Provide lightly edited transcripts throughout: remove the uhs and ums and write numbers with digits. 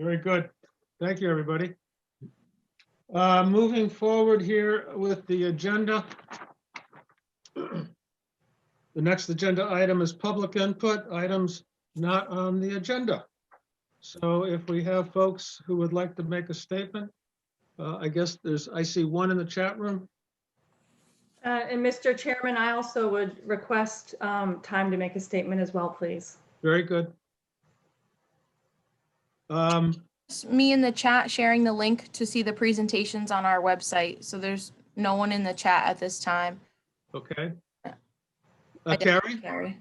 Very good. Thank you, everybody. Moving forward here with the agenda. The next agenda item is public input, items not on the agenda. So if we have folks who would like to make a statement, I guess I see one in the chat room. And Mr. Chairman, I also would request time to make a statement as well, please. Very good. It's me in the chat sharing the link to see the presentations on our website. So there's no one in the chat at this time. Okay. Carrie? Carrie,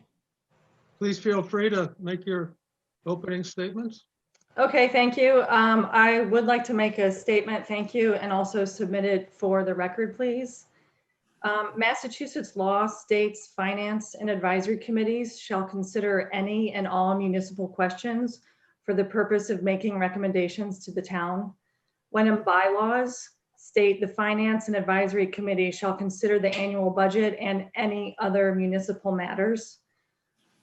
please feel free to make your opening statements. Okay, thank you. I would like to make a statement, thank you, and also submit it for the record, please. Massachusetts law states finance and advisory committees shall consider any and all municipal questions for the purpose of making recommendations to the town. Wenham bylaws state the finance and advisory committee shall consider the annual budget and any other municipal matters.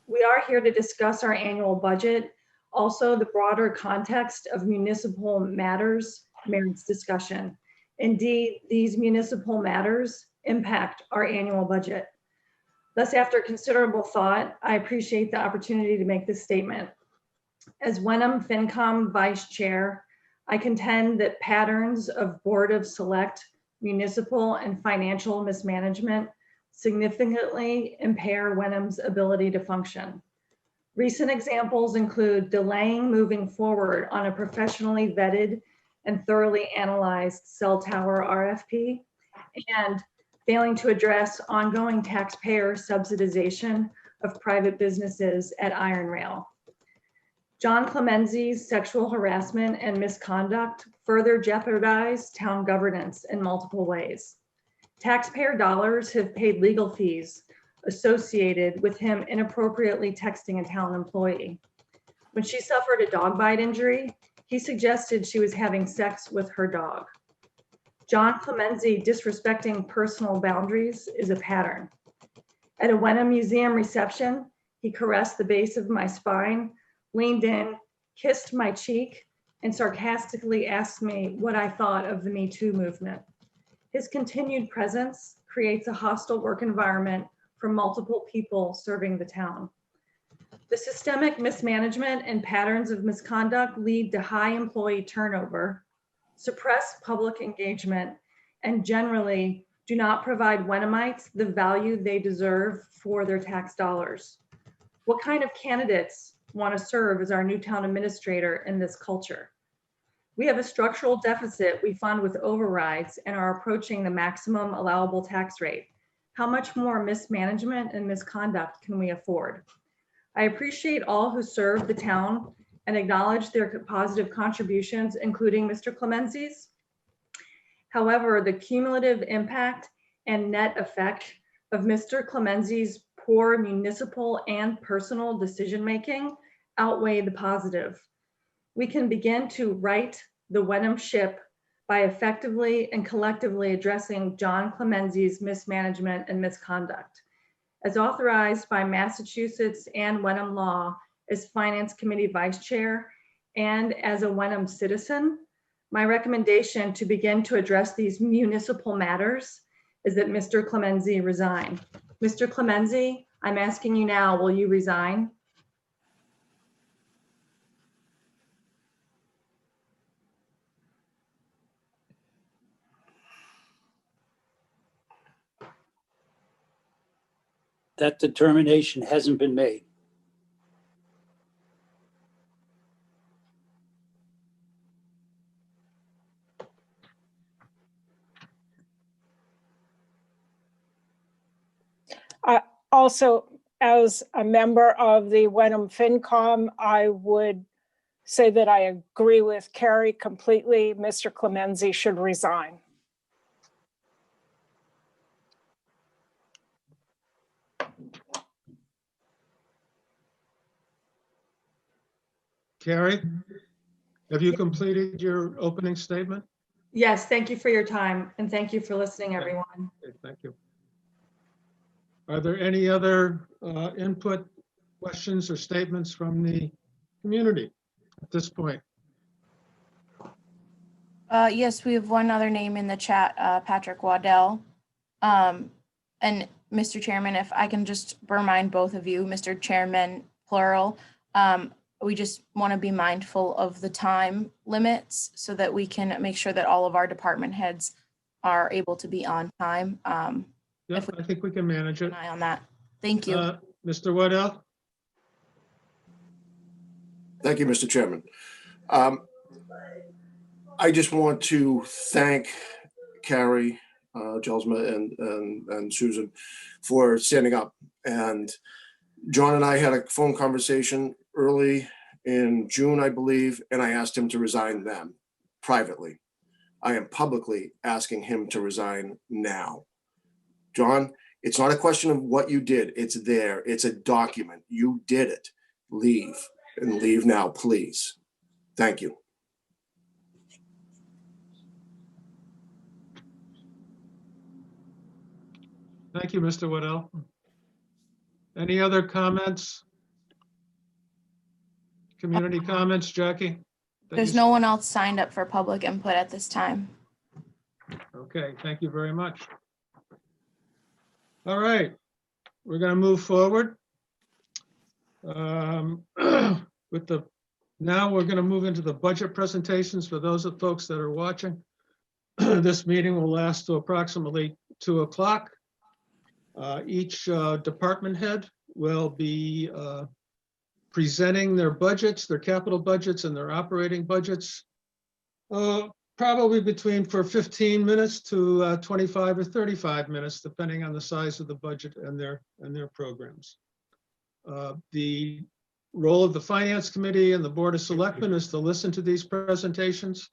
We are here to discuss our annual budget. Also, the broader context of municipal matters merits discussion. Indeed, these municipal matters impact our annual budget. Thus, after considerable thought, I appreciate the opportunity to make this statement. As Wenham FinCom Vice Chair, I contend that patterns of Board of Select municipal and financial mismanagement significantly impair Wenham's ability to function. Recent examples include delaying moving forward on a professionally vetted and thoroughly analyzed cell tower RFP and failing to address ongoing taxpayer subsidization of private businesses at Iron Rail. John Clemenzi's sexual harassment and misconduct further jeopardized town governance in multiple ways. Taxpayer dollars have paid legal fees associated with him inappropriately texting a town employee. When she suffered a dog bite injury, he suggested she was having sex with her dog. John Clemenzi disrespecting personal boundaries is a pattern. At a Wenham Museum reception, he caressed the base of my spine, leaned in, kissed my cheek, and sarcastically asked me what I thought of the Me Too movement. His continued presence creates a hostile work environment for multiple people serving the town. The systemic mismanagement and patterns of misconduct lead to high employee turnover, suppress public engagement, and generally do not provide Wenhamites the value they deserve for their tax dollars. What kind of candidates want to serve as our new town administrator in this culture? We have a structural deficit we fund with overrides and are approaching the maximum allowable tax rate. How much more mismanagement and misconduct can we afford? I appreciate all who serve the town and acknowledge their positive contributions, including Mr. Clemenzi's. However, the cumulative impact and net effect of Mr. Clemenzi's poor municipal and personal decision-making outweigh the positive. We can begin to right the Wenham ship by effectively and collectively addressing John Clemenzi's mismanagement and misconduct. As authorized by Massachusetts and Wenham law as Finance Committee Vice Chair and as a Wenham citizen, my recommendation to begin to address these municipal matters is that Mr. Clemenzi resign. Mr. Clemenzi, I'm asking you now, will you resign? That determination hasn't been made. Also, as a member of the Wenham FinCom, I would say that I agree with Carrie completely. Mr. Clemenzi should resign. Carrie, have you completed your opening statement? Yes, thank you for your time and thank you for listening, everyone. Okay, thank you. Are there any other input, questions, or statements from the community at this point? Yes, we have one other name in the chat, Patrick Waddell. And Mr. Chairman, if I can just remind both of you, Mr. Chairman, plural, we just want to be mindful of the time limits so that we can make sure that all of our department heads are able to be on time. Yeah, I think we can manage An it. eye on that. Thank you. Mr. Waddell? Thank you, Mr. Chairman. I just want to thank Carrie, Jelsma, and Susan for standing up. And John and I had a phone conversation early in June, I believe, and I asked him to resign then, privately. I am publicly asking him to resign now. John, it's not a question of what you did. It's there. It's a document. You did it. Leave, and leave now, please. Thank you. Thank you, Mr. Waddell. Any other comments? Community comments, Jackie? There's no one else signed up for public input at this time. Okay, thank you very much. All right, we're going to move forward. Now we're going to move into the budget presentations for those of folks that are watching. This meeting will last to approximately 2 o'clock. Each department head will be presenting their budgets, their capital budgets and their operating budgets, probably between for 15 minutes to 25 or 35 minutes, depending on the size of the budget and their programs. The role of the Finance Committee and the Board of Selectmen is to listen to these presentations,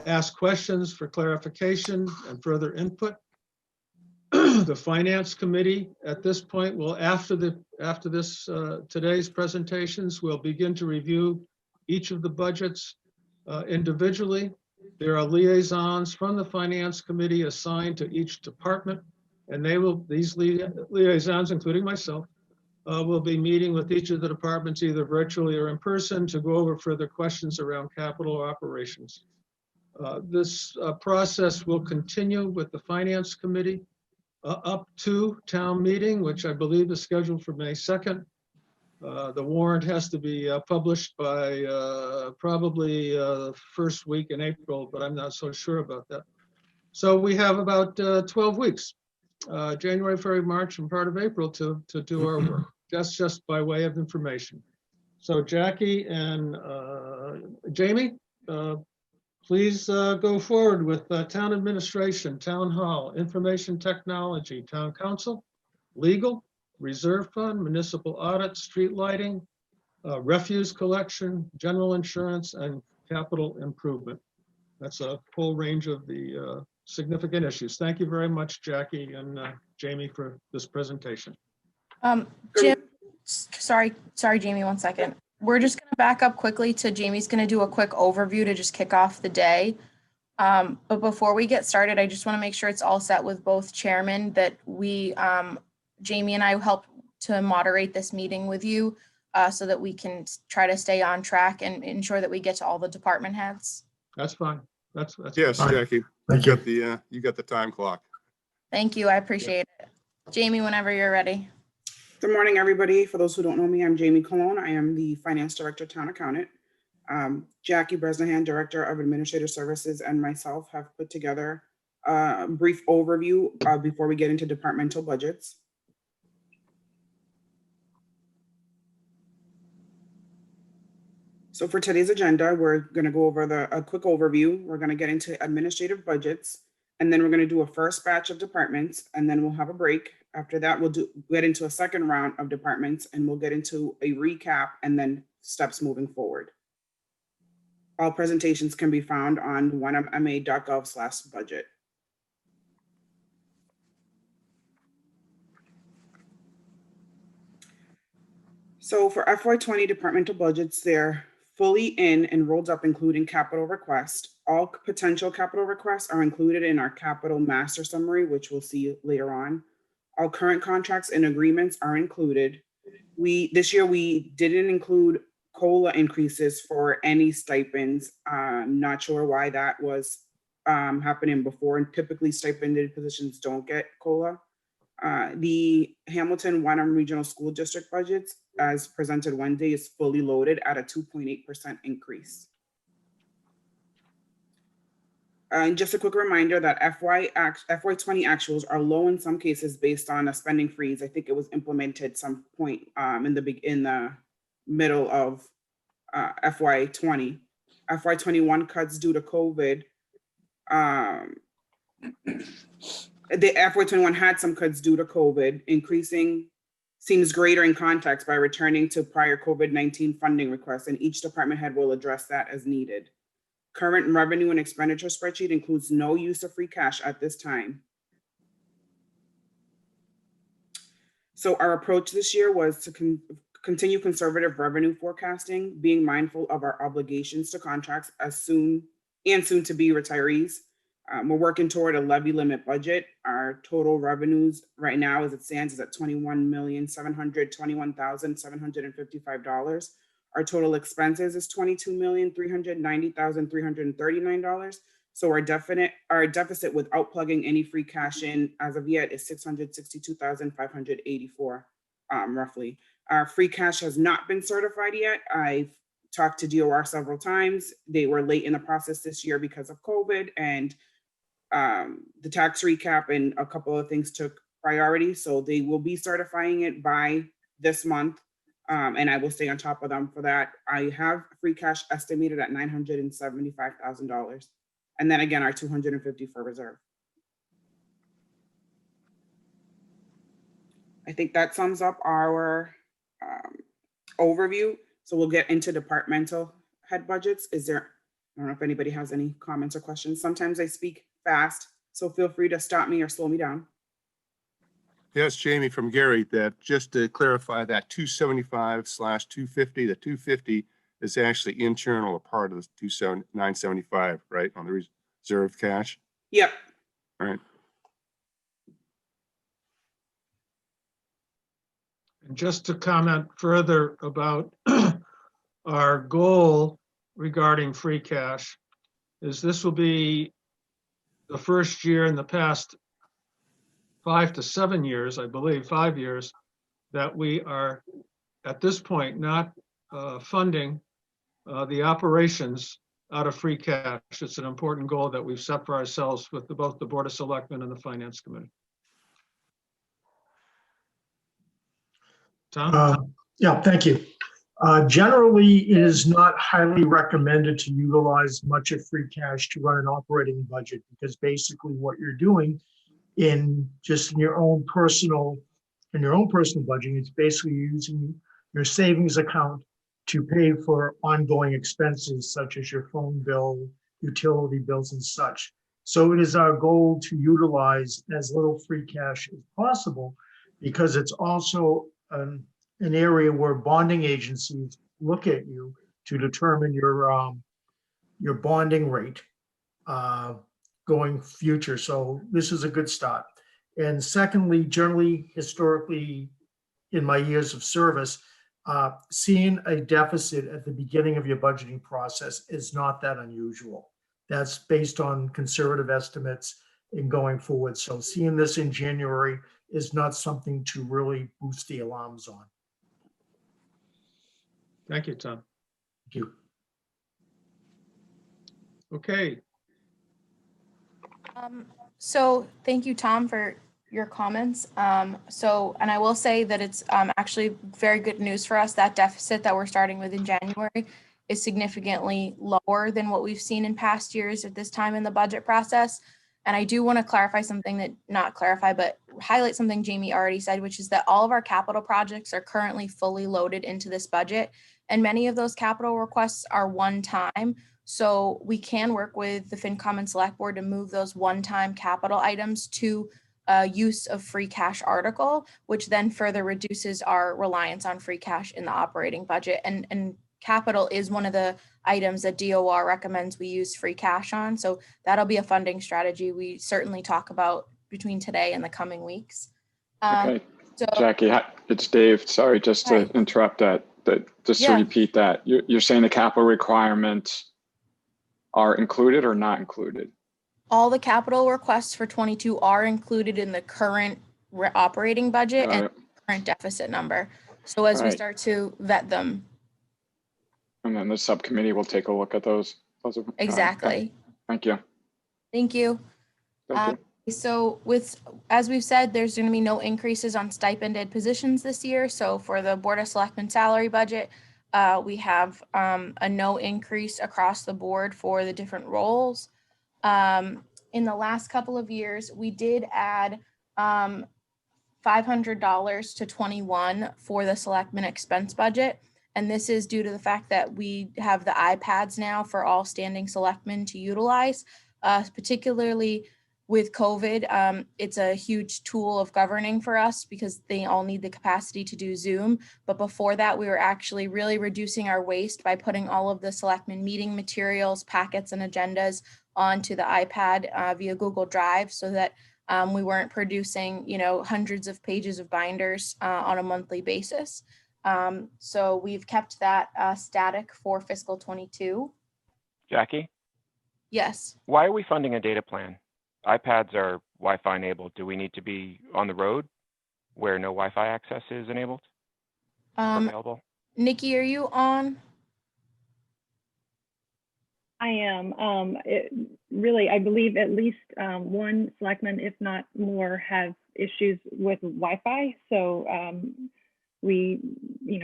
ask questions for clarification and further input. The Finance Committee at this point will, after this today's presentations, will begin to review each of the budgets individually. There are liaisons from the Finance Committee assigned to each department, and these liaisons, including myself, will be meeting with each of the departments either virtually or in person to go over further questions around capital operations. This process will continue with the Finance Committee up to town meeting, which I believe is scheduled for May 2nd. The warrant has to be published by probably first week in April, but I'm not so sure about that. So we have about 12 weeks, January, February, March, and part of April to do our work. That's just by way of information. So Jackie and Jamie, please go forward with town administration, town hall, information technology, town council, legal, reserve fund, municipal audit, street lighting, refuse collection, general insurance, and capital improvement. That's a whole range of the significant issues. Thank you very much, Jackie and Jamie, for this presentation. Jim, sorry, Jamie, 1 second. We're just going to back up quickly to Jamie's going to do a quick overview to just kick off the day. But before we get started, I just want to make sure it's all set with both chairmen that we, Jamie and I help to moderate this meeting with you so that we can try to stay on track and ensure that we get to all the department heads. That's fine. That's Yes, fine. Jackie. Thank You got the time clock. Thank you. I appreciate it. Jamie, whenever you're ready. Good morning, everybody. For those who don't know me, I'm Jamie Colon. I am the Finance Director, Town Accountant. Jackie Bresnahan, Director of Administrative Services, and myself have put together a brief overview before we get into departmental budgets. So for today's agenda, we're going to go over a quick overview. We're going to get into administrative budgets, and then we're going to do a first batch of departments, and then we'll have a break. After that, we'll get into a second round of departments, and we'll get into a recap and then steps moving forward. All presentations can be found on wenhamma.gov/budget. So for FY20 departmental budgets, they're fully in and rolled up, including capital request. All potential capital requests are included in our capital master summary, which we'll see later on. All current contracts and agreements are included. This year we didn't include COLA increases for any stipends. Not sure why that was happening before, and typically stipended positions don't get COLA. The Hamilton Wenham Regional School District budgets, as presented Wednesday, is fully loaded at a 2.8% increase. And just a quick reminder that FY20 actuals are low in some cases based on a spending freeze. I think it was implemented some point in the middle of FY20. FY21 cuts due to COVID. The FY21 had some cuts due to COVID. Increasing seems greater in context by returning to prior COVID-19 funding requests, and each department head will address that as needed. Current revenue and expenditure spreadsheet includes no use of free cash at this time. So our approach this year was to continue conservative revenue forecasting, being mindful of our obligations to contracts soon to be retirees. We're working toward a levy limit budget. Our total revenues right now, as it stands, is at $21,721,755. Our total expenses is $22,390,339. So our deficit without plugging any free cash in as of yet is $662,584, roughly. Our free cash has not been certified yet. I've talked to DOR several times. They were late in the process this year because of COVID, and the tax recap and a couple of things took priority. So they will be certifying it by this month. And I will stay on top of them for that. I have free cash estimated at $975,000. And then again, our $250 for reserve. I think that sums up our overview. So we'll get into departmental head budgets. I don't know if anybody has any comments or questions. Sometimes I speak fast, so feel free to stop me or slow me down. Yes, Jamie from Gary, that just to clarify that 275/250, the 250 is actually internal, a part of the 975, right, on the reserve cash? Yep. All right. And just to comment further about our goal regarding free cash is this will be the first year in the past 5 to 7 years, I believe, 5 years, that we are at this point not funding the operations out of free cash. It's an important goal that we've set for ourselves with both the Board of Selectmen and the Finance Committee. Tom? Yeah, thank you. Generally, it is not highly recommended to utilize much of free cash to run an operating budget, because basically what you're doing in your own personal budgeting, it's basically using your savings account to pay for ongoing expenses such as your phone bill, utility bills and such. So it is our goal to utilize as little free cash as possible, because it's also an area where bonding agencies look at you to determine your bonding rate going future. So this is a good start. And secondly, generally, historically, in my years of service, seeing a deficit at the beginning of your budgeting process is not that unusual. That's based on conservative estimates and going forward. So seeing this in January is not something to really boost the alarms on. Thank you, Tom. Thank you. Okay. So thank you, Tom, for your comments. And I will say that it's actually very good news for us. That deficit that we're starting with in January is significantly lower than what we've seen in past years at this time in the budget process. And I do want to clarify something but highlight something Jamie already said, which is that all of our capital projects are currently fully loaded into this budget. And many of those capital requests are one time. So we can work with the FinCom and Select Board to move those one-time capital items to use of free cash article, which then further reduces our reliance on free cash in the operating budget. And capital is one of the items that DOR recommends we use free cash on. So that'll be a funding strategy we certainly talk about between today and the coming weeks. Okay, Jackie, it's Dave. Sorry, just to interrupt that. Just to Yeah. repeat that, you're saying the capital requirements are included or not included? All the capital requests for 22 are included in the current operating budget Got and it. current deficit number. So as we Right. start to vet them, And then the subcommittee will take a look at those. Got it. Okay. exactly. Thank you. Thank you. Thank you. So as we've said, there's going to be no increases on stipended positions this year. So for the Board of Selectmen salary budget, we have a no increase across the board for the different roles. In the last couple of years, we did add $500 to 21 for the Selectmen expense budget. And this is due to the fact that we have the iPads now for all standing selectmen to utilize, particularly with COVID. It's a huge tool of governing for us because they all need the capacity to do Zoom. But before that, we were actually really reducing our waste by putting all of the selectmen meeting materials, packets, and agendas onto the iPad via Google Drive so that we weren't producing, hundreds of pages of binders on a monthly basis. So we've kept that static for fiscal 22. Jackie, Yes. why are we funding a data plan? iPads are Wi-Fi enabled. Do we need to be on the road where no Wi-Fi access is enabled or available? Nikki, are you on? I am. Really, I believe at least one selectman, if not more, have issues with Wi-Fi. So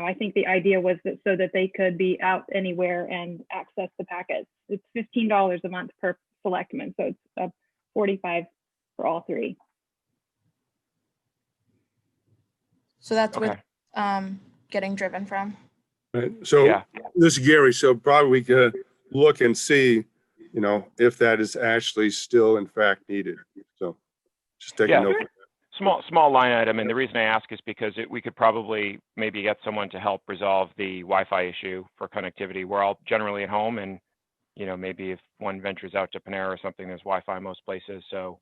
I think the idea was that so that they could be out anywhere and access the packets. It's $15 a month per selectman, so it's $45 for all three. So that's Okay. where getting driven from. Right. So Yeah. this is Gary. So probably we could look and see, if that is actually still in fact needed. So just take Yeah. a note. Small line item, and the reason I ask is because we could probably maybe get someone to help resolve the Wi-Fi issue for connectivity. We're all generally at home, and maybe if one ventures out to Panera or something, there's Wi-Fi most places, so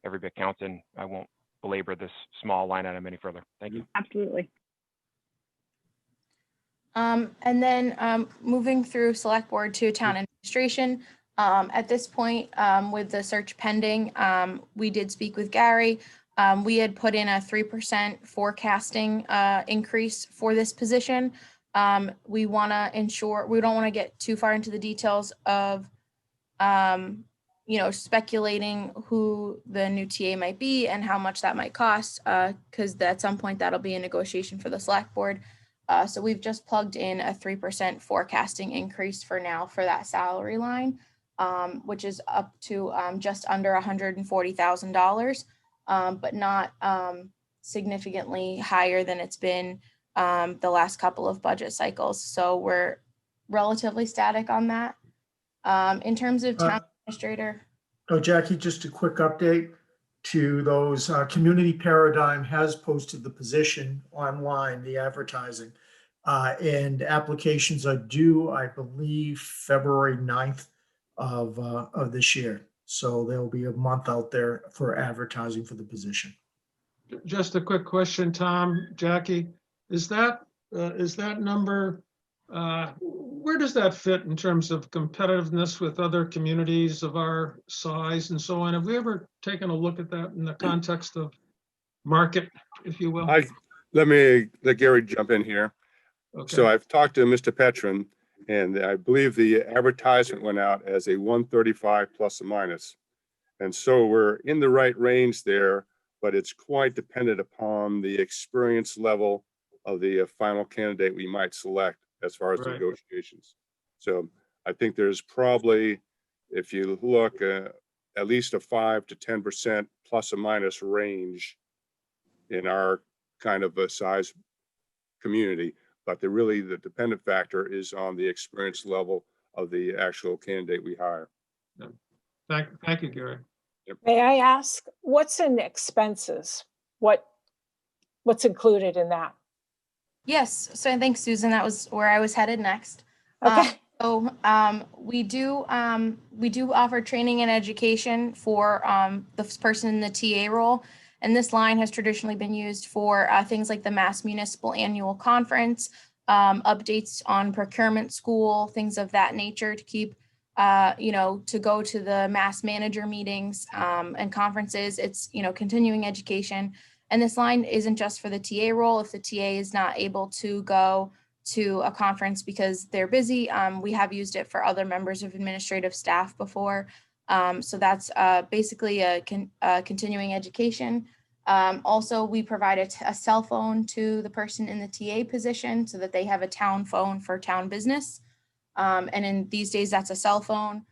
every bit counts. And I won't belabor this small line item any further. Thank you. Absolutely. And then moving through select board to town administration. At this point, with the search pending, we did speak with Gary. We had put in a 3% forecasting increase for this position. We want to ensure, we don't want to get too far into the details of, speculating who the new TA might be and how much that might cost, because at some point that'll be a negotiation for the select board. So we've just plugged in a 3% forecasting increase for now for that salary line, which is up to just under $140,000, but not significantly higher than it's been the last couple of budget cycles. So we're relatively static on that. In terms of town administrator. Oh, Jackie, just a quick update to those. Community Paradigm has posted the position online, the advertising, and applications are due, I believe, February 9th of this year. So there'll be a month out there for advertising for the position. Just a quick question, Tom, Jackie, is that number, where does that fit in terms of competitiveness with other communities of our size and so on? Have we ever taken a look at that in the context of market, if you will? Let Gary jump in here. Okay. So I've talked to Mr. Petron, and I believe the advertisement went out as a 135 plus or minus. And so we're in the right range there, but it's quite dependent upon the experience level of the final candidate we might select as far as Right. negotiations. So I think there's probably, if you look, at least a 5 to 10% plus or minus range in our kind of a size community. But the dependent factor is on the experience level of the actual candidate we hire. Thank you, Gary. May I ask, what's in expenses? What's included in that? Yes, so thanks, Susan. That was where I was headed next. Okay. We do offer training and education for the person in the TA role, and this line has traditionally been used for things like the Mass Municipal Annual Conference, updates on procurement school, things of that nature to keep, to go to the mass manager meetings and conferences. It's, continuing education. And this line isn't just for the TA role. If the TA is not able to go to a conference because they're busy, we have used it for other members of administrative staff before. So that's basically a continuing education. Also, we provide a cell phone to the person in the TA position so that they have a town phone for town business. And in these days, that's a cell phone.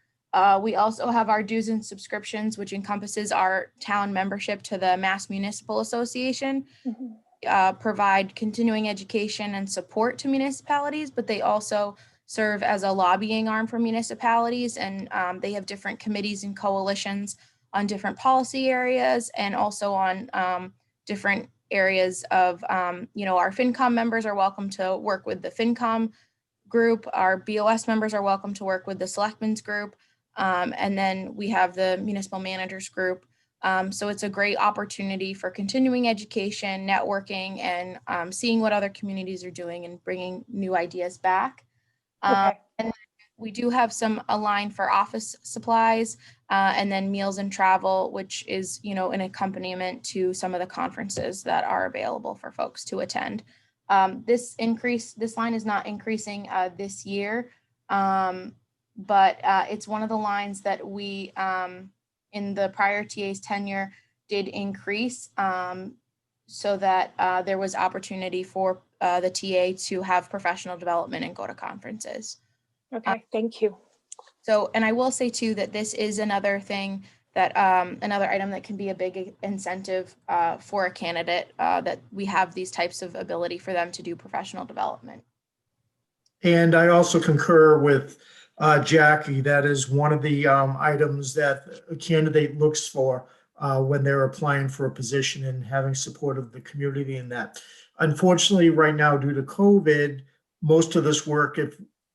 We also have our dues and subscriptions, which encompasses our town membership to the Mass Municipal Association, provide continuing education and support to municipalities, but they also serve as a lobbying arm for municipalities. And they have different committees and coalitions on different policy areas and also on different areas of, our FinCom members are welcome to work with the FinCom group. Our BOS members are welcome to work with the Selectmen's group. And then we have the Municipal Managers group. So it's a great opportunity for continuing education, networking, and seeing what other communities are doing and bringing new ideas back. Okay. And we do have a line for office supplies and then meals and travel, which is, an accompaniment to some of the conferences that are available for folks to attend. This line is not increasing this year, but it's one of the lines that we, in the prior TA's tenure, did increase so that there was opportunity for the TA to have professional development and go to conferences. Okay, thank you. So, and I will say too, that this is another thing that, another item that can be a big incentive for a candidate, that we have these types of ability for them to do professional development. And I also concur with Jackie. That is one of the items that a candidate looks for when they're applying for a position and having support of the community in that. Unfortunately, right now, due to COVID, most of this work,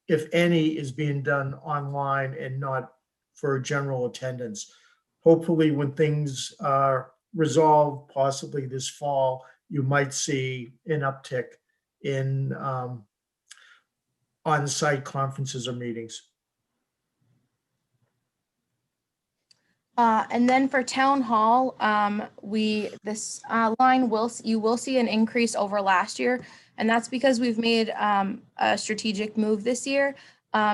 if any, is being done online and not for general attendance. Hopefully, when things are resolved, possibly this fall, you might see an uptick in on-site conferences or meetings. And then for town hall, this line you will see an increase over last year, and that's because we've made a strategic move this year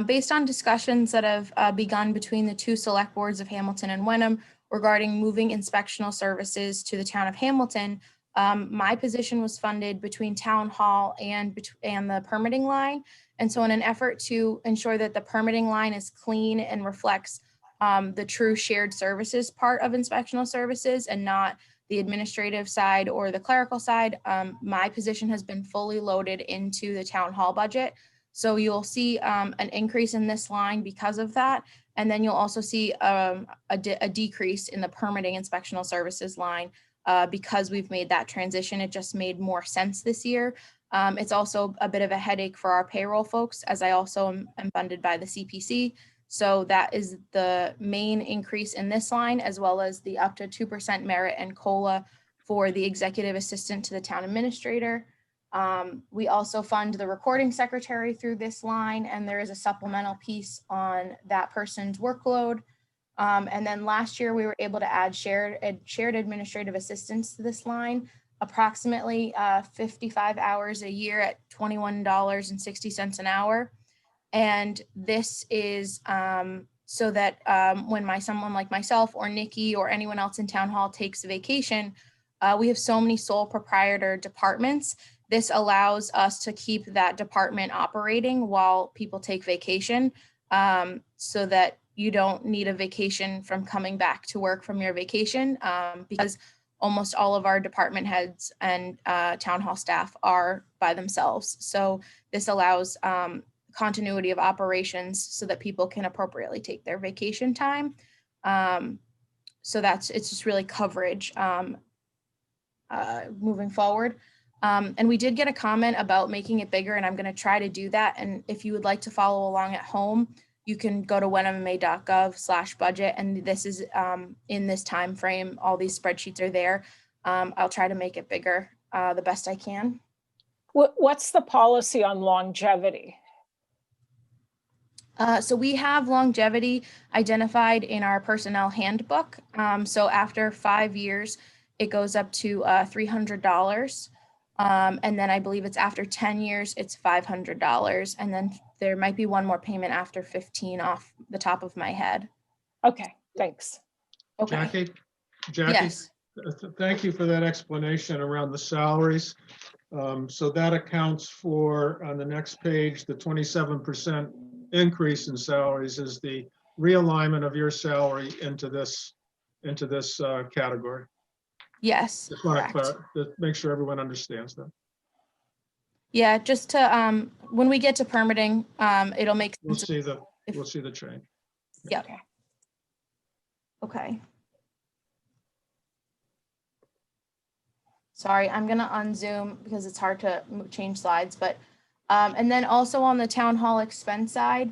based on discussions that have begun between the two select boards of Hamilton and Wenham regarding moving inspectional services to the town of Hamilton. My position was funded between town hall and the permitting line, and so in an effort to ensure that the permitting line is clean and reflects the true shared services part of inspectional services and not the administrative side or the clerical side, my position has been fully loaded into the town hall budget. So you'll see an increase in this line because of that. And then you'll also see a decrease in the permitting inspectional services line because we've made that transition. It just made more sense this year. It's also a bit of a headache for our payroll folks, as I also am funded by the CPC. So that is the main increase in this line, as well as the up to 2% merit and COLA for the executive assistant to the town administrator. We also fund the recording secretary through this line, and there is a supplemental piece on that person's workload. And then last year we were able to add shared administrative assistants to this line, approximately 55 hours a year at $21.60 an hour. And this is so that when someone like myself or Nikki or anyone else in town hall takes a vacation, we have so many sole proprietor departments. This allows us to keep that department operating while people take vacation, so that you don't need a vacation from coming back to work from your vacation, because almost all of our department heads and town hall staff are by themselves. So this allows continuity of operations so that people can appropriately take their vacation time. So it's just really coverage moving forward. And we did get a comment about making it bigger, and I'm going to try to do that. And if you would like to follow along at home, you can go to wenhamma.gov/budget, and this is in this time frame. All these spreadsheets are there. I'll try to make it bigger the best I can. What's the policy on longevity? So we have longevity identified in our personnel handbook. So after 5 years, it goes up to $300. And then I believe it's after 10 years, it's $500. And then there might be one more payment after 15 off the top of my head. Okay, thanks. Okay. Jackie, Yes. thank you for that explanation around the salaries. So that accounts for, on the next page, the 27% increase in salaries is the realignment of your salary into this category. Yes, Just want correct. to make sure everyone understands that. Yeah, just to, when we get to permitting, it'll make We'll sense. see the change. Yeah. Okay. Sorry, I'm gonna unzoom because it's hard to change slides, but, and then also on the town hall expense side,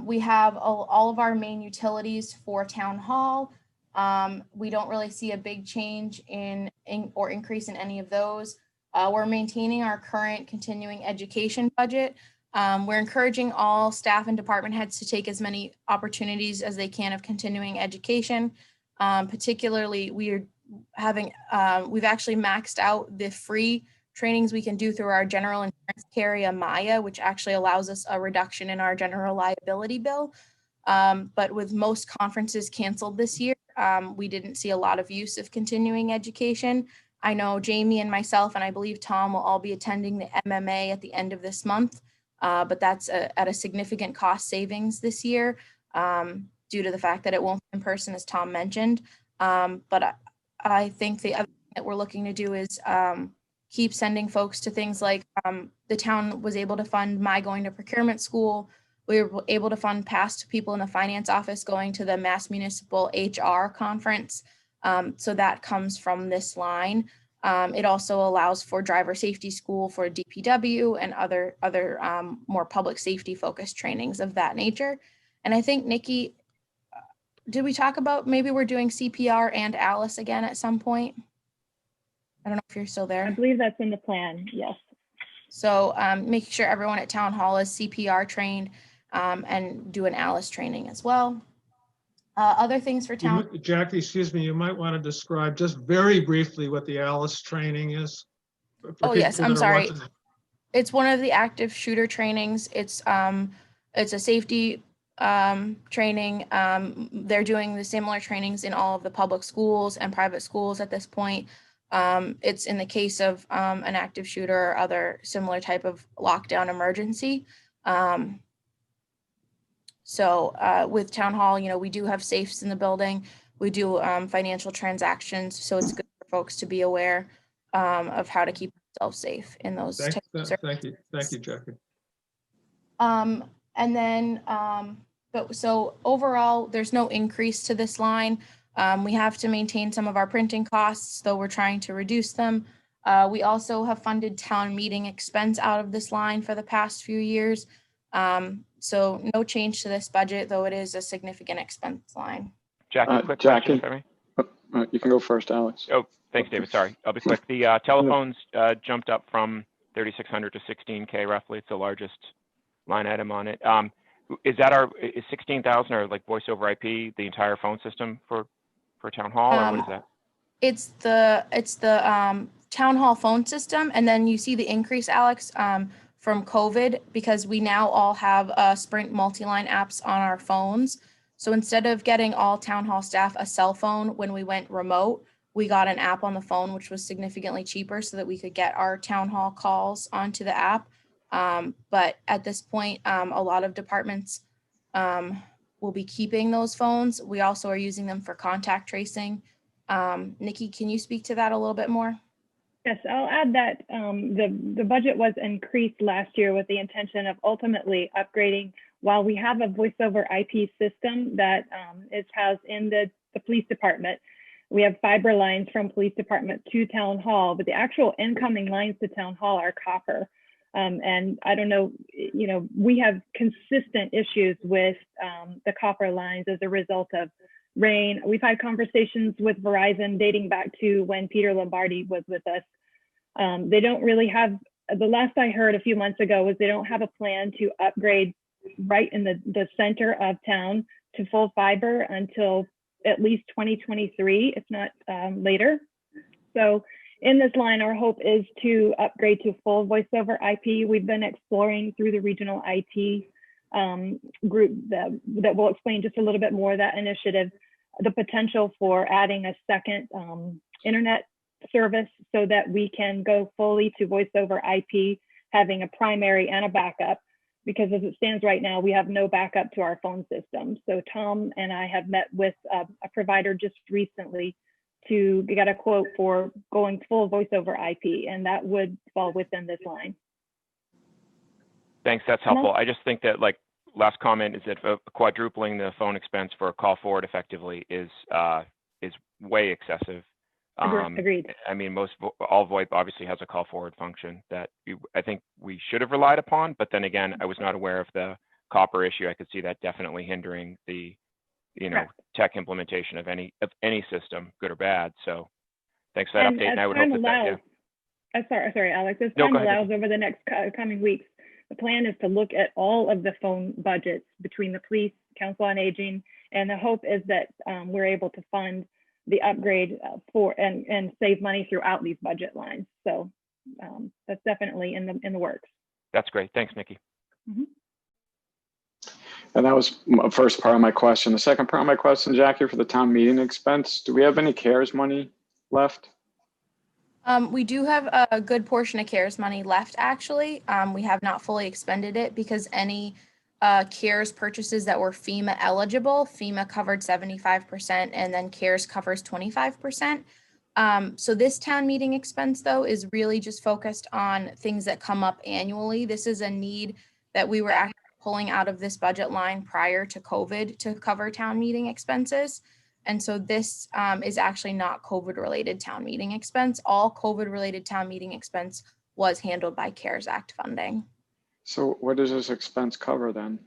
we have all of our main utilities for town hall. We don't really see a big change or increase in any of those. We're maintaining our current continuing education budget. We're encouraging all staff and department heads to take as many opportunities as they can of continuing education. Particularly, we've actually maxed out the free trainings we can do through our general insurance carrier Maya, which actually allows us a reduction in our general liability bill. But with most conferences canceled this year, we didn't see a lot of use of continuing education. I know Jamie and myself, and I believe Tom will all be attending the MMA at the end of this month, but that's at a significant cost savings this year due to the fact that it won't be in person, as Tom mentioned. But I think the other thing that we're looking to do is keep sending folks to things like the town was able to fund my going to procurement school. We were able to fund past people in the finance office going to the Mass Municipal HR conference. So that comes from this line. It also allows for driver safety school for DPW and other more public safety focused trainings of that nature. And I think, Nikki, did we talk about maybe we're doing CPR and Alice again at some point? I don't know if you're still there. I believe that's in the plan, yes. So making sure everyone at town hall is CPR trained and do an Alice training as well. Other things for town. Jackie, excuse me, you might want to describe just very briefly what the Alice training is. Oh, yes, I'm sorry. It's one of the active shooter trainings. It's a safety training. They're doing the similar trainings in all of the public schools and private schools at this point. It's in the case of an active shooter or other similar type of lockdown emergency. So with town hall, we do have safes in the building. We do financial transactions. So it's good for folks to be aware of how to keep themselves safe in those. Thank you, Jackie. And then, so overall, there's no increase to this line. We have to maintain some of our printing costs, though we're trying to reduce them. We also have funded town meeting expense out of this line for the past few years. So no change to this budget, though it is a significant expense line. Jackie, quick question, if I may. You can go first, Alex. Oh, thanks, David. Sorry, I'll be quick. The telephones jumped up from 3,600 to 16K roughly. It's the largest line item on it. Is 16,000 or like voice over IP the entire phone system for town hall, or what is that? It's the town hall phone system, and then you see the increase, Alex, from COVID, because we now all have Sprint multi-line apps on our phones. So instead of getting all town hall staff a cell phone when we went remote, we got an app on the phone, which was significantly cheaper so that we could get our town hall calls onto the app. But at this point, a lot of departments will be keeping those phones. We also are using them for contact tracing. Nikki, can you speak to that a little bit more? Yes, I'll add that the budget was increased last year with the intention of ultimately upgrading. While we have a voice over IP system that is housed in the police department, we have fiber lines from police department to town hall, but the actual incoming lines to town hall are copper. And I don't know, we have consistent issues with the copper lines as a result of rain. We've had conversations with Verizon dating back to when Peter Lombardi was with us. They don't really have the last I heard a few months ago was they don't have a plan to upgrade right in the center of town to full fiber until at least 2023, if not later. So in this line, our hope is to upgrade to full voice over IP. We've been exploring through the regional IT group that will explain just a little bit more of that initiative, the potential for adding a second internet service so that we can go fully to voice over IP, having a primary and a backup, because as it stands right now, we have no backup to our phone system. So Tom and I have met with a provider just recently to get a quote for going full voice over IP, and that would fall within this line. Thanks, that's helpful. I just think that, like, last comment is that quadrupling the phone expense for a call forward effectively is way excessive. Agreed. I mean, all VoIP obviously has a call forward function that I think we should have relied upon, but then again, I was not aware of the copper issue. I could see that definitely hindering the, tech implementation of any system, good or bad. So thanks for that update. And I would hope that, sorry, Alex, as time allows over the next coming weeks, the plan is to look at all of the phone budgets between the police, council on aging, and the hope is that we're able to fund the upgrade for and save money throughout these budget lines. So that's definitely in the works. That's great. Thanks, Nikki. Mm-hmm. And that was my first part of my question. The second part of my question, Jackie, for the town meeting expense, do we have any CARES money left? We do have a good portion of CARES money left, actually. We have not fully expended it because any CARES purchases that were FEMA eligible, FEMA covered 75% and then CARES covers 25%. So this town meeting expense, though, is really just focused on things that come up annually. This is a need that we were actually pulling out of this budget line prior to COVID to cover town meeting expenses. And so this is actually not COVID-related town meeting expense. All COVID-related town meeting expense was handled by CARES Act funding. So what does this expense cover then?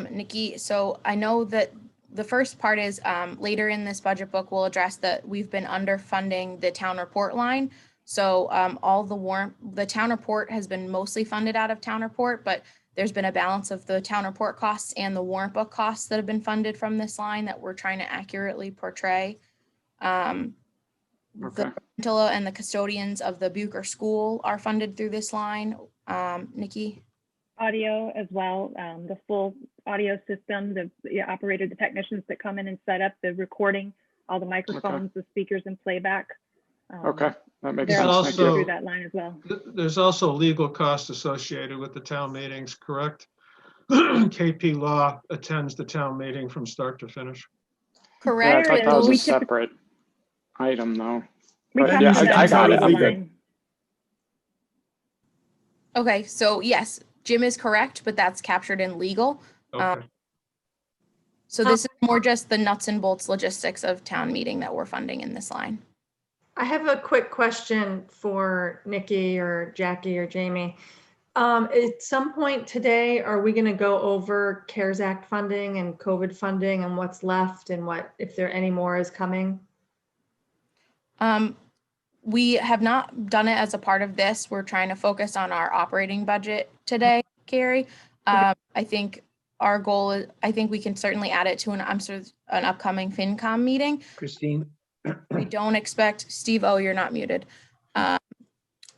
Nikki, so I know that the first part is later in this budget book, we'll address that we've been underfunding the town report line. So all the town report has been mostly funded out of town report, but there's been a balance of the town report costs and the warrant book costs that have been funded from this line that we're trying to accurately portray. The rental and the custodians of the Bucher School are funded through this line. Nikki? Audio as well, the full audio system, the operator, the technicians that come in and set up the recording, all the microphones, the speakers and playback. Okay, that makes sense. Also, through that line as well. There's also legal costs associated with the town meetings, correct? KP Law attends the town meeting from start to finish. Correct. Yeah, I thought that was a separate item though. Yeah, I got it. Okay, so yes, Jim is correct, but that's captured in legal. Okay. So this is more just the nuts and bolts logistics of town meeting that we're funding in this line. I have a quick question for Nikki or Jackie or Jamie. At some point today, are we going to go over CARES Act funding and COVID funding and what's left and what, if there any more is coming? We have not done it as a part of this. We're trying to focus on our operating budget today, Carrie. I think our goal is, I think we can certainly add it to an upcoming FinCom meeting. Christine? We don't expect, Steve, oh, you're not muted.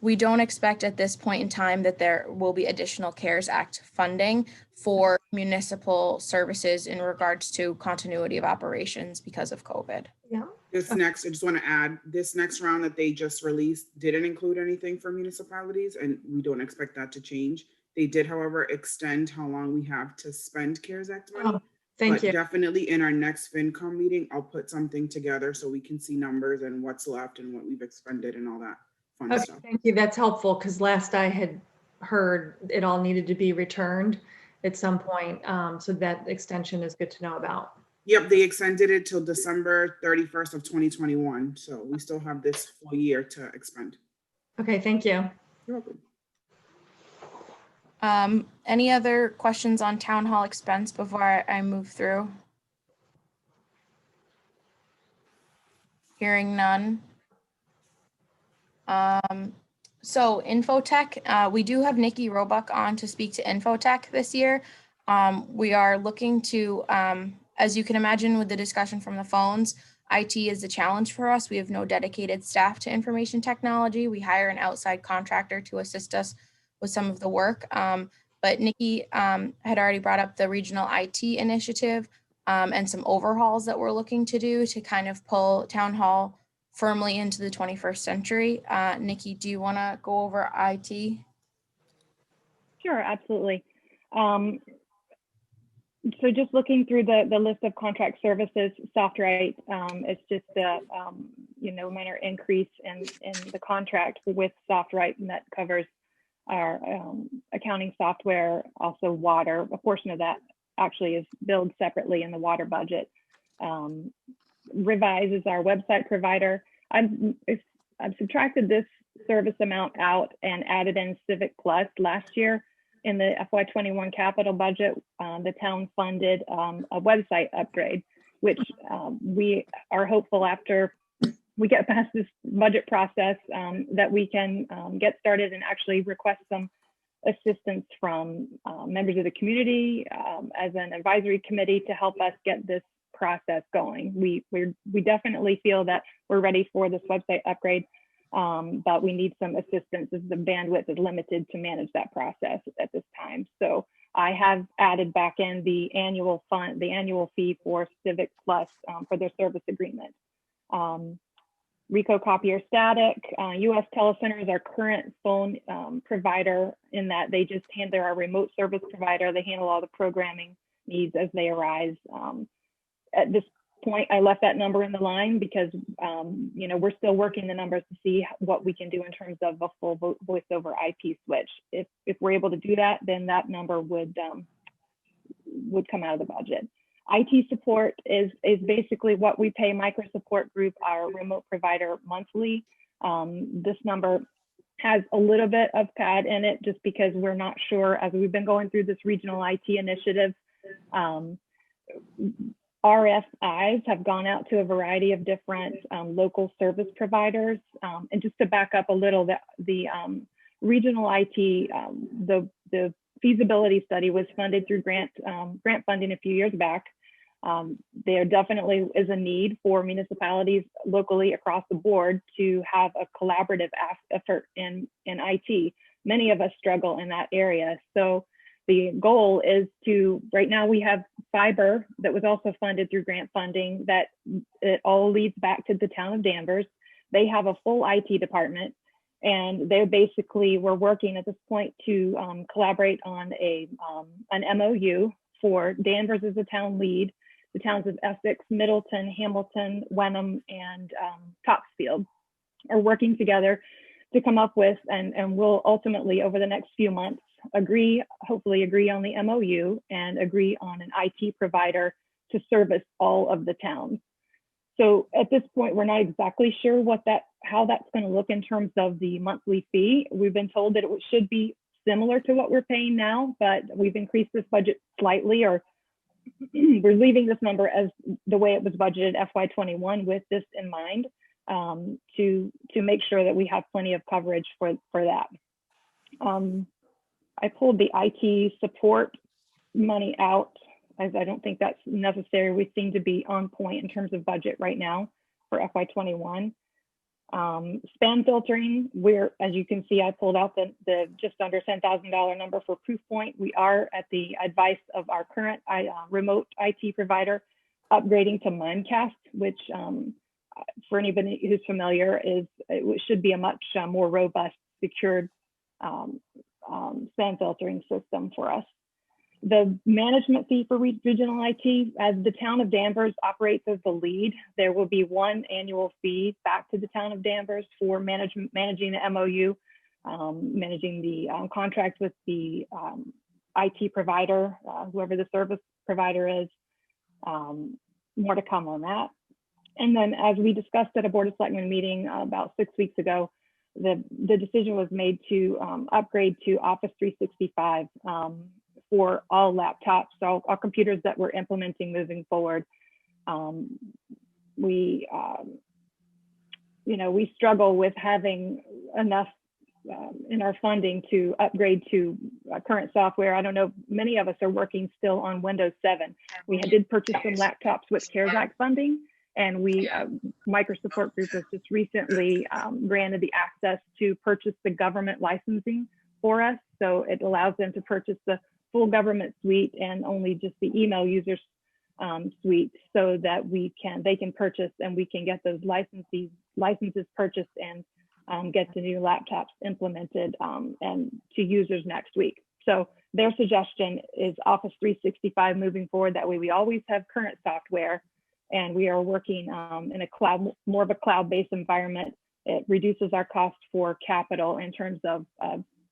We don't expect at this point in time that there will be additional CARES Act funding for municipal services in regards to continuity of operations because of COVID. Yeah. This next, I just want to add, this next round that they just released didn't include anything for municipalities, and we don't expect that to change. They did, however, extend how long we have to spend CARES Act money. Oh, thank you. Definitely in our next FinCom meeting, I'll put something together so we can see numbers and what's left and what we've expended and all that fun Okay, stuff. thank you. That's helpful because last I had heard it all needed to be returned at some point. So that extension is good to know about. Yep, they extended it till December 31st of 2021. So we still have this full year to expend. Okay, thank you. You're welcome. Any other questions on town hall expense before I move through? Hearing none. So Infotech, we do have Nikki Roebuck on to speak to Infotech this year. We are looking to, as you can imagine with the discussion from the phones, IT is a challenge for us. We have no dedicated staff to information technology. We hire an outside contractor to assist us with some of the work. But Nikki had already brought up the regional IT initiative and some overhauls that we're looking to do to kind of pull town hall firmly into the 21st century. Nikki, do you want to go over IT? Sure, absolutely. So just looking through the list of contract services, SoftWrite, it's just a minor increase in the contract with SoftWrite, and that covers our accounting software, also water. A portion of that actually is billed separately in the water budget. Revise is our website provider. I've subtracted this service amount out and added in Civic Plus. Last year in the FY21 capital budget, the town funded a website upgrade, which we are hopeful after we get past this budget process that we can get started and actually request some assistance from members of the community as an advisory committee to help us get this process going. We definitely feel that we're ready for this website upgrade, but we need some assistance as the bandwidth is limited to manage that process at this time. So I have added back in the annual fee for Civic Plus for their service agreement. Ricoh Copier Static, US Telecenter is our current phone provider in that they just they're our remote service provider. They handle all the programming needs as they arise. At this point, I left that number in the line because we're still working the numbers to see what we can do in terms of a full voice over IP switch. If we're able to do that, then that number would come out of the budget. IT support is basically what we pay Micro Support Group, our remote provider, monthly. This number has a little bit of CAD in it just because we're not sure, as we've been going through this regional IT initiative. RFIs have gone out to a variety of different local service providers. And just to back up a little, the regional IT, the feasibility study was funded through grant funding a few years back. There definitely is a need for municipalities locally across the board to have a collaborative effort in IT. Many of us struggle in that area. So the goal is to, right now we have fiber that was also funded through grant funding that it all leads back to the town of Danvers. They have a full IT department, and we're working at this point to collaborate on an MOU for Danvers as a town lead. The towns of Essex, Middleton, Hamilton, Wenham, and Topsfield are working together to come up with, and we'll ultimately over the next few months hopefully agree on the MOU and agree on an IT provider to service all of the towns. So at this point, we're not exactly sure how that's going to look in terms of the monthly fee. We've been told that it should be similar to what we're paying now, but we've increased this budget slightly, or we're leaving this number as the way it was budgeted FY21 with this in mind, to make sure that we have plenty of coverage for that. I pulled the IT support money out as I don't think that's necessary. We seem to be on point in terms of budget right now for FY21. Spam filtering, as you can see, I pulled out the just under $10,000 number for Proofpoint. We are at the advice of our current remote IT provider upgrading to Mimecast, which for anybody who's familiar it should be a much more robust, secured spam filtering system for us. The management fee for regional IT, as the town of Danvers operates as the lead, there will be one annual fee back to the town of Danvers for managing the MOU, managing the contract with the IT provider, whoever the service provider is. More to come on that. And then, as we discussed at a Board of Selectmen meeting about 6 weeks ago, the decision was made to upgrade to Office 365 for all laptops, so all computers that we're implementing moving forward. We struggle with having enough in our funding to upgrade to current software. I don't know, many of us are working still on Windows 7. We did purchase some laptops with CARES Act funding, and we, Micro Support Group was just recently granted the access to purchase the government licensing for us. So it allows them to purchase the full government suite and only just the email users suite, so that they can purchase and we can get those licenses purchased and get the new laptops implemented and to users next week. So their suggestion is Office 365 moving forward. That way we always have current software, and we are working in a cloud, more of a cloud-based environment. It reduces our cost for capital in terms of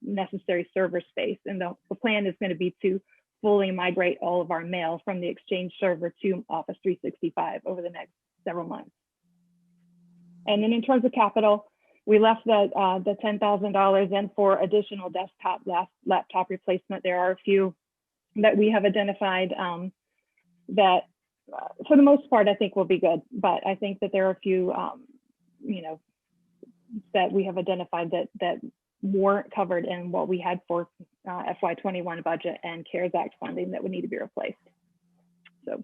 necessary server space. And the plan is going to be to fully migrate all of our mail from the Exchange server to Office 365 over the next several months. And then in terms of capital, we left the $10,000 in for additional desktop laptop replacement. There are a few that we have identified that for the most part, I think will be good. But I think that there are a few, that we have identified that weren't covered in what we had for FY21 budget and CARES Act funding that would need to be replaced. So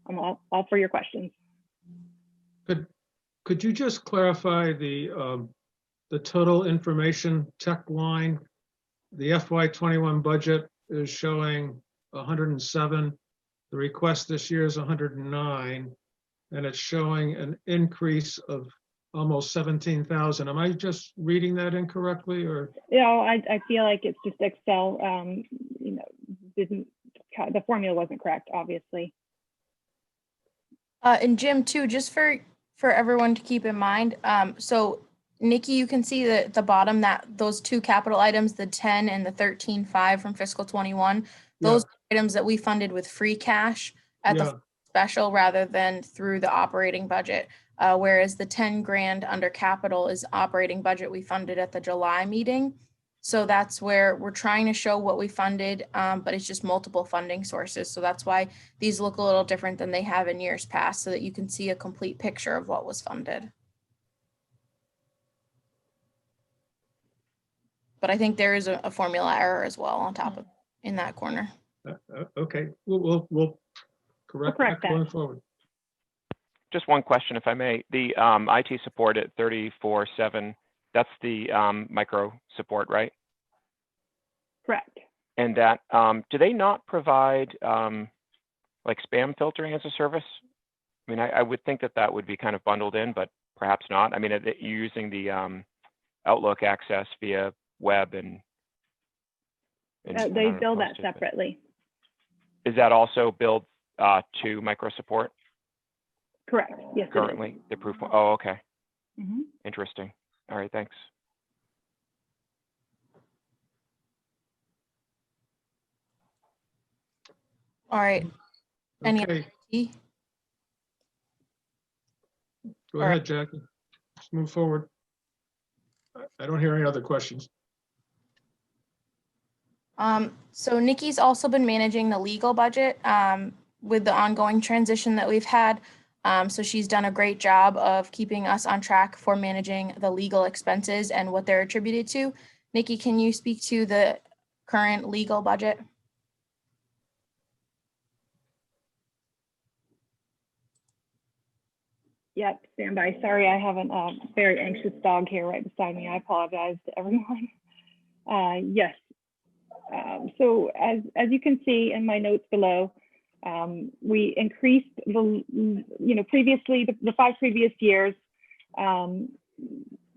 I'm all for your questions. Could you just clarify the total information tech line? The FY21 budget is showing 107. The request this year is 109, and it's showing an increase of almost 17,000. Am I just reading that incorrectly, or? I feel like it's just Excel. The formula wasn't correct, obviously. And Jim, too, just for everyone to keep in mind. So Nikki, you can see that at the bottom that those two capital items, the 10 and the 13.5 from fiscal 21, those are items that we funded with free cash at the special rather than through the operating budget. Whereas the 10 grand under capital is operating budget we funded at the July meeting. So that's where we're trying to show what we funded, but it's just multiple funding sources. So that's why these look a little different than they have in years past, so that you can see a complete picture of what was funded. But I think there is a formula error as well on top of in that corner. Okay, we'll correct that going forward. Just one question, if I may. The IT support at 34.7, that's the micro support, right? Correct. And that, do they not provide like spam filtering as a service? I mean, I would think that would be kind of bundled in, but perhaps not. I mean, you're using the Outlook access via web and they bill that separately. Is that also billed to micro support? Correct. Yes. Currently, the proof. Oh, okay. Mm-hmm. Interesting. All right. Thanks. All right. Any Okay. other? Go ahead, Jackie. Let's move forward. I don't hear any other questions. So Nikki's also been managing the legal budget with the ongoing transition that we've had. So she's done a great job of keeping us on track for managing the legal expenses and what they're attributed to. Nikki, can you speak to the current legal budget? Yep, stand by. Sorry, I have a very anxious dog here right beside me. I apologize to everyone. Yes. So as you can see in my notes below, we increased previously the 5 previous years,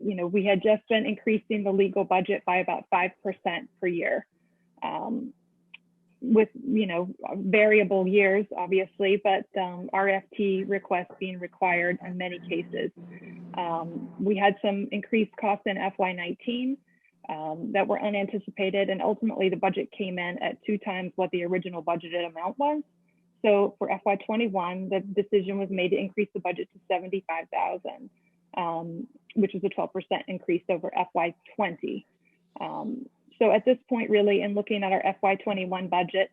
we had just been increasing the legal budget by about 5% per year, with variable years, obviously, but RFT requests being required in many cases. We had some increased costs in FY19 that were unanticipated, and ultimately the budget came in at 2 times what the original budgeted amount was. So for FY21, the decision was made to increase the budget to $75,000, which is a 12% increase over FY20. So at this point, really, in looking at our FY21 budget,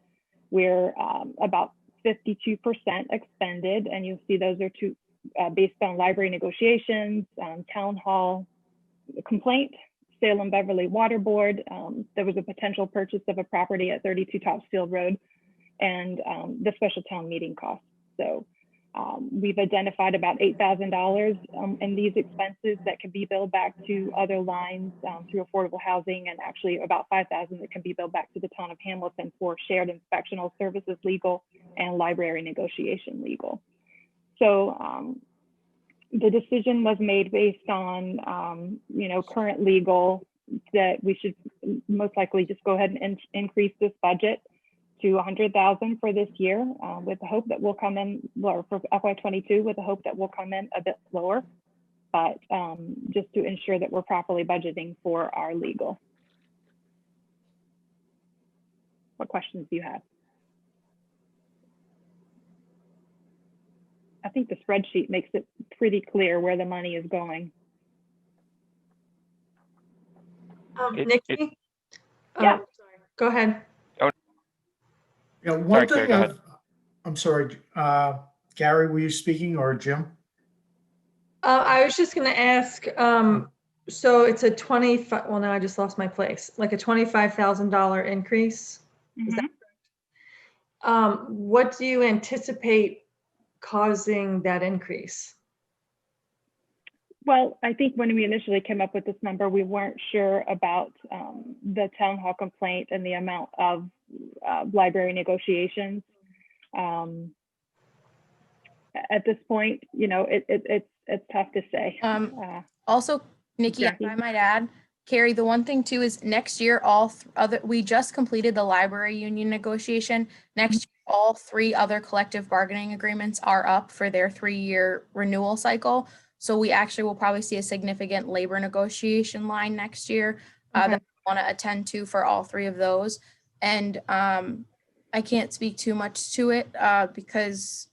we're about 52% expended, and you'll see those are based on library negotiations, town hall complaint Salem Beverly Water Board. There was a potential purchase of a property at 32 Topsfield Road, and the special town meeting costs. So we've identified about $8,000 in these expenses that can be billed back to other lines through affordable housing, and actually about $5,000 that can be billed back to the town of Hamilton for shared inspectional services legal and library negotiation legal. So the decision was made based on current legal, that we should most likely just go ahead and increase this budget to $100,000 for this year, with the hope that we'll come in, or for FY22, with the hope that we'll come in a bit lower, but just to ensure that we're properly budgeting for our legal. What questions do you have? I think the spreadsheet makes it pretty clear where the money is going. Nikki? Yeah. Sorry. Go ahead. Yeah, Sorry, one Carrie, thing, go ahead. I'm sorry, Gary, were you speaking, or Jim? I was just going to ask, so it's a 25, well, now I just lost my place, like a $25,000 increase. Is that correct? What do you anticipate causing that increase? Well, I think when we initially came up with this number, we weren't sure about the town hall complaint and the amount of library negotiations. At this point, it's tough to say. Also, Nikki, if Jackie? I might add, Carrie, the one thing too is next year, we just completed the library union negotiation. Next year, all 3 other collective bargaining agreements are up for their 3-year renewal cycle. So we actually will probably see a significant labor negotiation line next year that we want to attend to for all 3 of those. And I can't speak too much to it because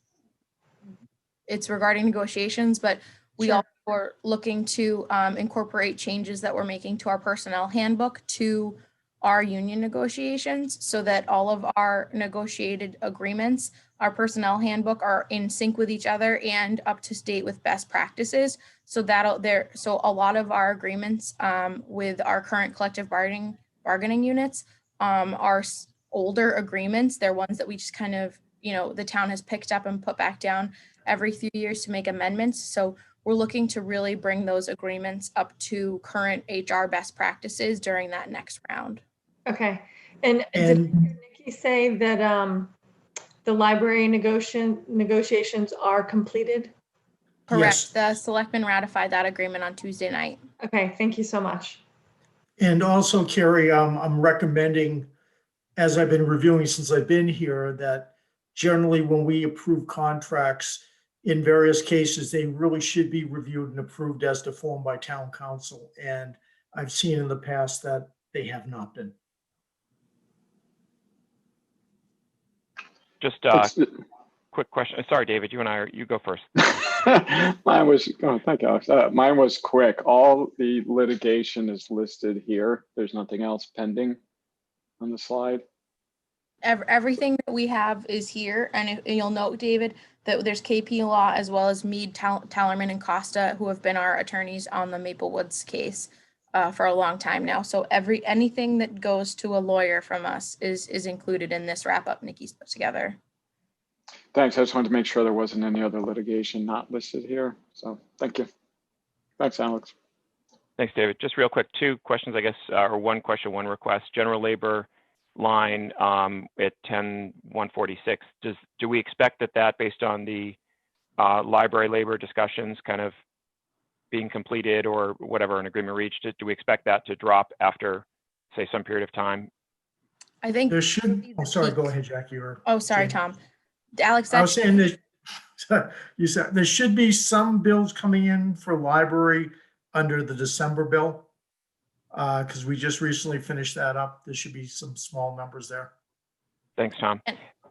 it's regarding negotiations, but we also are looking to incorporate changes that we're making to our personnel handbook to our union negotiations, so that all of our negotiated agreements, our personnel handbook, are in sync with each other and up to date with best practices. So so a lot of our agreements with our current collective bargaining units are older agreements. They're ones that we just kind of, the town has picked up and put back down every few years to make amendments. So we're looking to really bring those agreements up to current HR best practices during that next round. Okay. And did Nikki say that the library negotiations are completed? Correct. Yes. The selectmen ratified that agreement on Tuesday night. Okay, thank you so much. And also, Carrie, I'm recommending, as I've been reviewing since I've been here, that generally when we approve contracts, in various cases, they really should be reviewed and approved as to form by town council. And I've seen in the past that they have not been. Just quick question. Sorry, David, you go first. Mine was, thank you, Alex. Mine was quick. All the litigation is listed here. There's nothing else pending on the slide. Everything that we have is here. And you'll note, David, that there's KP Law as well as Mead, Tallerman, and Costa, who have been our attorneys on the Maple Woods case for a long time now. So anything that goes to a lawyer from us is included in this wrap up Nikki's put together. Thanks. I just wanted to make sure there wasn't any other litigation not listed here. So thank you. Thanks, Alex. Thanks, David. Just real quick, 2 questions, I guess, or 1 question, 1 request. General labor line at 10,146. Do we expect that based on the library labor discussions kind of being completed or whatever, an agreement reached, do we expect that to drop after, say, some period of time? I think there should. Oh, sorry. Go ahead, Jackie. Oh, sorry, Tom. Alex, I was saying that you said there should be some bills coming in for library under the December bill, because we just recently finished that up. There should be some small numbers there. Thanks, Tom.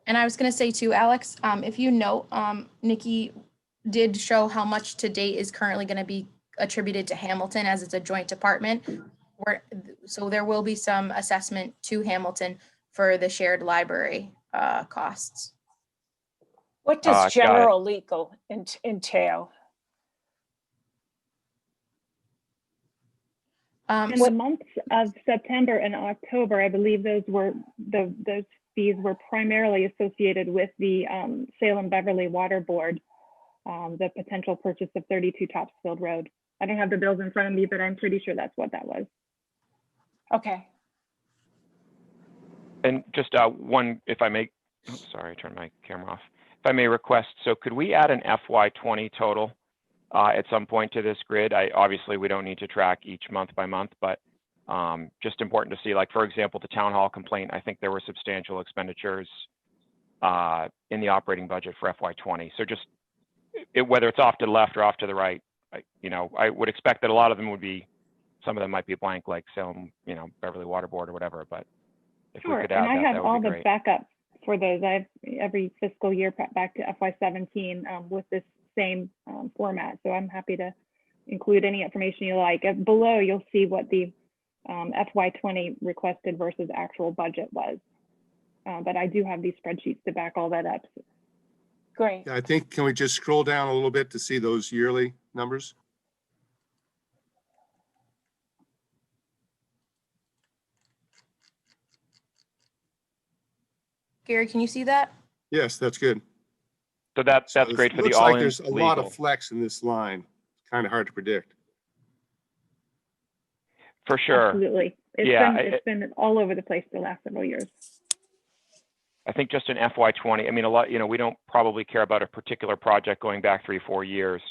And I was going to say too, Alex, if you note, Nikki did show how much to date is currently going to be attributed to Hamilton, as it's a joint department. So there will be some assessment to Hamilton for the shared library costs. What does general legal entail? In the months of September and October, I believe those fees were primarily associated with the Salem Beverly Water Board, the potential purchase of 32 Topsfield Road. I don't have the bills in front of me, but I'm pretty sure that's what that was. Okay. And just one, if I may, oh, sorry, I turned my camera off. If I may request, so could we add an FY20 total at some point to this grid? Obviously, we don't need to track each month by month, but just important to see, like, for example, the town hall complaint, I think there were substantial expenditures in the operating budget for FY20. So just whether it's off to the left or off to the right, I would expect that a lot of them would be, some of them might be blank, like Salem, Beverly Water Board or whatever, but if we Sure, could add and I that have would all be the great. backup for those. I have every fiscal year back to FY17 with this same format. So I'm happy to include any information you like. Below, you'll see what the FY20 requested versus actual budget was. But I do have these spreadsheets to back all that up. Great. Yeah, I think, can we just scroll down a little bit to see those yearly numbers? Gary, can you see that? Yes, that's good. So that's So great it for the looks like all-in there's a lot legal. of flex in this line. Kind of hard to predict. For sure. Absolutely. It's been all over the place the last several years. I think just an FY20, I mean, a lot, we don't probably care about a particular project going back 3-4 years,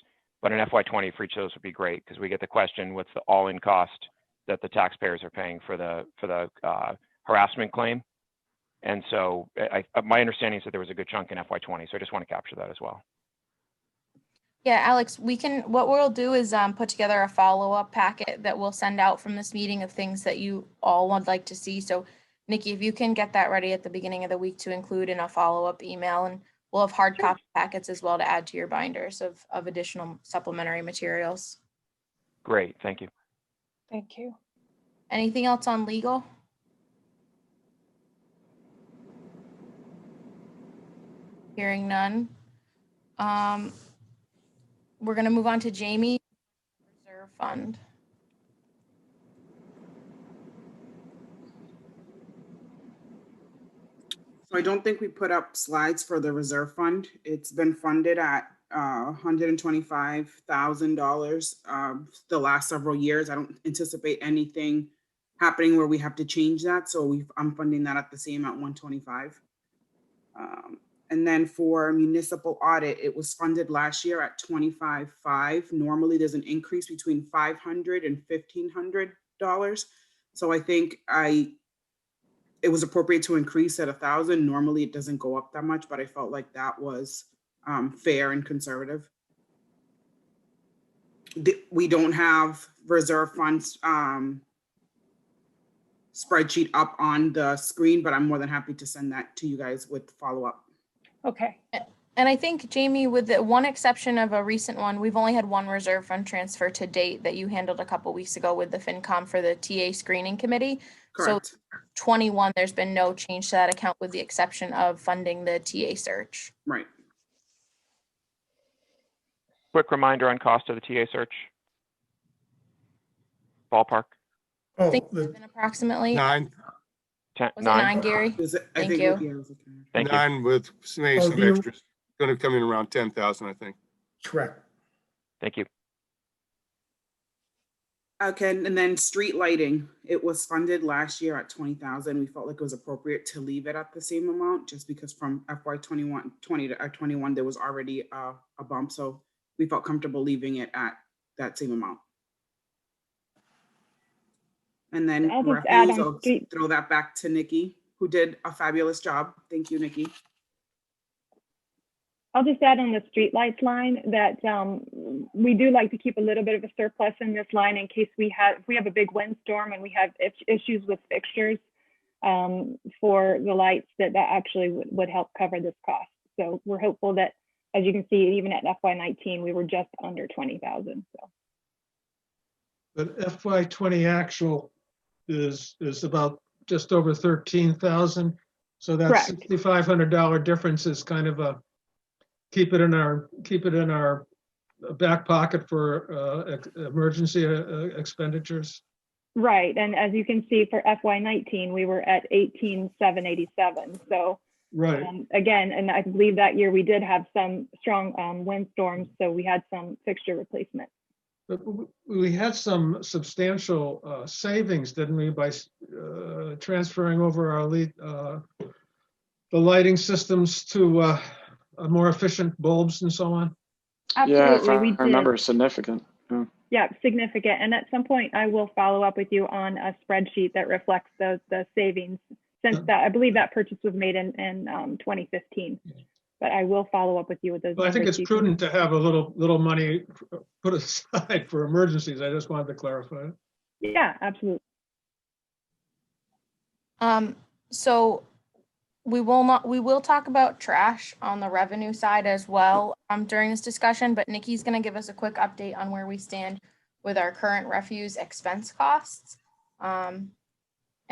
but an FY20 for each of those would be great, because we get the question, what's the all-in cost that the taxpayers are paying for the harassment claim? And so my understanding is that there was a good chunk in FY20, so I just want to capture that as well. Yeah, Alex, what we'll do is put together a follow-up packet that we'll send out from this meeting of things that you all would like to see. So Nikki, if you can get that ready at the beginning of the week to include in a follow-up email, and we'll have hard copy packets as well to add to your binders of additional supplementary materials. Great, thank you. Thank you. Anything else on legal? Hearing none. We're going to move on to Jamie, Reserve Fund. So I don't think we put up slides for the reserve fund. It's been funded at $125,000 the last several years. I don't anticipate anything happening where we have to change that. So I'm funding that at the same at 125. And then for municipal audit, it was funded last year at 25.5. Normally there's an increase between $500 and $1,500. So I think it was appropriate to increase at 1,000. Normally it doesn't go up that much, but I felt like that was fair and conservative. We don't have reserve funds spreadsheet up on the screen, but I'm more than happy to send that to you guys with follow-up. Okay. And I think, Jamie, with the one exception of a recent one, we've only had one reserve fund transfer to date that you handled a couple weeks ago with the FinCom for the TA screening committee. Correct. So 21, there's been no change to that account with the exception of funding the TA search. Right. Quick reminder on cost of the TA search. Ballpark. I Oh, think it's been approximately. 9. Was it 9, Gary? Thank you. Thank you. 9 with maybe some the- extras. Going to come in around 10,000, I think. correct. Thank you. Okay, and then street lighting, it was funded last year at 20,000. We felt like it was appropriate to leave it at the same amount just because from FY21 20 to 21 there was already a bump, so we felt comfortable leaving it at that same amount. And then I'll just add refuse, on I'll street. throw that back to Nikki, who did a fabulous job. Thank you, Nikki. I'll just add on the streetlights line that we do like to keep a little bit of a surplus in this line in case if we have a big windstorm and we have issues with fixtures for the lights that actually would help cover this cost. So we're hopeful that, as you can see, even at FY19, we were just under 20,000. So. But FY20 actual is about just over 13,000. So that Correct. $6,500 difference is kind of a keep it in our back pocket for emergency expenditures. Right, and as you can see for FY19, we were at 18,787. So Right. again, and I believe that year we did have some strong windstorms, so we had some fixture replacement. But we had some substantial savings, didn't we, by transferring over our the lighting systems to more efficient bulbs and so on? Yeah, if Absolutely, I we did. remember, significant. Yeah. Yeah, significant. And at some point, I will follow up with you on a spreadsheet that reflects the savings. Since that, I believe that purchase was made in 2015. But I will follow up with you with those. Well, I think numbers it's so you can- prudent to have a little money put aside for emergencies. I just wanted to clarify it. Yeah, absolutely. So we will talk about trash on the revenue side as well during this discussion, but Nikki's going to give us a quick update on where we stand with our current refuse expense costs.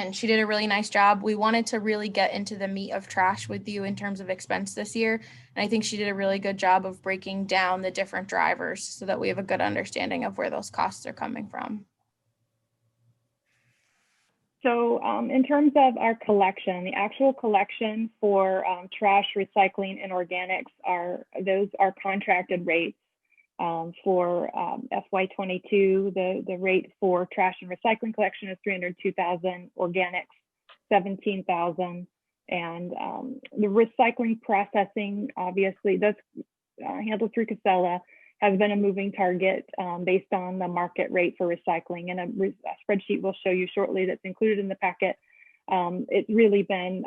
And she did a really nice job. We wanted to really get into the meat of trash with you in terms of expense this year. And I think she did a really good job of breaking down the different drivers so that we have a good understanding of where those costs are coming from. So in terms of our collection, the actual collection for trash, recycling, and organics those are contracted rates. For FY22, the rate for trash and recycling collection is $302,000, organics $17,000, and the recycling processing, obviously, that's handled through Casella, has been a moving target based on the market rate for recycling. And a spreadsheet we'll show you shortly that's included in the packet. It's really been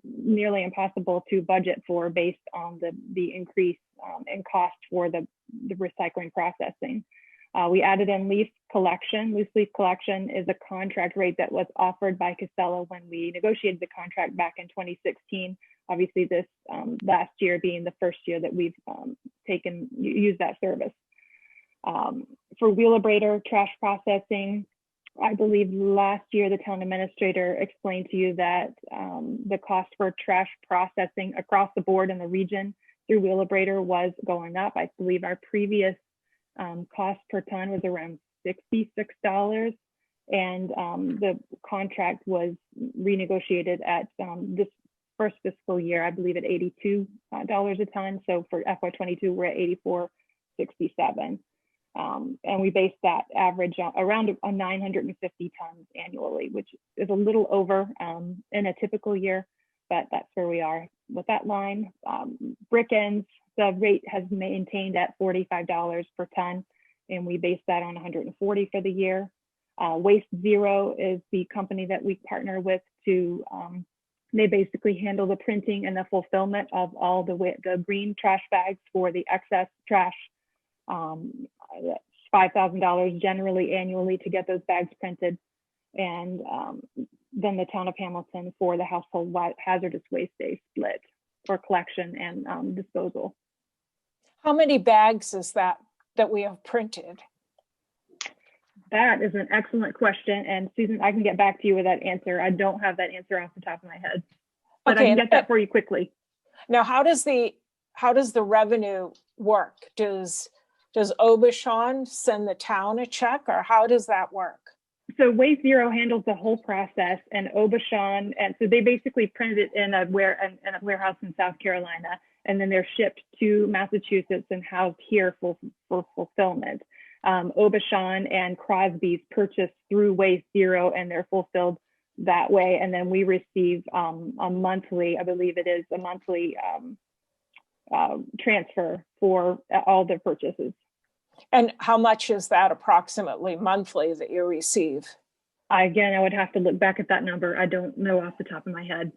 nearly impossible to budget for based on the increase in cost for the recycling processing. We added in leaf collection. Loose leaf collection is a contract rate that was offered by Casella when we negotiated the contract back in 2016. Obviously, this last year being the first year that we've used that service. For Wheelabrator trash processing, I believe last year the town administrator explained to you that the cost for trash processing across the board in the region through Wheelabrator was going up. I believe our previous cost per ton was around $66, and the contract was renegotiated at this first fiscal year, I believe at $82 a ton. So for FY22, we're at $84.67. And we base that average around 950 tons annually, which is a little over in a typical year, but that's where we are with that line. Brick ends, the rate has maintained at $45 per ton, and we base that on 140 for the year. Waste Zero is the company that we partner with to, they basically handle the printing and the fulfillment of all the green trash bags for the excess trash. $5,000 generally annually to get those bags printed, and then the town of Hamilton for the household hazardous waste day split for collection and disposal. How many bags is that we have printed? That is an excellent question, and Susan, I can get back to you with that answer. I don't have that answer off the top of my head, but I can get that for you quickly. Now, how does the revenue work? Does Obashan send the town a check, or how does that work? So Waste Zero handles the whole process, and Obashan, and so they basically printed it in a warehouse in South Carolina, and then they're shipped to Massachusetts and housed here for fulfillment. Obashan and Crosby's purchased through Waste Zero, and they're fulfilled that way. And then we receive a monthly, I believe it is a monthly transfer for all their purchases. And how much is that approximately monthly that you receive? Again, I would have to look back at that number. I don't know off the top of my head.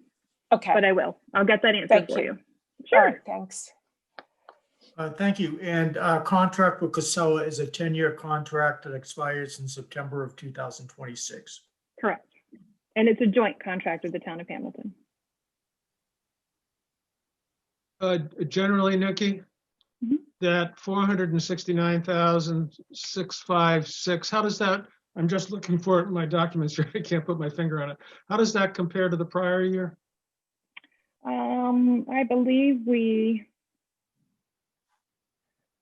Okay. But I will. I'll get that answer for you. Sure. All right, thanks. Thank you. And our contract with Casella is a 10-year contract that expires in September of 2026. Correct. And it's a joint contract with the town of Hamilton. Generally, Nikki, that 469,656, how does that, I'm just looking for it in my documents here. I can't put my finger on it. How does that compare to the prior year? I believe we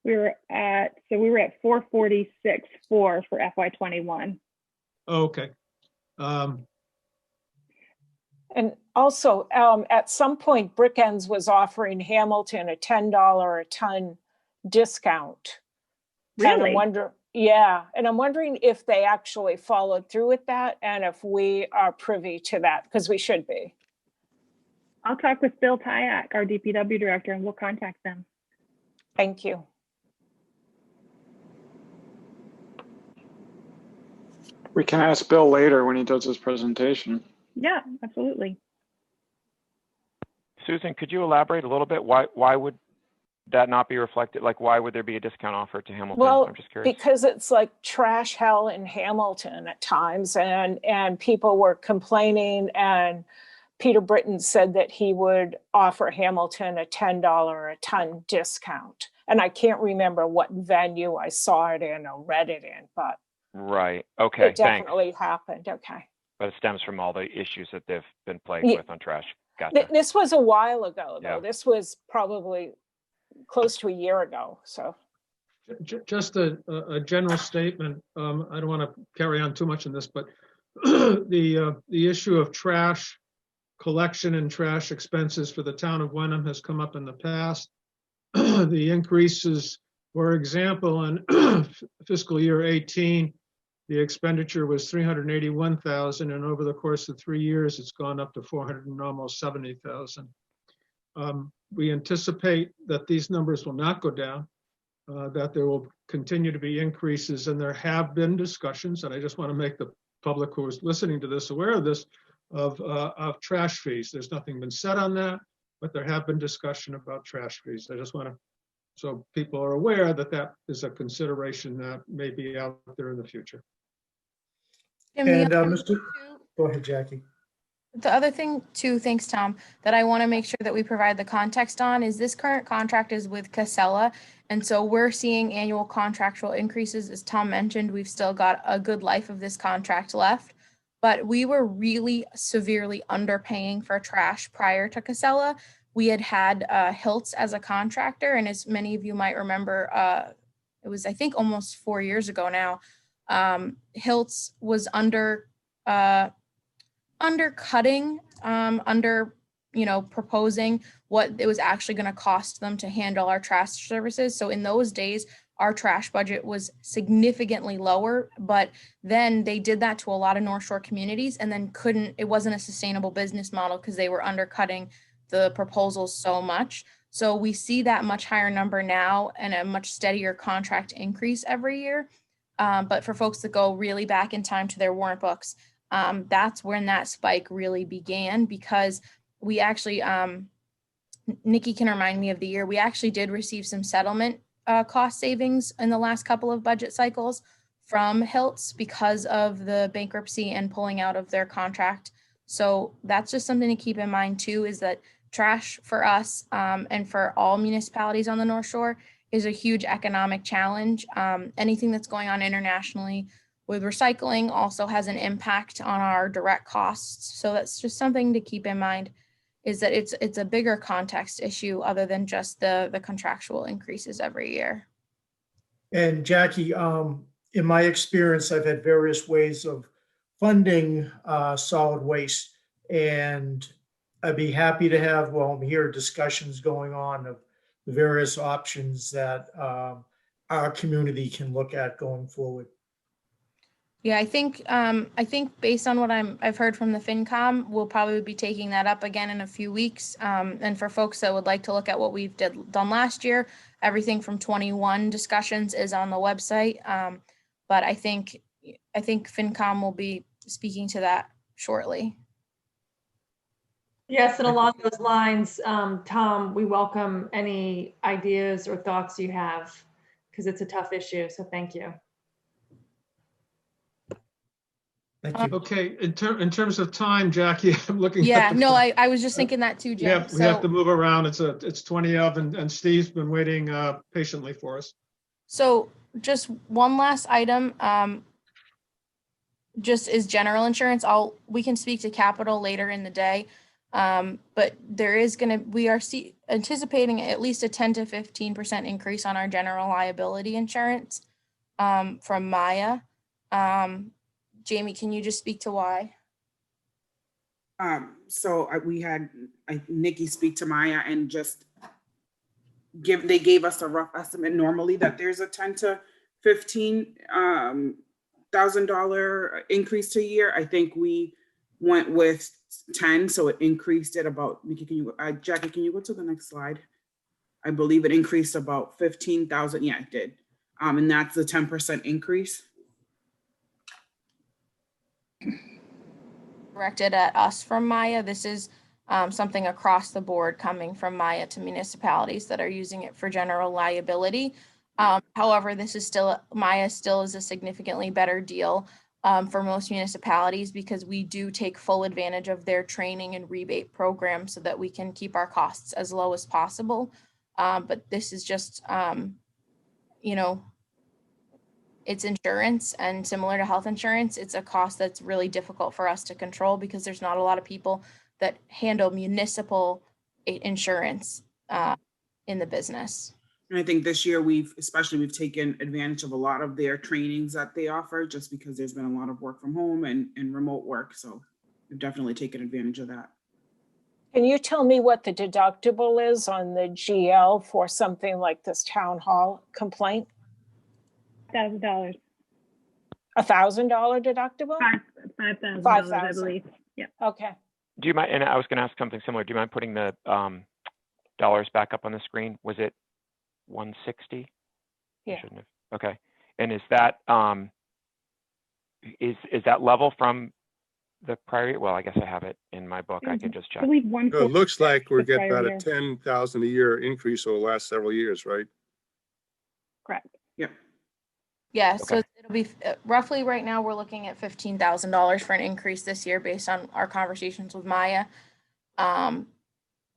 were at 446.4 for FY21. Okay. Um, And also, at some point, Brickends was offering Hamilton a $10 a ton discount. And I'm Really? and I'm wondering if they actually followed through with that and if we are privy to that, because we should be. I'll talk with Bill Tyak, our DPW director, and we'll contact them. Thank you. We can ask Bill later when he does his presentation. Yeah, absolutely. Susan, could you elaborate a little bit? Why would that not be reflected? Like, why would there be a discount offer to Hamilton? Well, I'm just curious. because it's like trash hell in Hamilton at times, and people were complaining, and Peter Britton said that he would offer Hamilton a $10 a ton discount. And I can't remember what venue I saw it in or read it in, but Right. Okay. it definitely happened. Okay. But it stems from all the issues that they've been plagued Yeah. with on trash. Gotcha. This was a while ago, though. Yeah. This was probably close to a year ago. So just a general statement. I don't want to carry on too much in this, but the issue of trash collection and trash expenses for the town of Wenham has come up in the past. The increases, for example, in fiscal year 18, the expenditure was 381,000, and over the course of 3 years, it's gone up to 400 and almost 70,000. We anticipate that these numbers will not go down, that there will continue to be increases, and there have been discussions, and I just want to make the public who is listening to this aware of this, of trash fees. There's nothing been said on that, but there have been discussion about trash fees. I just want to, so people are aware that that is a consideration that may be out there in the future. Jim, the And other Mr. thing Go ahead, Jackie. The other thing too, thanks Tom, that I want to make sure that we provide the context on is this current contract is with Casella. And so we're seeing annual contractual increases. As Tom mentioned, we've still got a good life of this contract left, but we were really severely underpaying for trash prior to Casella. We had Hiltz as a contractor. And as many of you might remember, it was, I think, almost 4 years ago now. Hiltz was undercutting, proposing what it was actually going to cost them to handle our trash services. So in those days, our trash budget was significantly lower, but then they did that to a lot of North Shore communities and then it wasn't a sustainable business model because they were undercutting the proposals so much. So we see that much higher number now and a much steadier contract increase every year. But for folks that go really back in time to their warrant books, that's when that spike really began, because we actually, Nikki can remind me of the year, we actually did receive some settlement cost savings in the last couple of budget cycles from Hiltz because of the bankruptcy and pulling out of their contract. So that's just something to keep in mind too, is that trash for us and for all municipalities on the North Shore is a huge economic challenge. Anything that's going on internationally with recycling also has an impact on our direct costs. So that's just something to keep in mind, is that it's a bigger context issue other than just the contractual increases every year. And Jackie, in my experience, I've had various ways of funding solid waste, and I'd be happy to have, while I'm here, discussions going on of the various options that our community can look at going forward. Yeah, I think based on what I've heard from the FinCom, we'll probably be taking that up again in a few weeks. And for folks that would like to look at what we've done last year, everything from 21 discussions is on the website. But I think FinCom will be speaking to that shortly. Yes, and along those lines, Tom, we welcome any ideas or thoughts you have, because it's a tough issue. So thank you. Thank you. Okay, in terms of time, Jackie, I'm looking. Yeah, at no, I was just thinking that too, Jim. We have to move around. It's 20 of, and Steve's been waiting patiently for us. So just one last item, just is general insurance. We can speak to capital later in the day. But we are anticipating at least a 10 to 15% increase on our general liability insurance from Maya. Jamie, can you just speak to why? We had Nikki speak to Maya and just they gave us a rough estimate normally that there's a 10 to 15 $1,000 increase to a year. I think we went with 10, so it increased it about, Nikki, Jackie, can you go to the next slide? I believe it increased about 15,000. Yeah, it did. And that's the 10% increase. Directed at us from Maya. This is something across the board coming from Maya to municipalities that are using it for general liability. However, this is still, Maya still is a significantly better deal for most municipalities because we do take full advantage of their training and rebate program so that we can keep our costs as low as possible. But this is just, you know, it's insurance, and similar to health insurance, it's a cost that's really difficult for us to control because there's not a lot of people that handle municipal insurance in the business. And I think this year we've taken advantage of a lot of their trainings that they offer just because there's been a lot of work from home and remote work. So we've definitely taken advantage of that. Can you tell me what the deductible is on the GL for something like this town hall complaint? $1,000. $1,000 deductible? $5,000, I believe. Yeah. Okay. Do you mind, and I was going to ask something similar. Do you mind putting the dollars back up on the screen? Was it 160? Yeah. Shouldn't have. Okay. And is that is that level from the prior year? Well, I guess I have it in my book. I can just check. So it looks like we're getting about a 10,000 a year increase over the last several years, right? Correct. Yep. Yeah, Okay. so it'll be roughly right now, we're looking at $15,000 for an increase this year based on our conversations with Maya.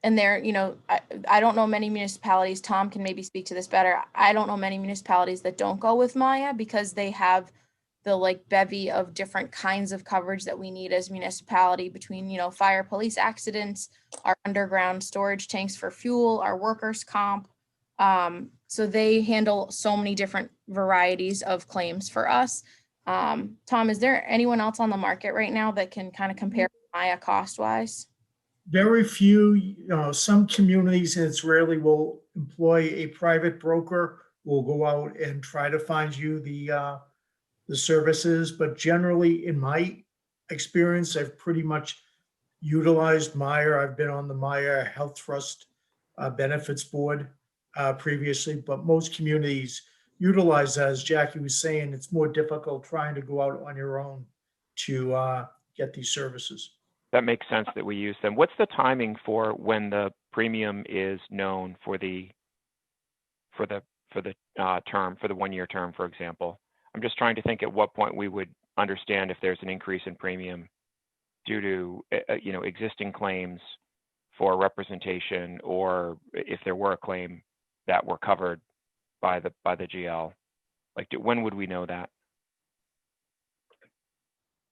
And there, you know, I don't know many municipalities, Tom can maybe speak to this better. I don't know many municipalities that don't go with Maya because they have the like bevy of different kinds of coverage that we need as municipality between, you know, fire, police accidents, our underground storage tanks for fuel, our workers' comp. So they handle so many different varieties of claims for us. Tom, is there anyone else on the market right now that can kind of compare Maya cost-wise? Very few, some communities, and it's rarely, will employ a private broker, will go out and try to find you the services. But generally, in my experience, I've pretty much utilized Maya. I've been on the Maya Health Trust Benefits Board previously, but most communities utilize that. As Jackie was saying, it's more difficult trying to go out on your own to get these services. That makes sense that we use them. What's the timing for when the premium is known for the term, for the 1 year term, for example? I'm just trying to think at what point we would understand if there's an increase in premium due to you know, existing claims for representation, or if there were a claim that were covered by the GL. Like, when would we know that?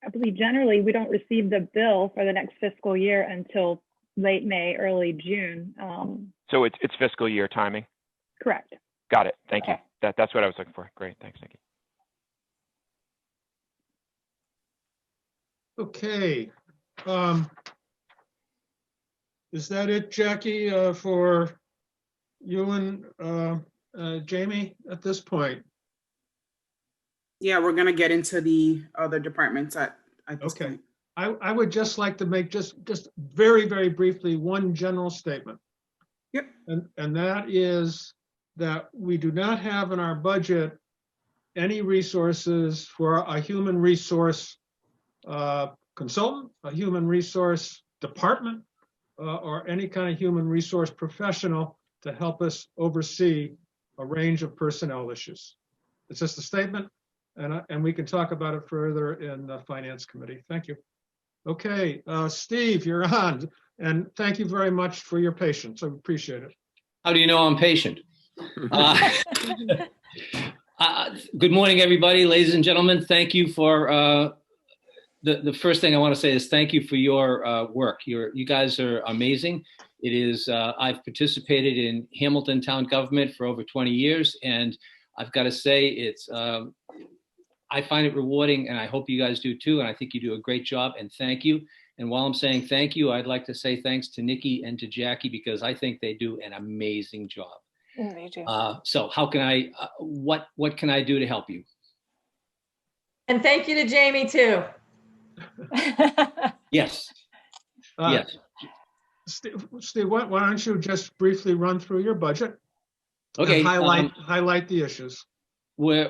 I believe generally we don't receive the bill for the next fiscal year until late May, early June. So it's fiscal year timing? Correct. Got it. Thank you. That's what I was looking for. Great. Thanks, Nikki. Okay. Is that it, Jackie, for you and Jamie at this point? Yeah, we're gonna get into the other departments at this point. I would just like to make just very, very briefly one general statement. Yep. And that is that we do not have in our budget any resources for a human resource consultant, a human resource department, or any kind of human resource professional to help us oversee a range of personnel issues. It's just a statement, and we can talk about it further in the Finance Committee. Thank you. Okay, Steve, you're on, and thank you very much for your patience. I appreciate it. How do you know I'm patient? Good morning, everybody, ladies and gentlemen. Thank you for the first thing I want to say is thank you for your work. You guys are amazing. It is, I've participated in Hamilton town government for over 20 years, and I've got to say it's, I I find it rewarding, and I hope you guys do too. And I think you do a great job. And thank you. And while I'm saying thank you, I'd like to say thanks to Nikki and to Jackie, because I think they do an amazing job. They do. So how can I? What can I do to help you? And thank you to Jamie too. Yes. Yes. Steve, why don't you just briefly run through your budget? Okay. And highlight the issues. Where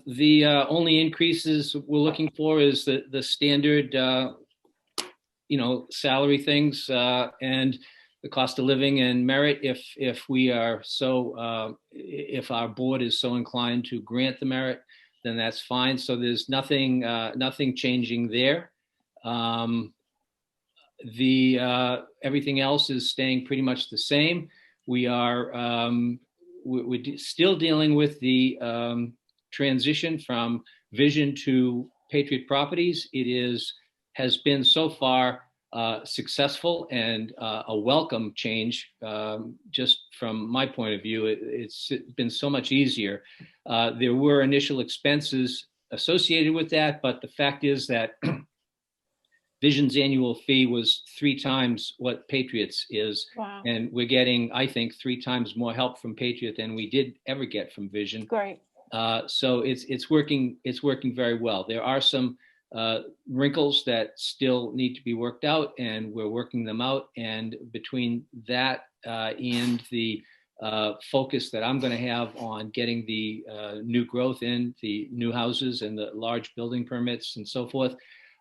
the only increases we're looking for is the standard, salary things and the cost of living and merit. If we are so, if our board is so inclined to grant the merit, then that's fine. So there's nothing changing there. Everything else is staying pretty much the same. We are we're still dealing with the transition from Vision to Patriot Properties. It has been so far successful and a welcome change. Just from my point of view, it's been so much easier. There were initial expenses associated with that, but the fact is that Vision's annual fee was 3 times what Patriot's is. Wow. And we're getting, I think, 3 times more help from Patriot than we did ever get from Vision. Great. So it's working very well. There are some wrinkles that still need to be worked out, and we're working them out. And between that and the focus that I'm going to have on getting the new growth in, the new houses and the large building permits and so forth,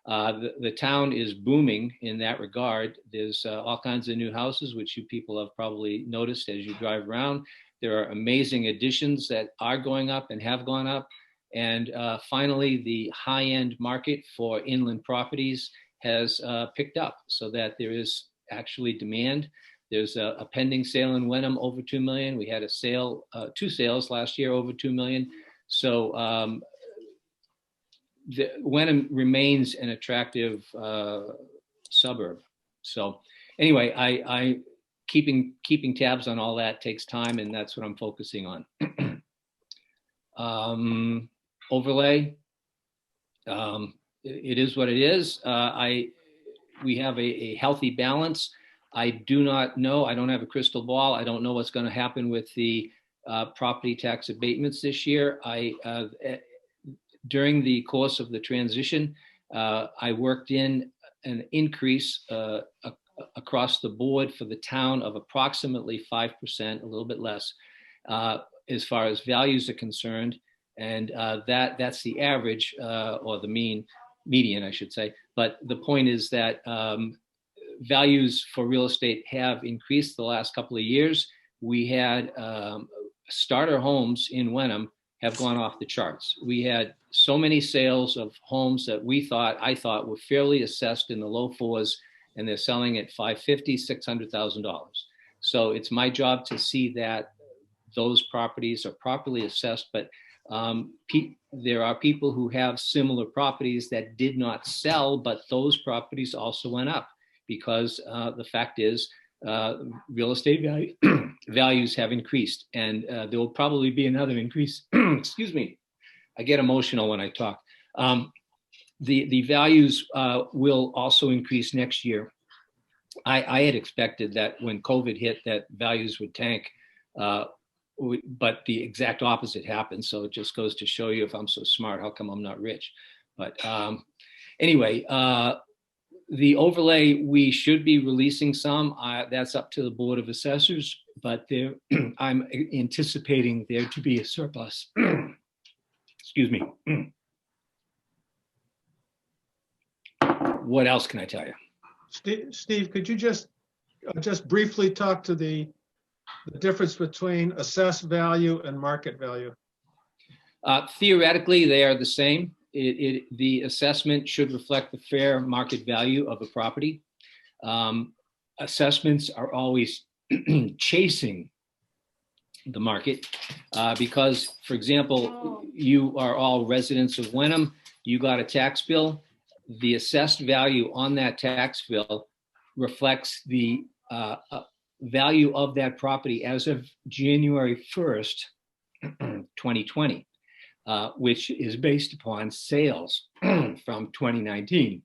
the town is booming in that regard. There's all kinds of new houses, which you people have probably noticed as you drive around. There are amazing additions that are going up and have gone up. And finally, the high-end market for inland properties has picked up, so that there is actually demand. There's a pending sale in Wenham over 2 million. We had a sale, 2 sales last year over 2 million. So Wenham remains an attractive suburb. So anyway, I keeping tabs on all that takes time, and that's what I'm focusing on. Overlay, it is what it is. We have a healthy balance. I do not know. I don't have a crystal ball. I don't know what's going to happen with the property tax abatements this year. During the course of the transition, I worked in an increase across the board for the town of approximately 5%, a little bit less, as far as values are concerned. And that's the average or the median, I should say. But the point is that values for real estate have increased the last couple of years. We had starter homes in Wenham have gone off the charts. We had so many sales of homes that I thought were fairly assessed in the low 4s, and they're selling at $550,000, $600,000. So it's my job to see that those properties are properly assessed. But there are people who have similar properties that did not sell, but those properties also went up because the fact is real estate values have increased, and there will probably be another increase. Excuse me, I get emotional when I talk. The values will also increase next year. I had expected that when COVID hit that values would tank, but the exact opposite happened. So it just goes to show you, if I'm so smart, how come I'm not rich? But anyway, the overlay, we should be releasing some. That's up to the Board of Assessors, but I'm anticipating there to be a surplus. Excuse me. What else can I tell you? Steve, could you just briefly talk to the difference between assessed value and market value? Theoretically, they are the same. The assessment should reflect the fair market value of a property. Assessments are always chasing the market because, for example, you are all residents of Wenham. You got a tax bill. The assessed value on that tax bill reflects the value of that property as of January 1st, 2020. which is based upon sales from 2019.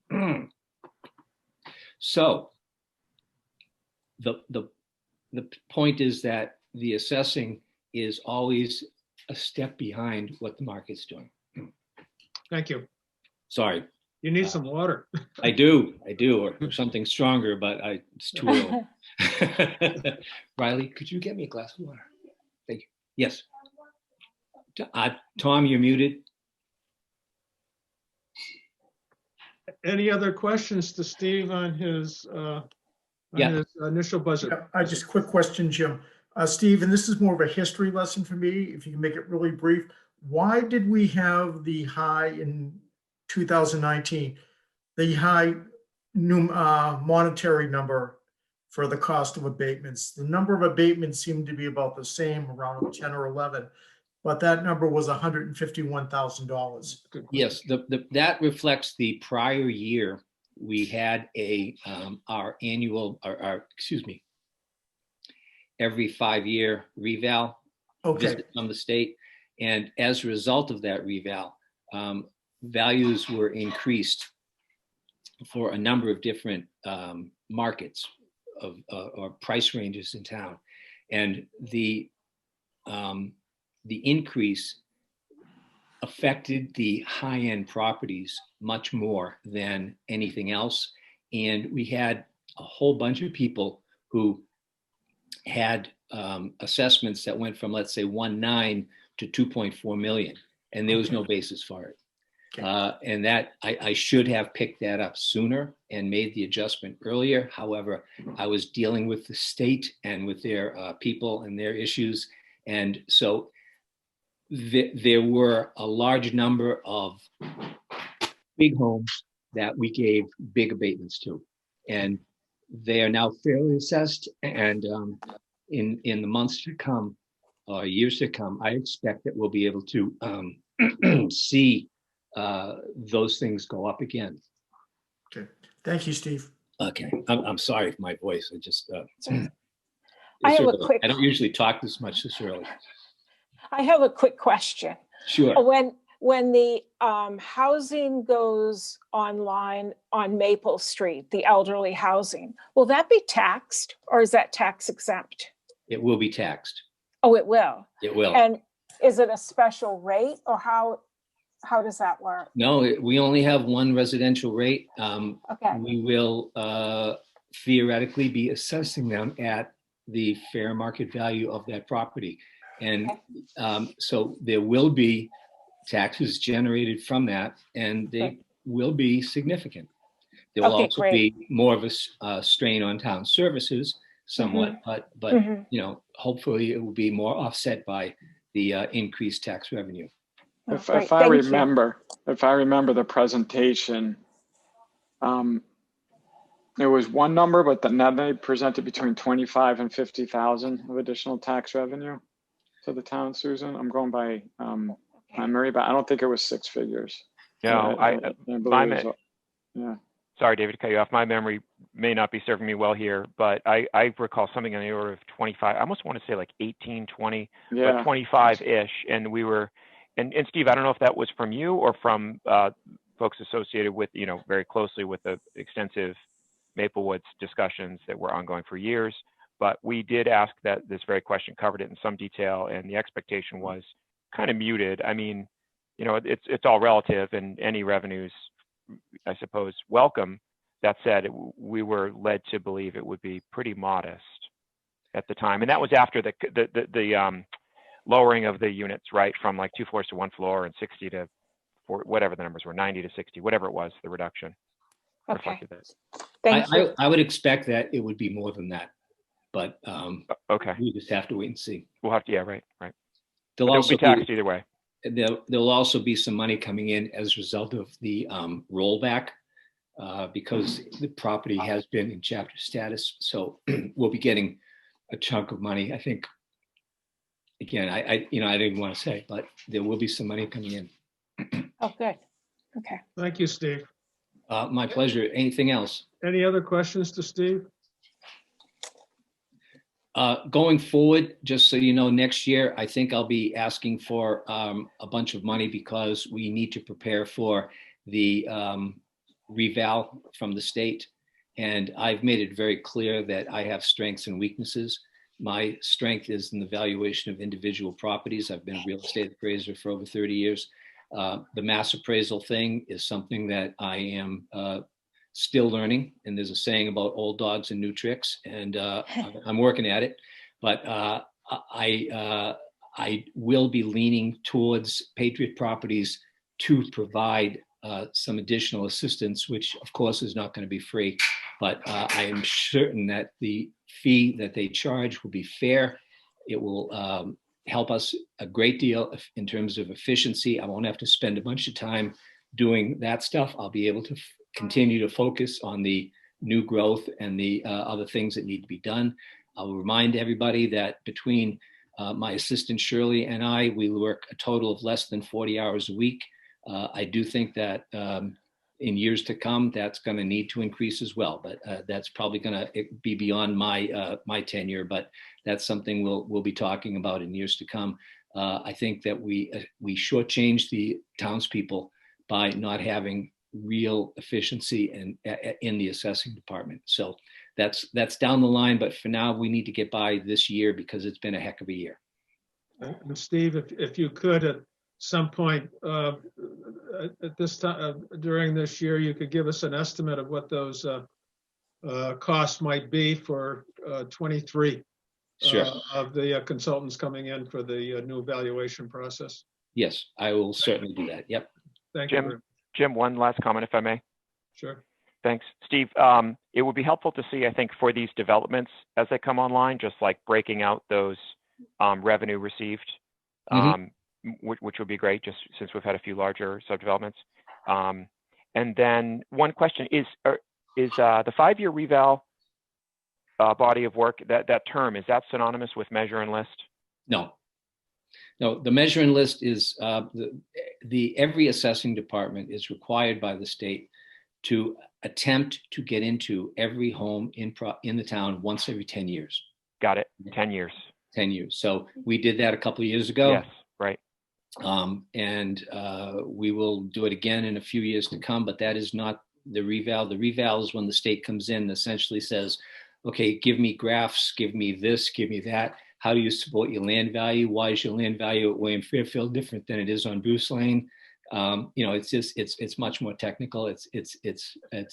So the point is that the assessing is always a step behind what the market's doing. Thank you. Sorry. You need some water. I do, or something stronger, but it's too early. Riley, could you get me a glass of water? Thank you. Yes. Tom, you're muted. Any other questions to Steve on his initial budget? Yeah, I just quick question, Jim. Steve, and this is more of a history lesson for me, if you can make it really brief. Why did we have the high in 2019, the high monetary number for the cost of abatements? The number of abatements seemed to be about the same, around 10 or 11, but that number was $151,000. Yes, that reflects the prior year. We had our annual, every 5-year reval visit from the state. And as a result of that reval, values were increased for a number of different markets or price ranges in town. And the increase affected the high-end properties much more than anything else. And we had a whole bunch of people who had assessments that went from, let's say, 1.9 to 2.4 million, and there was no basis for it. And that I should have picked that up sooner and made the adjustment earlier. However, I was dealing with the state and with their people and their issues. And so there were a large number of big homes that we gave big abatements to. And they are now fairly assessed. And in the months to come, or years to come, I expect that we'll be able to see those things go up again. Okay, thank you, Steve. Okay, I'm sorry for my voice. I just I have a quick. I don't usually talk this much this early. I have a quick question. Sure. When the housing goes online on Maple Street, the elderly housing, will that be taxed or is that tax exempt? It will be taxed. Oh, it will. It will. And is it a special rate or how does that work? No, we only have one residential rate. Okay. We will theoretically be assessing them at the fair market value of that property. And so there will be taxes generated from that, and they will be significant. There will also be more of a strain on town services somewhat, but you know, hopefully it will be more offset by the increased tax revenue. If I remember the presentation, it was one number, but then they presented between 25 and 50,000 of additional tax revenue to the town, Susan. I'm going by memory, but I don't think it was 6 figures. No, yeah. Sorry, David, to cut you off. My memory may not be serving me well here, but I recall something in the order of 25. I almost want to say like 18, 20, but 25-ish. And we were, and Steve, I don't know if that was from you or from folks associated with, you know, very closely with the extensive Maplewoods discussions that were ongoing for years. But we did ask that this very question, covered it in some detail, and the expectation was kind of muted. I mean, you know, it's all relative, and any revenues, I suppose, welcome. That said, we were led to believe it would be pretty modest at the time, and that was after the lowering of the units, right, from like 2 floors to 1 floor and 60 to 4, whatever the numbers were, 90 to 60, whatever it was, the reduction. Okay. Thank you. I would expect that it would be more than that, but okay, we just have to wait and see. We'll have to, yeah, right. There'll also be taxed either way. There'll also be some money coming in as a result of the rollback because the property has been in chapter status. So we'll be getting a chunk of money. I think, again, I didn't even want to say, but there will be some money coming in. Oh, good. Okay. Thank you, Steve. My pleasure. Anything else? Any other questions to Steve? Going forward, just so you know, next year, I think I'll be asking for a bunch of money because we need to prepare for the reval from the state. And I've made it very clear that I have strengths and weaknesses. My strength is in the valuation of individual properties. I've been a real estate appraiser for over 30 years. The mass appraisal thing is something that I am still learning. And there's a saying about old dogs and new tricks, and I'm working at it. But I will be leaning towards Patriot Properties to provide some additional assistance, which of course is not going to be free. But I am certain that the fee that they charge will be fair. It will help us a great deal in terms of efficiency. I won't have to spend a bunch of time doing that stuff. I'll be able to continue to focus on the new growth and the other things that need to be done. I will remind everybody that between my assistant Shirley and I, we work a total of less than 40 hours a week. I do think that in years to come, that's going to need to increase as well, but that's probably going to be beyond my tenure. But that's something we'll be talking about in years to come. I think that we shortchange the townspeople by not having real efficiency in the assessing department. So that's down the line, but for now we need to get by this year because it's been a heck of a year. And Steve, if you could at some point at this time during this year, you could give us an estimate of what those costs might be for 23 Sure. Of the consultants coming in for the new evaluation process. Yes, I will certainly do that. Yep. Thank you. Jim, one last comment, if I may. Sure. Thanks. Steve, it would be helpful to see, I think, for these developments as they come online, just like breaking out those revenue received, which would be great, just since we've had a few larger subdevelopments. And then one question is the 5-year reval body of work, that term, is that synonymous with measure and list? No. No, the measure and list is every assessing department is required by the state to attempt to get into every home in the town once every 10 years. Got it. 10 years. 10 years. So we did that a couple of years ago. Yes, right. And we will do it again in a few years to come, but that is not the reval. The reval is when the state comes in and essentially says, okay, give me graphs, give me this, give me that. How do you support your land value? Why is your land value at William Fairfield different than it is on Bruce Lane? It's just it's much more technical. It's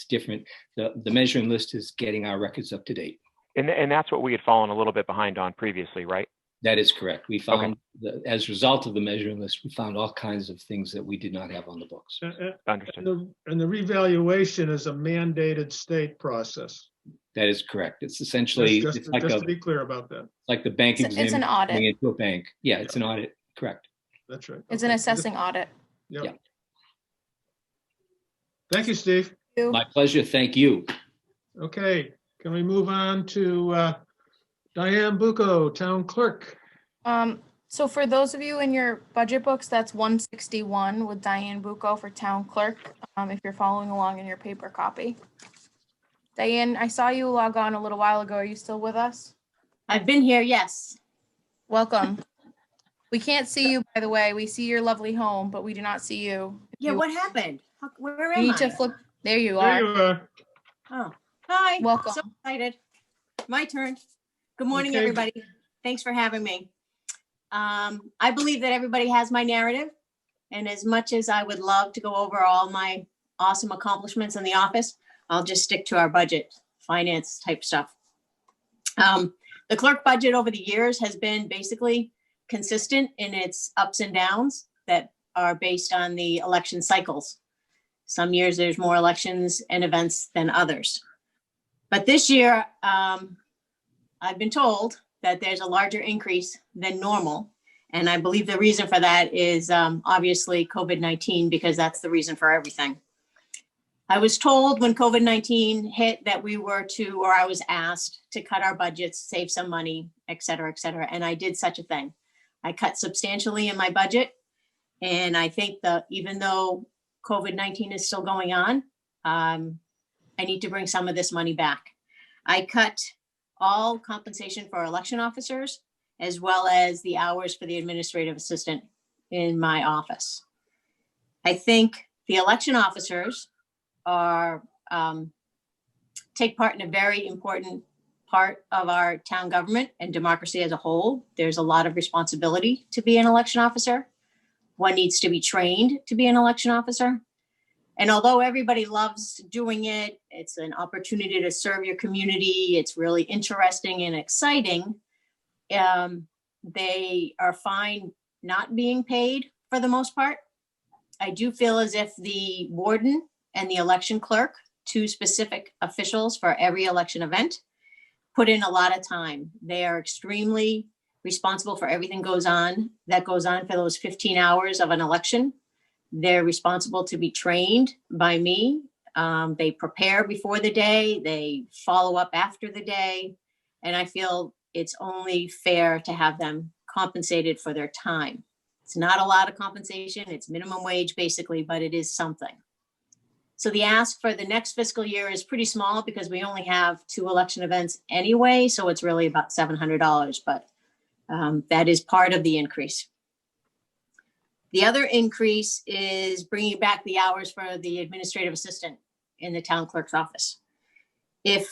different. The measuring list is getting our records up to date. And that's what we had fallen a little bit behind on previously, right? That is correct. We found as a result of the measuring list, we found all kinds of things that we did not have on the books. Understood. And the revaluation is a mandated state process. That is correct. It's essentially just to be clear about that. Like the bank exam. It's an audit. Going into a bank. Yeah, it's an audit. Correct. That's right. It's an assessing audit. Yep. Yeah. Thank you, Steve. My pleasure. Thank you. Okay, can we move on to Diane Bucco, Town Clerk? So for those of you in your budget books, that's 161 with Diane Bucco for Town Clerk, if you're following along in your paper copy. Diane, I saw you log on a little while ago. Are you still with us? I've been here, yes. Welcome. We can't see you, by the way. We see your lovely home, but we do not see you. Yeah, what happened? Where You am need I? to flip. There you There are. you are. Oh, hi. Welcome. So excited. My turn. Good morning, Okay. everybody. Thanks for having me. I believe that everybody has my narrative. And as much as I would love to go over all my awesome accomplishments in the office, I'll just stick to our budget, finance type stuff. The clerk budget over the years has been basically consistent in its ups and downs that are based on the election cycles. Some years there's more elections and events than others. But this year, I've been told that there's a larger increase than normal. And I believe the reason for that is obviously COVID-19, because that's the reason for everything. I was told when COVID-19 hit that we were to, or I was asked to cut our budgets, save some money, et cetera, and I did such a thing. I cut substantially in my budget. And I think that even though COVID-19 is still going on, I need to bring some of this money back. I cut all compensation for election officers, as well as the hours for the administrative assistant in my office. I think the election officers are, take part in a very important part of our town government and democracy as a whole. There's a lot of responsibility to be an election officer. One needs to be trained to be an election officer. And although everybody loves doing it, it's an opportunity to serve your community. It's really interesting and exciting. They are fine not being paid for the most part. I do feel as if the warden and the election clerk, two specific officials for every election event, put in a lot of time. They are extremely responsible for everything that goes on for those 15 hours of an election. They're responsible to be trained by me. They prepare before the day, they follow up after the day, and I feel it's only fair to have them compensated for their time. It's not a lot of compensation, it's minimum wage basically, but it is something. So the ask for the next fiscal year is pretty small because we only have 2 election events anyway, so it's really about $700, but that is part of the increase. The other increase is bringing back the hours for the administrative assistant in the town clerk's office. If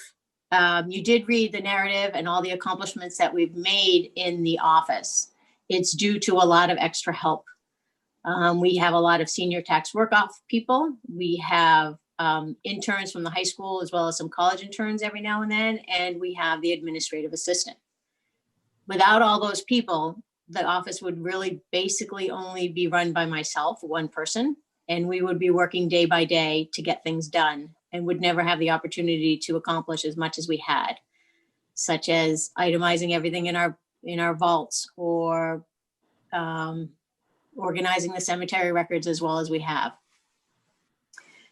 you did read the narrative and all the accomplishments that we've made in the office, it's due to a lot of extra help. We have a lot of senior tax work-off people. We have interns from the high school as well as some college interns every now and then, and we have the administrative assistant. Without all those people, the office would really basically only be run by myself, one person, and we would be working day by day to get things done and would never have the opportunity to accomplish as much as we had, such as itemizing everything in our vaults or organizing the cemetery records as well as we have.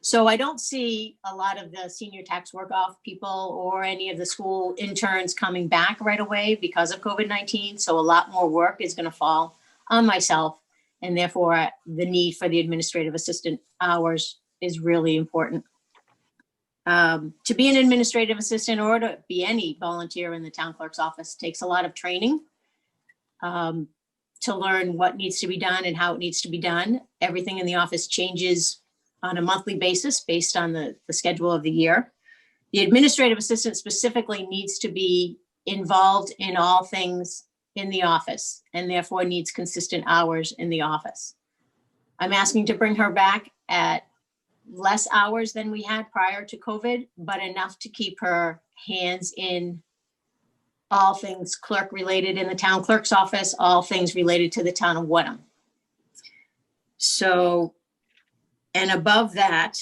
So I don't see a lot of the senior tax work-off people or any of the school interns coming back right away because of COVID-19. So a lot more work is going to fall on myself, and therefore the need for the administrative assistant hours is really important. To be an administrative assistant or to be any volunteer in the town clerk's office takes a lot of training to learn what needs to be done and how it needs to be done. Everything in the office changes on a monthly basis based on the schedule of the year. The administrative assistant specifically needs to be involved in all things in the office and therefore needs consistent hours in the office. I'm asking to bring her back at less hours than we had prior to COVID, but enough to keep her hands in all things clerk related in the town clerk's office, all things related to the town of Wenham. So, and above that,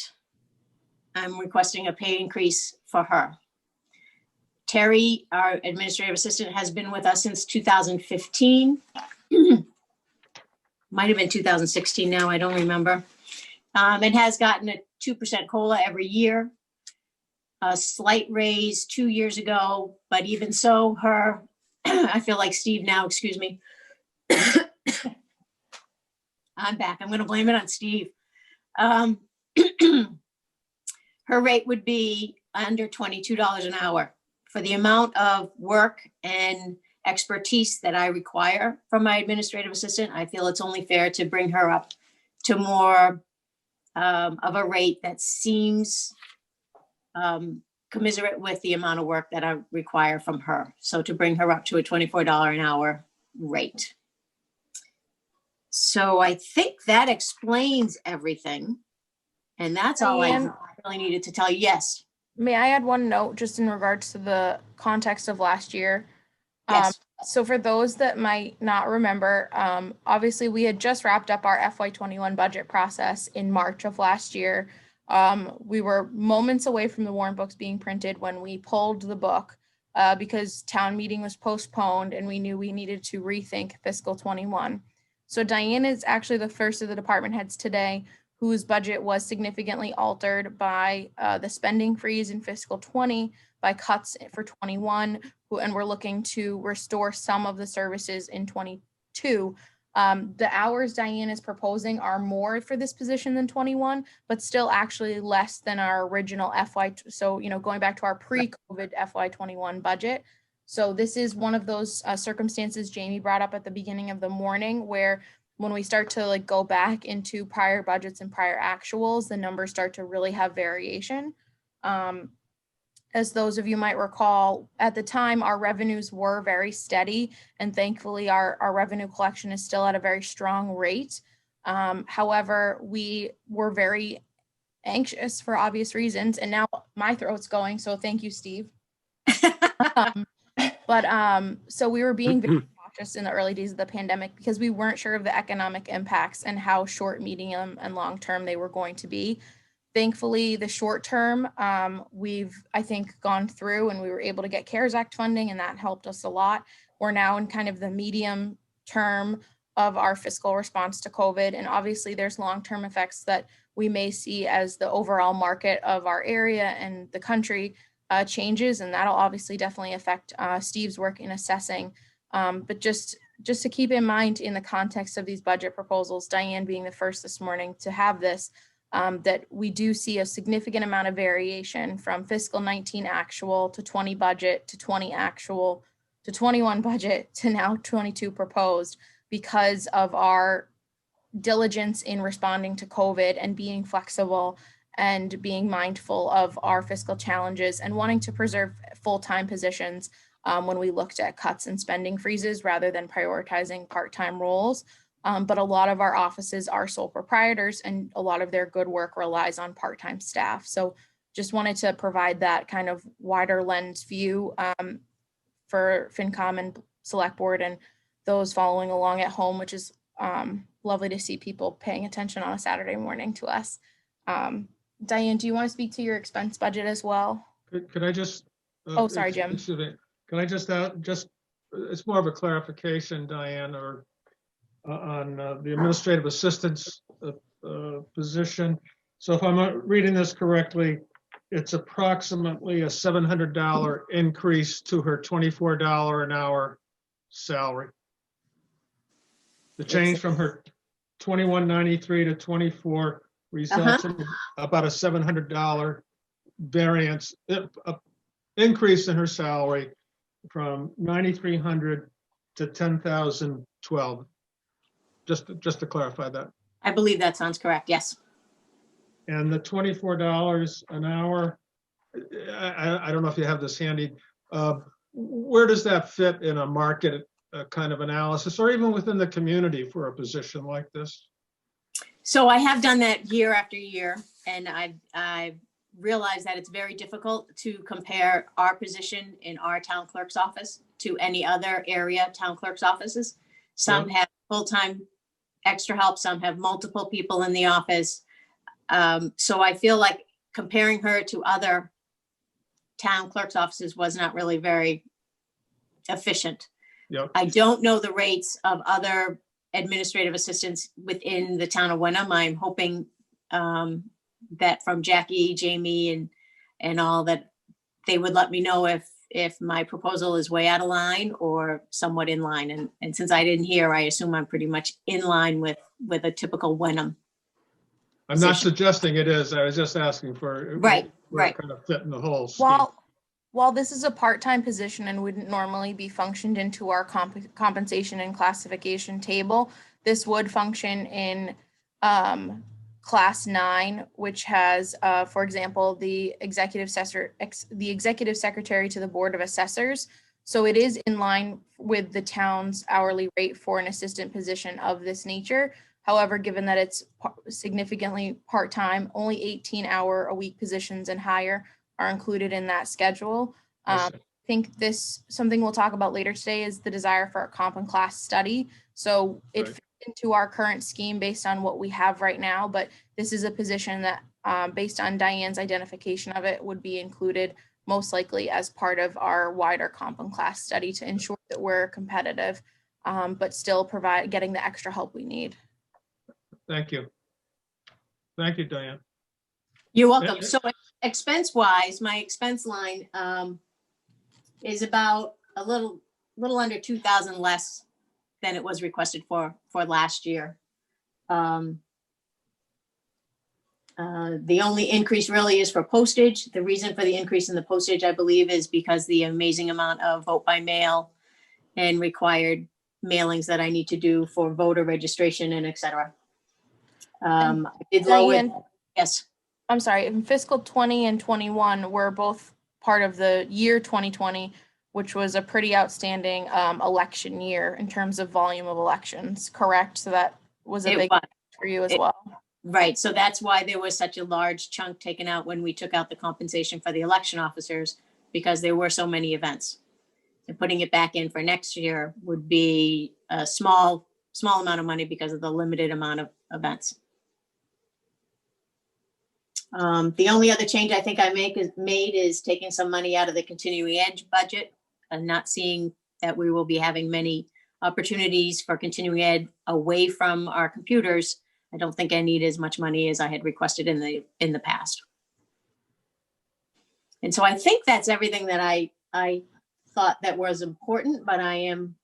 I'm requesting a pay increase for her. Terry, our administrative assistant, has been with us since 2015. Might have been 2016 now, I don't remember. And has gotten a 2% COLA every year. A slight raise 2 years ago, but even so, her, I feel like Steve now, excuse me. I'm back, I'm gonna blame it on Steve. Her rate would be under $22 an hour for the amount of work and expertise that I require from my administrative assistant. I feel it's only fair to bring her up to more of a rate that seems commiserate with the amount of work that I require from her. So to bring her up to a $24 an hour rate. So I think that explains everything. And that's all I really needed to tell you. Yes. May I add one note just in regards to the context of last year? Yes. So for those that might not remember, obviously we had just wrapped up our FY21 budget process in March of last year. We were moments away from the warrant books being printed when we pulled the book because town meeting was postponed and we knew we needed to rethink fiscal 21. So Diane is actually the first of the department heads today whose budget was significantly altered by the spending freeze in fiscal 20, by cuts for 21, and we're looking to restore some of the services in 22. The hours Diane is proposing are more for this position than 21, but still actually less than our original FY. So, going back to our pre-COVID FY21 budget, So this is one of those circumstances Jamie brought up at the beginning of the morning, where when we start to like go back into prior budgets and prior actuals, the numbers start to really have variation. As those of you might recall, at the time, our revenues were very steady, and thankfully our revenue collection is still at a very strong rate. However, we were very anxious for obvious reasons, and now my throat's going, so thank you, Steve. So we were being very cautious in the early days of the pandemic because we weren't sure of the economic impacts and how short, medium, and long term they were going to be. Thankfully, the short term, we've, I think, gone through and we were able to get CARES Act funding, and that helped us a lot. We're now in kind of the medium term of our fiscal response to COVID. And obviously there's long-term effects that we may see as the overall market of our area and the country changes. And that'll obviously definitely affect Steve's work in assessing. But just to keep in mind in the context of these budget proposals, Diane being the first this morning to have this, that we do see a significant amount of variation from fiscal 19 actual to 20 budget to 20 actual to 21 budget to now 22 proposed, because of our diligence in responding to COVID and being flexible and being mindful of our fiscal challenges and wanting to preserve full-time positions when we looked at cuts and spending freezes rather than prioritizing part-time roles. But a lot of our offices are sole proprietors, and a lot of their good work relies on part-time staff. So just wanted to provide that kind of wider lens view for FinCom and Select Board and those following along at home, which is lovely to see people paying attention on a Saturday morning to us. Diane, do you want to speak to your expense budget as well? Could I just? Oh, sorry, Jim. Excuse me. Can I just it's more of a clarification, Diane, or on the administrative assistant's position. So if I'm reading this correctly, it's approximately a $700 increase to her $24 an hour salary. The change from her $21.93 to $24 results in about a $700 variance, increase in her salary from $9,300 to $10,012. Just to clarify that. I believe that sounds correct. Yes. And the $24 an hour, I don't know if you have this handy. Where does that fit in a market kind of analysis, or even within the community for a position like this? So I have done that year after year, and I've realized that it's very difficult to compare our position in our town clerk's office to any other area town clerk's offices. Some have full-time extra help, some have multiple people in the office. So I feel like comparing her to other town clerk's offices was not really very efficient. Yep. I don't know the rates of other administrative assistants within the town of Wenham. I'm hoping that from Jackie, Jamie, and all, that they would let me know if my proposal is way out of line or somewhat in line. And since I didn't hear, I assume I'm pretty much in line with a typical Wenham. I'm not suggesting it is. I was just asking for right. kind of fit in the whole scheme. While this is a part-time position and wouldn't normally be functioned into our compensation and classification table, this would function in class 9, which has, for example, the executive secretary to the Board of Assessors. So it is in line with the town's hourly rate for an assistant position of this nature. However, given that it's significantly part-time, only 18-hour-a-week positions and higher are included in that schedule. I think something we'll talk about later today is the desire for a comp and class study. So it fits into our current scheme based on what we have right now, but this is a position that based on Diane's identification of it would be included most likely as part of our wider comp and class study to ensure that we're competitive, but still getting the extra help we need. Thank you. Thank you, Diane. You're welcome. So expense wise, my expense line is about a little under 2,000 less than it was requested for last year. The only increase really is for postage. The reason for the increase in the postage, I believe, is because the amazing amount of vote by mail and required mailings that I need to do for voter registration and et cetera. I did lower, Diane, yes, I'm sorry, in fiscal 20 and 21 were both part of the year 2020, which was a pretty outstanding election year in terms of volume of elections, correct? So that was a It big was. for you as It- well. right. So that's why there was such a large chunk taken out when we took out the compensation for the election officers, because there were so many events. And putting it back in for next year would be a small amount of money because of the limited amount of events. The only other change I think I made is taking some money out of the continuing ed budget and not seeing that we will be having many opportunities for continuing ed away from our computers. I don't think I need as much money as I had requested in the past. And so I think that's everything that I thought that was important, but I am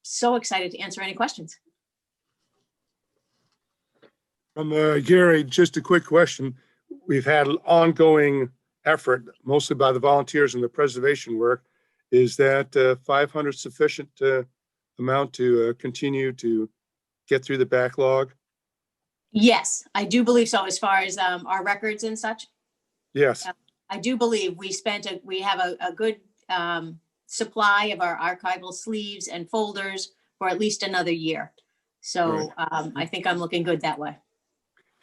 so excited to answer any questions. From Gary, just a quick question. We've had ongoing effort, mostly by the volunteers in the preservation work. Is that 500 sufficient amount to continue to get through the backlog? Yes, I do believe so, as far as our records and such. Yes. I do believe we have a good supply of our archival sleeves and folders for at least another year. So I think I'm looking good that way.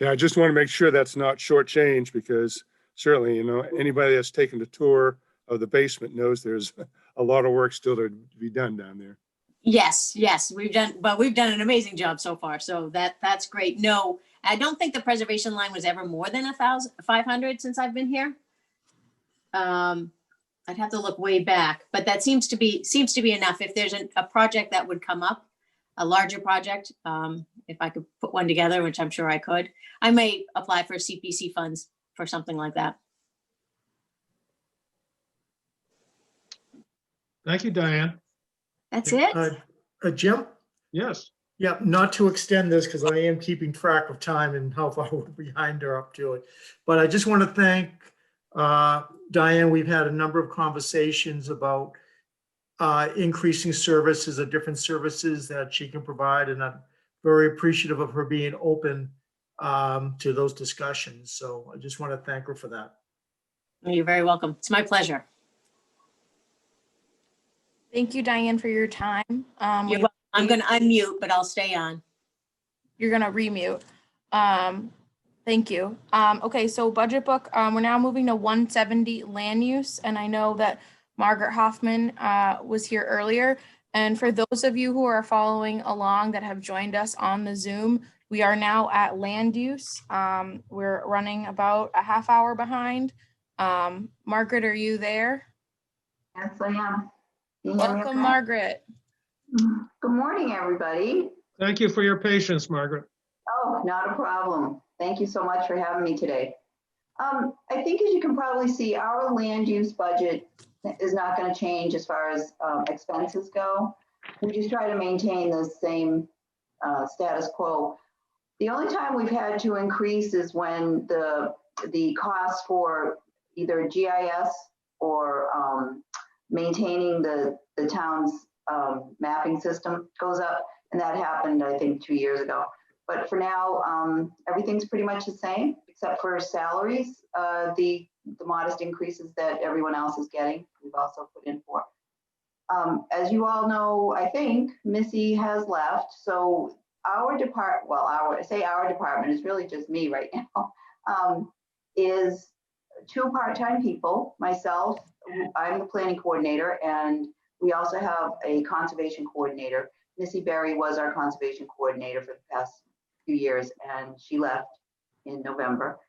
Yeah, I just want to make sure that's not shortchanged, because certainly, you know, anybody that's taken the tour of the basement knows there's a lot of work still to be done down there. Yes, we've done an amazing job so far. So that's great. No, I don't think the preservation line was ever more than 1,500 since I've been here. I'd have to look way back, but that seems to be enough. If there's a project that would come up, a larger project, if I could put one together, which I'm sure I could, I may apply for CPC funds for something like that. Thank you, Diane. That's it. Jim? Yes. Yeah, not to extend this because I am keeping track of time and how far we're behind or up to it. But I just want to thank Diane. We've had a number of conversations about increasing services of different services that she can provide. And I'm very appreciative of her being open to those discussions. So I just want to thank her for that. You're very welcome. It's my pleasure. Thank you, Diane, for your time. I'm going to unmute, but I'll stay on. You're going to remute. Thank you. Okay, so budget book, we're now moving to 170 land use. And I know that Margaret Hoffman was here earlier. And for those of you who are following along that have joined us on the Zoom, we are now at land use. We're running about a half hour behind. Margaret, are you there? Yes, I am. Can you hear me Welcome, okay? Margaret. Good morning, everybody. Thank you for your patience, Margaret. Oh, not a problem. Thank you so much for having me today. I think as you can probably see, our land use budget is not going to change as far as expenses go. We just try to maintain the same status quo. The only time we've had to increase is when the cost for either GIS or maintaining the town's mapping system goes up, and that happened, I think, 2 years ago. But for now, everything's pretty much the same, except for salaries, the modest increases that everyone else is getting, we've also put in for. As you all know, I think Missy has left, so our department, well, I say our department, is really just me right now, is 2 part-time people, myself, I'm the planning coordinator, and we also have a conservation coordinator. Missy Berry was our conservation coordinator for the past few years, and she left in November.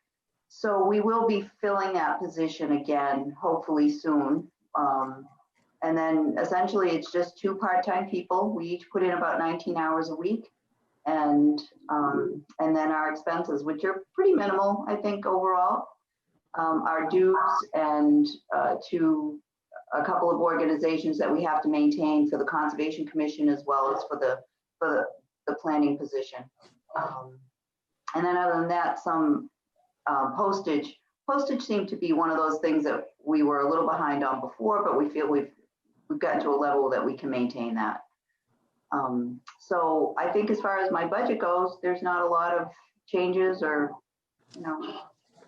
So we will be filling that position again, hopefully soon. And then essentially it's just 2 part-time people. We each put in about 19 hours a week. And then our expenses, which are pretty minimal, I think, overall. Our dues and to a couple of organizations that we have to maintain for the Conservation Commission as well as for the planning position. And then other than that, some Postage. Postage seemed to be one of those things that we were a little behind on before, but we feel we've gotten to a level that we can maintain that. So I think as far as my budget goes, there's not a lot of changes or,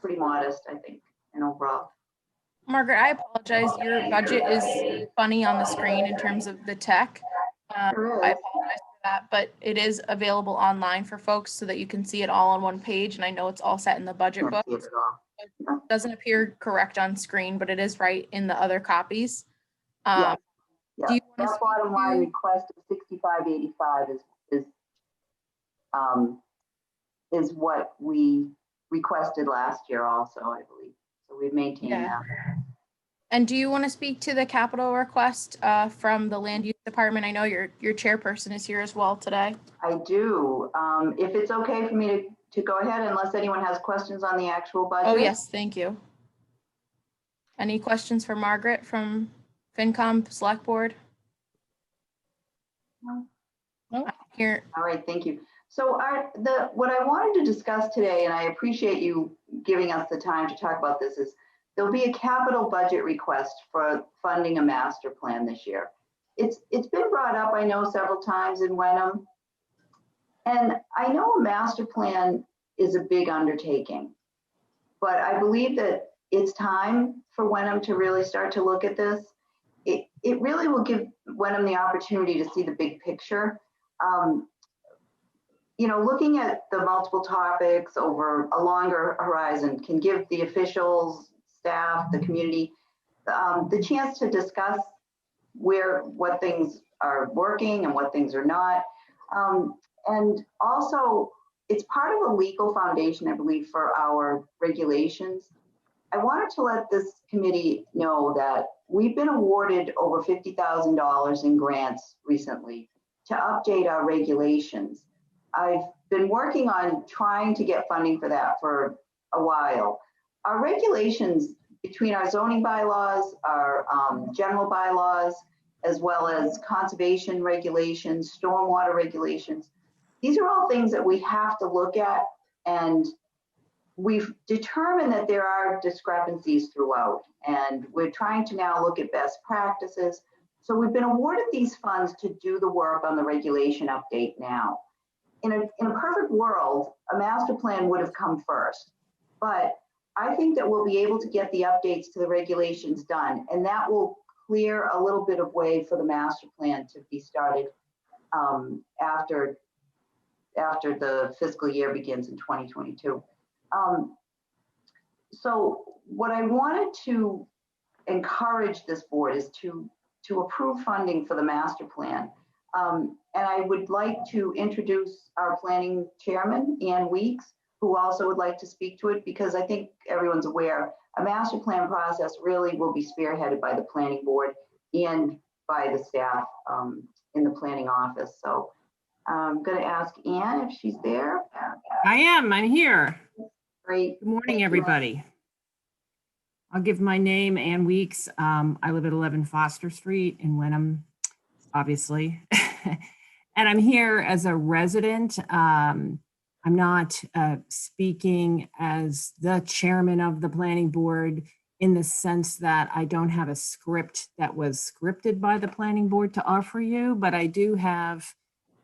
pretty modest, I think, and overall. Margaret, I apologize. Your budget is funny on the screen in terms of the tech. I apologize for that, but it is available online for folks so that you can see it all on one page. And I know it's all set in the budget book. It doesn't appear correct on screen, but it is right in the other copies. Yeah. Do you want to That bottom line request of 6585 is what we requested last year also, I believe. So we've maintained that. And do you want to speak to the capital request from the land use department? I know your chairperson is here as well today. I do. If it's okay for me to go ahead, unless anyone has questions on the actual budget. Oh, yes, thank you. Any questions for Margaret from FinCom Select Board? No. Here. All right, thank you. So what I wanted to discuss today, and I appreciate you giving us the time to talk about this, is there'll be a capital budget request for funding a master plan this year. It's been brought up, I know, several times in Wenham. And I know a master plan is a big undertaking, but I believe that it's time for Wenham to really start to look at this. It really will give Wenham the opportunity to see the big picture. Looking at the multiple topics over a longer horizon can give the officials, staff, the community, the chance to discuss what things are working and what things are not. And also, it's part of a legal foundation, I believe, for our regulations. I wanted to let this committee know that we've been awarded over $50,000 in grants recently to update our regulations. I've been working on trying to get funding for that for a while. Our regulations, between our zoning bylaws, our general bylaws, as well as conservation regulations, stormwater regulations, these are all things that we have to look at, and we've determined that there are discrepancies throughout, and we're trying to now look at best practices. So we've been awarded these funds to do the work on the regulation update now. In a perfect world, a master plan would have come first, but I think that we'll be able to get the updates to the regulations done, and that will clear a little bit of way for the master plan to be started after the fiscal year begins in 2022. So what I wanted to encourage this board is to approve funding for the master plan. And I would like to introduce our planning chairman, Ann Weeks, who also would like to speak to it, because I think everyone's aware a master plan process really will be spearheaded by the planning board and by the staff in the planning office. So I'm going to ask Ann if she's there. I am. I'm here. Great. Good morning, everybody. I'll give my name, Ann Weeks. I live at 11 Foster Street in Wenham, obviously. And I'm here as a resident. I'm not speaking as the chairman of the planning board in the sense that I don't have a script that was scripted by the planning board to offer you, but I do have,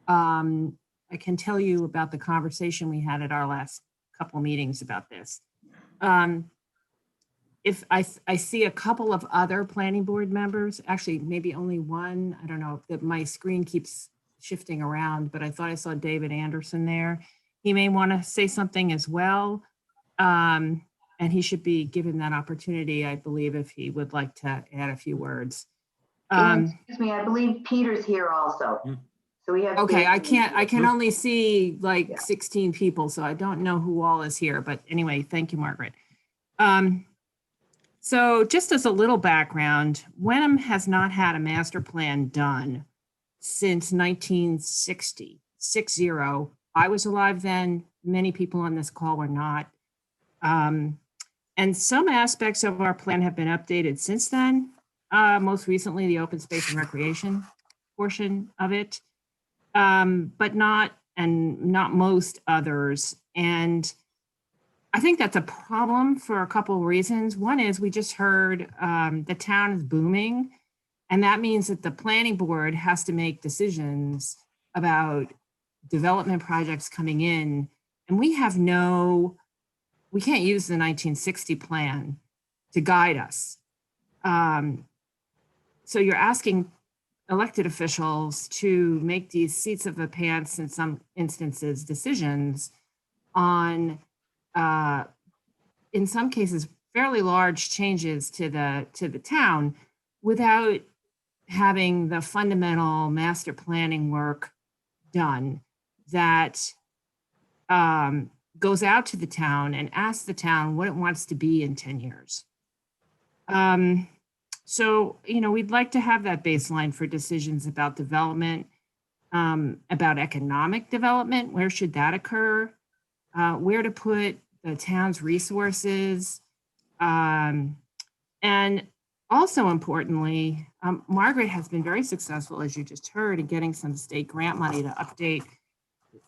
I can tell you about the conversation we had at our last couple meetings about this. If I see a couple of other planning board members, actually maybe only one, I don't know, that my screen keeps shifting around, but I thought I saw David Anderson there. He may want to say something as well. And he should be given that opportunity, I believe, if he would like to add a few words. Excuse me, I believe Peter's here also. So we have. Okay, I can only see like 16 people, so I don't know who all is here, but anyway, thank you, Margaret. So just as a little background, Wenham has not had a master plan done since 1960, 60. I was alive then, many people on this call were not. And some aspects of our plan have been updated since then, most recently the open space and recreation portion of it, but not most others. And I think that's a problem for a couple of reasons. One is we just heard the town is booming, and that means that the planning board has to make decisions about development projects coming in, and we can't use the 1960 plan to guide us. So you're asking elected officials to make these seats of the pants, in some instances, decisions on, in some cases, fairly large changes to the town without having the fundamental master planning work done that goes out to the town and asks the town what it wants to be in 10 years. So, we'd like to have that baseline for decisions about development, about economic development. Where should that occur? Where to put the town's resources. And also importantly, Margaret has been very successful, as you just heard, in getting some state grant money to update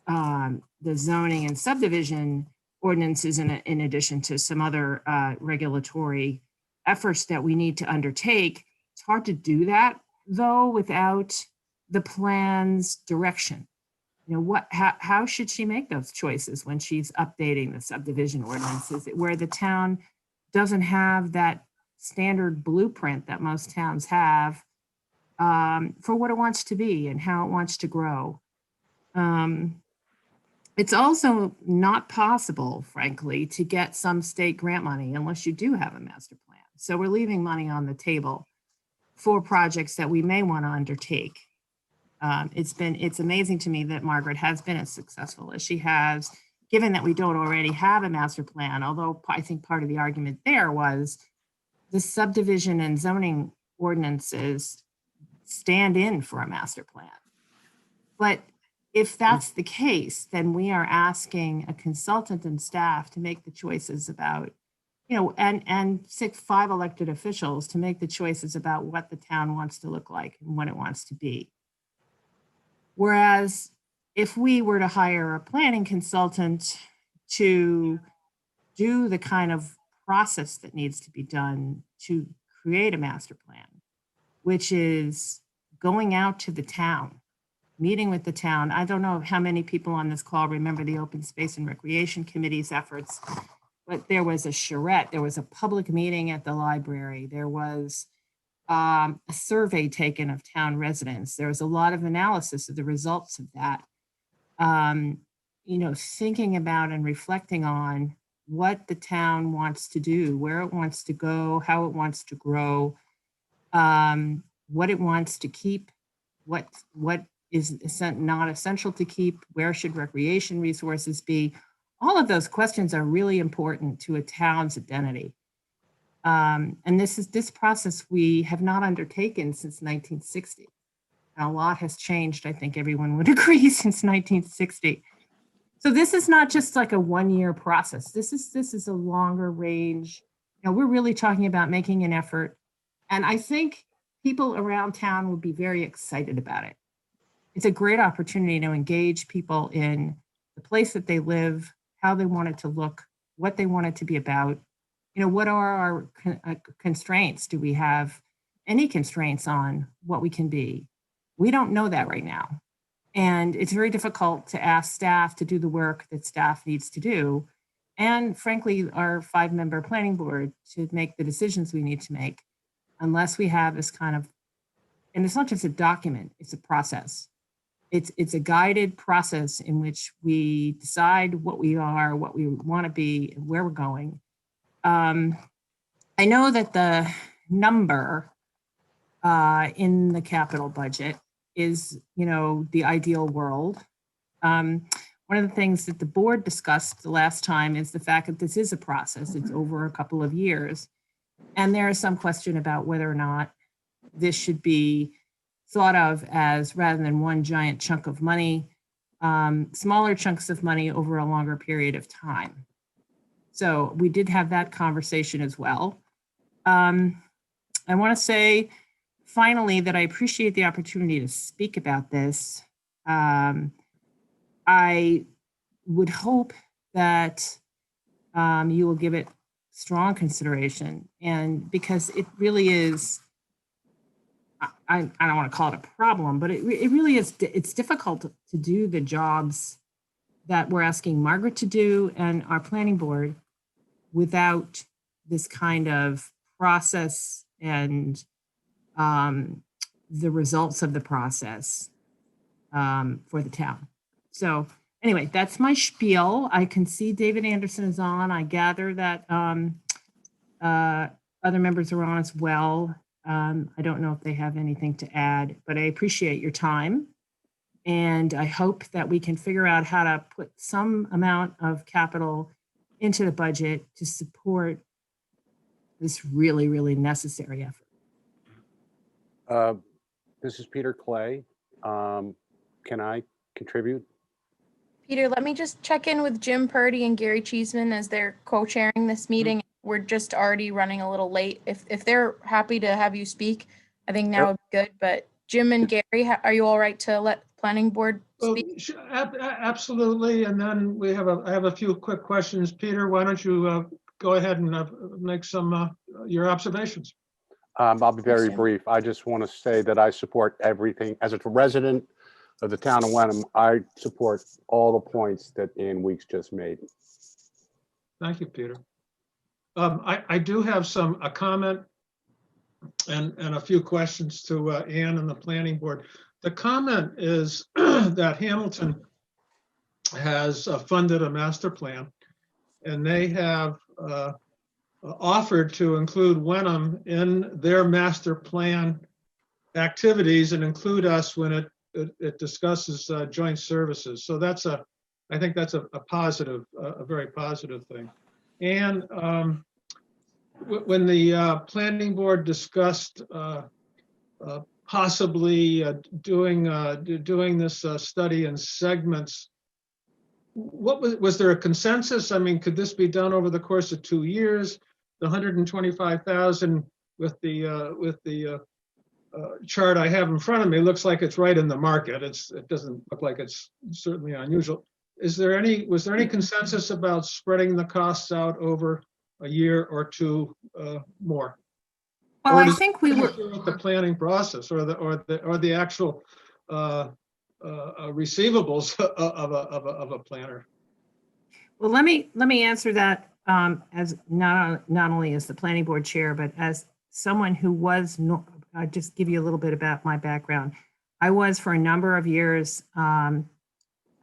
the zoning and subdivision ordinances in addition to some other regulatory efforts that we need to undertake. It's hard to do that, though, without the plan's direction. How should she make those choices when she's updating the subdivision ordinances, where the town doesn't have that standard blueprint that most towns have for what it wants to be and how it wants to grow? It's also not possible, frankly, to get some state grant money unless you do have a master plan. So we're leaving money on the table for projects that we may want to undertake. It's amazing to me that Margaret has been as successful as she has, given that we don't already have a master plan, although I think part of the argument there was the subdivision and zoning ordinances stand in for a master plan. But if that's the case, then we are asking a consultant and staff to make the choices about, and 5 elected officials to make the choices about what the town wants to look like and what it wants to be. Whereas if we were to hire a planning consultant to do the kind of process that needs to be done to create a master plan, which is going out to the town, meeting with the town. I don't know how many people on this call remember the Open Space and Recreation Committee's efforts, but there was a charrette, there was a public meeting at the library, there was a survey taken of town residents. There was a lot of analysis of the results of that. Thinking about and reflecting on what the town wants to do, where it wants to go, how it wants to grow, what it wants to keep, what is not essential to keep, where should recreation resources be. All of those questions are really important to a town's identity. And this process we have not undertaken since 1960. And a lot has changed, I think everyone would agree, since 1960. So this is not just like a one-year process. This is a longer range. We're really talking about making an effort. And I think people around town will be very excited about it. It's a great opportunity to engage people in the place that they live, how they want it to look, what they want it to be about. What are our constraints? Do we have any constraints on what we can be? We don't know that right now. And it's very difficult to ask staff to do the work that staff needs to do. And frankly, our 5-member planning board to make the decisions we need to make, unless we have this kind of, and it's not just a document, it's a process. It's a guided process in which we decide what we are, what we want to be, and where we're going. I know that the number in the capital budget is, the ideal world. One of the things that the board discussed the last time is the fact that this is a process. It's over a couple of years. And there is some question about whether or not this should be thought of as, rather than one giant chunk of money, smaller chunks of money over a longer period of time. So we did have that conversation as well. I want to say, finally, that I appreciate the opportunity to speak about this. I would hope that you will give it strong consideration. And because it really is, I don't want to call it a problem, but it really is, it's difficult to do the jobs that we're asking Margaret to do and our planning board without this kind of process and the results of the process for the town. So anyway, that's my spiel. I can see David Anderson is on. I gather that other members are on as well. I don't know if they have anything to add, but I appreciate your time. And I hope that we can figure out how to put some amount of capital into the budget to support this really, really necessary effort. This is Peter Clay. Can I contribute? Peter, let me just check in with Jim Purdy and Gary Cheeseman as they're co-chairing this meeting. We're just already running a little late. If they're happy to have you speak, I think now would be good. But Jim and Gary, are you all right to let planning board speak? Absolutely. And then I have a few quick questions. Peter, why don't you go ahead and make some your observations? I'll be very brief. I just want to say that I support everything. As a resident of the town of Wenham, I support all the points that Ann Weeks just made. Thank you, Peter. I do have a comment and a few questions to Ann and the planning board. The comment is that Hamilton has funded a master plan, and they have offered to include Wenham in their master plan activities and include us when it discusses joint services. So I think that's a positive, a very positive thing. And when the planning board discussed possibly doing this study in segments, was there a consensus? I mean, could this be done over the course of 2 years? The 125,000 with the chart I have in front of me looks like it's right in the market. It doesn't look like it's certainly unusual. Was there any consensus about spreading the costs out over a year or two more? Well, I think we were the planning process or the actual receivables of a planner. Well, let me answer that as not only as the planning board chair, but as someone who was. I'll just give you a little bit about my background. I was for a number of years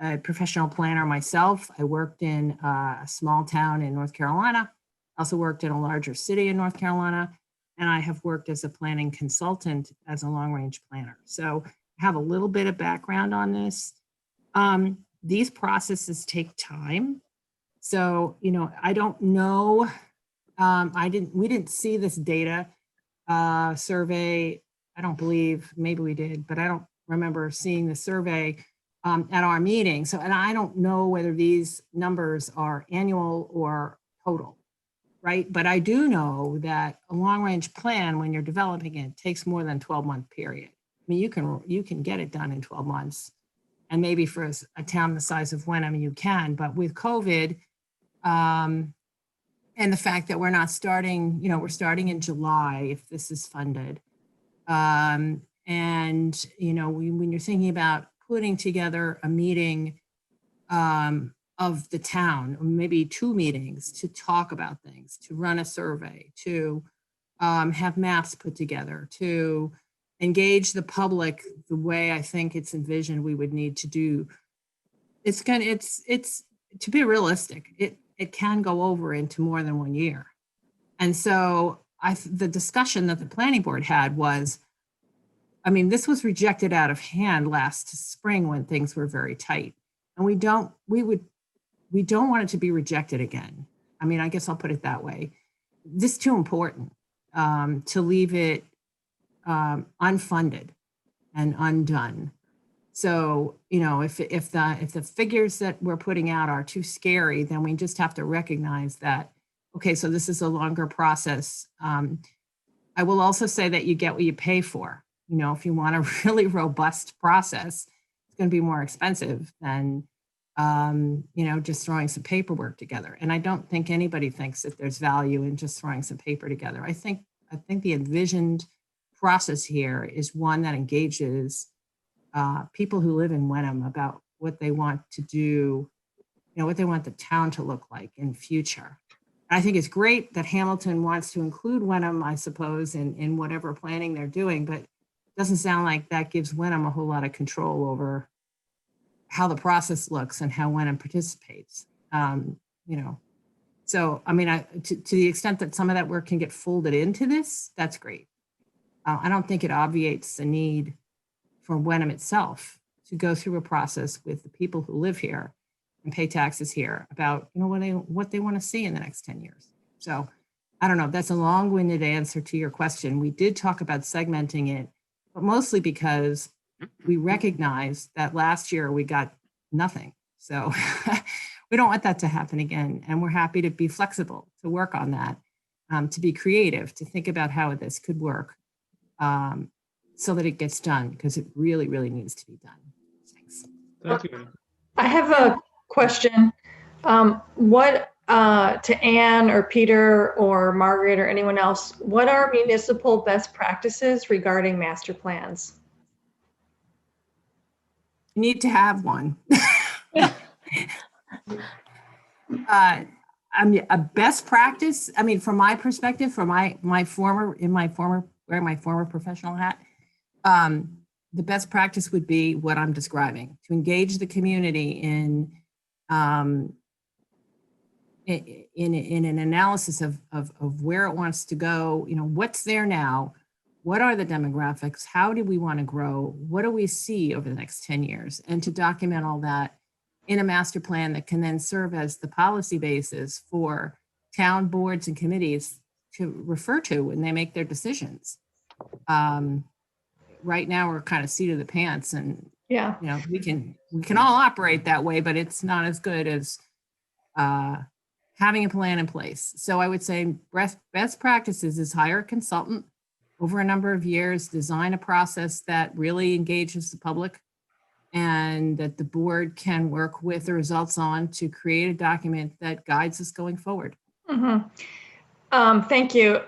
a professional planner myself. I worked in a small town in North Carolina. Also worked in a larger city in North Carolina, and I have worked as a planning consultant as a long-range planner. So I have a little bit of background on this. These processes take time. So, I don't know. We didn't see this data survey. I don't believe, maybe we did, but I don't remember seeing the survey at our meeting. So, and I don't know whether these numbers are annual or total, right? But I do know that a long-range plan, when you're developing it, takes more than 12-month period. I mean, you can get it done in 12 months. And maybe for a town the size of Wenham, you can, but with COVID, and the fact that we're not starting, we're starting in July if this is funded. And, when you're thinking about putting together a meeting of the town, or maybe 2 meetings to talk about things, to run a survey, to have maps put together, to engage the public the way I think it's envisioned we would need to do. It's to be realistic, it can go over into more than 1 year. And so the discussion that the planning board had was, this was rejected out of hand last spring when things were very tight. And we don't want it to be rejected again. I guess I'll put it that way. This is too important to leave it unfunded and undone. So, if the figures that we're putting out are too scary, then we just have to recognize that, okay, so this is a longer process. I will also say that you get what you pay for. If you want a really robust process, it's going to be more expensive than just throwing some paperwork together. And I don't think anybody thinks that there's value in just throwing some paper together. I think the envisioned process here is one that engages people who live in Wenham about what they want to do, what they want the town to look like in future. I think it's great that Hamilton wants to include Wenham, I suppose, in whatever planning they're doing, but it doesn't sound like that gives Wenham a whole lot of control over how the process looks and how Wenham participates. So, I mean, to the extent that some of that work can get folded into this, that's great. I don't think it obviates the need for Wenham itself to go through a process with the people who live here and pay taxes here about, what they want to see in the next 10 years. So I don't know, that's a long-winded answer to your question. We did talk about segmenting it, but mostly because we recognize that last year we got nothing. So we don't want that to happen again. And we're happy to be flexible, to work on that, to be creative, to think about how this could work so that it gets done, because it really, really needs to be done. Thanks. Thank you. I have a question. What to Anne or Peter or Margaret or anyone else, what are municipal best practices regarding master plans? You need to have one. I mean, a best practice, I mean, from my perspective, from my former professional hat, the best practice would be what I'm describing, to engage the community in an analysis of where it wants to go, what's there now, what are the demographics, how do we want to grow, what do we see over the next 10 years, and to document all that in a master plan that can then serve as the policy basis for town boards and committees to refer to when they make their decisions. Right now we're kind of seat of the pants, and yeah, we can all operate that way, but it's not as good as having a plan in place. So I would say best practices is hire a consultant over a number of years, design a process that really engages the public and that the board can work with the results on to create a document that guides us going forward. Mm-hmm. Thank you.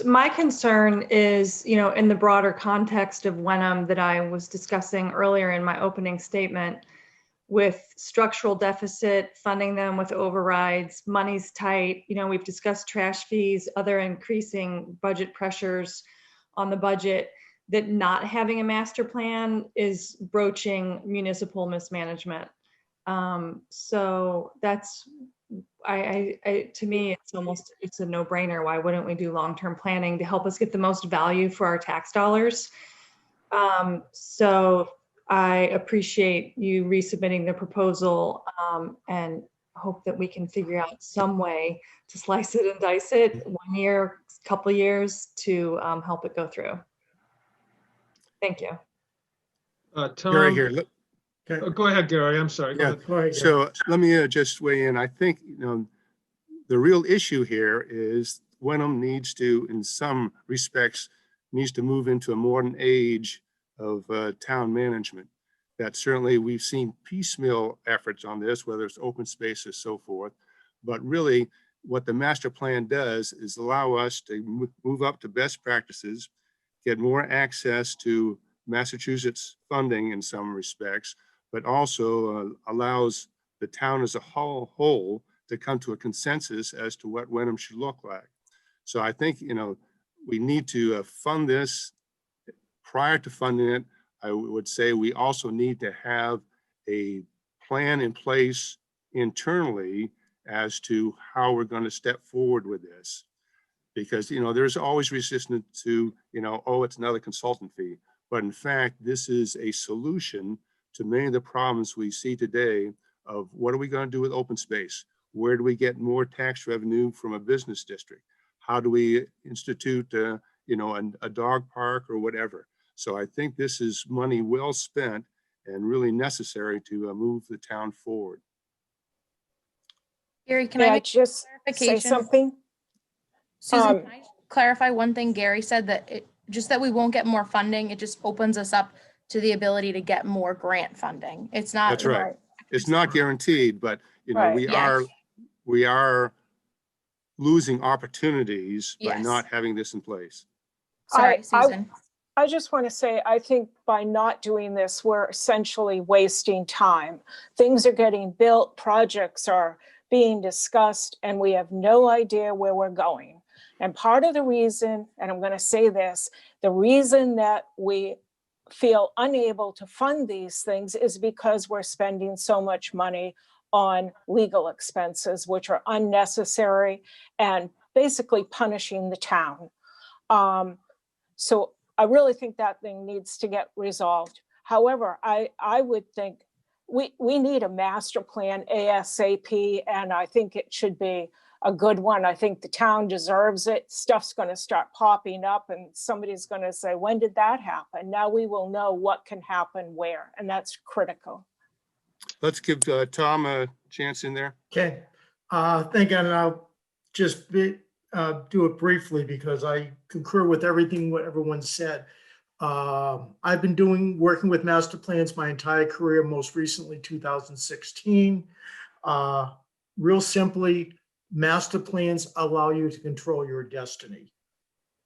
My concern is, in the broader context of Wenham that I was discussing earlier in my opening statement, with structural deficit, funding them with overrides, money's tight. We've discussed trash fees, other increasing budget pressures on the budget, that not having a master plan is broaching municipal mismanagement. So that's, to me, it's a no-brainer. Why wouldn't we do long-term planning to help us get the most value for our tax dollars? So I appreciate you resubmitting the proposal and hope that we can figure out some way to slice it and dice it 1 year, couple years to help it go through. Thank you. Tom, Gary here. go ahead, Gary. I'm sorry. Go ahead. So let me just weigh in. I think, the real issue here is Wenham needs to, in some respects, needs to move into a modern age of town management. That certainly we've seen piecemeal efforts on this, whether it's open space or so forth. But really, what the master plan does is allow us to move up to best practices, get more access to Massachusetts funding in some respects, but also allows the town as a whole to come to a consensus as to what Wenham should look like. So I think, we need to fund this. Prior to funding it, I would say we also need to have a plan in place internally as to how we're going to step forward with this. Because, there's always resistance to, oh, it's another consultant fee. But in fact, this is a solution to many of the problems we see today of what are we going to do with open space? Where do we get more tax revenue from a business district? How do we institute, a dog park or whatever? So I think this is money well spent and really necessary to move the town forward. Gary, can May I I make just say clarification? something? Susan, can I clarify one thing Gary said, that just that we won't get more funding, it just opens us up to the ability to get more grant funding. It's not. That's right. It's not guaranteed, but you know, Right. we are losing opportunities by Yes. not having this in place. Sorry, I- Susan. I just want to say, I think by not doing this, we're essentially wasting time. Things are getting built, projects are being discussed, and we have no idea where we're going. And part of the reason, and I'm going to say this, the reason that we feel unable to fund these things is because we're spending so much money on legal expenses, which are unnecessary and basically punishing the town. So I really think that thing needs to get resolved. However, I would think we need a master plan ASAP, and I think it should be a good one. I think the town deserves it. Stuff's going to start popping up and somebody's going to say, when did that happen? Now we will know what can happen where, and that's critical. Let's give Tom a chance in there. Okay, thank you, and I'll just do it briefly because I concur with everything what everyone said. I've been working with master plans my entire career, most recently 2016. Real simply, master plans allow you to control your destiny.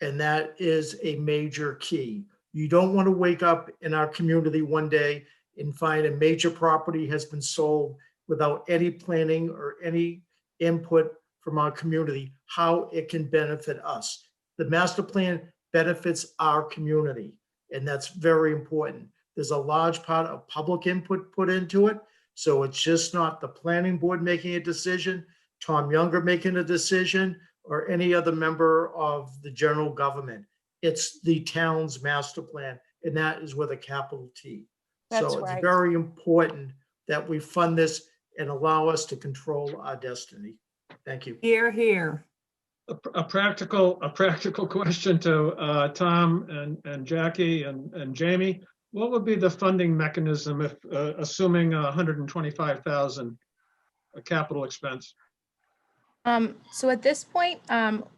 And that is a major key. You don't want to wake up in our community one day and find a major property has been sold without any planning or any input from our community, how it can benefit us. The master plan benefits our community, and that's very important. There's a large part of public input put into it, so it's just not the planning board making a decision, Tom Younger making a decision, or any other member of the general government. It's the town's master plan, and that is with a capital T. That's So it's right. very important that we fund this and allow us to control our destiny. Thank you. Here, here. A practical question to Tom and Jackie and Jamie. What would be the funding mechanism if assuming 125,000 capital expense? So at this point,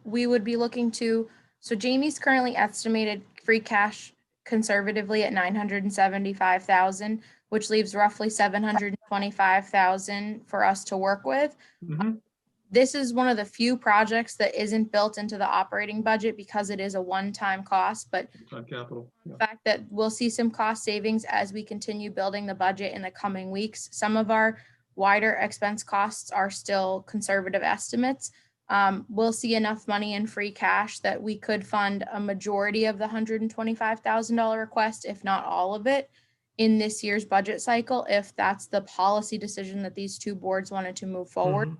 we would be looking to, so Jamie's currently estimated free cash conservatively at 975,000, which leaves roughly 725,000 for us to work with. Mm-hmm. This is one of the few projects that isn't built into the operating budget because it is a one-time cost, but On capital. the fact that we'll see some cost savings as we continue building the budget in the coming weeks. Some of our wider expense costs are still conservative estimates. We'll see enough money in free cash that we could fund a majority of the $125,000 request, if not all of it, in this year's budget cycle, if that's the policy decision that these two boards wanted to move forward.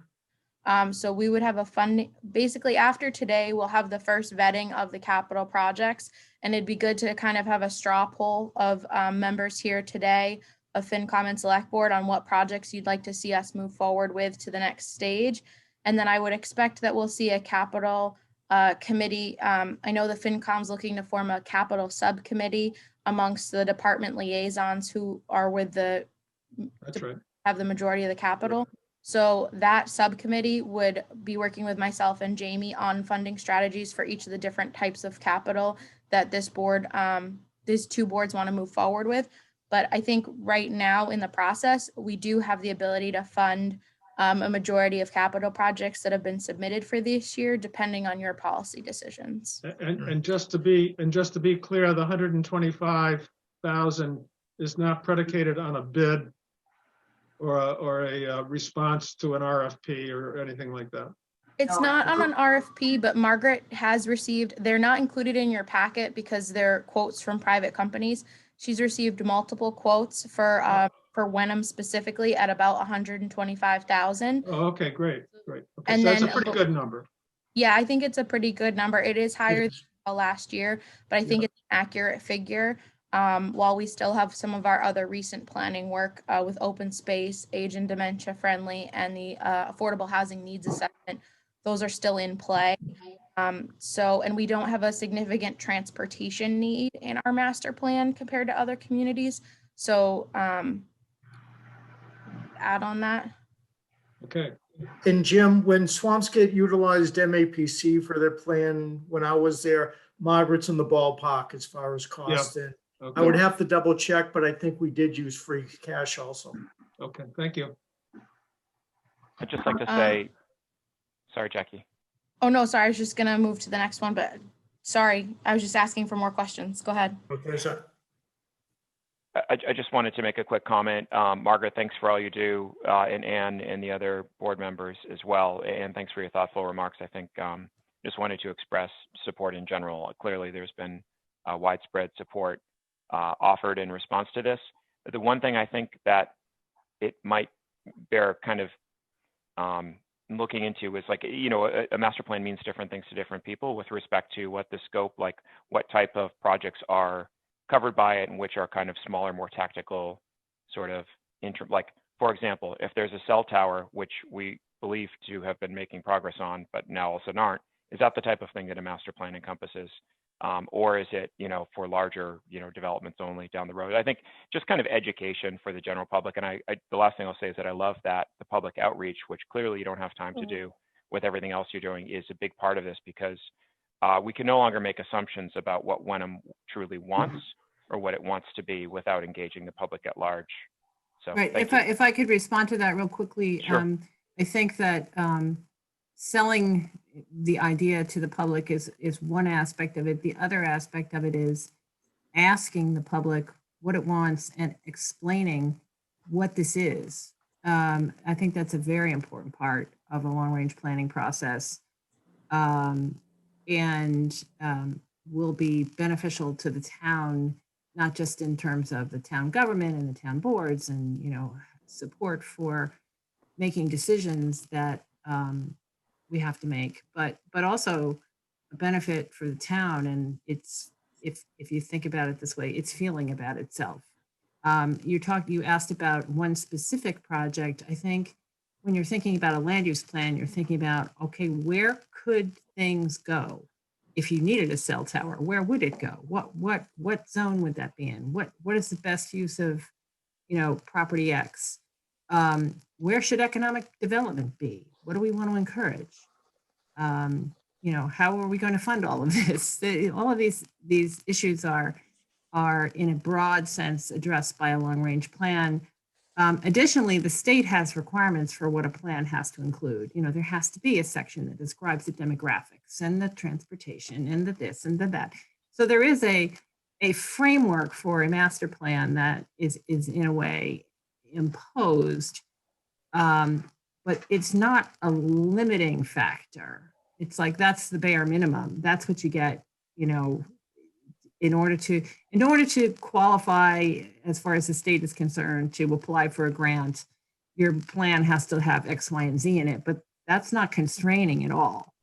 So we would have a funding, basically after today, we'll have the first vetting of the capital projects, and it'd be good to kind of have a straw poll of members here today of FinCom and Select Board on what projects you'd like to see us move forward with to the next stage. And then I would expect that we'll see a capital committee. I know the FinCom's looking to form a capital subcommittee amongst the department liaisons who are with the, That's right. have the majority of the capital. So that subcommittee would be working with myself and Jamie on funding strategies for each of the different types of capital that this board, these two boards want to move forward with. But I think right now in the process, we do have the ability to fund a majority of capital projects that have been submitted for this year, depending on your policy decisions. And just to be clear, the 125,000 is not predicated on a bid or a response to an RFP or anything like that. It's not on an RFP, but Margaret has received, they're not included in your packet because they're quotes from private companies. She's received multiple quotes for Wenham specifically at about 125,000. Oh, okay, great. Okay, And so that's a then- pretty good number. Yeah, I think it's a pretty good number. It is higher than last year, but I think it's an accurate figure. While we still have some of our other recent planning work with open space, age and dementia friendly, and the affordable housing needs assessment, those are still in play. And we don't have a significant transportation need in our master plan compared to other communities. So add on that. Okay. And Jim, when Swampscott utilized MAPC for their plan, when I was there, Margaret's in the ballpark as far as cost. And I would have to double check, but I think we did use free cash also. Okay, thank you. I'd just like to say, sorry, Jackie. Oh, no, sorry. I was just going to move to the next one, but sorry. I was just asking for more questions. Go ahead. Okay, sir. I just wanted to make a quick comment. Margaret, thanks for all you do, and Ann and the other board members as well. And thanks for your thoughtful remarks. I think just wanted to express support in general. Clearly, there's been widespread support offered in response to this. The one thing I think that it might bear kind of looking into is, like, you know, a master plan means different things to different people with respect to what the scope, like what type of projects are covered by it and which are kind of smaller, more tactical sort of like, for example, if there's a cell tower, which we believe to have been making progress on, but now also aren't, is that the type of thing that a master plan encompasses? Or is it, you know, for larger, you know, developments only down the road? I think just kind of education for the general public. And the last thing I'll say is that I love that the public outreach, which clearly you don't have time to do with everything else you're doing, is a big part of this, because we can no longer make assumptions about what Wenham truly wants or what it wants to be without engaging the public at large. So, Right. thank If I could respond to that real quickly, Sure. I think that selling the idea to the public is one aspect of it. The other aspect of it is asking the public what it wants and explaining what this is. I think that's a very important part of a long-range planning process, and will be beneficial to the town, not just in terms of the town government and the town boards and, you know, support for making decisions that we have to make, but also a benefit for the town. And it's, if you think about it this way, it's feeling about itself. You asked about one specific project. I think when you're thinking about a land use plan, you're thinking about, okay, where could things go? If you needed a cell tower, where would it go? What zone would that be in? What is the best use of, you know, property X? Where should economic development be? What do we want to encourage? You know, how are we going to fund all of this? All of these issues are in a broad sense addressed by a long-range plan. Additionally, the state has requirements for what a plan has to include. You know, there has to be a section that describes the demographics and the transportation and the this and the that. So there is a framework for a master plan that is in a way imposed, but it's not a limiting factor. It's like, that's the bare minimum. That's what you get, you know, in order to qualify, as far as the state is concerned, to apply for a grant. Your plan has to have X, Y, and Z in it, but that's not constraining at all.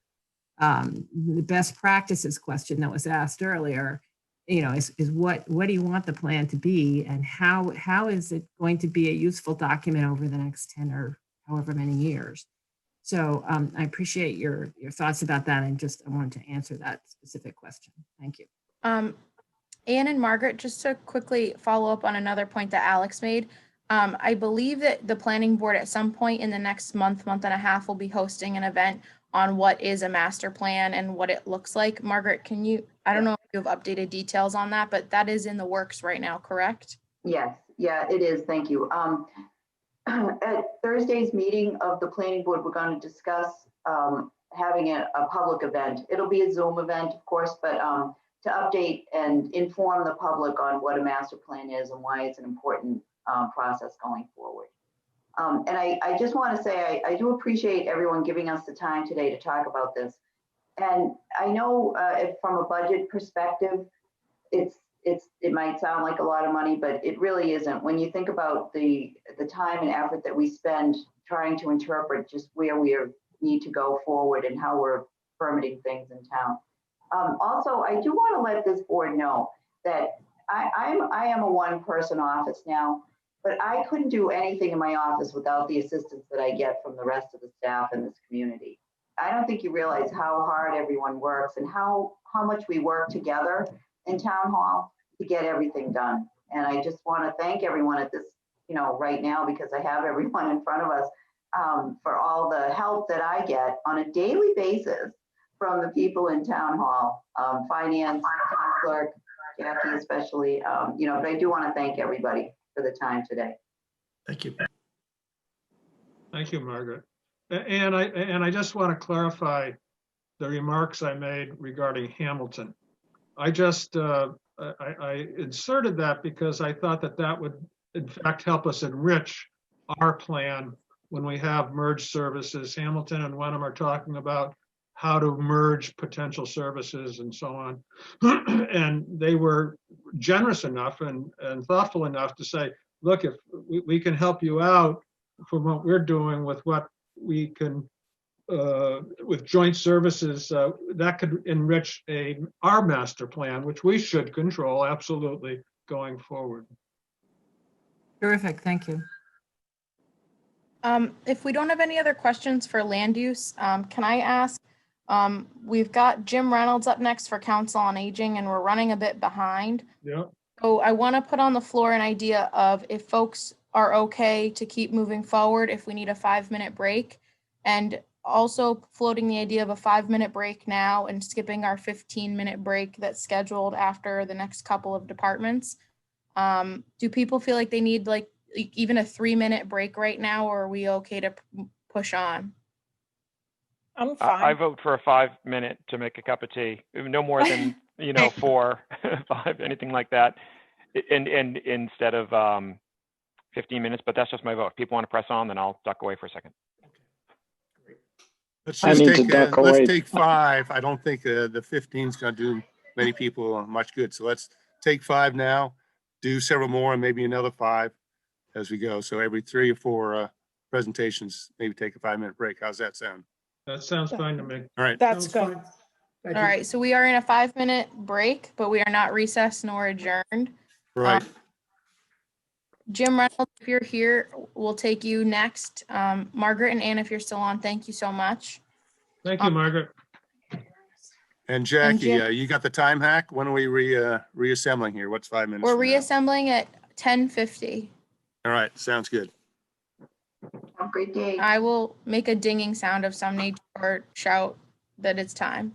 The best practices question that was asked earlier, you know, is what do you want the plan to be, and how is it going to be a useful document over the next 10 or however many years? So I appreciate your thoughts about that, and I wanted to answer that specific question. Thank you. Anne and Margaret, just to quickly follow up on another point that Alex made. I believe that the planning board at some point in the next month and a half will be hosting an event on what is a master plan and what it looks like. Margaret, I don't know if you have updated details on that, but that is in the works right now, correct? Yes, yeah, it is. Thank you. At Thursday's meeting of the planning board, we're going to discuss having a public event. It'll be a Zoom event, of course, but to update and inform the public on what a master plan is and why it's an important process going forward. And I just want to say, I do appreciate everyone giving us the time today to talk about this. And I know from a budget perspective, it might sound like a lot of money, but it really isn't. When you think about the time and effort that we spend trying to interpret just where we need to go forward and how we're permitting things in town. Also, I do want to let this board know that I am a one-person office now, but I couldn't do anything in my office without the assistance that I get from the rest of the staff in this community. I don't think you realize how hard everyone works and how much we work together in town hall to get everything done. And I just want to thank everyone at this, you know, right now, because I have everyone in front of us, for all the help that I get on a daily basis from the people in town hall, finance, town clerk, Jackie especially, you know, but I do want to thank everybody for the time today. Thank you. Thank you, Margaret. And I just want to clarify the remarks I made regarding Hamilton. I just, I inserted that because I thought that that would in fact help us enrich our plan when we have merged services. Hamilton and Wenham are talking about how to merge potential services and so on. And they were generous enough and thoughtful enough to say, look, if we can help you out from what we're doing with what we can, with joint services, that could enrich our master plan, which we should control absolutely going forward. Terrific, thank you. If we don't have any other questions for land use, can I ask, we've got Jim Reynolds up next for Council on Aging, and we're running a bit behind. Yeah. So I want to put on the floor an idea of if folks are okay to keep moving forward, if we need a 5-minute break, and also floating the idea of a 5-minute break now and skipping our 15-minute break that's scheduled after the next couple of departments. Do people feel like they need like even a 3-minute break right now, or are we okay to push on? I'm I fine. vote for a 5-minute to make a cup of tea. No more than 4, 5, anything like that. And instead of 15 minutes, but that's just my vote. If people want to press on, then I'll duck away for a second. Let's I just need to take, duck away. let's take 5. I don't think the 15 is going to do many people much good. So let's take 5 now, do several more, and maybe another 5 as we go. So every 3 or 4 presentations, maybe take a 5-minute break. How's that sound? That sounds fine to me. All right. That's good. All right, so we are in a 5-minute break, but we are not recessed nor adjourned. Right. Jim Reynolds, if you're here, we'll take you next. Margaret and Ann, if you're still on, thank you so much. Thank you, Margaret. And Jackie, Jim- you got the time hack? When are we reassembling here? What's 5 minutes? We're from now? reassembling at 10:50. All right, sounds good. Have a great day. I will make a dinging sound of some nature or shout that it's time.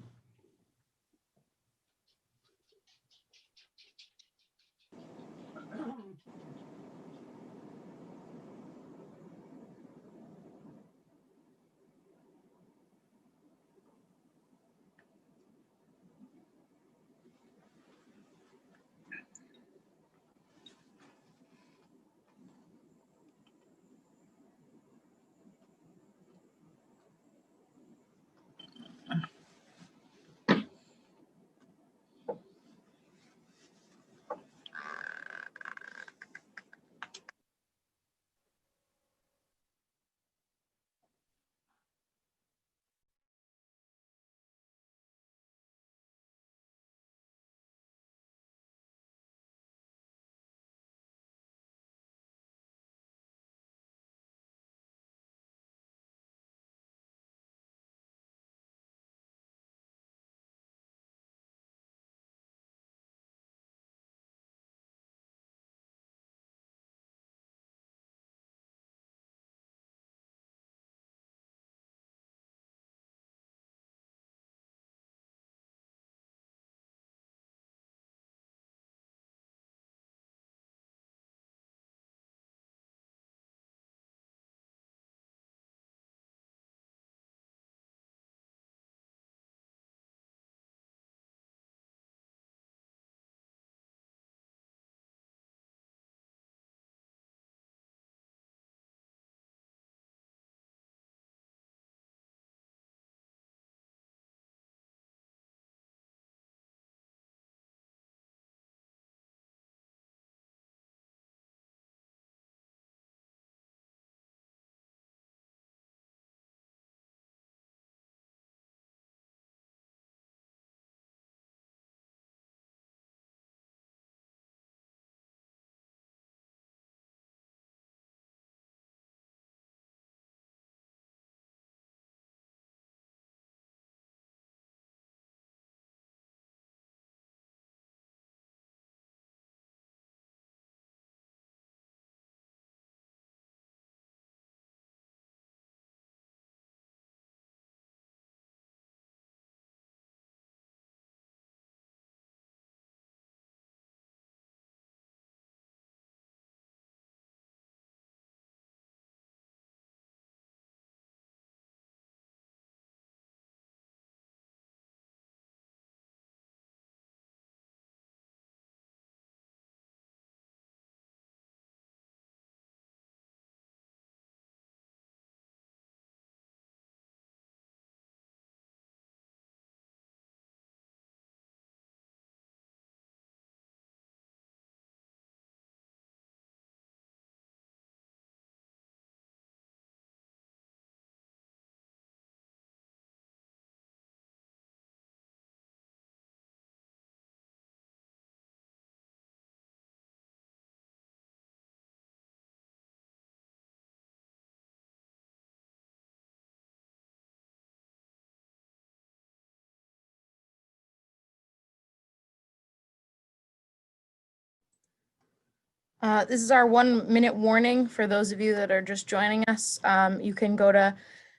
This is our 1-minute warning for those of you that are just joining us. You can go to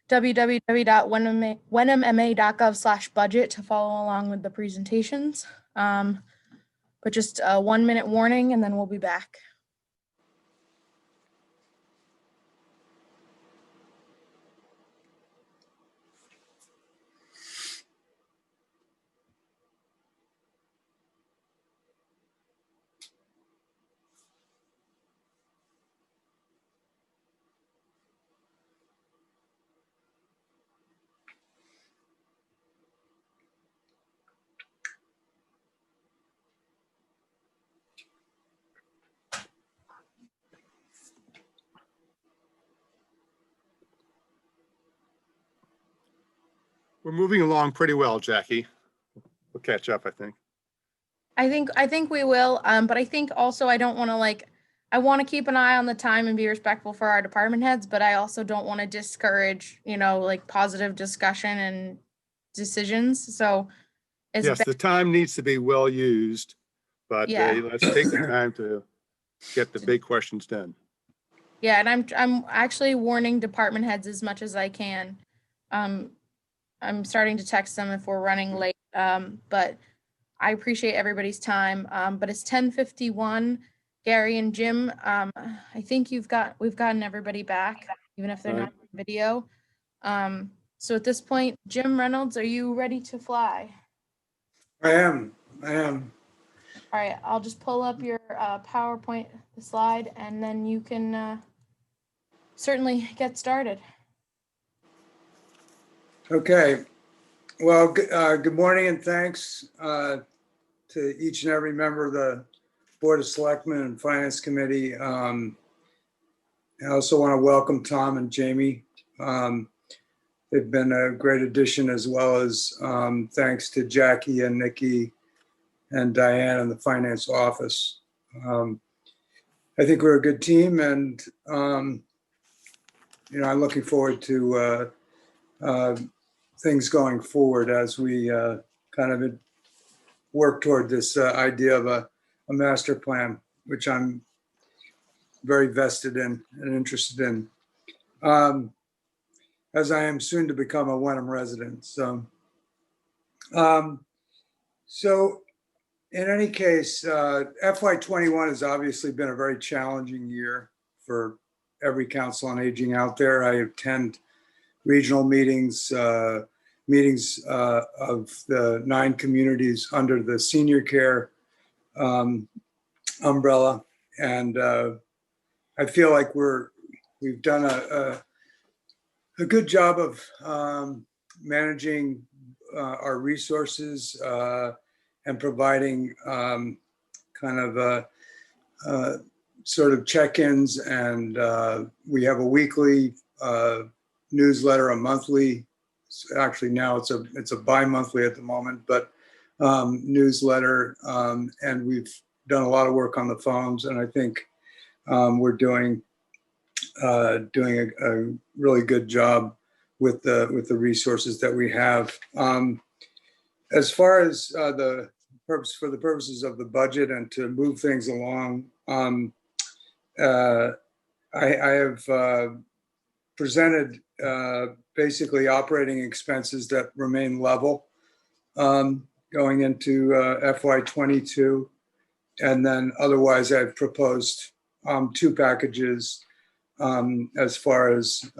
www.wenhamma.gov/budget to follow along with the presentations. But just a 1-minute warning and then we'll be back. We're moving along pretty well, Jackie. We'll catch up, I think. I think we will, but I think also I don't want to I want to keep an eye on the time and be respectful for our department heads, but I also don't want to discourage, positive discussion and decisions. So Yes, the time needs to be well used, but Yeah. let's take the time to get the big questions done. Yeah, and I'm actually warning department heads as much as I can. I'm starting to text them if we're running late, but I appreciate everybody's time. But it's 10:51. Gary and Jim, I think we've gotten everybody back, even if they're not on video. So at this point, Jim Reynolds, are you ready to fly? I am. All right, I'll just pull up your PowerPoint slide, and then you can certainly get started. Okay. Well, good morning and thanks to each and every member of the Board of Selectmen and Finance Committee. I also want to welcome Tom and Jamie. They've been a great addition, as well as thanks to Jackie and Nikki and Diane in the finance office. I think we're a good team, and I'm looking forward to things going forward as we kind of work toward this idea of a master plan, which I'm very vested in and interested in, as I am soon to become a Wenham resident. So in any case, FY21 has obviously been a very challenging year for every council on aging out there. I attend regional meetings of the 9 communities under the senior care umbrella, and I feel like we've done a good job of managing our resources and providing kind of sort of check-ins, and we have a weekly newsletter, a monthly. Actually, now it's a bi-monthly at the moment, but newsletter, and we've done a lot of work on the phones, and I think we're doing a really good job with the resources that we have. As far as the purposes of the budget and to move things along, I have presented basically operating expenses that remain level going into FY22. And then otherwise, I've proposed 2 packages as far as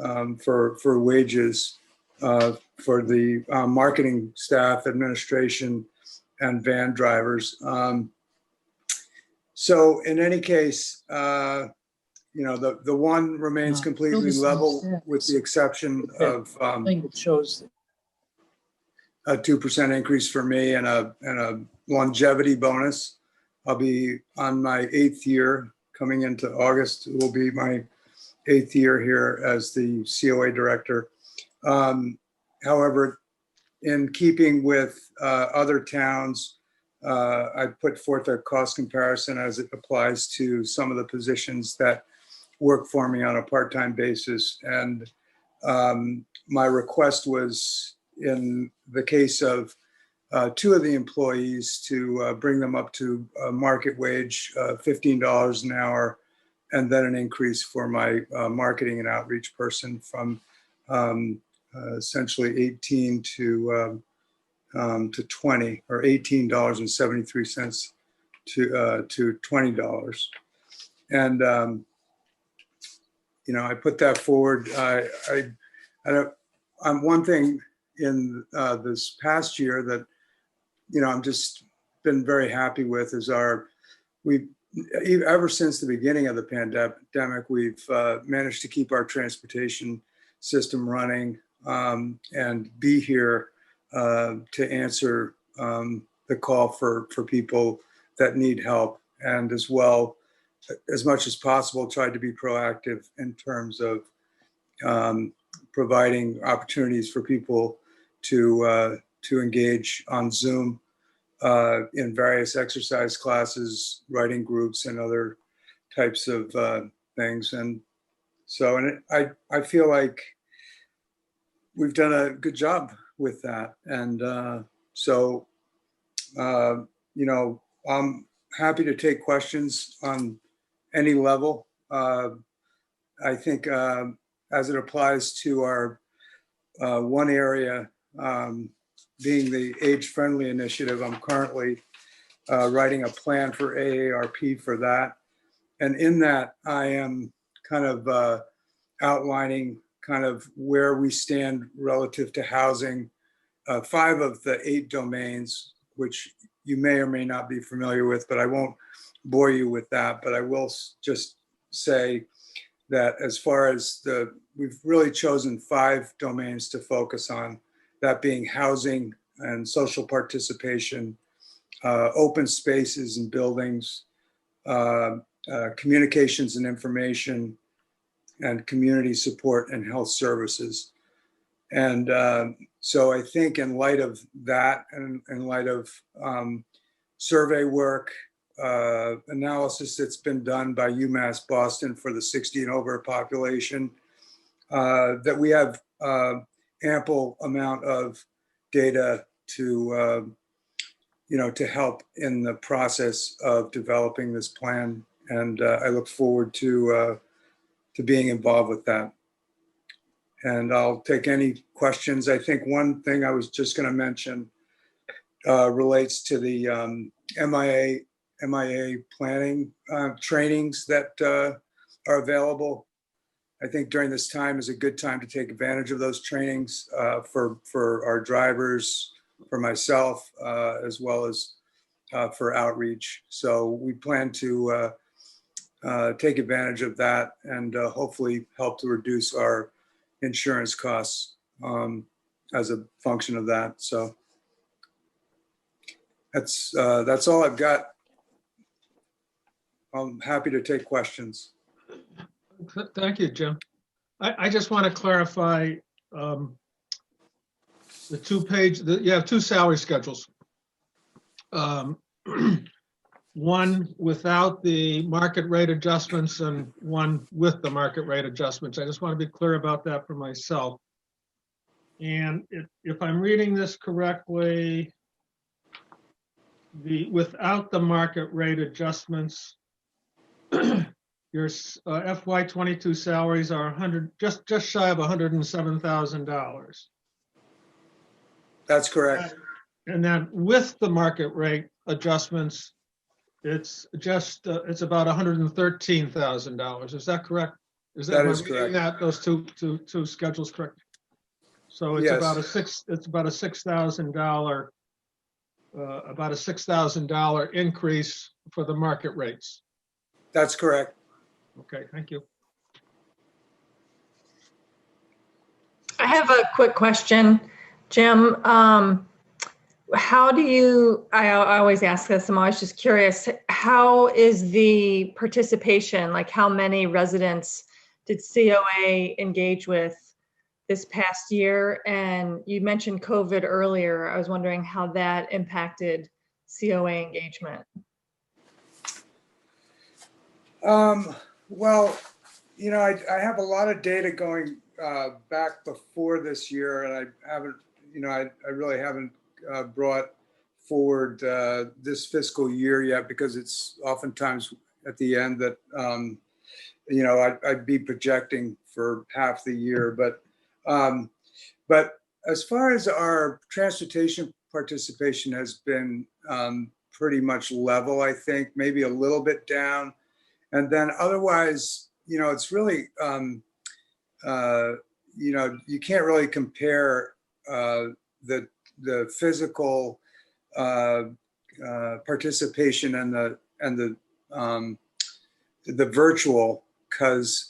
for wages for the marketing staff, administration, and van drivers. So in any case, the one remains completely level with the exception of It shows a 2% increase for me and a longevity bonus. I'll be on my 8th year coming into August. It will be my 8th year here as the COA director. However, in keeping with other towns, I put forth a cost comparison as it applies to some of the positions that work for me on a part-time basis. And my request was, in the case of two of the employees to bring them up to market wage, $15 an hour, and then an increase for my marketing and outreach person from essentially 18 to 20, or $18.73 to $20. And I put that forward. I'm one thing in this past year that I'm just been very happy with is ever since the beginning of the pandemic, we've managed to keep our transportation system running and be here to answer the call for people that need help, and as well, as much as possible, tried to be proactive in terms of providing opportunities for people to engage on Zoom in various exercise classes, writing groups, and other types of things. And so, I feel like we've done a good job with that. And I'm happy to take questions on any level. I think as it applies to our one area, being the age-friendly initiative, I'm currently writing a plan for AARP for that. And in that, I am kind of outlining kind of where we stand relative to housing. 5 of the 8 domains, which you may or may not be familiar with, but I won't bore you with that. But I will just say that as far as we've really chosen 5 domains to focus on, that being housing and social participation, open spaces and buildings, communications and information, and community support and health services. And so I think in light of that, and in light of survey work, analysis that's been done by UMass Boston for the 60 and over population, that we have ample amount of data to to help in the process of developing this plan. And I look forward to being involved with that. And I'll take any questions. I think one thing I was just going to mention relates to the MIA planning trainings that are available. I think during this time is a good time to take advantage of those trainings for our drivers, for myself, as well as for outreach. So we plan to take advantage of that and hopefully help to reduce our insurance costs as a function of that. So that's all I've got. I'm happy to take questions. Thank you, Jim. I just want to clarify the 2-page, you have 2 salary schedules. One without the market rate adjustments and one with the market rate adjustments. I just want to be clear about that for myself. And if I'm reading this correctly, without the market rate adjustments, your FY22 salaries are just shy of $107,000. That's correct. And then with the market rate adjustments, it's about $113,000. Is that correct? That is correct. That those two schedules correct? So it's Yes. about a $6,000 increase for the market rates. That's correct. Okay, thank you. I have a quick question, Jim. How do you, I always ask this, I'm always just curious, how is the participation, like how many residents did COA engage with this past year? And you mentioned COVID earlier. I was wondering how that impacted COA engagement. Well, I have a lot of data going back before this year, and I haven't, I really haven't brought forward this fiscal year yet because it's oftentimes at the end that, I'd be projecting for half the year. But as far as our transportation participation has been pretty much level, I think, maybe a little bit down. And then otherwise, it's really, you can't really compare the physical participation and the virtual, because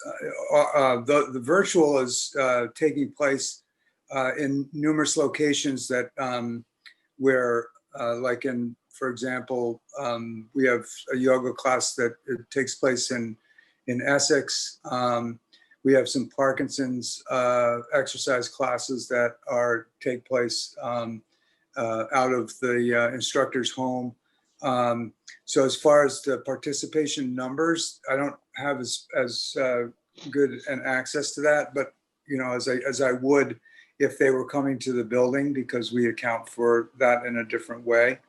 the virtual is taking place in numerous locations that where like in, for example, we have a yoga class that it takes place in Essex. We have some Parkinson's exercise classes that take place out of the instructor's home. So as far as the participation numbers, I don't have as good an access to that, but as I would if they were coming to the building, because we account for that in a different way.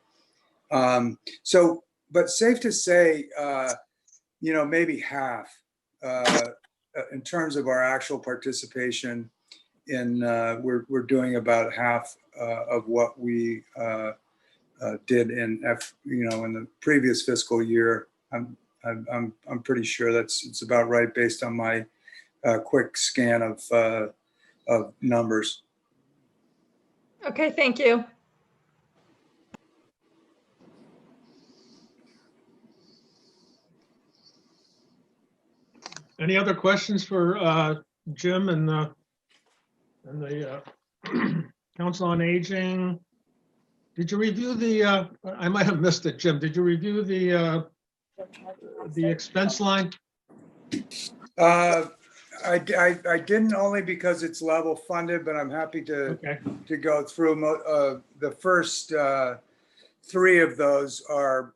But safe to say, maybe half in terms of our actual participation in, we're doing about half of what we did in in the previous fiscal year. I'm pretty sure it's about right based on my quick scan of numbers. Okay, thank you. Any other questions for Jim and the Council on Aging? Did you review the, I might have missed it, Jim, did you review the expense line? I didn't, only because it's level funded, but I'm happy to go through. The first three of those are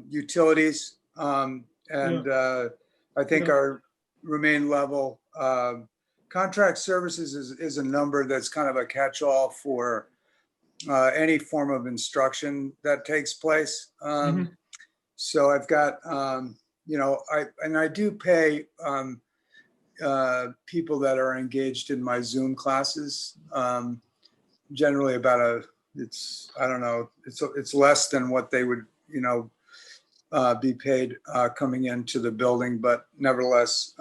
utilities, and I think our remain level. Contract services is a number that's kind of a catch-all for any form of instruction that takes place. So I've got, I do pay people that are engaged in my Zoom classes, generally about it's less than what they would, be paid coming into the building, but nevertheless,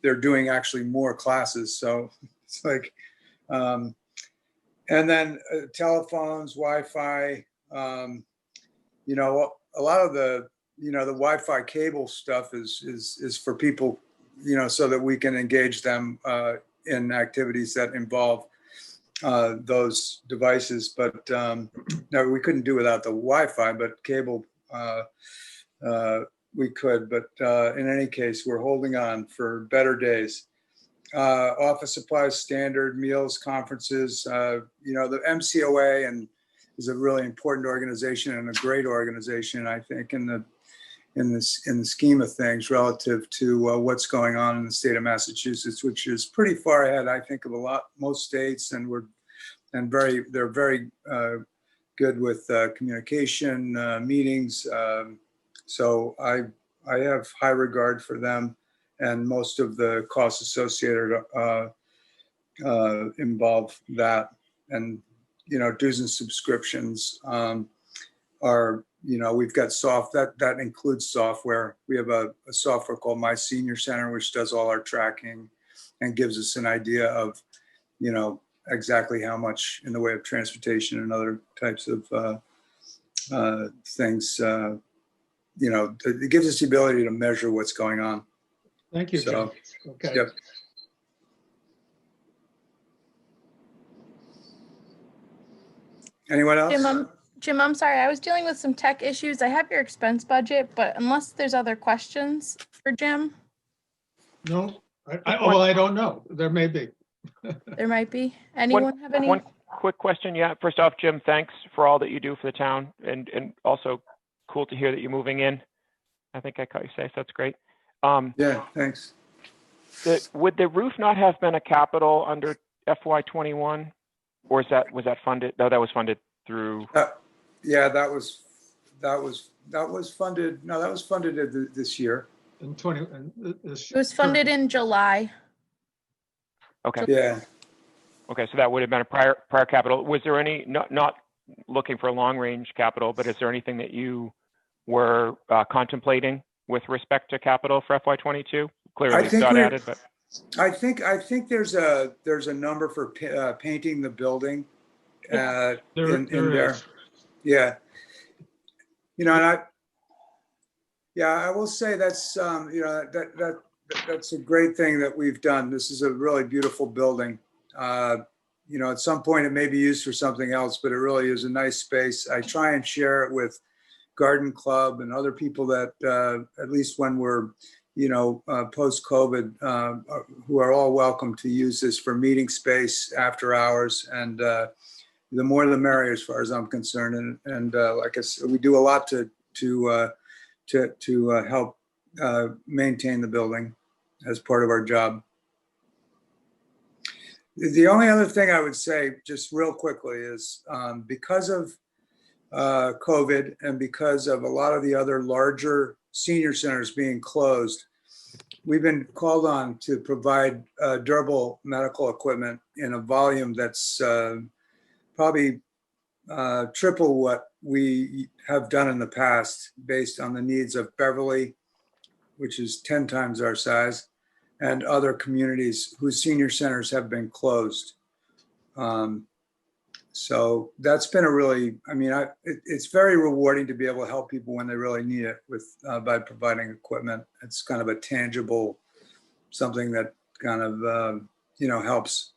they're doing actually more classes. So it's like, and then telephones, Wi-Fi, a lot of the, the Wi-Fi cable stuff is for people, so that we can engage them in activities that involve those devices. But no, we couldn't do without the Wi-Fi, but cable, we could. But in any case, we're holding on for better days. Office supplies, standard meals, conferences, the MCOA is a really important organization and a great organization, I think, in the scheme of things relative to what's going on in the state of Massachusetts, which is pretty far ahead, I think, of most states, and they're very good with communication, meetings. So I have high regard for them, and most of the costs associated involve that. And dues and subscriptions are, we've got that includes software. We have a software called My Senior Center, which does all our tracking and gives us an idea of, exactly how much in the way of transportation and other types of things. It gives us the ability to measure what's going on. Thank you, Jim. Okay. Yep. Anyone else? Jim, I'm sorry. I was dealing with some tech issues. I have your expense budget, but unless there's other questions for Jim. No, I don't know. There may be. There might be. Anyone have any? One quick question. Yeah. First off, Jim, thanks for all that you do for the town, and also cool to hear that you're moving in. I think I caught you say, so that's great. Yeah, thanks. Would the roof not have been a capital under FY21, or was that funded? No, that was funded through. Yeah, that was funded. No, that was funded this year. In 20, and this. It was funded in July. Okay. Yeah. Okay, so that would have been a prior capital. Was there any, not looking for long range capital, but is there anything that you were contemplating with respect to capital for FY22? Clearly it's not added, but. I think there's a number for painting the building in there. Yeah. You know, and I will say that's you know, that's a great thing that we've done. This is a really beautiful building. You know, at some point it may be used for something else, but it really is a nice space. I try and share it with Garden Club and other people that, at least when we're, you know, post-COVID, who are all welcome to use this for meeting space after hours. And the more the merrier, as far as I'm concerned. And like I said, we do a lot to help maintain the building as part of our job. The only other thing I would say, just real quickly, is because of COVID and because of a lot of the other larger senior centers being closed, we've been called on to provide durable medical equipment in a volume that's probably triple what we have done in the past based on the needs of Beverly, which is 10 times our size, and other communities whose senior centers have been closed. So that's been a really, I mean, it's very rewarding to be able to help people when they really need it with by providing equipment. It's kind of a tangible, something that kind of, you know, helps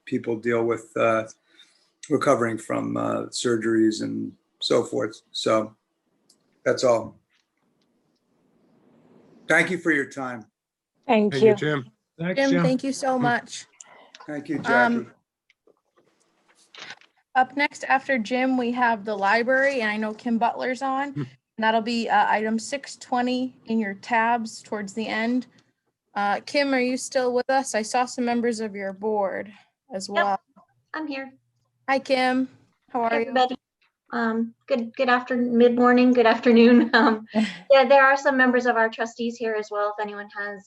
people deal with recovering from surgeries and so forth. So that's all. Thank you for your time. Thank you. Jim. Thanks, Jim, thank you so much. Thank you, Jackie. Up next after Jim, we have the library, and I know Kim Butler's on. And that'll be item 620 in your tabs towards the end. Kim, are you still with us? I saw some members of your board as well. Yep, I'm here. Hi, Kim. How are everybody? Good afternoon, mid-morning, good afternoon. Yeah, there are some members of our trustees here as well. If anyone has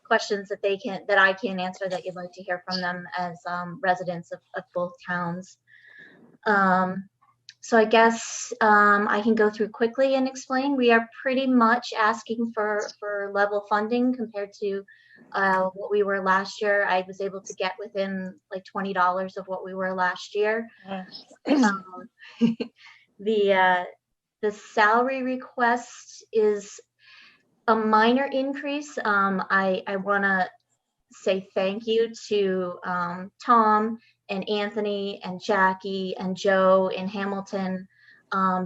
questions that I can answer that you'd like to hear from them as residents of both towns. So I guess I can go through quickly and explain. We are pretty much asking for level funding compared to what we were last year. I was able to get within like $20 of what we were last year. The salary request is a minor increase. I want to say thank you to Tom and Anthony and Jackie and Joe in Hamilton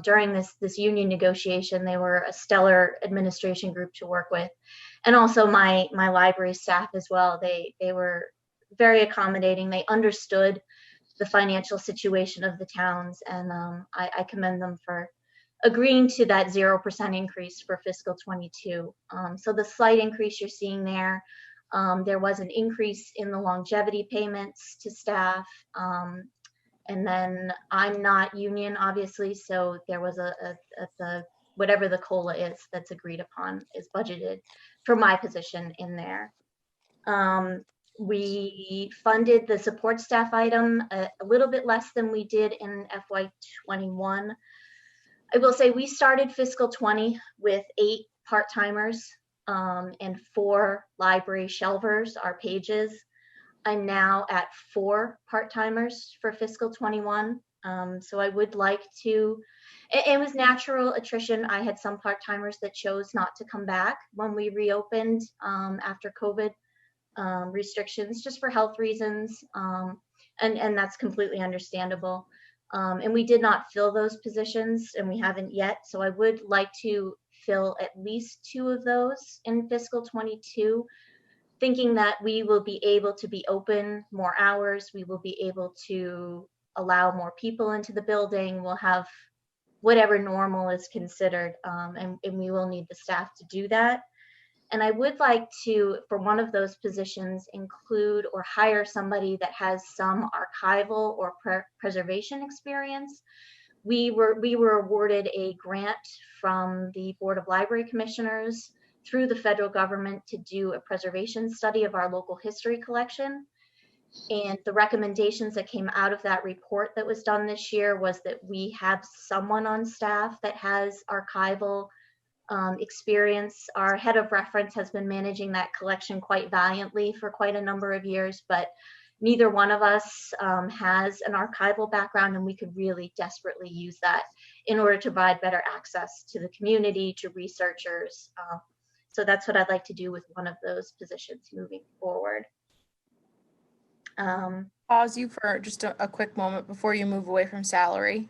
during this union negotiation. They were a stellar administration group to work with, and also my library staff as well. They were very accommodating. They understood the financial situation of the towns, and I commend them for agreeing to that 0% increase for fiscal 22. So the slight increase you're seeing there. There was an increase in the longevity payments to staff. And then I'm not union, obviously, so there was whatever the COLA is that's agreed upon is budgeted for my position in there. We funded the support staff item a little bit less than we did in FY21. I will say we started fiscal 20 with 8 part-timers and 4 library shelvers, our pages. I'm now at 4 part-timers for fiscal 21. So I would like to, it was natural attrition. I had some part-timers that chose not to come back when we reopened after COVID restrictions, just for health reasons. And that's completely understandable. And we did not fill those positions, and we haven't yet. So I would like to fill at least 2 of those in fiscal 22, thinking that we will be able to be open more hours. We will be able to allow more people into the building. We'll have whatever normal is considered, and we will need the staff to do that. And I would like to, for one of those positions, include or hire somebody that has some archival or preservation experience. We were awarded a grant from the Board of Library Commissioners through the federal government to do a preservation study of our local history collection. And the recommendations that came out of that report that was done this year was that we have someone on staff that has archival experience. Our head of reference has been managing that collection quite valiantly for quite a number of years, but neither one of us has an archival background, and we could really desperately use that in order to provide better access to the community, to researchers. So that's what I'd like to do with one of those positions moving forward. Pause you for just a quick moment before you move away from salary.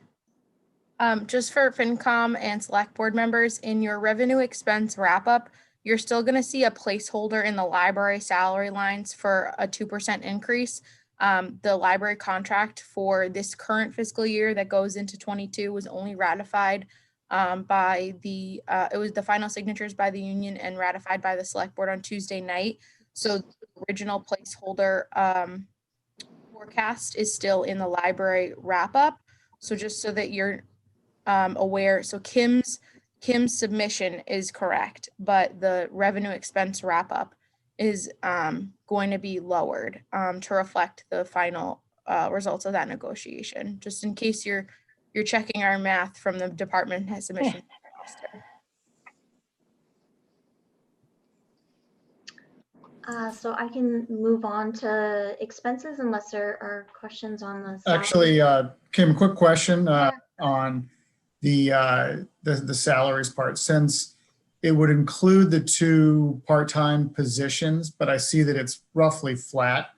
Just for FinCom and select board members, in your revenue expense wrap up, you're still going to see a placeholder in the library salary lines for a 2% increase. The library contract for this current fiscal year that goes into 22 was only ratified by the, it was the final signatures by the union and ratified by the select board on Tuesday night. So the original placeholder forecast is still in the library wrap up. So just so that you're aware, so Kim's submission is correct, but the revenue expense wrap up is going to be lowered to reflect the final results of that negotiation. Just in case you're checking our math from the department has submission. So I can move on to expenses unless there are questions on the salary. Actually, Kim, quick question on the salaries part. Since it would include the 2 part-time positions, but I see that it's roughly flat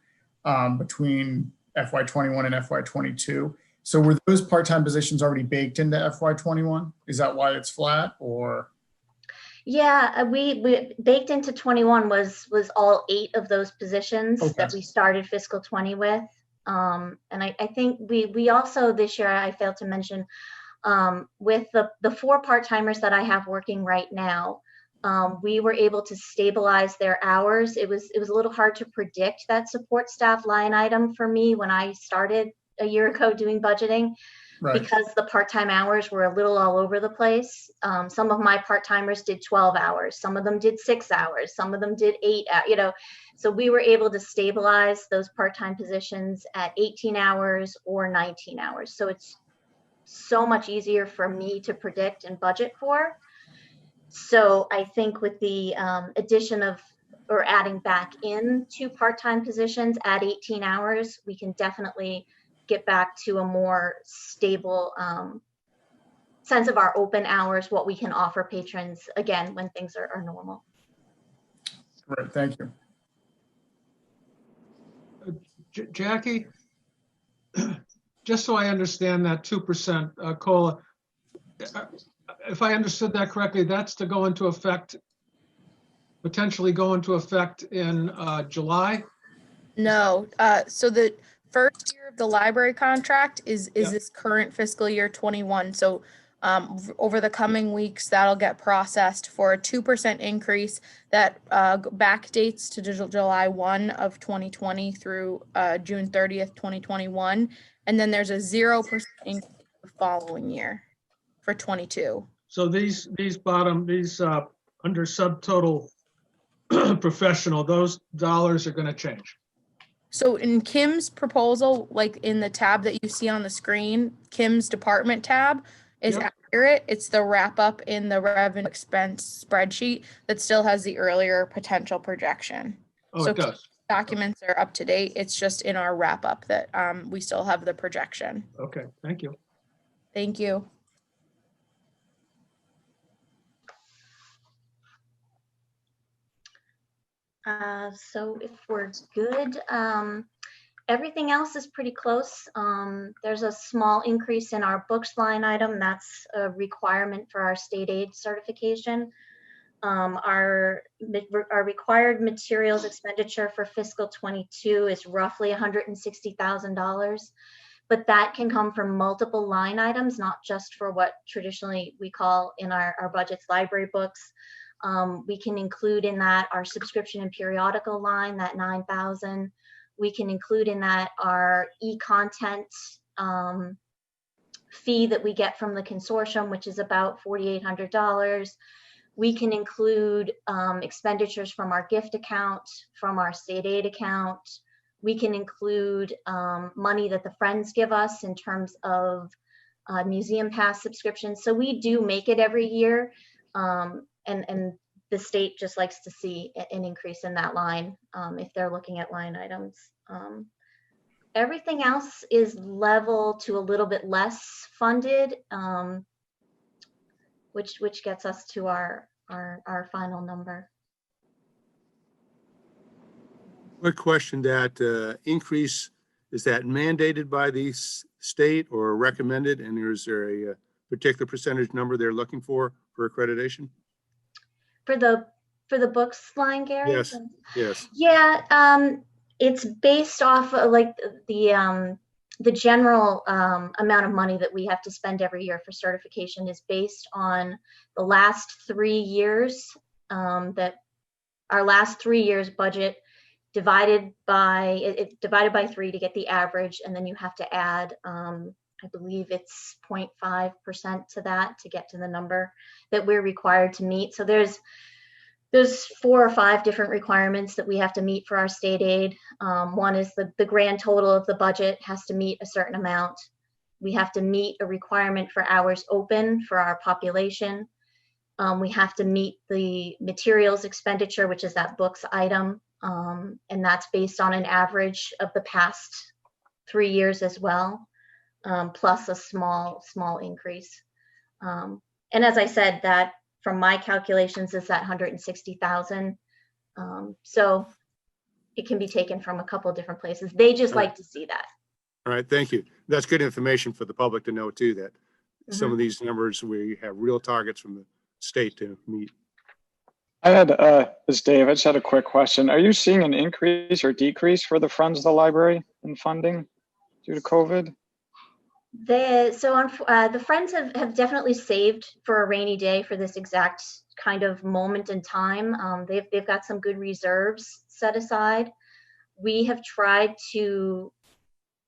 between FY21 and FY22. So were those part-time positions already baked into FY21? Is that why it's flat, or? Yeah, we baked into 21 was all 8 of those positions that we started fiscal 20 with. And I think we also this year, I failed to mention, with the 4 part-timers that I have working right now, we were able to stabilize their hours. It was a little hard to predict that support staff line item for me when I started a year ago doing budgeting. Right. Because the part-time hours were a little all over the place. Some of my part-timers did 12 hours. Some of them did 6 hours. Some of them did 8 hours, so we were able to stabilize those part-time positions at 18 hours or 19 hours. So it's so much easier for me to predict and budget for. So I think with the addition of or adding back in 2 part-time positions at 18 hours, we can definitely get back to a more stable sense of our open hours, what we can offer patrons, again, when things are normal. Great, thank you. Jackie, just so I understand that 2% COLA, if I understood that correctly, that's to go into effect, potentially go into effect in July? No, so the first year of the library contract is this current fiscal year 21. So over the coming weeks, that'll get processed for a 2% increase that backdates to July 1 of 2020 through June 30th, 2021. And then there's a 0% increase the following year for 22. So these under subtotal professional, those dollars are going to change. So in Kim's proposal, like in the tab that you see on the screen, Kim's department tab is accurate. It's the wrap up in the revenue expense spreadsheet that still has the earlier potential projection. Oh, so it does. Documents are up to date. It's just in our wrap up that we still have the projection. Okay, thank you. Thank you. So if we're good, everything else is pretty close. There's a small increase in our books line item. That's a requirement for our state aid certification. Our required materials expenditure for fiscal 22 is roughly $160,000, but that can come from multiple line items, not just for what traditionally we call in our budgets library books. We can include in that our subscription and periodical line, that 9,000. We can include in that our e-content fee that we get from the consortium, which is about $4,800. We can include expenditures from our gift account, from our state aid account. We can include money that the Friends give us in terms of museum pass subscriptions. So we do make it every year. And the state just likes to see an increase in that line if they're looking at line items. Everything else is level to a little bit less funded, which gets us to our final number. Quick question, that increase, is that mandated by the state or recommended? And is there a particular percentage number they're looking for accreditation? For the books line, Gary? Yes, yes. Yeah, it's based off of like the general amount of money that we have to spend every year for certification is based on the last 3 years, that our last 3 years budget divided by 3 to get the average, and then you have to add I believe it's 0.5% to that to get to the number that we're required to meet. So there's 4 or 5 different requirements that we have to meet for our state aid. One is the grand total of the budget has to meet a certain amount. We have to meet a requirement for hours open for our population. We have to meet the materials expenditure, which is that books item. And that's based on an average of the past 3 years as well, plus a small increase. And as I said, that from my calculations is that 160,000. So it can be taken from a couple of different places. They just like to see that. All right, thank you. That's good information for the public to know too, that some of these numbers, we have real targets from the state to meet. I had, this Dave, I just had a quick question. Are you seeing an increase or decrease for the Friends of the Library in funding due to COVID? The Friends have definitely saved for a rainy day for this exact kind of moment in time. They've got some good reserves set aside. We have tried to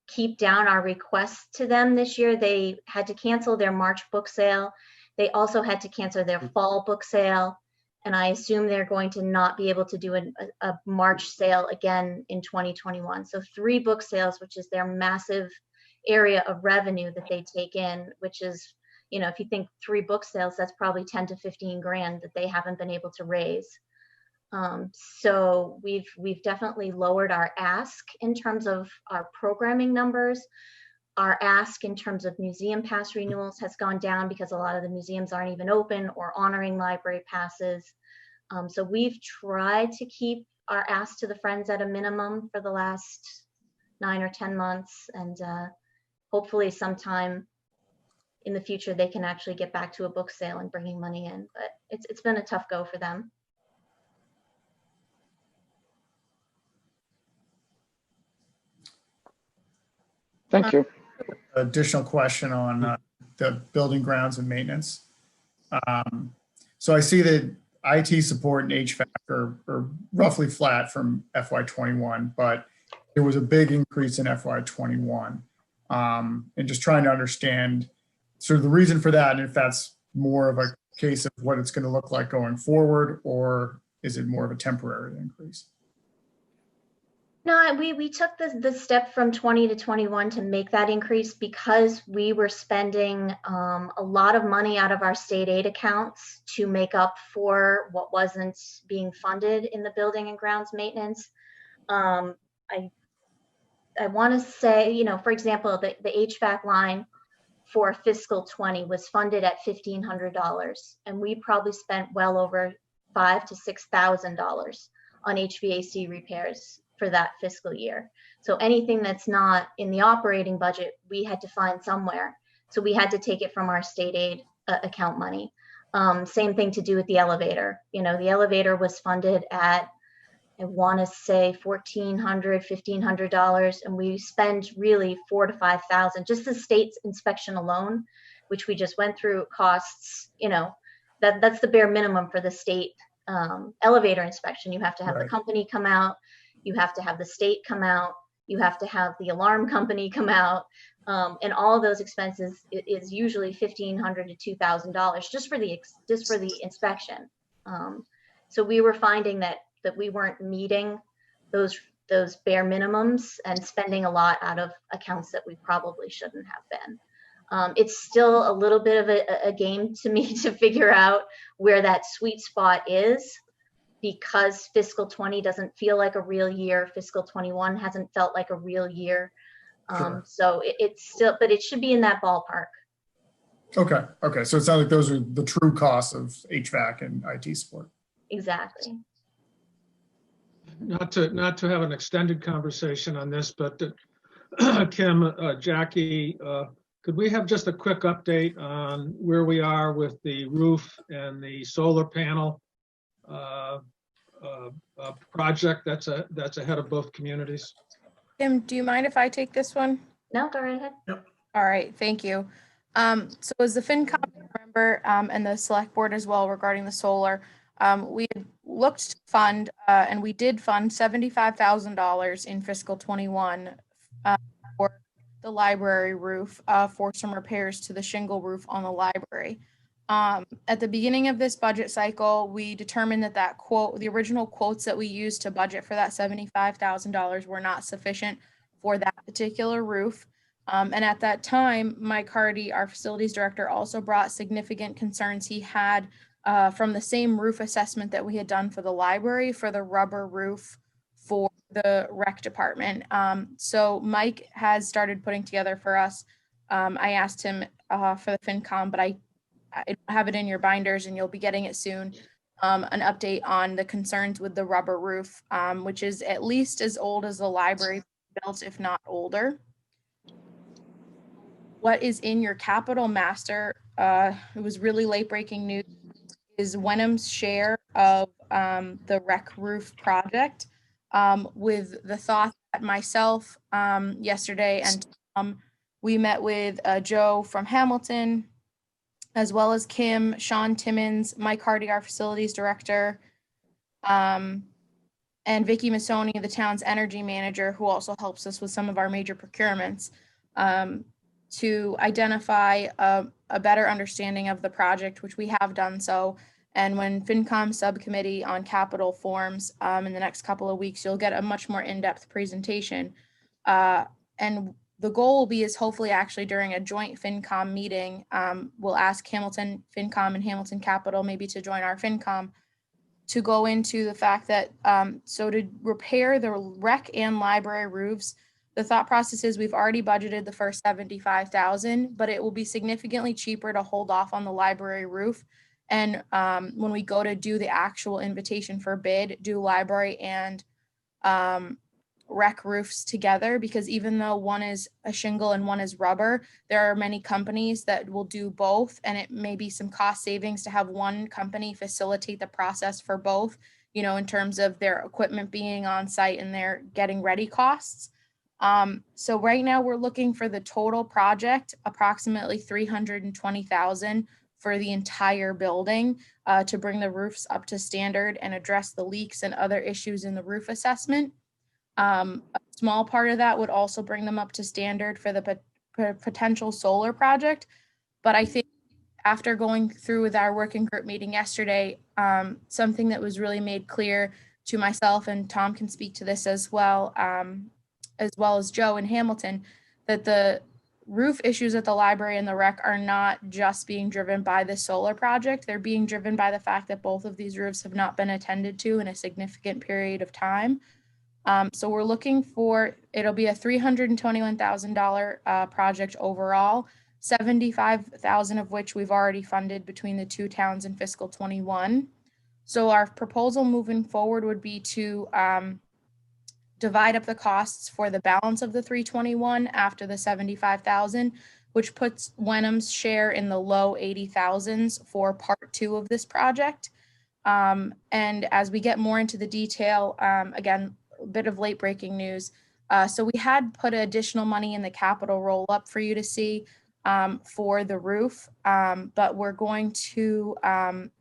keep down our requests to them this year. They had to cancel their March book sale. They also had to cancel their fall book sale. And I assume they're going to not be able to do a March sale again in 2021. So 3 book sales, which is their massive area of revenue that they take in, which is, if you think 3 book sales, that's probably 10 to 15 grand that they haven't been able to raise. So we've definitely lowered our ask in terms of our programming numbers. Our ask in terms of museum pass renewals has gone down because a lot of the museums aren't even open or honoring library passes. So we've tried to keep our ask to the Friends at a minimum for the last 9 or 10 months. And hopefully sometime in the future, they can actually get back to a book sale and bringing money in. But it's been a tough go for them. Thank you. Additional question on the building grounds and maintenance. So I see that IT support and HVAC are roughly flat from FY21, but there was a big increase in FY21. And just trying to understand sort of the reason for that, and if that's more of a case of what it's going to look like going forward, or is it more of a temporary increase? No, we took the step from 20 to 21 to make that increase because we were spending a lot of money out of our state aid accounts to make up for what wasn't being funded in the building and grounds maintenance. I want to say, for example, the HVAC line for fiscal 20 was funded at $1,500, and we probably spent well over $5,000 to $6,000 on HVAC repairs for that fiscal year. So anything that's not in the operating budget, we had to find somewhere. So we had to take it from our state aid account money. Same thing to do with the elevator. The elevator was funded at, I want to say $1,400, $1,500, and we spend really $4,000 to $5,000. Just the state's inspection alone, which we just went through, costs, that's the bare minimum for the state elevator inspection. You have to have the company come out. You have to have the state come out. You have to have the alarm company come out. And all of those expenses is usually $1,500 to $2,000 just for the inspection. So we were finding that we weren't meeting those bare minimums and spending a lot out of accounts that we probably shouldn't have been. It's still a little bit of a game to me to figure out where that sweet spot is, because fiscal 20 doesn't feel like a real year. Fiscal 21 hasn't felt like a real year. Sure. So it's still, but it should be in that ballpark. Okay, okay. So it sounds like those are the true costs of HVAC and IT support. Exactly. Not to have an extended conversation on this, but Kim, Jackie, could we have just a quick update on where we are with the roof and the solar panel project that's ahead of both communities? Kim, do you mind if I take this one? No, go right ahead. Yep. All right, thank you. So as the FinCom member and the select board as well regarding the solar, we had looked to fund and we did fund $75,000 in fiscal 21 for the library roof for some repairs to the shingle roof on the library. At the beginning of this budget cycle, we determined that quote, the original quotes that we used to budget for that $75,000 were not sufficient for that particular roof. And at that time, Mike Hardy, our facilities director, also brought significant concerns he had from the same roof assessment that we had done for the library for the rubber roof for the rec department. So Mike has started putting together for us. I asked him for the FinCom, but I have it in your binders and you'll be getting it soon. An update on the concerns with the rubber roof, which is at least as old as the library built, if not older. What is in your capital master, it was really late breaking news, is Wenham's share of the rec roof project, with the thought that myself yesterday and we met with Joe from Hamilton, as well as Kim, Sean Timmons, Mike Hardy, our facilities director, and Vicky Massoni, the town's energy manager, who also helps us with some of our major procurements, to identify a better understanding of the project, which we have done so. And when FinCom subcommittee on capital forms in the next couple of weeks, you'll get a much more in-depth presentation. And the goal will be is hopefully actually during a joint FinCom meeting, we'll ask Hamilton FinCom and Hamilton Capital maybe to join our FinCom to go into the fact that, so to repair the rec and library roofs, the thought process is we've already budgeted the first $75,000, but it will be significantly cheaper to hold off on the library roof. And when we go to do the actual invitation for bid, do library and rec roofs together, because even though one is a shingle and one is rubber, there are many companies that will do both, and it may be some cost savings to have one company facilitate the process for both, you know, in terms of their equipment being on site and their getting ready costs. So right now we're looking for the total project, approximately $320,000 for the entire building, to bring the roofs up to standard and address the leaks and other issues in the roof assessment. A small part of that would also bring them up to standard for the potential solar project. But I think after going through with our working group meeting yesterday, something that was really made clear to myself, and Tom can speak to this as well as Joe in Hamilton, that the roof issues at the library and the rec are not just being driven by the solar project. They're being driven by the fact that both of these roofs have not been attended to in a significant period of time. So we're looking for, it'll be a $321,000 project overall, $75,000 of which we've already funded between the two towns in fiscal 21. So our proposal moving forward would be to divide up the costs for the balance of the 321 after the 75,000, which puts Wenham's share in the low 80,000s for part 2 of this project. And as we get more into the detail, again, a bit of late breaking news. So we had put additional money in the capital roll up for you to see for the roof, but we're going to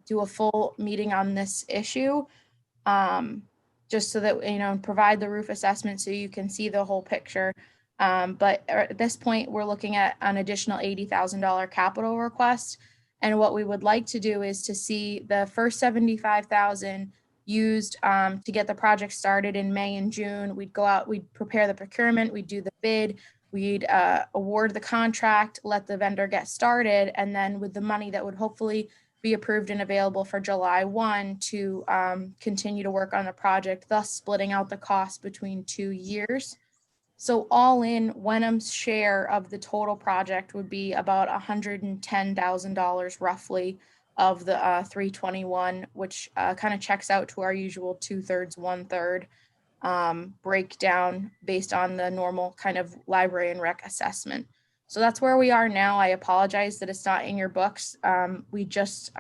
do a full meeting on this issue, just so that, you know, provide the roof assessment so you can see the whole picture. But at this point, we're looking at an additional $80,000 capital request. And what we would like to do is to see the first 75,000 used to get the project started in May and June. We'd go out, we'd prepare the procurement, we'd do the bid, we'd award the contract, let the vendor get started, and then with the money that would hopefully be approved and available for July 1 to continue to work on the project, thus splitting out the cost between 2 years. So all in, Wenham's share of the total project would be about $110,000 roughly of the 321, which kind of checks out to our usual 2/3, 1/3 breakdown based on the normal kind of library and rec assessment. So that's where we are now. I apologize that it's not in your books. We just,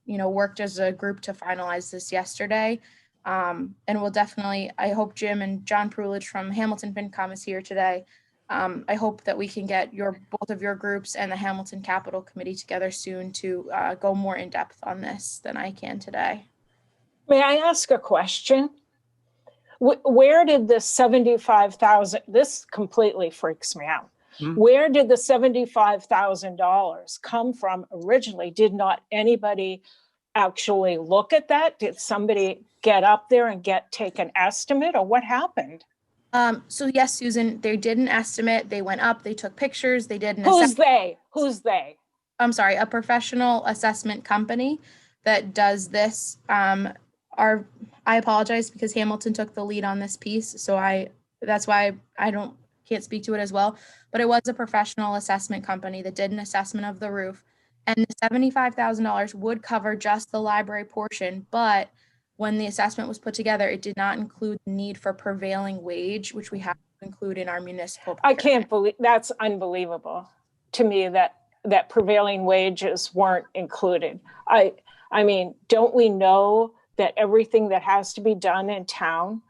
worked as a group to finalize this yesterday. And we'll definitely, I hope Jim and John Prulich from Hamilton FinCom is here today. I hope that we can get both of your groups and the Hamilton Capital Committee together soon to go more in depth on this than I can today. May I ask a question? Where did the 75,000, this completely freaks me out. Where did the $75,000 come from originally? Did not anybody actually look at that? Did somebody get up there and take an estimate, or what happened? So yes, Susan, they did an estimate. They went up, they took pictures, they did an Who's they? Who's they? I'm sorry, a professional assessment company that does this. I apologize because Hamilton took the lead on this piece. So that's why I can't speak to it as well, but it was a professional assessment company that did an assessment of the roof, and the $75,000 would cover just the library portion. But when the assessment was put together, it did not include the need for prevailing wage, which we have to include in our municipal. I can't believe, that's unbelievable to me that prevailing wages weren't included. I mean, don't we know that everything that has to be done in town,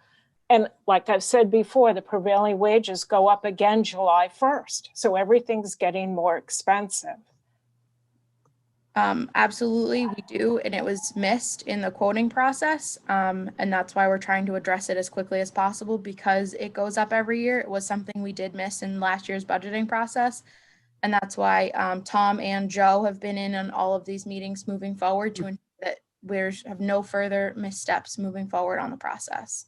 and like I've said before, the prevailing wages go up again July 1st. So everything's getting more expensive. Absolutely, we do. And it was missed in the quoting process. And that's why we're trying to address it as quickly as possible, because it goes up every year. It was something we did miss in last year's budgeting process. And that's why Tom and Joe have been in on all of these meetings moving forward to ensure that we have no further missteps moving forward on the process.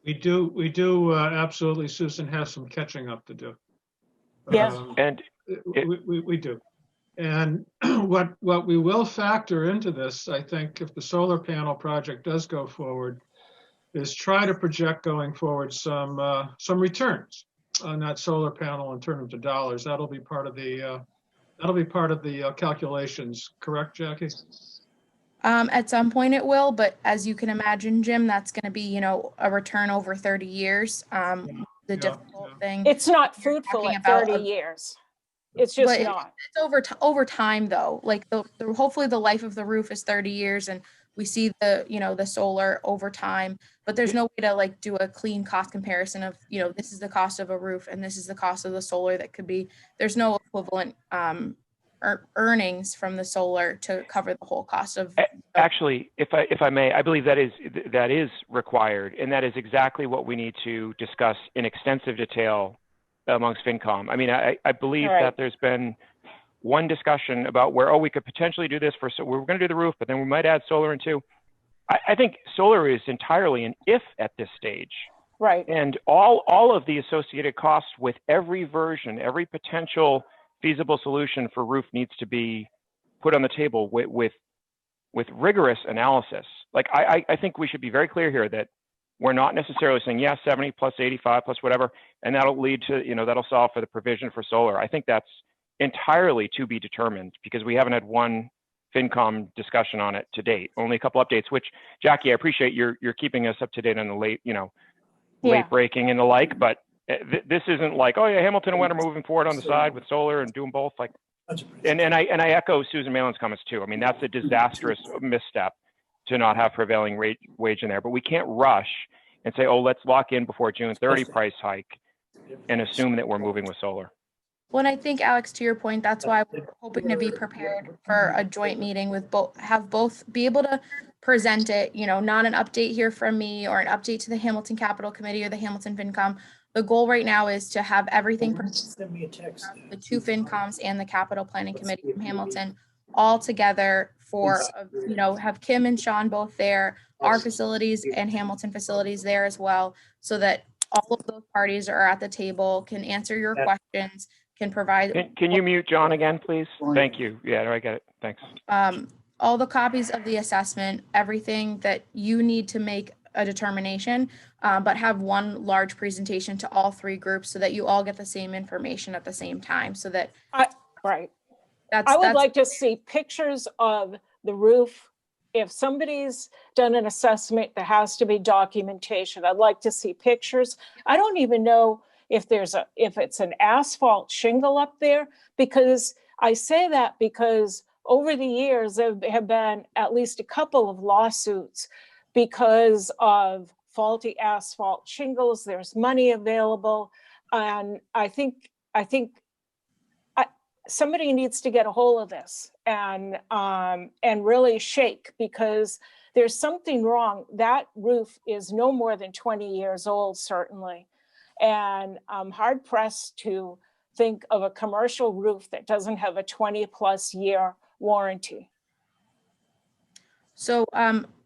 We do absolutely, Susan, has some catching up to do. Yes. And we do. And what we will factor into this, I think, if the solar panel project does go forward, is try to project going forward some returns on that solar panel in terms of dollars. That'll be part of the calculations, correct, Jackie? At some point it will, but as you can imagine, Jim, that's going to be, a return over 30 years. Difficult thing. It's not fruitful at 30 years. It's just not. It's over time though. Like hopefully the life of the roof is 30 years, and we see the solar over time, but there's no way to do a clean cost comparison of, this is the cost of a roof and this is the cost of the solar. There's no equivalent earnings from the solar to cover the whole cost of. Actually, if I may, I believe that is required, and that is exactly what we need to discuss in extensive detail amongst FinCom. I mean, I believe that there's been one discussion about where, we could potentially do this so we're going to do the roof, but then we might add solar in too. I think solar is entirely an if at this stage. Right. And all of the associated costs with every version, every potential feasible solution for roof needs to be put on the table with rigorous analysis. Like I think we should be very clear here that we're not necessarily saying, 70 plus 85 plus whatever, and that'll lead to, that'll solve for the provision for solar. I think that's entirely to be determined, because we haven't had one FinCom discussion on it to date. Only a couple updates, which, Jackie, I appreciate you're keeping us up to date on the late breaking and the like, but this isn't like, Hamilton and Wenham are moving forward on the side with solar and doing both. Like, and I echo Susan Malin's comments too. I mean, that's a disastrous misstep to not have prevailing wage in there, but we can't rush and say, let's lock in before June 30 price hike and assume that we're moving with solar. Well, and I think, Alex, to your point, that's why we're hoping to be prepared for a joint meeting with both be able to present it, not an update here from me or an update to the Hamilton Capital Committee or the Hamilton FinCom, The goal right now is to have everything, Send me a text. the two FinComs and the Capital Planning Committee from Hamilton all together for, have Kim and Sean both there, our facilities and Hamilton facilities there as well, so that all of those parties are at the table, can answer your questions, can provide Can you mute John again, please? Thank you. Yeah, I get it. Thanks. all the copies of the assessment, everything that you need to make a determination, but have one large presentation to all three groups so that you all get the same information at the same time, so that. Right. That's, I would like to see pictures of the roof. If somebody's done an assessment, there has to be documentation. I'd like to see pictures. I don't even know if it's an asphalt shingle up there, because I say that because over the years, there have been at least a couple of lawsuits because of faulty asphalt shingles. There's money available. And I think somebody needs to get a hold of this and really shake, because there's something wrong. That roof is no more than 20 years old, certainly. And I'm hard pressed to think of a commercial roof that doesn't have a 20+ year warranty. So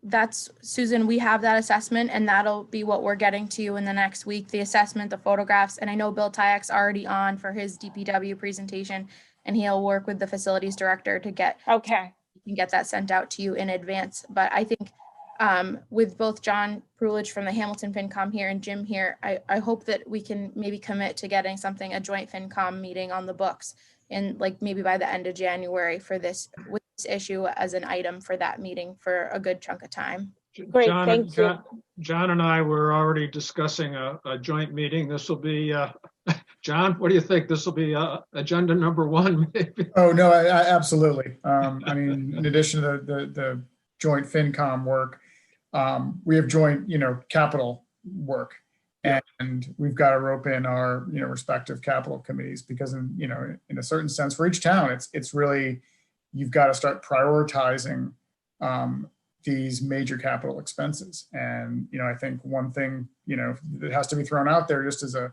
that's, Susan, we have that assessment, and that'll be what we're getting to you in the next week, the assessment, the photographs. And I know Bill Tyak's already on for his DPW presentation, and he'll work with the facilities director to get that sent out to you in advance. But I think with both John Prulich from the Hamilton FinCom here and Jim here, I hope that we can maybe commit to getting a joint FinCom meeting on the books, and like maybe by the end of January with this issue as an item for that meeting for a good chunk of time. Great, thank you. John and I were already discussing a joint meeting. This will be, John, what do you think? This will be agenda number 1, maybe? Oh, no, absolutely. I mean, in addition to the joint FinCom work, we have joint, capital work. And we've got to rope in our, respective capital committees, because in a certain sense for each town, it's really, you've got to start prioritizing these major capital expenses. And, I think one thing, that has to be thrown out there just as a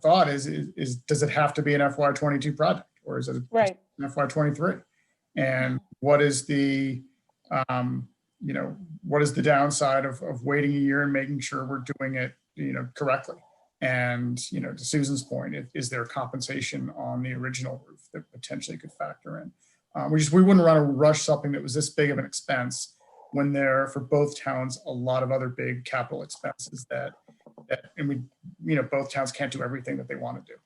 thought is does it have to be an FY22 project, or is it an FY23? And what is the, what is the downside of waiting a year and making sure we're doing it, correctly? And, to Susan's point, is there compensation on the original roof that potentially could factor in? We wouldn't want to rush something that was this big of an expense when there, for both towns, a lot of other big capital expenses and both towns can't do everything that they want to do.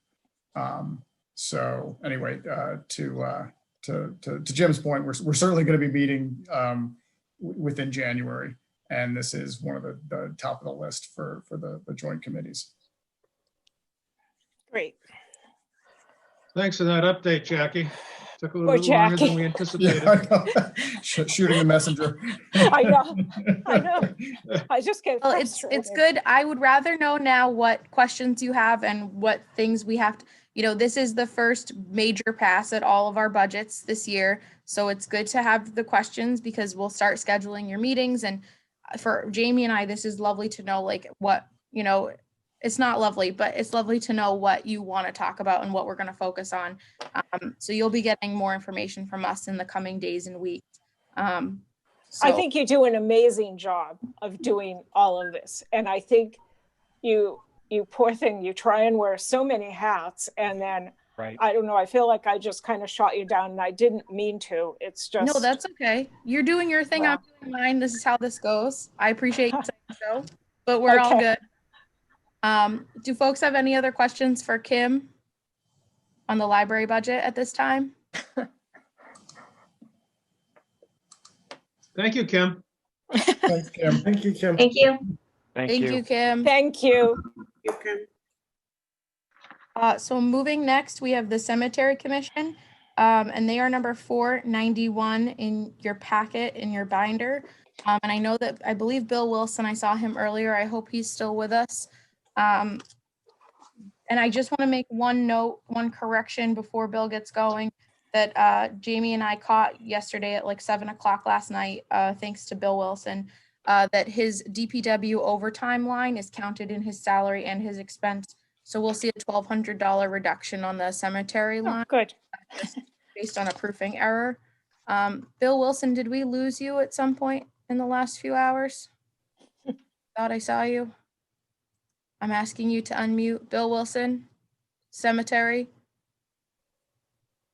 So anyway, to Jim's point, we're certainly going to be meeting within January, and this is one of the top of the list for the joint committees. Great. Thanks for that update, Jackie. Took a little longer than we anticipated. Yeah, shooting the messenger. I know. I just get well, it's good. I would rather know now what questions you have and what things we have to, this is the first major pass at all of our budgets this year. So it's good to have the questions, because we'll start scheduling your meetings. And for Jamie and I, this is lovely to know, like, what, it's not lovely, but it's lovely to know what you want to talk about and what we're going to focus on. So you'll be getting more information from us in the coming days and weeks. I think you do an amazing job of doing all of this. And I think you poor thing, you try and wear so many hats, and then I don't know, I feel like I just kind of shot you down, and I didn't mean to. It's just. No, that's okay. You're doing your thing. I'm doing mine. This is how this goes. I appreciate you saying so, but we're all good. Do folks have any other questions for Kim on the library budget at this time? Thank you, Kim. Thanks, Kim. Thank you, Kim. Thank you. Thank you, Kim. Thank you. So moving next, we have the Cemetery Commission, and they are number 491 in your packet, in your binder. And I know that, I believe Bill Wilson, I saw him earlier. I hope he's still with us. And I just want to make one correction before Bill gets going, that Jamie and I caught yesterday at like 7 o'clock last night, thanks to Bill Wilson. that his DPW overtime line is counted in his salary and his expense. So we'll see a $1,200 reduction on the cemetery line. Good. Just based on a proofing error. Bill Wilson, did we lose you at some point in the last few hours? Thought I saw you. I'm asking you to unmute. Bill Wilson, cemetery.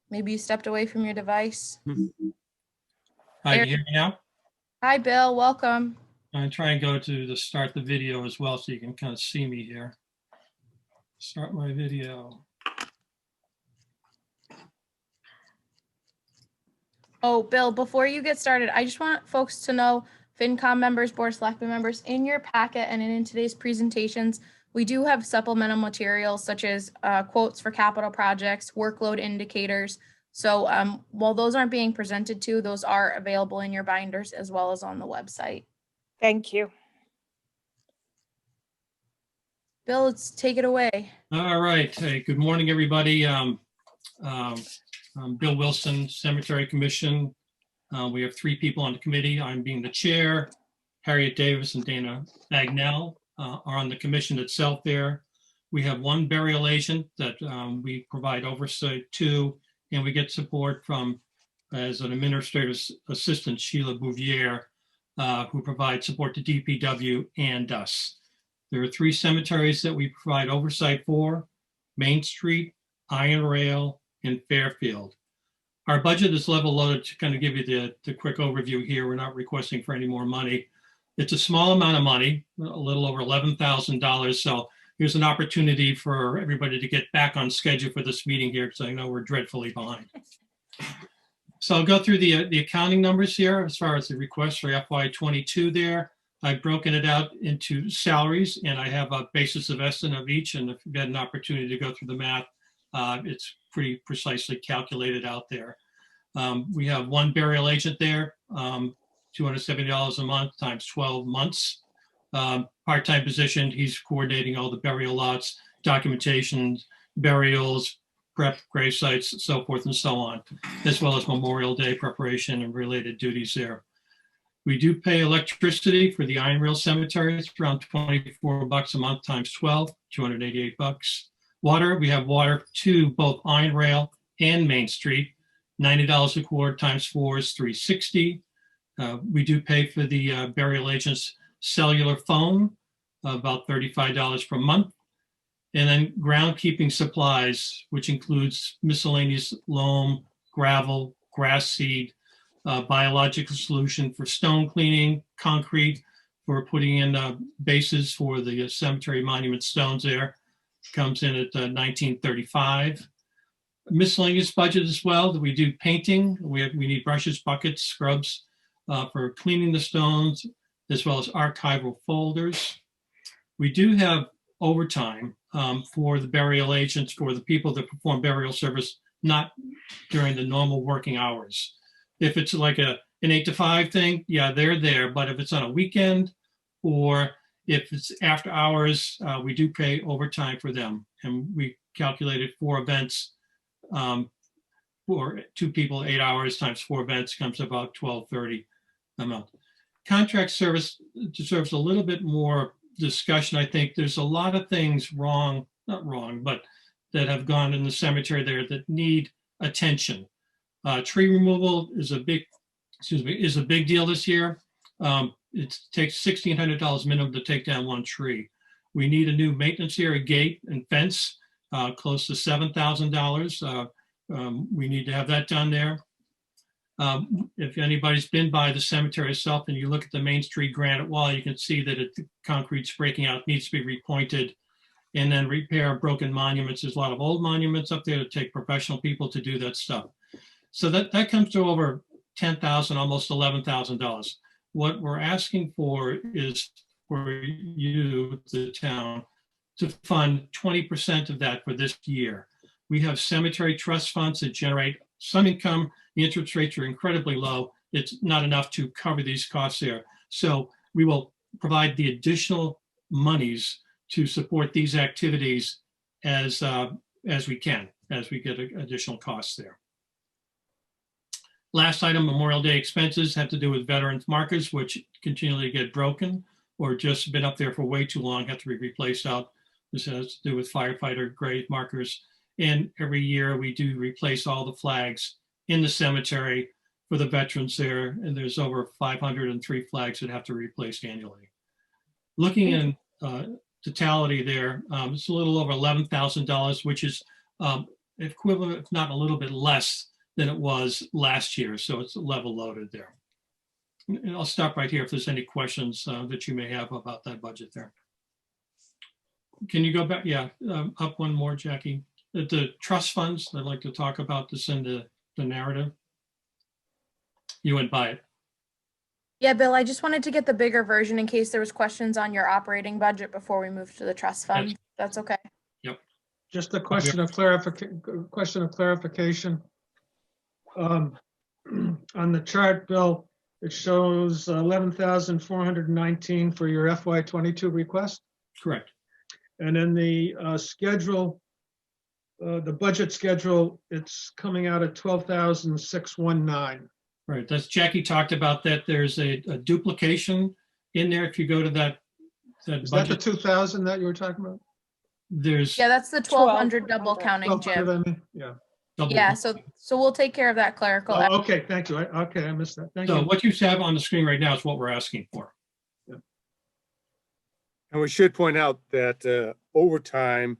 Maybe you stepped away from your device. Hi, can you hear me now? Hi, Bill. Welcome. I'm trying to go to start the video as well so you can kind of see me here. Start my video. Oh, Bill, before you get started, I just want folks to know, FinCom members, Board of Selectmen members, in your packet and in today's presentations, we do have supplemental materials such as quotes for capital projects, workload indicators. So while those aren't being presented to, those are available in your binders as well as on the website. Thank you. Bill, let's take it away. All right. Hey, good morning, everybody. I'm Bill Wilson, Cemetery Commission. We have 3 people on the committee. I'm being the chair. Harriet Davis and Dana Bagnell are on the commission itself there. We have 1 burial agent that we provide oversight to, and we get support from, as an administrative assistant, Sheila Bouvier, who provides support to DPW and us. There are 3 cemeteries that we provide oversight for: Main Street, Iron Rail, and Fairfield. Our budget is level loaded to kind of give you the quick overview here. We're not requesting for any more money. It's a small amount of money, a little over $11,000. So here's an opportunity for everybody to get back on schedule for this meeting here, because I know we're dreadfully behind. So I'll go through the accounting numbers here as far as the request for FY22 there. I've broken it out into salaries, and I have a basis of estimate of each. And if you've had an opportunity to go through the math, it's pretty precisely calculated out there. We have 1 burial agent there, $270 a month times 12 months. Part-time position, he's coordinating all the burial lots, documentation, burials, prep grave sites, so forth and so on, as well as Memorial Day preparation and related duties there. We do pay electricity for the Iron Rail Cemetery. It's around $24 a month times 12, $288. Water, we have water to both Iron Rail and Main Street. $90 a quart times 4 is $360. We do pay for the burial agent's cellular phone, about $35 per month. And then groundkeeping supplies, which includes miscellaneous loam, gravel, grass seed, biological solution for stone cleaning, concrete for putting in bases for the cemetery monument stones there. Comes in at $19.35. Miscellaneous budget as well. We do painting. We need brushes, buckets, scrubs for cleaning the stones, as well as archival folders. We do have overtime for the burial agents, for the people that perform burial service, not during the normal working hours. If it's like an 8 to 5 thing, yeah, they're there. But if it's on a weekend or if it's after hours, we do pay overtime for them. And we calculated 4 events for 2 people, 8 hours times 4 events comes to about $12.30 a month. Contract service deserves a little bit more discussion. I think there's a lot of things wrong, not wrong, but that have gone in the cemetery there that need attention. Tree removal is a big deal this year. It takes $1,600 minimum to take down 1 tree. We need a new maintenance area, gate and fence, close to $7,000. We need to have that done there. If anybody's been by the cemetery itself and you look at the Main Street granite wall, you can see that the concrete's breaking out, needs to be repointed, and then repair broken monuments. There's a lot of old monuments up there that take professional people to do that stuff. So that comes to over $10,000, almost $11,000. What we're asking for is for you, the town, to fund 20% of that for this year. We have cemetery trust funds that generate some income. The interest rates are incredibly low. It's not enough to cover these costs there. So we will provide the additional monies to support these activities as we can, as we get additional costs there. Last item, Memorial Day expenses have to do with veterans markers, which continually get broken or just been up there for way too long, have to be replaced out. This has to do with firefighter grave markers. And every year we do replace all the flags in the cemetery for the veterans there. And there's over 503 flags that have to be replaced annually. Looking in totality there, it's a little over $11,000, which is equivalent, if not a little bit less than it was last year. So it's level loaded there. And I'll stop right here if there's any questions that you may have about that budget there. Can you go back? Yeah, up one more, Jackie. The trust funds, I'd like to talk about this in the narrative. You went by it. Yeah, Bill, I just wanted to get the bigger version in case there was questions on your operating budget before we move to the trust fund. That's okay. Yep. Just a question of clarification. On the chart, Bill, it shows 11,419 for your FY22 request. Correct. And in the schedule, the budget schedule, it's coming out at 12,619. Right. That's Jackie talked about that. There's a duplication in there. If you go to that Is that the 2,000 that you were talking about? There's Yeah, that's the 1,200 double counting, Jim. 1,200, I mean, yeah. Yeah, so we'll take care of that clerical. Oh, okay, thank you. Okay, I missed that. Thank So you. what you have on the screen right now is what we're asking for. And we should point out that overtime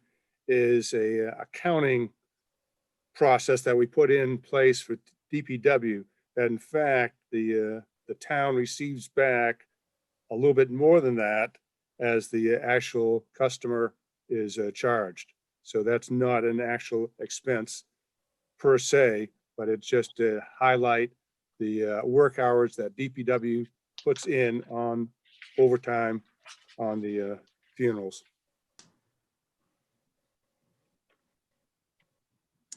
is a accounting process that we put in place for DPW. That in fact, the town receives back a little bit more than that as the actual customer is charged. So that's not an actual expense per se, but it's just to highlight the work hours that DPW puts in on overtime on the funerals.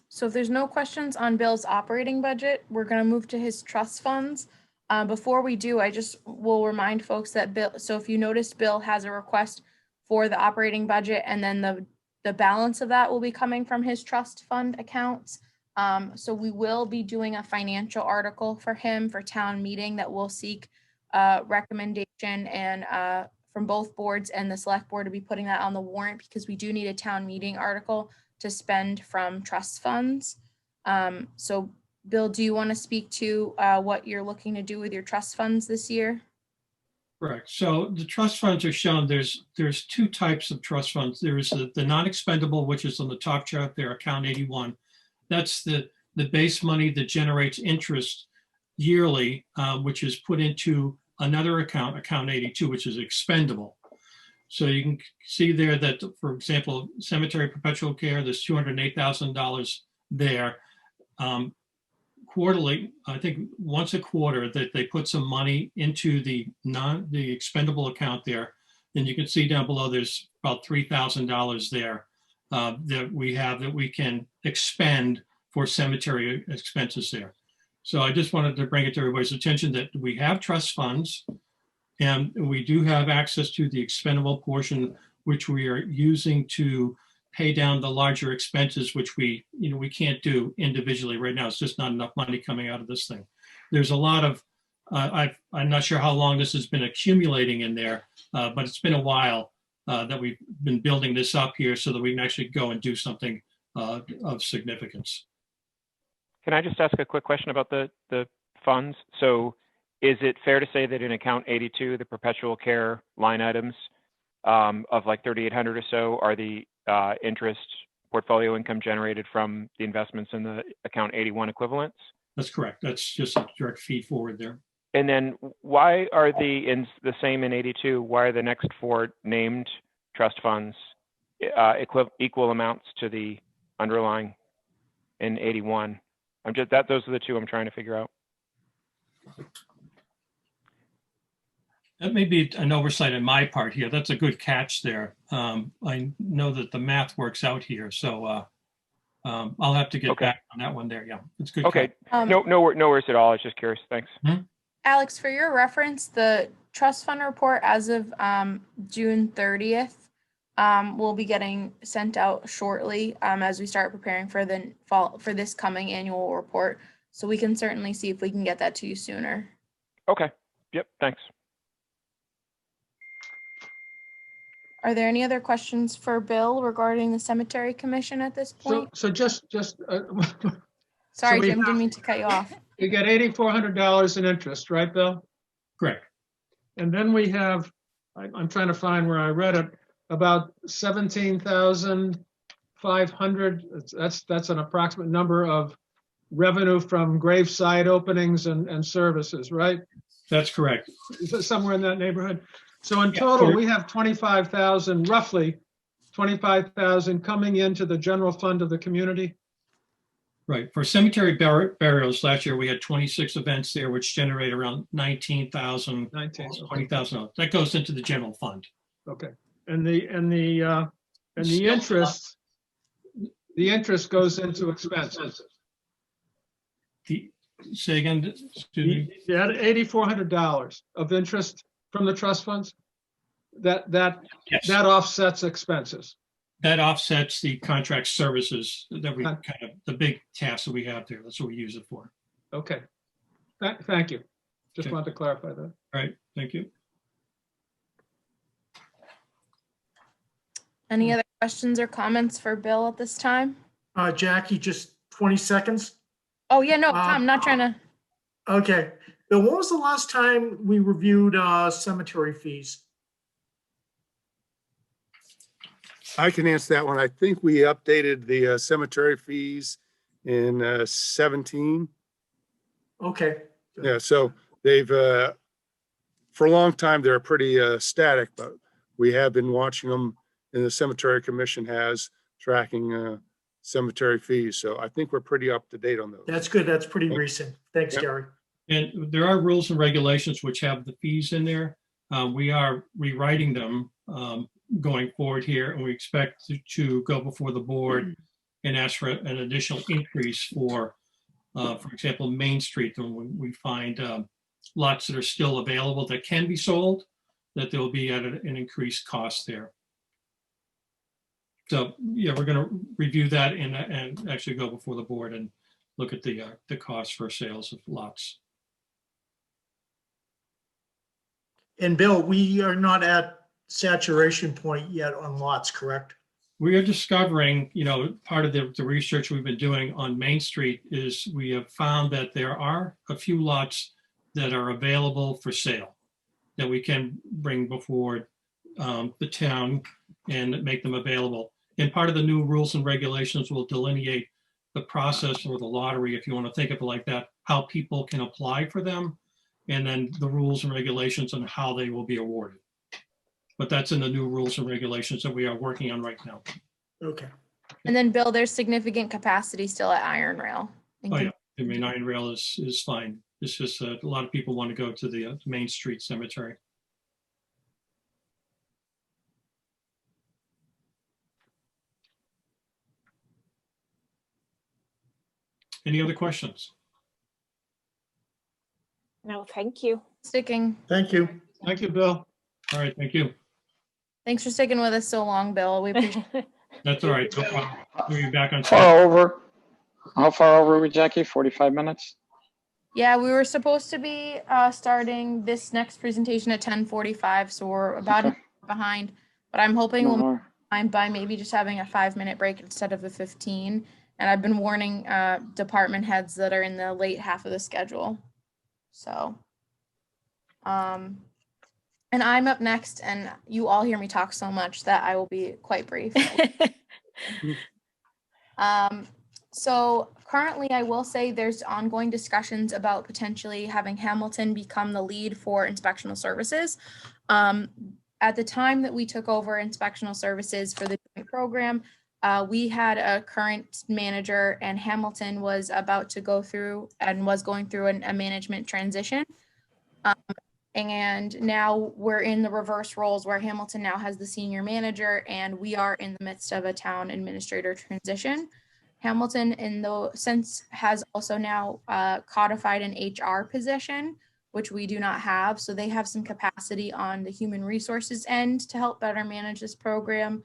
So if there's no questions on Bill's operating budget, we're going to move to his trust funds. Before we do, I just will remind folks that Bill, so if you notice, Bill has a request for the operating budget, and then the balance of that will be coming from his trust fund accounts. So we will be doing a financial article for him for town meeting that will seek recommendation and from both boards and the select board to be putting that on the warrant, because we do need a town meeting article to spend from trust funds. So Bill, do you want to speak to what you're looking to do with your trust funds this year? Correct. So the trust funds are shown, there's two types of trust funds. There's the non-expendable, which is on the top chart there, account 81. That's the base money that generates interest yearly, which is put into another account, account 82, which is expendable. So you can see there that, for example, cemetery perpetual care, there's $208,000 there. Quarterly, I think once a quarter, that they put some money into the expendable account there. Then you can see down below there's about $3,000 there that we have that we can expend for cemetery expenses there. So I just wanted to bring it to everybody's attention that we have trust funds and we do have access to the expendable portion, which we are using to pay down the larger expenses, which we can't do individually right now. It's just not enough money coming out of this thing. There's a lot of, I'm not sure how long this has been accumulating in there, but it's been a while that we've been building this up here so that we can actually go and do something of significance. Can I just ask a quick question about the funds? So is it fair to say that in account 82, the perpetual care line items of like 3,800 or so are the interest portfolio income generated from the investments in the account 81 equivalents? That's correct. That's just a direct feed forward there. And then why are the same in 82? Why are the next four named trust funds equal amounts to the underlying in 81? Those are the two I'm trying to figure out. That may be an oversight on my part here. That's a good catch there. I know that the math works out here, so I'll have to get back on that one there. Yeah, it's good. Okay, no worries at all. I was just curious. Thanks. Alex, for your reference, the trust fund report as of June 30th will be getting sent out shortly as we start preparing for the fall for this coming annual report. So we can certainly see if we can get that to you sooner. Okay. Yep. Thanks. Are there any other questions for Bill regarding the cemetery commission at this point? So just, Sorry, we Jim, have- didn't mean to cut you off. you get $8,400 in interest, right, Bill? Correct. And then we have, I'm trying to find where I read it, about 17,500. That's an approximate number of revenue from graveside openings and services, right? That's correct. Is it somewhere in that neighborhood? So in total, we have 25,000, roughly 25,000 coming into the general fund of the community. Right. For cemetery burials, last year we had 26 events there, which generate around 19,000, 20,000. That goes into the general fund. Okay. And the interest, goes into expenses. Say again, excuse me. You had $8,400 of interest from the trust funds. That offsets expenses. That offsets the contract services that we kind of, the big tasks that we have there. That's what we use it for. Okay. Thank you. Just Okay. wanted to clarify that. All right. Thank you. Any other questions or comments for Bill at this time? Jackie, just 20 seconds. Oh, yeah, no, Tom, I'm not trying to. Okay. Bill, when was the last time we reviewed cemetery fees? I can answer that one. I think we updated the cemetery fees in 17. Okay. Yeah, so they've, for a long time, they're pretty static, but we have been watching them, and the cemetery commission has tracking cemetery fees. So I think we're pretty up to date on those. That's good. That's pretty recent. Thanks, Yep. Gary. And there are rules and regulations which have the fees in there. We are rewriting them going forward here, and we expect to go before the board and ask for an additional increase for example, Main Street, when we find lots that are still available that can be sold, that there will be at an increased cost there. So, yeah, we're going to review that and actually go before the board and look at the cost for sales of lots. And Bill, we are not at saturation point yet on lots, correct? We are discovering, part of the research we've been doing on Main Street is we have found that there are a few lots that are available for sale that we can bring before the town and make them available. And part of the new rules and regulations will delineate the process or the lottery, if you want to think of it like that, how people can apply for them, and then the rules and regulations on how they will be awarded. But that's in the new rules and regulations that we are working on right now. Okay. And then, Bill, there's significant capacity still at Iron Rail. Oh, yeah. I mean, Iron Rail is fine. It's just a lot of people want to go to the Main Street Cemetery. Any other questions? No, thank you. Sticking. Thank you. Thank you, Bill. All right, thank you. Thanks for sticking with us so long, Bill. We appreciate it. That's all right. No problem. We'll be back on. Far over. How far over are we, Jackie? 45 minutes? Yeah, we were supposed to be starting this next presentation at 10:45, so we're about an hour behind. But I'm hoping we'll make time by maybe just having a 5-minute break instead of a 15. And I've been warning department heads that are in the late half of the schedule. So, and I'm up next, and you all hear me talk so much that I will be quite brief. So currently, I will say there's ongoing discussions about potentially having Hamilton become the lead for inspectional services. At the time that we took over inspectional services for the joint program, we had a current manager, and Hamilton was about to go through and was going through a management transition. And now we're in the reverse roles where Hamilton now has the senior manager, and we are in the midst of a town administrator transition. Hamilton, in the sense, has also now codified an HR position, which we do not have. So they have some capacity on the human resources end to help better manage this program.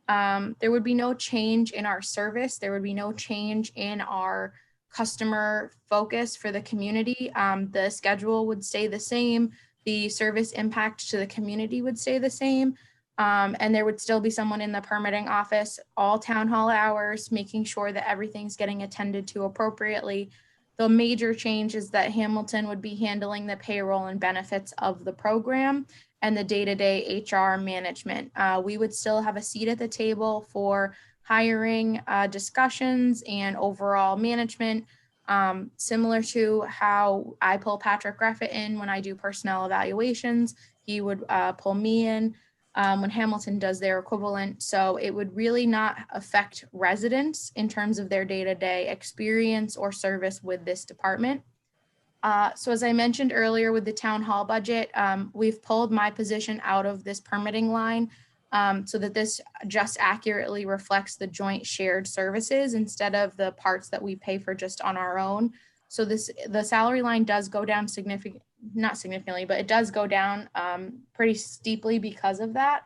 There would be no change in our service. There would be no change in our customer focus for the community. The schedule would stay the same. The service impact to the community would stay the same. And there would still be someone in the permitting office, all town hall hours, making sure that everything's getting attended to appropriately. The major change is that Hamilton would be handling the payroll and benefits of the program and the day-to-day HR management. We would still have a seat at the table for hiring discussions and overall management, similar to how I pull Patrick Greffett in when I do personnel evaluations. He would pull me in when Hamilton does their equivalent. So it would really not affect residents in terms of their day-to-day experience or service with this department. So as I mentioned earlier with the town hall budget, we've pulled my position out of this permitting line so that this just accurately reflects the joint shared services instead of the parts that we pay for just on our own. So the salary line does go down not significantly, but it does go down pretty steeply because of that.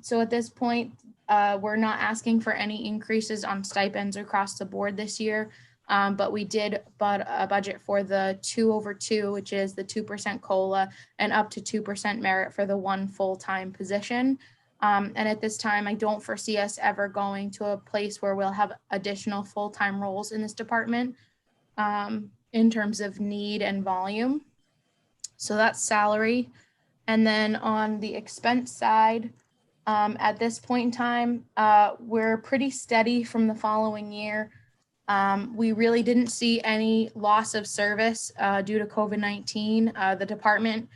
So at this point, we're not asking for any increases on stipends across the board this year. But we did budget for the 2/2, which is the 2% COLA and up to 2% merit for the one full-time position. And at this time, I don't foresee us ever going to a place where we'll have additional full-time roles in this department in terms of need and volume. So that's salary. And then on the expense side, at this point in time, we're pretty steady from the following year. We really didn't see any loss of service due to COVID-19. The department,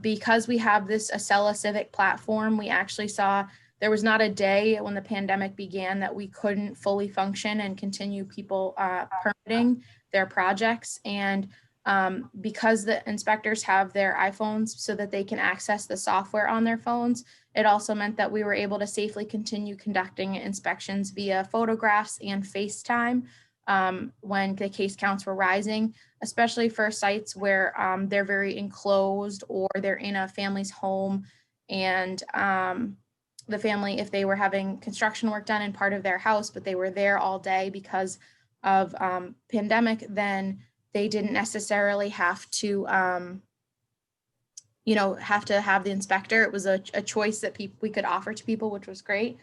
because we have this Acela Civic platform, we actually saw there was not a day when the pandemic began that we couldn't fully function and continue people permitting their projects. And because the inspectors have their iPhones so that they can access the software on their phones, it also meant that we were able to safely continue conducting inspections via photographs and FaceTime when the case counts were rising, especially for sites where they're very enclosed or they're in a family's home and the family, if they were having construction work done in part of their house, but they were there all day because of pandemic, then they didn't necessarily have to have to have the inspector. It was a choice that we could offer to people, which was great.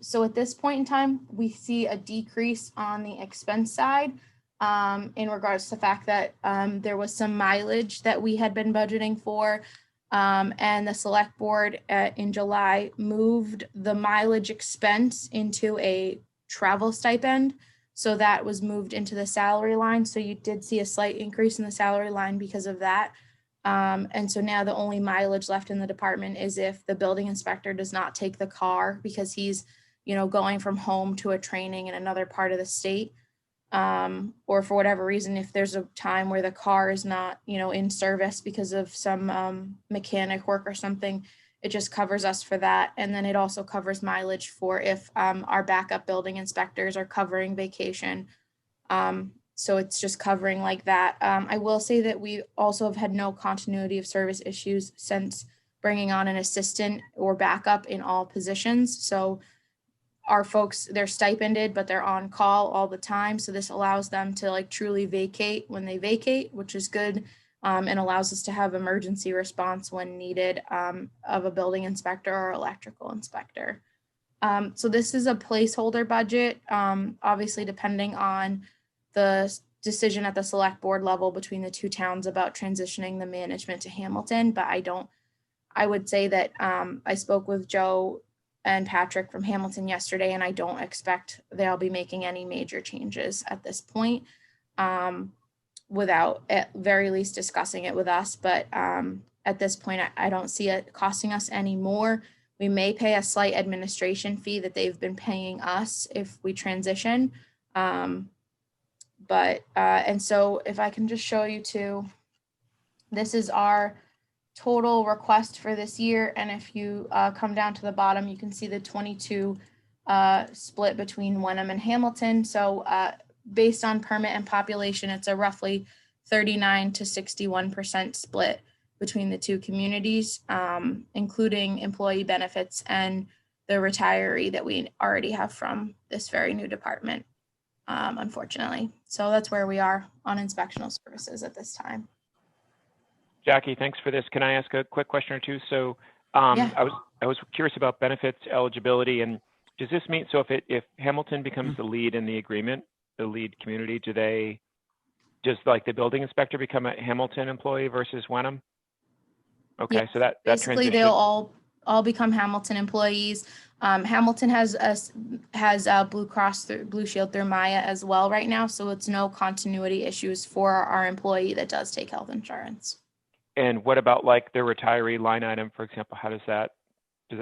So at this point in time, we see a decrease on the expense side in regards to the fact that there was some mileage that we had been budgeting for. And the select board in July moved the mileage expense into a travel stipend. So that was moved into the salary line. So you did see a slight increase in the salary line because of that. And so now the only mileage left in the department is if the building inspector does not take the car because he's, going from home to a training in another part of the state. Or for whatever reason, if there's a time where the car is not, in service because of some mechanic work or something, it just covers us for that. And then it also covers mileage for if our backup building inspectors are covering vacation. So it's just covering like that. I will say that we also have had no continuity of service issues since bringing on an assistant or backup in all positions. So our folks, they're stipended, but they're on call all the time. So this allows them to truly vacate when they vacate, which is good, and allows us to have emergency response when needed of a building inspector or electrical inspector. So this is a placeholder budget, obviously depending on the decision at the select board level between the two towns about transitioning the management to Hamilton. But I would say that I spoke with Joe and Patrick from Hamilton yesterday, and I don't expect they'll be making any major changes at this point without at very least discussing it with us. But at this point, I don't see it costing us any more. We may pay a slight administration fee that they've been paying us if we transition. And so if I can just show you too, this is our total request for this year. And if you come down to the bottom, you can see the 22 split between Wenham and Hamilton. So based on permit and population, it's a roughly 39 to 61% split between the two communities, including employee benefits and the retiree that we already have from this very new department. unfortunately. So that's where we are on inspectional services at this time. Jackie, thanks for this. Can I ask a quick question or two? So Yeah. I was curious about benefits eligibility, and does this mean, so if Hamilton becomes the lead in the agreement, the lead community, does like the building inspector become a Hamilton employee versus Wenham? Okay, Yeah, so that basically transition. they'll all become Hamilton employees. Hamilton has Blue Cross, Blue Shield through Maya as well right now, so it's no continuity issues for our employee that does take health insurance. And what about like the retiree line item, for example? How does that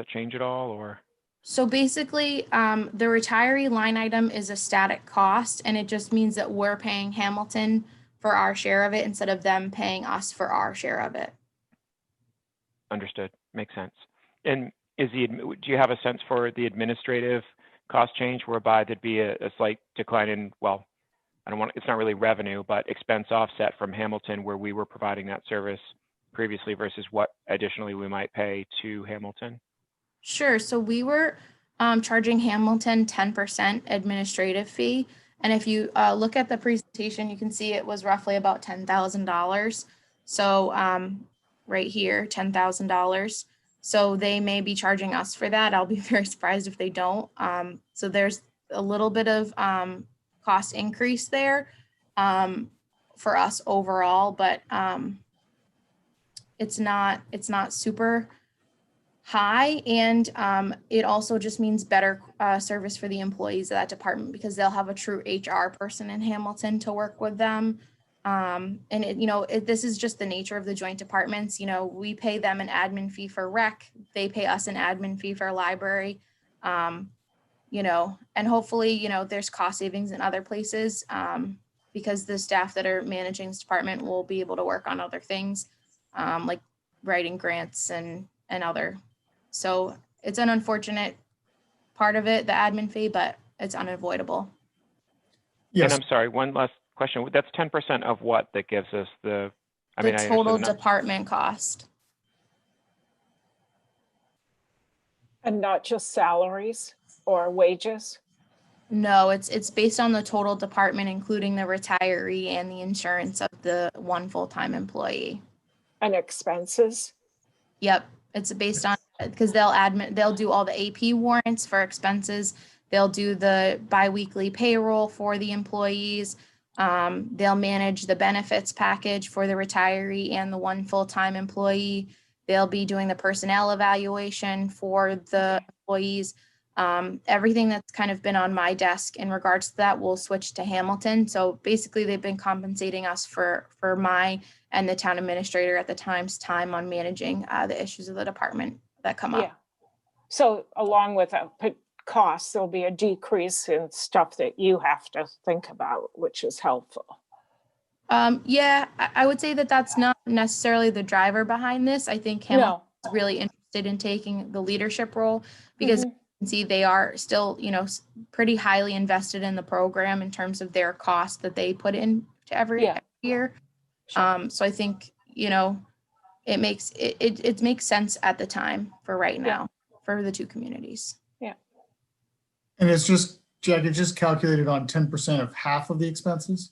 change at all, or? So basically, the retiree line item is a static cost, and it just means that we're paying Hamilton for our share of it instead of them paying us for our share of it. Understood. Makes sense. And do you have a sense for the administrative cost change whereby there'd be a slight decline in, well, it's not really revenue, but expense offset from Hamilton where we were providing that service previously versus what additionally we might pay to Hamilton? Sure. So we were charging Hamilton 10% administrative fee. And if you look at the presentation, you can see it was roughly about $10,000. So right here, $10,000. So they may be charging us for that. I'll be very surprised if they don't. So there's a little bit of cost increase there for us overall, but it's not super high, and it also just means better service for the employees of that department because they'll have a true HR person in Hamilton to work with them. And this is just the nature of the joint departments. We pay them an admin fee for rec, they pay us an admin fee for library. And hopefully, there's cost savings in other places because the staff that are managing this department will be able to work on other things like writing grants and other. So it's an unfortunate part of it, the admin fee, but it's unavoidable. Yes. And I'm sorry, one last question. That's 10% of what that gives us the total department cost. And not just salaries or wages? No, it's based on the total department, including the retiree and the insurance of the one full-time employee. And expenses? Yep, it's based on, because they'll do all the AP warrants for expenses. They'll do the biweekly payroll for the employees. They'll manage the benefits package for the retiree and the one full-time employee. They'll be doing the personnel evaluation for the employees. Everything that's kind of been on my desk in regards to that will switch to Hamilton. So basically they've been compensating us for my and the town administrator at the time's time on managing the issues of the department that come up. So along with costs, there'll be a decrease in stuff that you have to think about, which is helpful. Yeah, I would say that that's not necessarily the driver behind this. I think Hamilton is really interested in taking the leadership role because see they are still pretty highly invested in the program in terms of their cost that they put in to every year. So I think it makes sense at the time for right now for the two communities. And it's just, Jack, it's just calculated on 10% of half of the expenses?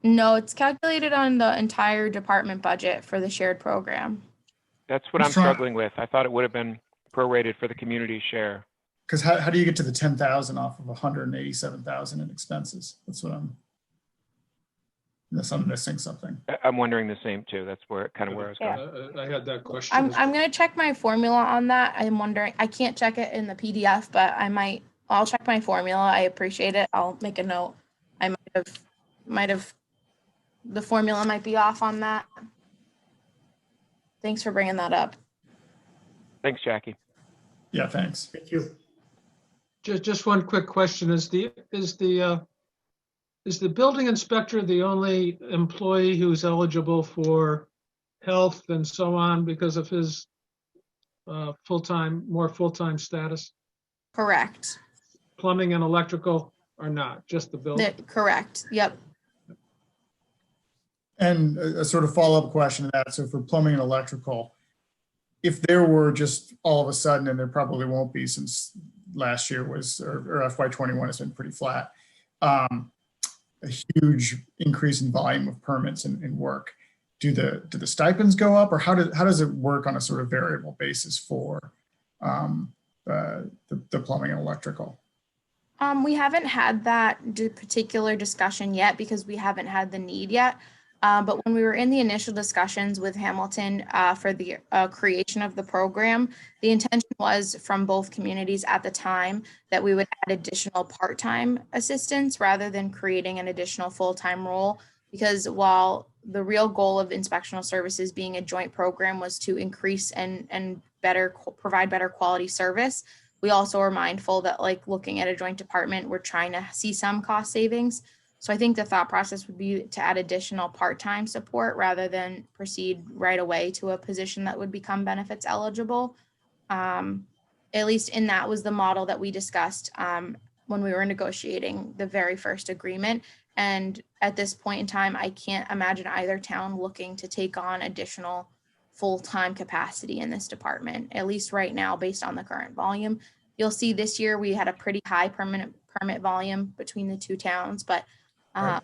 No, it's calculated on the entire department budget for the shared program. That's what I'm struggling with. I thought it would have been prorated for the community share. Because how do you get to the 10,000 off of 187,000 in expenses? That's what unless I'm missing something. I'm wondering the same too. That's where I was going. I had that question. I'm going to check my formula on that. I'm wondering, I can't check it in the PDF, but I'll check my formula. I appreciate it. I'll make a note. I might have, the formula might be off on that. Thanks for bringing that up. Thanks, Jackie. Yeah, thanks. Thank you. Just one quick question. Is the building inspector the only employee who's eligible for health and so on because of his more full-time status? Correct. Plumbing and electrical are not, just the building? Correct. Yep. And a sort of follow-up question to that. So for plumbing and electrical, if there were just all of a sudden, and there probably won't be since last year was, or FY21 has been pretty flat. A huge increase in volume of permits and work. Do the stipends go up, or how does it work on a sort of variable basis for the plumbing and electrical? We haven't had that particular discussion yet because we haven't had the need yet. But when we were in the initial discussions with Hamilton for the creation of the program, the intention was from both communities at the time that we would add additional part-time assistants rather than creating an additional full-time role. Because while the real goal of inspectional services being a joint program was to increase and provide better quality service, we also are mindful that, like, looking at a joint department, we're trying to see some cost savings. So I think the thought process would be to add additional part-time support rather than proceed right away to a position that would become benefits eligible. At least in that was the model that we discussed when we were negotiating the very first agreement. And at this point in time, I can't imagine either town looking to take on additional full-time capacity in this department, at least right now, based on the current volume. You'll see this year we had a pretty high permit volume between the two towns, but no,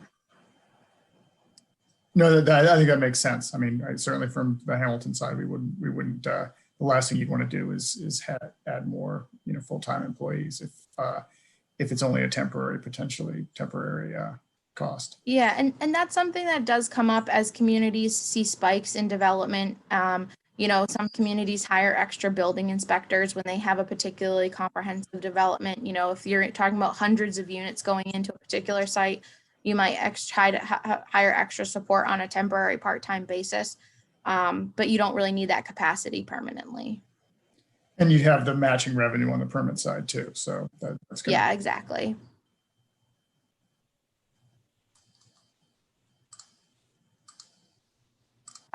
I think that makes sense. I mean, certainly from the Hamilton side, we wouldn't. The last thing you'd want to do is add more, full-time employees if it's only a potentially temporary cost. Yeah, and that's something that does come up as communities see spikes in development. Some communities hire extra building inspectors when they have a particularly comprehensive development. If you're talking about hundreds of units going into a particular site, you might try to hire extra support on a temporary part-time basis, but you don't really need that capacity permanently. And you have the matching revenue on the permit side too, so that's good. Yeah, exactly.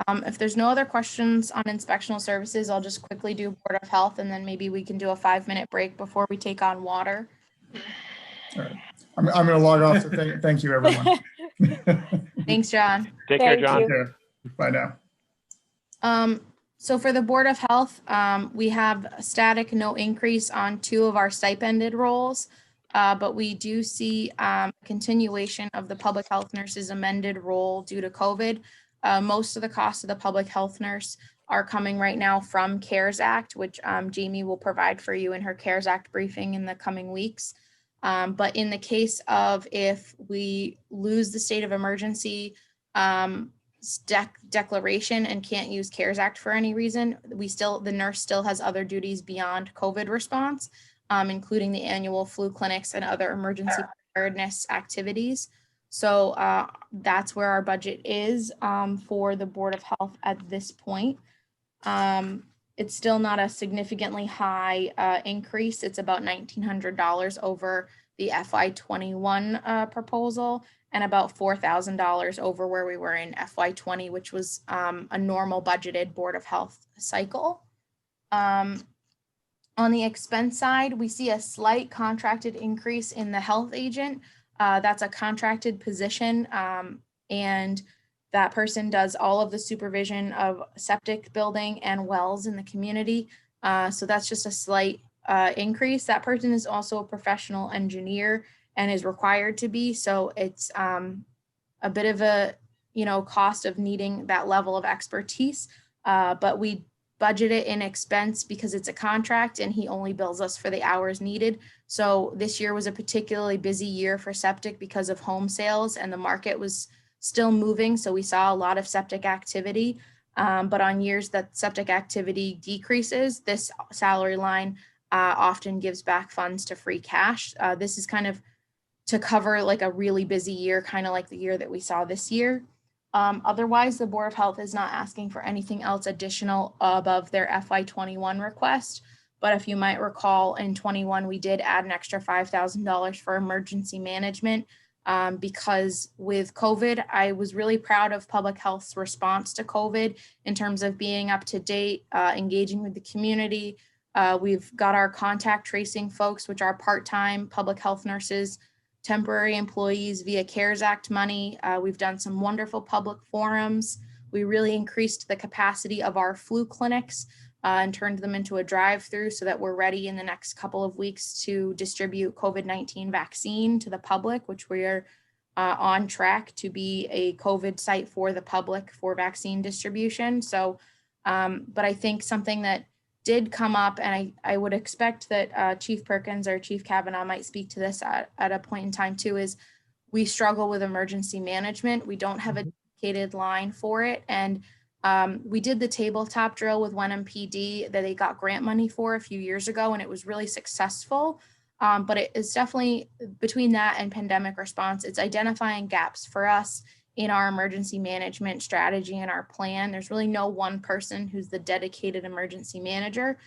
If there's no other questions on inspectional services, I'll just quickly do Board of Health, and then maybe we can do a 5-minute break before we take on water. All right. I'm going to log off. So thank you, everyone. Thanks, John. Take care, John. Take care. Bye now. So for the Board of Health, we have a static no increase on 2 of our stipended roles, but we do see continuation of the public health nurse's amended role due to COVID. Most of the costs of the public health nurse are coming right now from CARES Act, which Jamie will provide for you in her CARES Act briefing in the coming weeks. But in the case of if we lose the state of emergency declaration and can't use CARES Act for any reason, the nurse still has other duties beyond COVID response, including the annual flu clinics and other emergency preparedness activities. So that's where our budget is for the Board of Health at this point. It's still not a significantly high increase. It's about $1,900 over the FY21 proposal and about $4,000 over where we were in FY20, which was a normal budgeted Board of Health cycle. On the expense side, we see a slight contracted increase in the health agent. That's a contracted position, and that person does all of the supervision of septic building and wells in the community. So that's just a slight increase. That person is also a professional engineer and is required to be. So it's a bit of a cost of needing that level of expertise, but we budget it in expense because it's a contract and he only bills us for the hours needed. So this year was a particularly busy year for septic because of home sales and the market was still moving. So we saw a lot of septic activity, but on years that septic activity decreases, this salary line often gives back funds to free cash. This is kind of to cover like a really busy year, kind of like the year that we saw this year. Otherwise, the Board of Health is not asking for anything else additional above their FY21 request. But if you might recall, in 21, we did add an extra $5,000 for emergency management because with COVID, I was really proud of public health's response to COVID in terms of being up to date, engaging with the community. We've got our contact tracing folks, which are part-time public health nurses, temporary employees via CARES Act money. We've done some wonderful public forums. We really increased the capacity of our flu clinics. and turned them into a drive-through so that we're ready in the next couple of weeks to distribute COVID-19 vaccine to the public, which we are on track to be a COVID site for the public for vaccine distribution. So, but I think something that did come up, and I would expect that Chief Perkins or Chief Kavanaugh might speak to this at a point in time too, is we struggle with emergency management. We don't have a dedicated line for it. And we did the tabletop drill with Wenham PD that they got grant money for a few years ago, and it was really successful. But it is definitely between that and pandemic response, it's identifying gaps for us in our emergency management strategy and our plan. There's really no one person who's the dedicated emergency manager.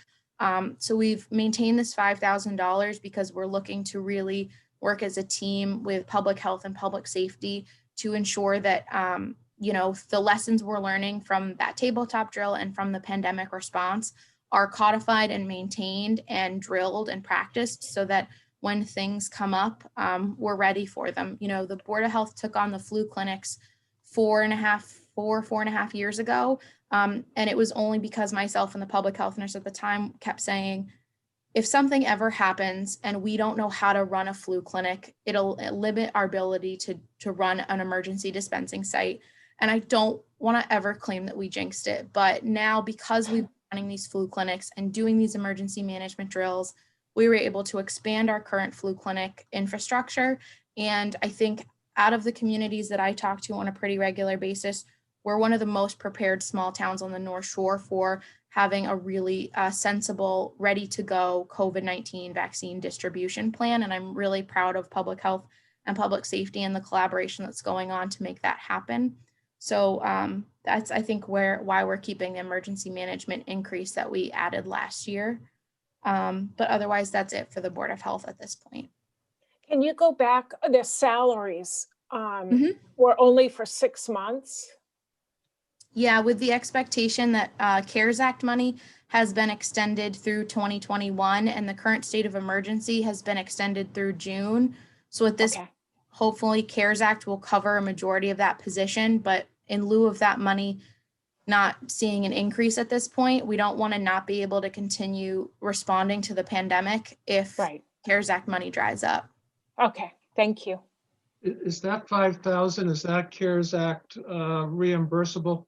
So we've maintained this $5,000 because we're looking to really work as a team with public health and public safety to ensure that, you know, the lessons we're learning from that tabletop drill and from the pandemic response are codified and maintained and drilled and practiced so that when things come up, we're ready for them. You know, the Board of Health took on the flu clinics 4.5 years ago. And it was only because myself and the public health nurse at the time kept saying, if something ever happens and we don't know how to run a flu clinic, it'll limit our ability to run an emergency dispensing site. And I don't want to ever claim that we jinxed it. But now, because we've been running these flu clinics and doing these emergency management drills, we were able to expand our current flu clinic infrastructure. And I think out of the communities that I talk to on a pretty regular basis, we're one of the most prepared small towns on the North Shore for having a really sensible, ready to go COVID-19 vaccine distribution plan. And I'm really proud of public health and public safety and the collaboration that's going on to make that happen. So that's, I think, why we're keeping the emergency management increase that we added last year. But otherwise, that's it for the Board of Health at this point. Can you go back? The salaries were only for 6 months. Yeah, with the expectation that CARES Act money has been extended through 2021 and the current state of emergency has been extended through June. So at this, hopefully CARES Act will cover a majority of that position, but in lieu of that money not seeing an increase at this point, we don't want to not be able to continue responding to the pandemic if CARES Act money dries up. Okay, thank you. Is that 5,000, is that CARES Act reimbursable?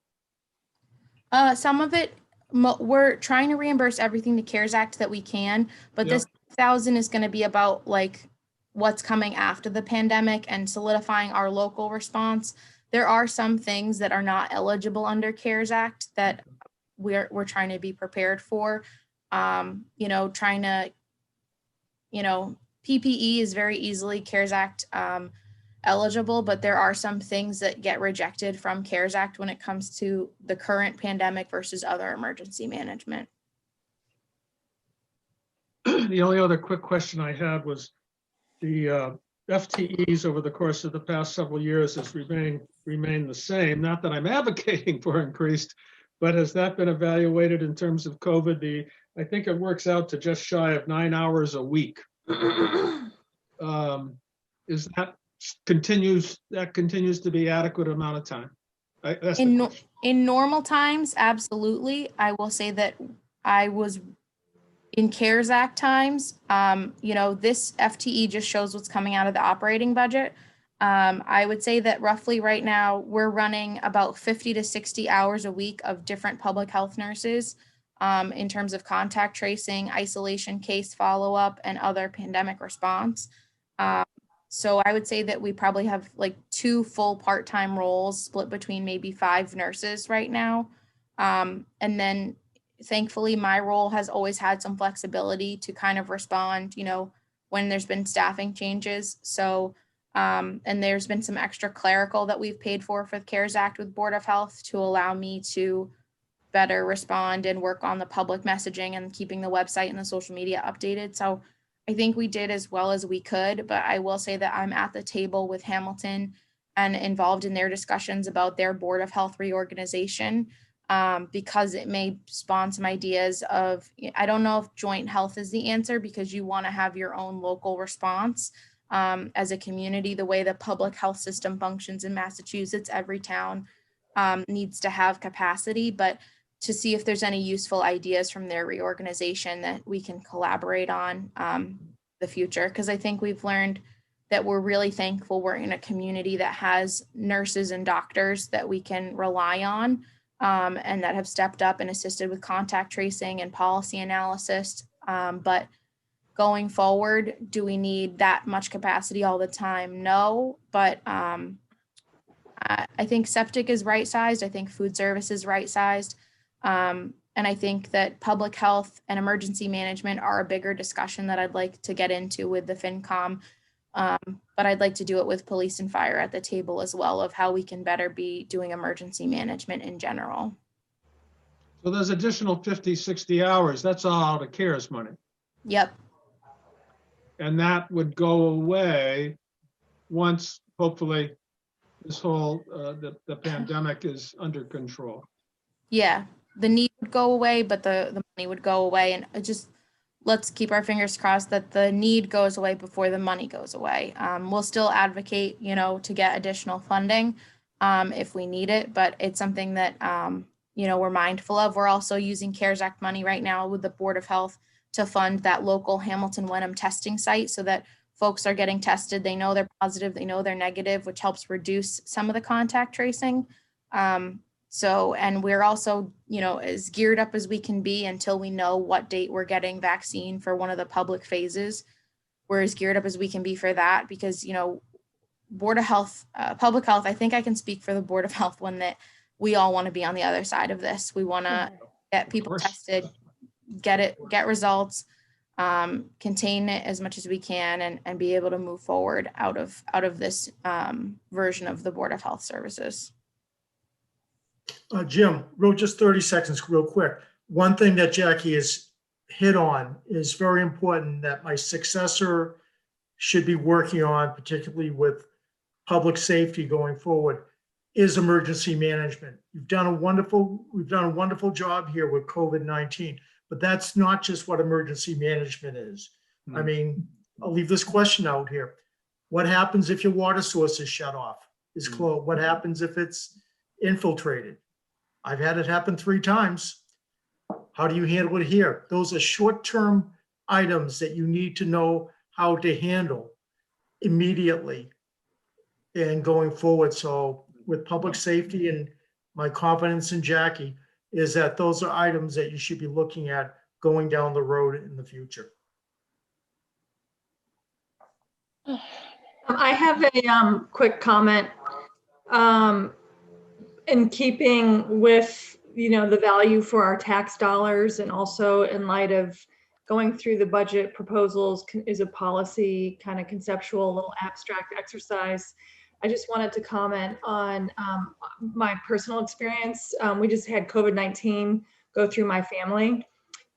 Some of it, we're trying to reimburse everything to CARES Act that we can, but this 1,000 is going to be about like what's coming after the pandemic and solidifying our local response. There are some things that are not eligible under CARES Act that we're trying to be prepared for. You know, trying to, you know, PPE is very easily CARES Act eligible, but there are some things that get rejected from CARES Act when it comes to the current pandemic versus other emergency management. The only other quick question I had was the FTEs over the course of the past several years has remained the same. Not that I'm advocating for increased, but has that been evaluated in terms of COVID? I think it works out to just shy of 9 hours a week. Is that continues to be adequate amount of time? In normal times, absolutely. I will say that I was in CARES Act times, you know, this FTE just shows what's coming out of the operating budget. I would say that roughly right now we're running about 50 to 60 hours a week of different public health nurses in terms of contact tracing, isolation, case follow-up, and other pandemic response. So I would say that we probably have like 2 full part-time roles split between maybe 5 nurses right now. And then thankfully my role has always had some flexibility to kind of respond, you know, when there's been staffing changes. So, and there's been some extra clerical that we've paid for the CARES Act with Board of Health to allow me to better respond and work on the public messaging and keeping the website and the social media updated. So I think we did as well as we could, but I will say that I'm at the table with Hamilton and involved in their discussions about their Board of Health reorganization because it may spawn some ideas of, I don't know if joint health is the answer because you want to have your own local response as a community, the way the public health system functions in Massachusetts, every town needs to have capacity, but to see if there's any useful ideas from their reorganization that we can collaborate on the future. Because I think we've learned that we're really thankful we're in a community that has nurses and doctors that we can rely on, and that have stepped up and assisted with contact tracing and policy analysis. But going forward, do we need that much capacity all the time? No, but I think septic is right-sized. I think food service is right-sized. And I think that public health and emergency management are a bigger discussion that I'd like to get into with the FinCom. But I'd like to do it with police and fire at the table as well, of how we can better be doing emergency management in general. So there's additional 50, 60 hours. That's all out of CARES money. Yep. And that would go away once, hopefully, this whole, the pandemic is under control. Yeah, the need would go away, but the money would go away. And it just, let's keep our fingers crossed that the need goes away before the money goes away. We'll still advocate, to get additional funding if we need it, but it's something that, we're mindful of. We're also using CARES Act money right now with the Board of Health to fund that local Hamilton Wenham testing site so that folks are getting tested. They know they're positive, they know they're negative, which helps reduce some of the contact tracing. And we're also, as geared up as we can be until we know what date we're getting vaccine for one of the public phases. We're as geared up as we can be for that because, Board of Health, public health, I think I can speak for the Board of Health when that we all want to be on the other side of this. We want to get people tested, get results, contain it as much as we can and be able to move forward out of this version of the Board of Health Services. Jim, just 30 seconds real quick. One thing that Jackie has hit on is very important that my successor should be working on, particularly with public safety going forward, is emergency management. We've done a wonderful job here with COVID-19, but that's not just what emergency management is. I mean, I'll leave this question out here. What happens if your water source is shut off, is closed? What happens if it's infiltrated? I've had it happen 3 times. How do you handle it here? Those are short-term items that you need to know how to handle immediately and going forward. So with public safety, and my confidence in Jackie is that those are items that you should be looking at going down the road in the future. I have a quick comment. In keeping with, the value for our tax dollars, and also in light of going through the budget proposals is a policy kind of conceptual, little abstract exercise. I just wanted to comment on my personal experience. We just had COVID-19 go through my family,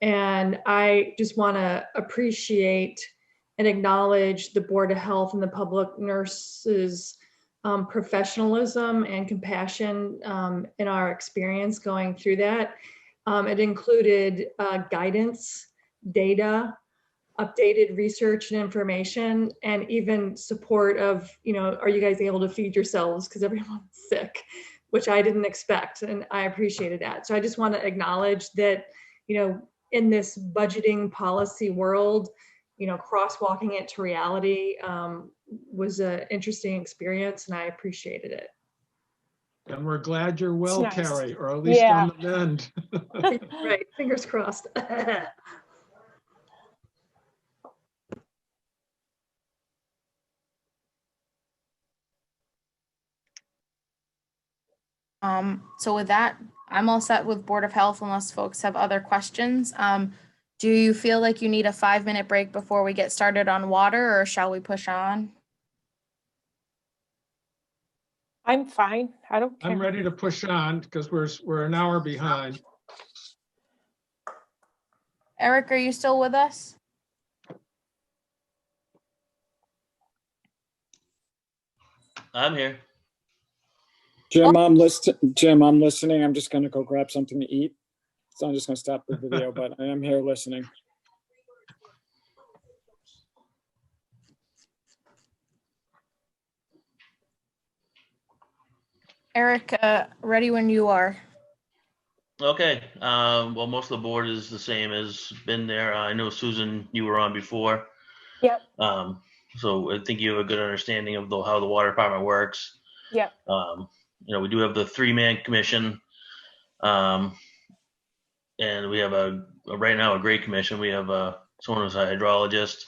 and I just want to appreciate and acknowledge the Board of Health and the public nurses' professionalism and compassion in our experience going through that. It included guidance, data, updated research and information, and even support of, are you guys able to feed yourselves? Because everyone's sick, which I didn't expect, and I appreciated that. So I just want to acknowledge that, in this budgeting policy world, crosswalking it to reality was an interesting experience, and I appreciated it. And we're glad you're well, It's nice. Carrie, or at least on the mend. Right, fingers crossed. So with that, I'm all set with Board of Health unless folks have other questions. Do you feel like you need a 5-minute break before we get started on water, or shall we push on? I'm fine. I don't care. I'm ready to push on because we're an hour behind. Eric, are you still with us? I'm here. Jim, I'm listening. I'm just going to go grab something to eat. So I'm just going to stop the video, but I am here listening. Eric, ready when you are. Okay, well, most of the board is the same as been there. I know Susan, you were on before. Yep, So I think you have a good understanding of how the water department works. yep. We do have the 3-man commission. Um, and we have right now a great commission. We have someone who's a hydrologist.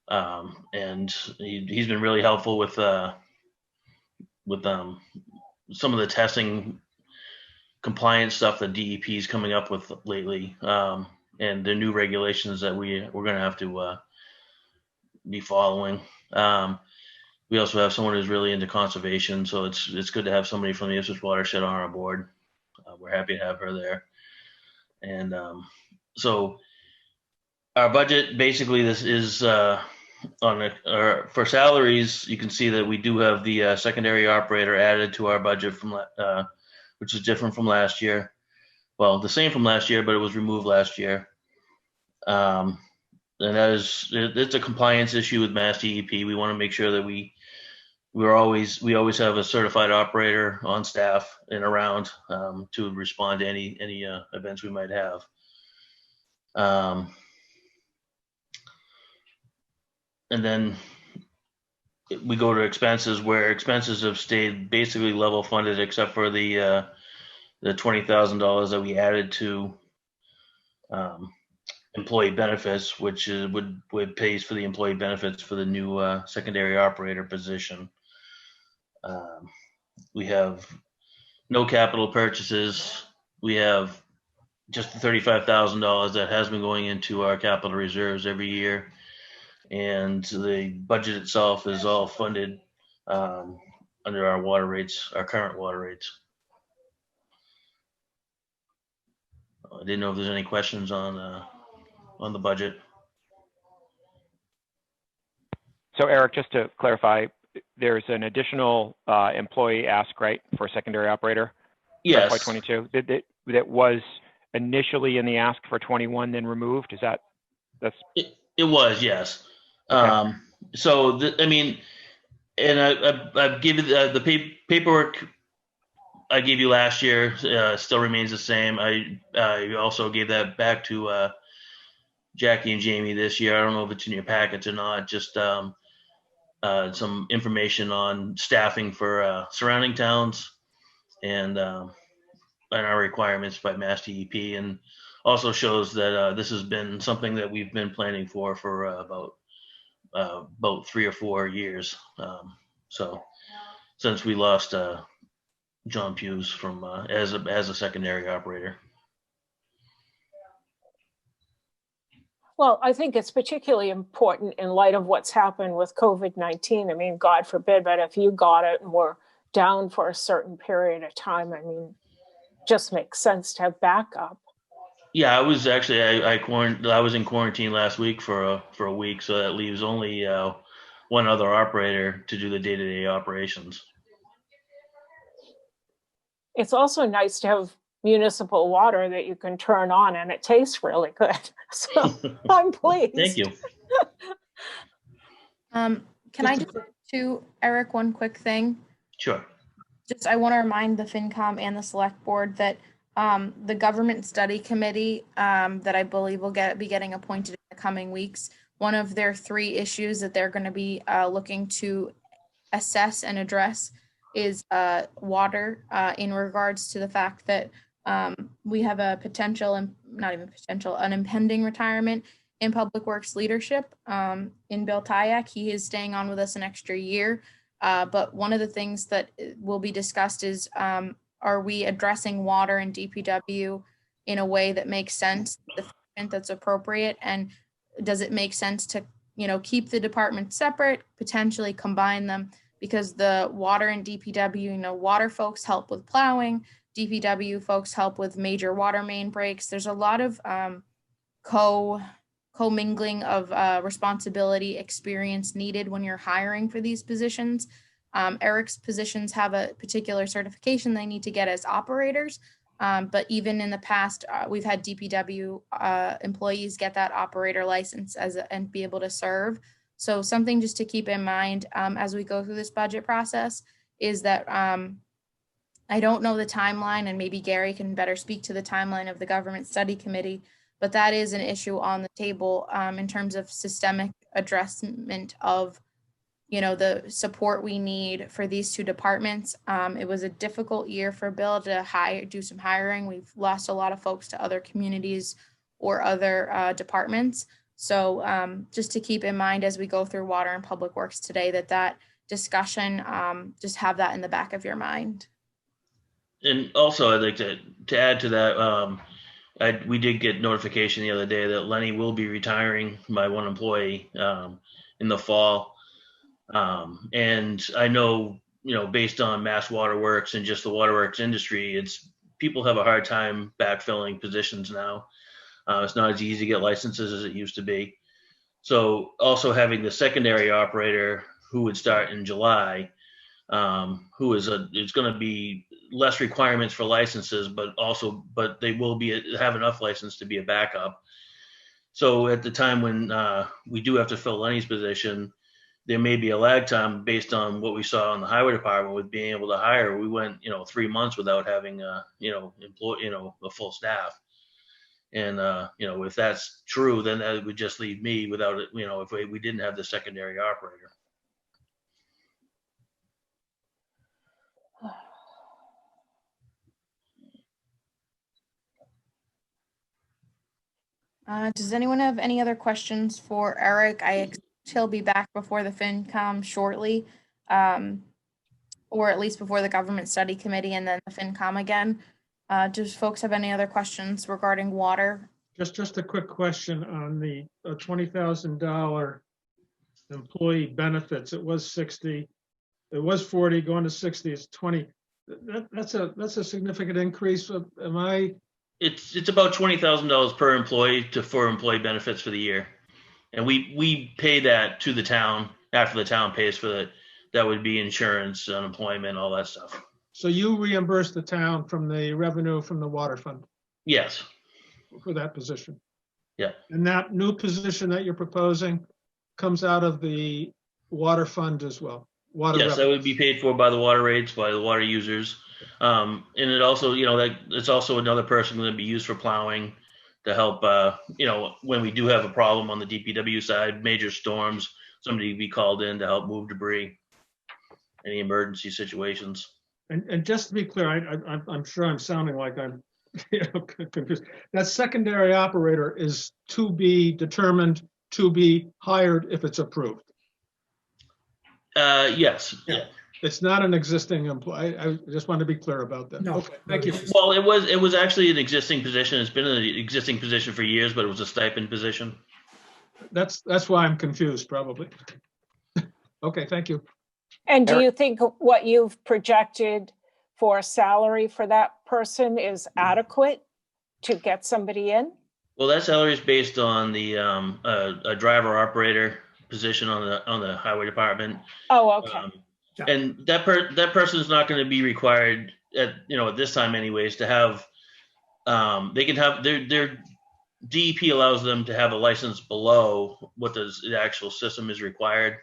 And he's been really helpful with some of the testing compliance stuff that DEP is coming up with lately, and the new regulations that we're going to have to be following. We also have someone who's really into conservation, so it's good to have somebody from the Ipswich watershed on our board. We're happy to have her there. And so our budget, basically, this is for salaries. You can see that we do have the secondary operator added to our budget which is different from last year. Well, the same from last year, but it was removed last year. And it's a compliance issue with Mass DEP. We want to make sure that we always have a certified operator on staff and around to respond to any events we might have. And then we go to expenses, where expenses have stayed basically level funded, except for the $20,000 that we added to employee benefits, which would pays for the employee benefits for the new secondary operator position. We have no capital purchases. We have just the $35,000 that has been going into our capital reserves every year. And the budget itself is all funded under our water rates, our current water rates. I didn't know if there's any questions on the budget. So Eric, just to clarify, there's an additional employee ask, right, for a secondary operator? Yes. For FY22 that was initially in the ask for 21, then removed. Is that's? It was, yes. Okay. And I've given the paperwork I gave you last year still remains the same. I also gave that back to Jackie and Jamie this year. I don't know if it's in your packets or not. Just some information on staffing for surrounding towns and our requirements by Mass DEP, and also shows that this has been something that we've been planning for about 3 or 4 years. So since we lost John Hughes from as a secondary operator. Well, I think it's particularly important in light of what's happened with COVID-19. I mean, God forbid, but if you got it and were down for a certain period of time, I mean, just makes sense to have backup. Yeah, I was actually I was in quarantine last week for a week, so that leaves only one other operator to do the day-to-day operations. It's also nice to have municipal water that you can turn on, and it tastes really good. So I'm pleased. Thank you. Can I just to Eric one quick thing? Sure. I want to remind the FinCom and the Select Board that the Government Study Committee that I believe will be getting appointed in the coming weeks, one of their 3 issues that they're going to be looking to assess and address is water in regards to the fact that we have a potential, and not even potential, an impending retirement in Public Works leadership in Bill Tyak. He is staying on with us an extra year. But one of the things that will be discussed is, are we addressing water and DPW in a way that makes sense, that's appropriate? And does it make sense to, keep the departments separate, potentially combine them? Because the water and DPW, water folks help with plowing, DPW folks help with major water main breaks. There's a lot of commingling of responsibility experience needed when you're hiring for these positions. Eric's positions have a particular certification they need to get as operators. But even in the past, we've had DPW employees get that operator license and be able to serve. So something just to keep in mind as we go through this budget process is that I don't know the timeline, and maybe Gary can better speak to the timeline of the government study committee, but that is an issue on the table in terms of systemic addressment of, the support we need for these two departments. It was a difficult year for Bill to do some hiring. We've lost a lot of folks to other communities or other departments. So just to keep in mind as we go through Water and Public Works today, that discussion, just have that in the back of your mind. And also, I'd like to add to that. We did get notification the other day that Lenny will be retiring by one employee in the fall. And I know, based on Mass Waterworks and just the waterworks industry, people have a hard time backfilling positions now. It's not as easy to get licenses as it used to be. So also having the secondary operator who would start in July, it's going to be less requirements for licenses, but they will have enough license to be a backup. So at the time when we do have to fill Lenny's position, there may be a lag time based on what we saw in the highway department with being able to hire. We went, 3 months without having, a full staff. And, if that's true, then that would just leave me without it, if we didn't have the secondary operator. Does anyone have any other questions for Eric? I expect he'll be back before the FinCom shortly, or at least before the Government Study Committee and then the FinCom again. Does folks have any other questions regarding water? Just a quick question on the $20,000 employee benefits. It was 60, it was 40, going to 60, it's 20. That's a significant increase. Am I? It's about $20,000 per employee for employee benefits for the year. And we pay that to the town after the town pays for it. That would be insurance, unemployment, all that stuff. So you reimburse the town from the revenue from the water fund? Yes. For that position? Yeah. And that new position that you're proposing comes out of the water fund as well? Yes, that would be paid for by the water rates, by the water users. And it also, it's also another person going to be used for plowing to help, when we do have a problem on the DPW side, major storms, somebody be called in to help move debris, any emergency situations. And just to be clear, I'm sure I'm sounding like I'm confused. That secondary operator is to be determined, to be hired if it's approved. Yes. Yeah. It's not an existing employee. I just want to be clear about that. No. Okay, thank you. Well, it was actually an existing position. It's been an existing position for years, but it was a stipend position. That's why I'm confused, probably. Okay, thank you. And do you think what you've projected for salary for that person is adequate to get somebody in? Well, that salary is based on the a driver operator position on the highway department. Oh, okay. And that person is not going to be required at this time anyways to have. They can have their DEP allows them to have a license below what the actual system is required.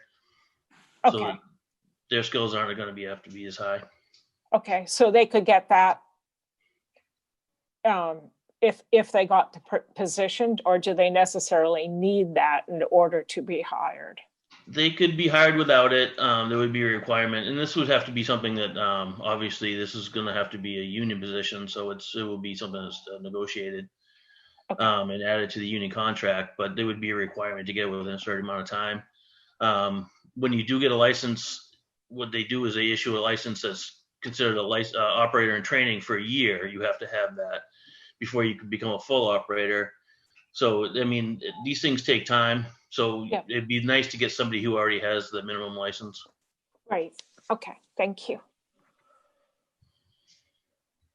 Okay. So their skills aren't going to have to be as high. Okay, so they could get that if they got the positioned, or do they necessarily need that in order to be hired? They could be hired without it. There would be a requirement, and this would have to be something that obviously this is going to have to be a union position, so it will be something that's negotiated and added to the union contract. But there would be a requirement to get within a certain amount of time. When you do get a license, what they do is they issue a license that's considered a operator in training for a year. You have to have that before you can become a full operator. So, I mean, these things take time. So it'd be nice to get somebody who already has the minimum license. Right. Okay. Thank you.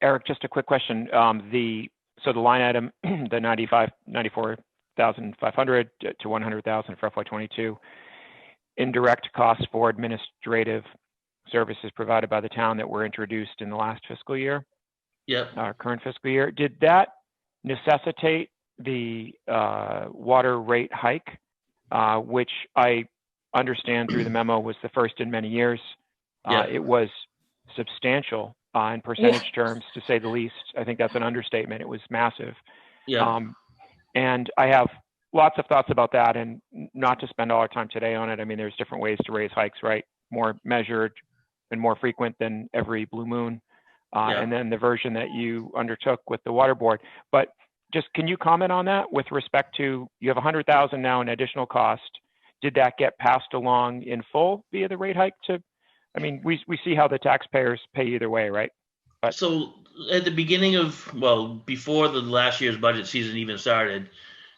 Eric, just a quick question. The line item, the 94,500 to 100,000 for FY22, indirect costs for administrative services provided by the town that were introduced in the last fiscal year. Yep. Current fiscal year. Did that necessitate the water rate hike, which I understand through the memo was the first in many years? Yeah. It was substantial. in percentage terms, to say the least. I think that's an understatement. It was massive. Yeah. And I have lots of thoughts about that, and not to spend all our time today on it. I mean, there's different ways to raise hikes, right? More measured and more frequent than every blue moon. Yeah. And then the version that you undertook with the water board. But just, can you comment on that with respect to, you have 100,000 now in additional cost. Did that get passed along in full via the rate hike to, I mean, we see how the taxpayers pay either way, right? But So at the beginning of, well, before the last year's budget season even started,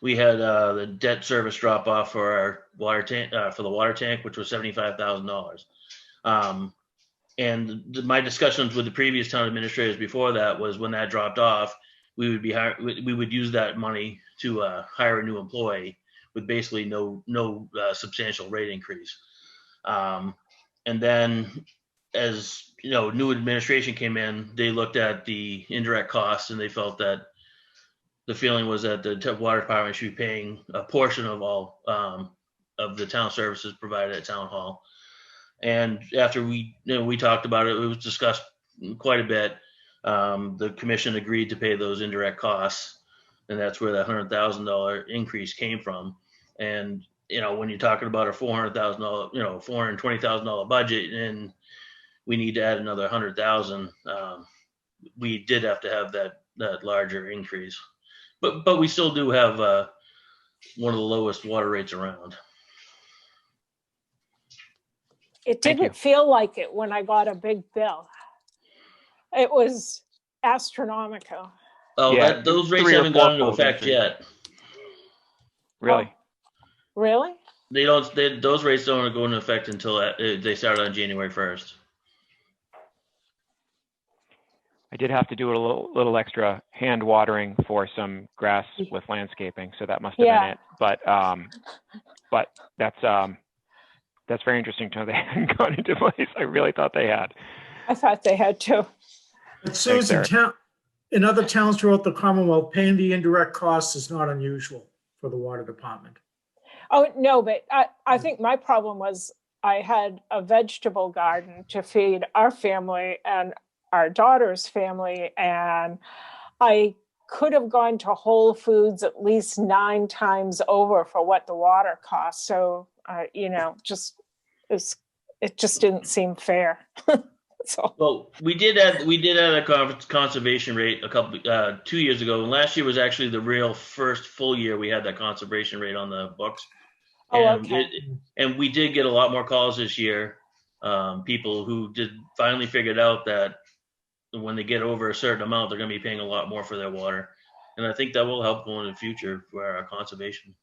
we had the debt service drop off for our water tank, for the water tank, which was $75,000. And my discussions with the previous town administrators before that was, when that dropped off, we would use that money to hire a new employee with basically no substantial rate increase. And then, as you know, new administration came in, they looked at the indirect costs, and they felt that the feeling was that the water department should be paying a portion of all of the town services provided at town hall. And after we talked about it, it was discussed quite a bit. The commission agreed to pay those indirect costs, and that's where that $100,000 increase came from. And when you're talking about a $400,000, $420,000 budget, and we need to add another 100,000, we did have to have that larger increase. But we still do have one of the lowest water rates around. It Thank you. didn't feel like it when I got a big bill. It was astronomical. Oh, Yeah, those rates 3 or haven't gone into 4-fold effect increase. yet. Really? Really? Those rates don't go into effect until they start on January 1st. I did have to do a little extra hand watering for some grass with landscaping, so that must have been it. But that's very interesting to know they hadn't gone into place. I really thought they had. I thought they had too. But Susan, in other towns throughout the Commonwealth, paying the indirect costs is not unusual for the water department. Oh, no, but I think my problem was I had a vegetable garden to feed our family and our daughter's family, and I could have gone to Whole Foods at least 9 times over for what the water cost. So, it just didn't seem fair. So. Well, we did add a conservation rate 2 years ago, and last year was actually the real first full year we had that conservation rate on the books. And we did get a lot more calls this year. People who finally figured out that when they get over a certain amount, they're going to be paying a lot more for their water, and I think that will help go in the future for our conservation.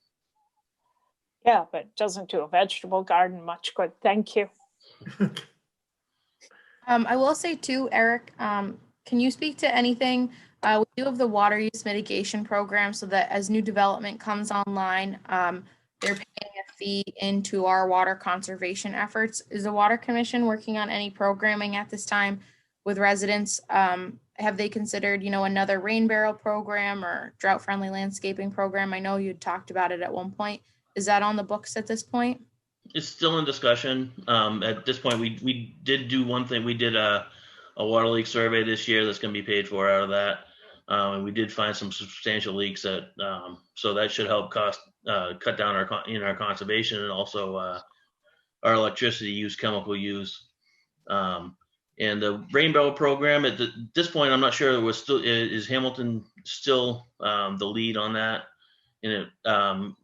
Yeah, but it doesn't do a vegetable garden much good. Thank you. I will say too, Eric, can you speak to anything? We do have the water use mitigation program, so that as new development comes online, they're paying a fee into our water conservation efforts. Is the Water Commission working on any programming at this time with residents? Have they considered, another rain barrel program or drought-friendly landscaping program? I know you talked about it at one point. Is that on the books at this point? It's still in discussion. At this point, we did do one thing. We did a water leak survey this year that's going to be paid for out of that. And we did find some substantial leaks so that should help cut down our conservation, and also our electricity use, chemical use. And the rain barrel program, at this point, I'm not sure is Hamilton still the lead on that. And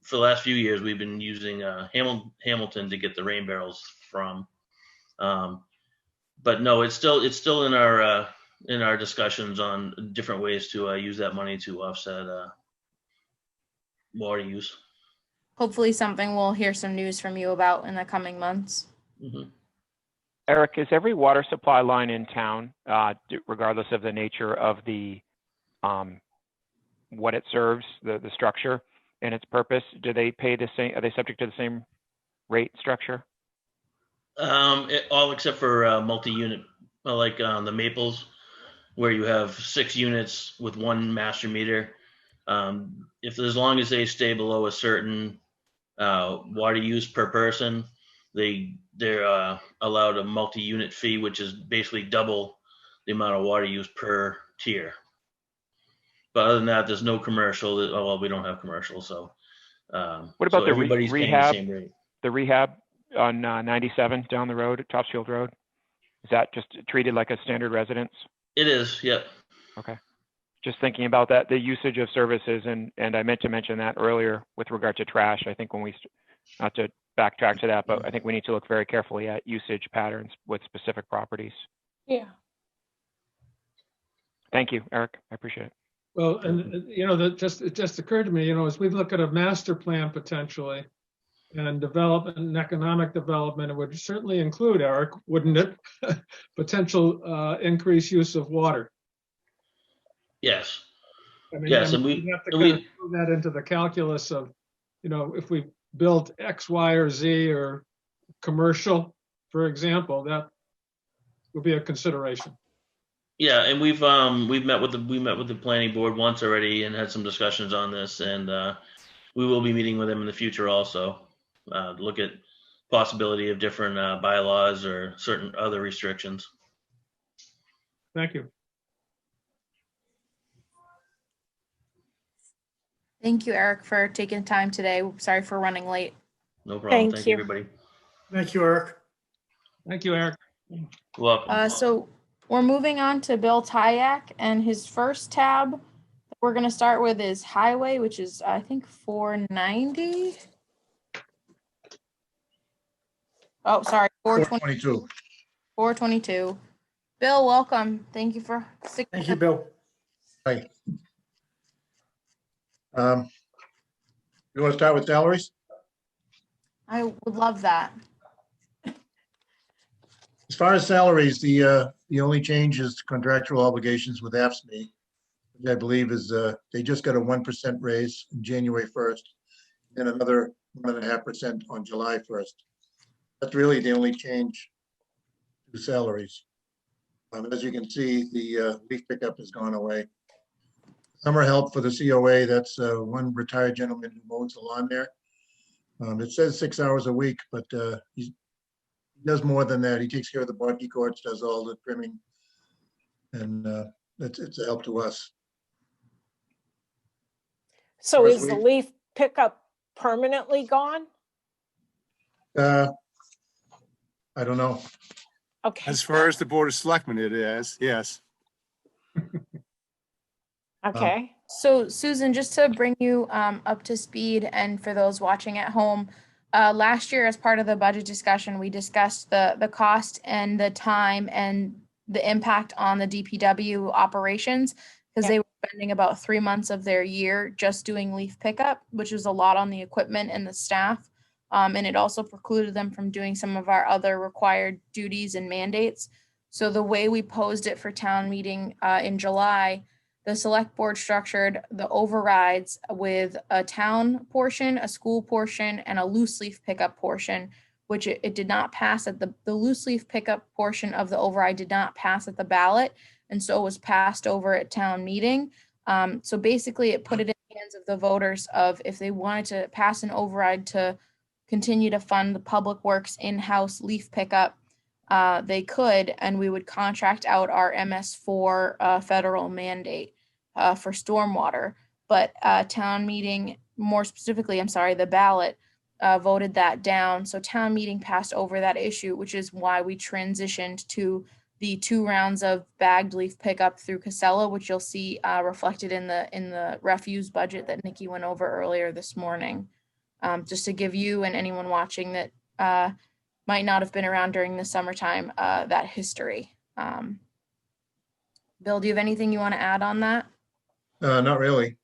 for the last few years, we've been using Hamilton to get the rain barrels from. But no, it's still in our discussions on different ways to use that money to offset water use. Hopefully something we'll hear some news from you about in the coming months. Mm-hmm. Eric, is every water supply line in town, regardless of the nature of the what it serves, the structure and its purpose, do they pay the same? Are they subject to the same rate structure? All except for multi-unit, like the Maples, where you have 6 units with 1 master meter. As long as they stay below a certain water use per person, they're allowed a multi-unit fee, which is basically double the amount of water used per tier. But other than that, there's no commercial. Well, we don't have commercial, so. What about so the everybody's paying the rehab? same rate. The rehab on 97 down the road at Topsfield Road? Is that just treated like a standard residence? It is, yep. Okay. Just thinking about that, the usage of services, and I meant to mention that earlier with regard to trash. I think when we, not to backtrack to that, but I think we need to look very carefully at usage patterns with specific properties. Yeah. Thank you, Eric. I appreciate it. Well, and it just occurred to me, as we look at a master plan potentially and development and economic development, it would certainly include, Eric, wouldn't it? Potential increased use of water. Yes. Yes, and we have to kind of throw that into the calculus of, if we built X, Y, or Z or commercial, for example, that would be a consideration. Yeah, and we met with the planning board once already and had some discussions on this, and we will be meeting with them in the future also to look at possibility of different bylaws or certain other restrictions. Thank you. Thank you, Eric, for taking time today. Sorry for running late. No problem. Thank you, you. everybody. Thank you, Eric. Thank you, Eric. You're welcome. So we're moving on to Bill Tyak, and his first tab that we're going to start with is highway, which is, I think, 490. Oh, sorry, 422. 422. Bill, welcome. Thank you for sticking. Thank you, Bill. Hi. You want to start with salaries? I would love that. As far as salaries, the only change is contractual obligations with AFSCME, which I believe is they just got a 1% raise in January 1st, and another 1.5% on July 1st. That's really the only change to salaries. As you can see, the leaf pickup has gone away. Summer help for the COA, that's one retired gentleman who mows the lawn there. It says 6 hours a week, but he does more than that. He takes care of the bungee cords, does all the trimming, and it's a help to us. So is the leaf pickup permanently gone? I don't know. Okay. As far as the Board of Selectmen, it is, yes. Okay. So Susan, just to bring you up to speed, and for those watching at home, last year as part of the budget discussion, we discussed the cost and the time and the impact on the DPW operations, because they were spending about 3 months of their year just doing leaf pickup, which was a lot on the equipment and the staff. And it also precluded them from doing some of our other required duties and mandates. So the way we posed it for town meeting in July, the select board structured the overrides with a town portion, a school portion, and a loose leaf pickup portion, which it did not pass at the loose leaf pickup portion of the override did not pass at the ballot. And so it was passed over at town meeting. So basically it put it in the hands of the voters of if they wanted to pass an override to continue to fund the public works in-house leaf pickup, they could, and we would contract out our MS4 federal mandate for stormwater. But town meeting, more specifically, the ballot voted that down. So town meeting passed over that issue, which is why we transitioned to the 2 rounds of bagged leaf pickup through Casella, which you'll see reflected in the refuse budget that Nikki went over earlier this morning. Just to give you and anyone watching that might not have been around during the summertime, that history. Bill, do you have anything you want to add on that? Not really.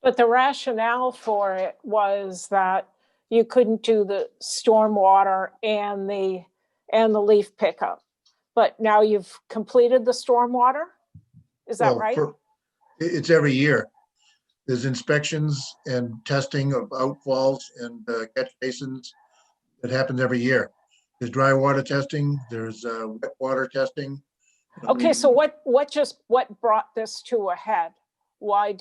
But the rationale for it was that you couldn't do the stormwater and the leaf pickup. But now you've completed the stormwater? Is that right? It's every year. There's inspections and testing of outfalls and catch basins that happens every year. There's dry water testing, there's wet water testing. Okay, so what brought this to a head? Why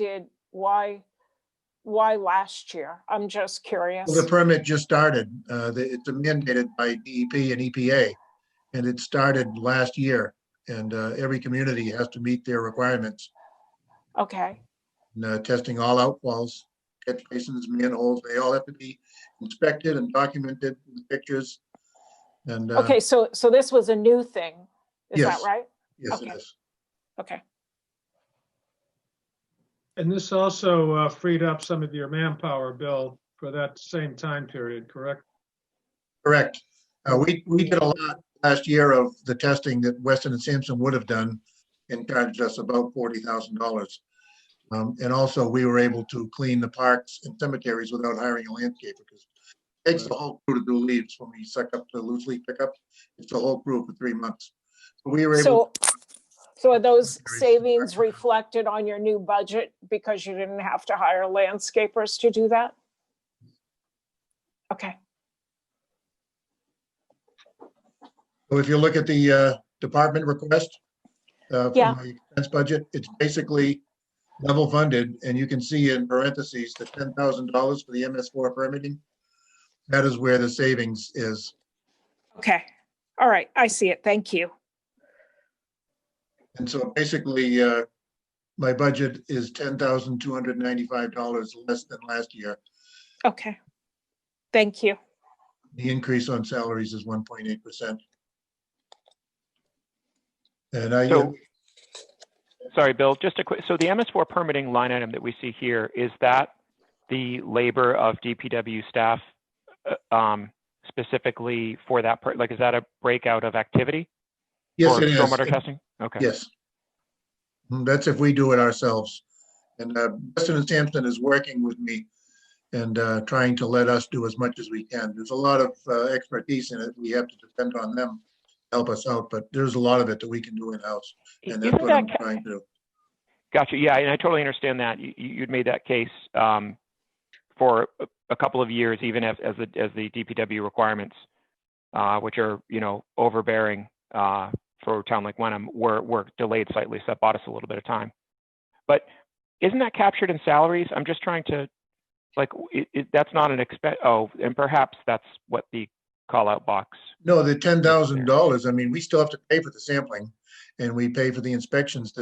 last year? I'm just curious. Well, the permit just started. It's mandated by DEP and EPA, and it started last year. and every community has to meet their requirements. Okay. And testing all outfalls, catch basins, manholes, they all have to be inspected and documented with pictures. And Okay, so this was a new thing, is that yes. right? Yes, Okay. it is. Okay. And this also freed up some of your manpower, Bill, for that same time period, correct? Correct. We did a lot last year of the testing that Weston and Sampson would have done and charged us about $40,000. And also we were able to clean the parks and cemeteries without hiring a landscaper because it takes the whole crew to do leaves when we suck up the loose leaf pickup. It's the whole crew for 3 months. So we were able. So are those savings reflected on your new budget because you didn't have to hire landscapers to do that? Okay. So if you look at the department request for my expense budget, it's basically level funded, and you can see in parentheses the $10,000 for the MS4 permitting. That is where the savings is. Okay. All right. I see it. Thank you. And so basically, my budget is $10,295 less than last year. Okay. Thank you. The increase on salaries is 1.8%. And Sorry, Bill, just a quick, so the MS4 permitting line item that we see here, is that the labor of DPW staff specifically for that, like, is that a breakout of activity? Yes, for it is. stormwater testing? Okay. Yes. That's if we do it ourselves. And Weston and Sampson is working with me and trying to let us do as much as we can. There's a lot of expertise in it. We have to depend on them to help us out, but there's a lot of it that we can do in-house. And that's what I'm trying to do. Gotcha. Yeah, and I totally understand that. You'd made that case for a couple of years, even as the DPW requirements, which are, you know, overbearing for a town like Wenham, were delayed slightly, so that bought us a little bit of time. But isn't that captured in salaries? I'm just trying to, like, that's not an expense. Oh, and perhaps that's what the call out box. No, the $10,000, I mean, we still have to pay for the sampling and we pay for the inspections.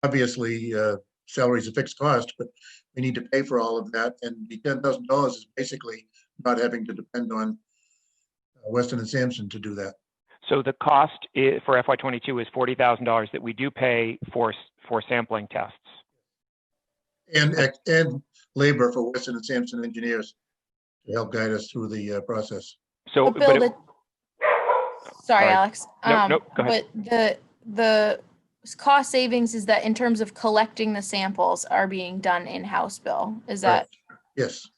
Obviously, salary is a fixed cost, but we need to pay for all of that. And the $10,000 is basically not having to depend on Weston and Sampson to do that. So the cost for FY22 is $40,000 that we do pay for sampling tests. And labor for Weston and Sampson engineers to help guide us through the process. So, sorry, Alex. Nope, go ahead. But the cost savings is that in terms of collecting the samples are being done in-house, Bill. Is that? Yes.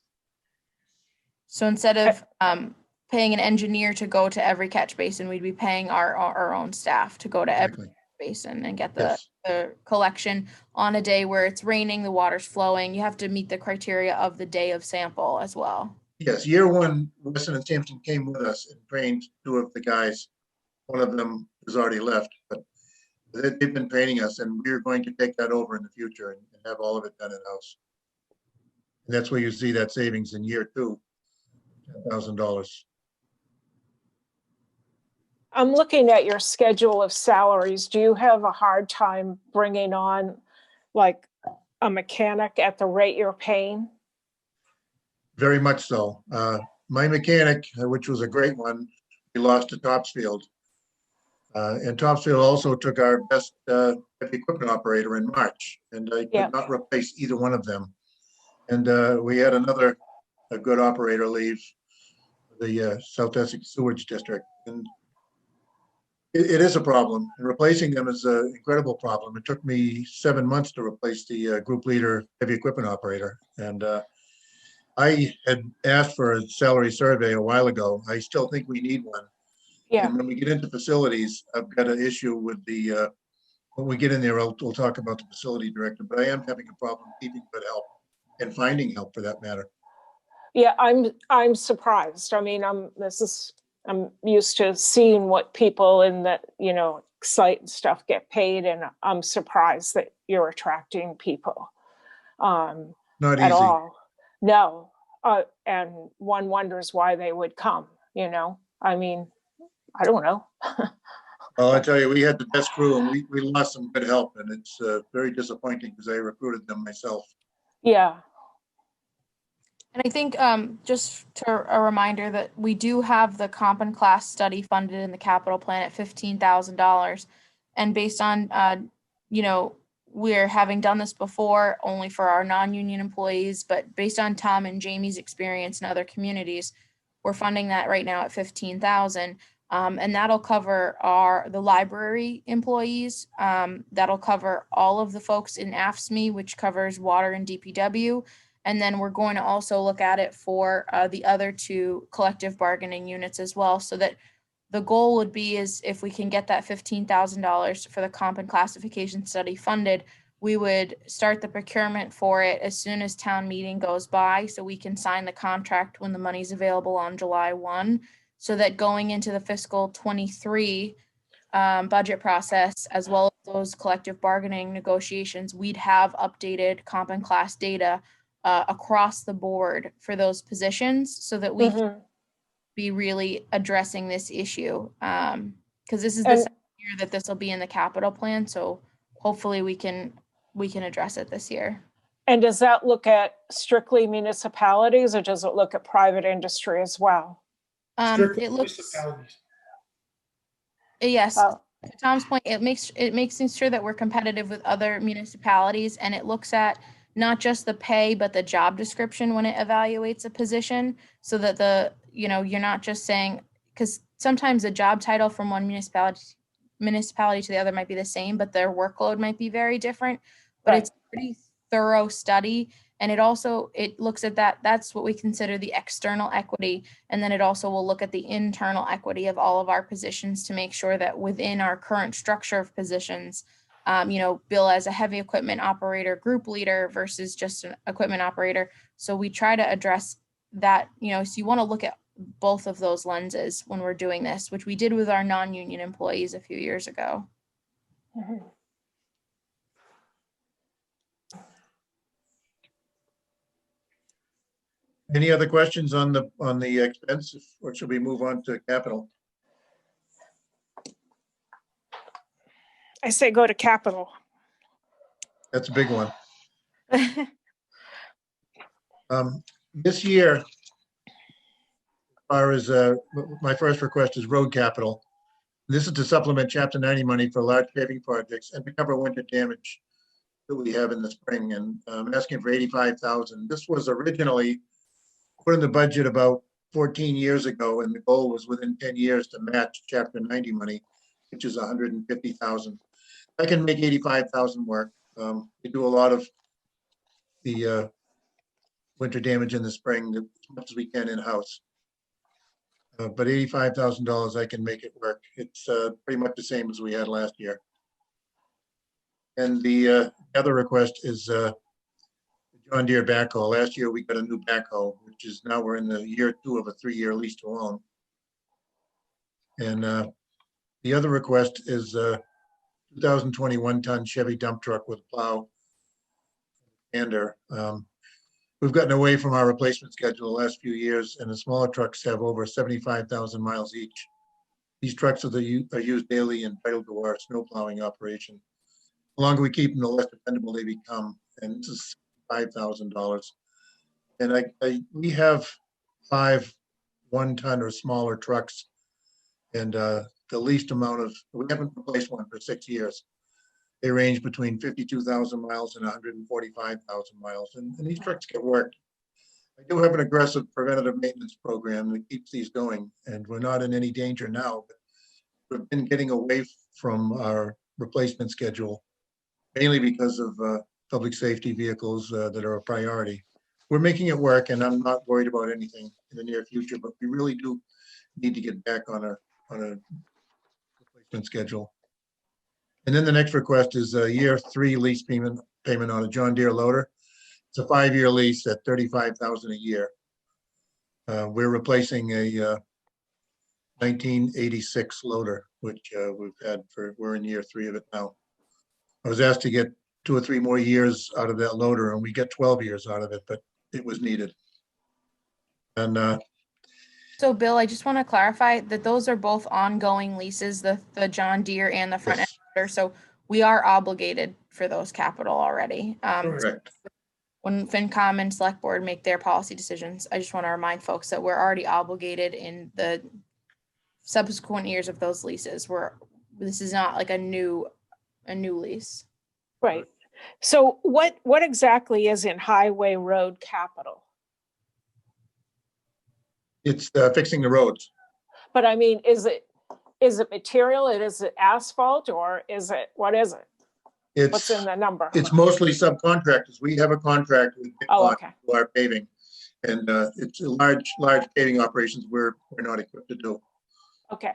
So instead of paying an engineer to go to every catch basin, we'd be paying our own staff to go to every basin and get the collection on a day where it's raining, the water's flowing. You have to meet the criteria of the day of sample as well. Yes, year one, Weston and Sampson came with us and trained 2 of the guys. One of them has already left, but they've been training us, and we're going to take that over in the future and have all of it done in-house. And that's where you see that savings in year 2, $10,000. I'm looking at your schedule of salaries. Do you have a hard time bringing on like a mechanic at the rate you're paying? Very much so. My mechanic, which was a great one, we lost to Topsfield. And Topsfield also took our best heavy equipment operator in March, and I could not replace either one of them. And we had a good operator leave the South Essex Sewage District. And it is a problem. And replacing them is an incredible problem. It took me 7 months to replace the group leader heavy equipment operator. And I had asked for a salary survey a while ago. I still think we need one. Yeah. And when we get into facilities, I've got an issue with when we get in there, we'll talk about the facility director, but I am having a problem keeping good help and finding help for that matter. Yeah, I'm surprised. I mean, I'm used to seeing what people in the, site and stuff get paid, and I'm surprised that you're attracting people. Not at easy. all. No. And one wonders why they would come, I mean, I don't know. Well, I tell you, we had the best crew and we lost some good help, and it's very disappointing because I recruited them myself. Yeah. And I think just a reminder that we do have the comp and class study funded in the capital plan at $15,000. And based on, you know, we're having done this before only for our non-union employees, but based on Tom and Jamie's experience in other communities, we're funding that right now at 15,000. And that'll cover the library employees. That'll cover all of the folks in AFSCME, which covers water and DPW. And then we're going to also look at it for the other two collective bargaining units as well, so that the goal would be is if we can get that $15,000 for the comp and classification study funded, we would start the procurement for it as soon as town meeting goes by, so we can sign the contract when the money's available on July 1, so that going into the fiscal 23 budget process, as well as those collective bargaining negotiations, we'd have updated comp and class data across the board for those positions, so that we can be really addressing this issue. Because this is the second year that this will be in the capital plan, so hopefully we can address it this year. And does that look at strictly municipalities, or does it look at private industry as well? Strictly It looks, municipalities. yes, to Tom's point, it makes sure that we're competitive with other municipalities, and it looks at not just the pay, but the job description when it evaluates a position, so that you're not just saying, because sometimes the job title from one municipality to the other might be the same, but their workload might be very different. But it's a pretty thorough study, and it looks at that's what we consider the external equity, and then it also will look at the internal equity of all of our positions to make sure that within our current structure of positions, Bill as a heavy equipment operator, group leader versus just an equipment operator. So we try to address that, so you want to look at both of those lenses when we're doing this, which we did with our non-union employees a few years ago. Any other questions on the expense, or should we move on to capital? I say go to capital. That's a big one. This year, as far as my first request is road capital. This is to supplement Chapter 90 money for large paving projects and to cover winter damage that we have in the spring. And I'm asking for 85,000. This was originally put in the budget about 14 years ago, and the goal was within 10 years to match Chapter 90 money, which is 150,000. I can make 85,000 work. We do a lot of the winter damage in the spring as much as we can in-house. But $85,000, I can make it work. It's pretty much the same as we had last year. And the other request is John Deere backhoe. Last year we got a new backhoe, which is now we're in the year 2 of a 3-year lease to own. And the other request is 2021 ton Chevy dump truck with plow. And we've gotten away from our replacement schedule the last few years, and the smaller trucks have over 75,000 miles each. These trucks are used daily and vital to our snow plowing operation. The longer we keep them, the less dependable they become. And this is $5,000. And we have 5 1-ton or smaller trucks, and the least amount of, we haven't replaced one for 6 years. They range between 52,000 miles and 145,000 miles, and these trucks get worked. I do have an aggressive preventative maintenance program that keeps these going, and we're not in any danger now, but we've been getting away from our replacement schedule, mainly because of public safety vehicles that are a priority. We're making it work, and I'm not worried about anything in the near future, but we really do need to get back on a replacement schedule. And then the next request is a year 3 lease payment on a John Deere loader. It's a 5-year lease at $35,000 a year. We're replacing a 1986 loader, which we're in year 3 of it now. I was asked to get 2 or 3 more years out of that loader, and we get 12 years out of it, but it was needed. And So Bill, I just want to clarify that those are both ongoing leases, the John Deere and the front end loader. So we are obligated for those capital already. Correct. When FinCom and Select Board make their policy decisions, I just want to remind folks that we're already obligated in the subsequent years of those leases. This is not like a new lease. Right. So what exactly is in highway road capital? It's fixing the roads. But I mean, is it material? Is it asphalt, or what is it? What's in the number? It's mostly subcontractors. We have a contract with Oh, okay. who are paving. And it's a large paving operations we're not equipped to do. Okay.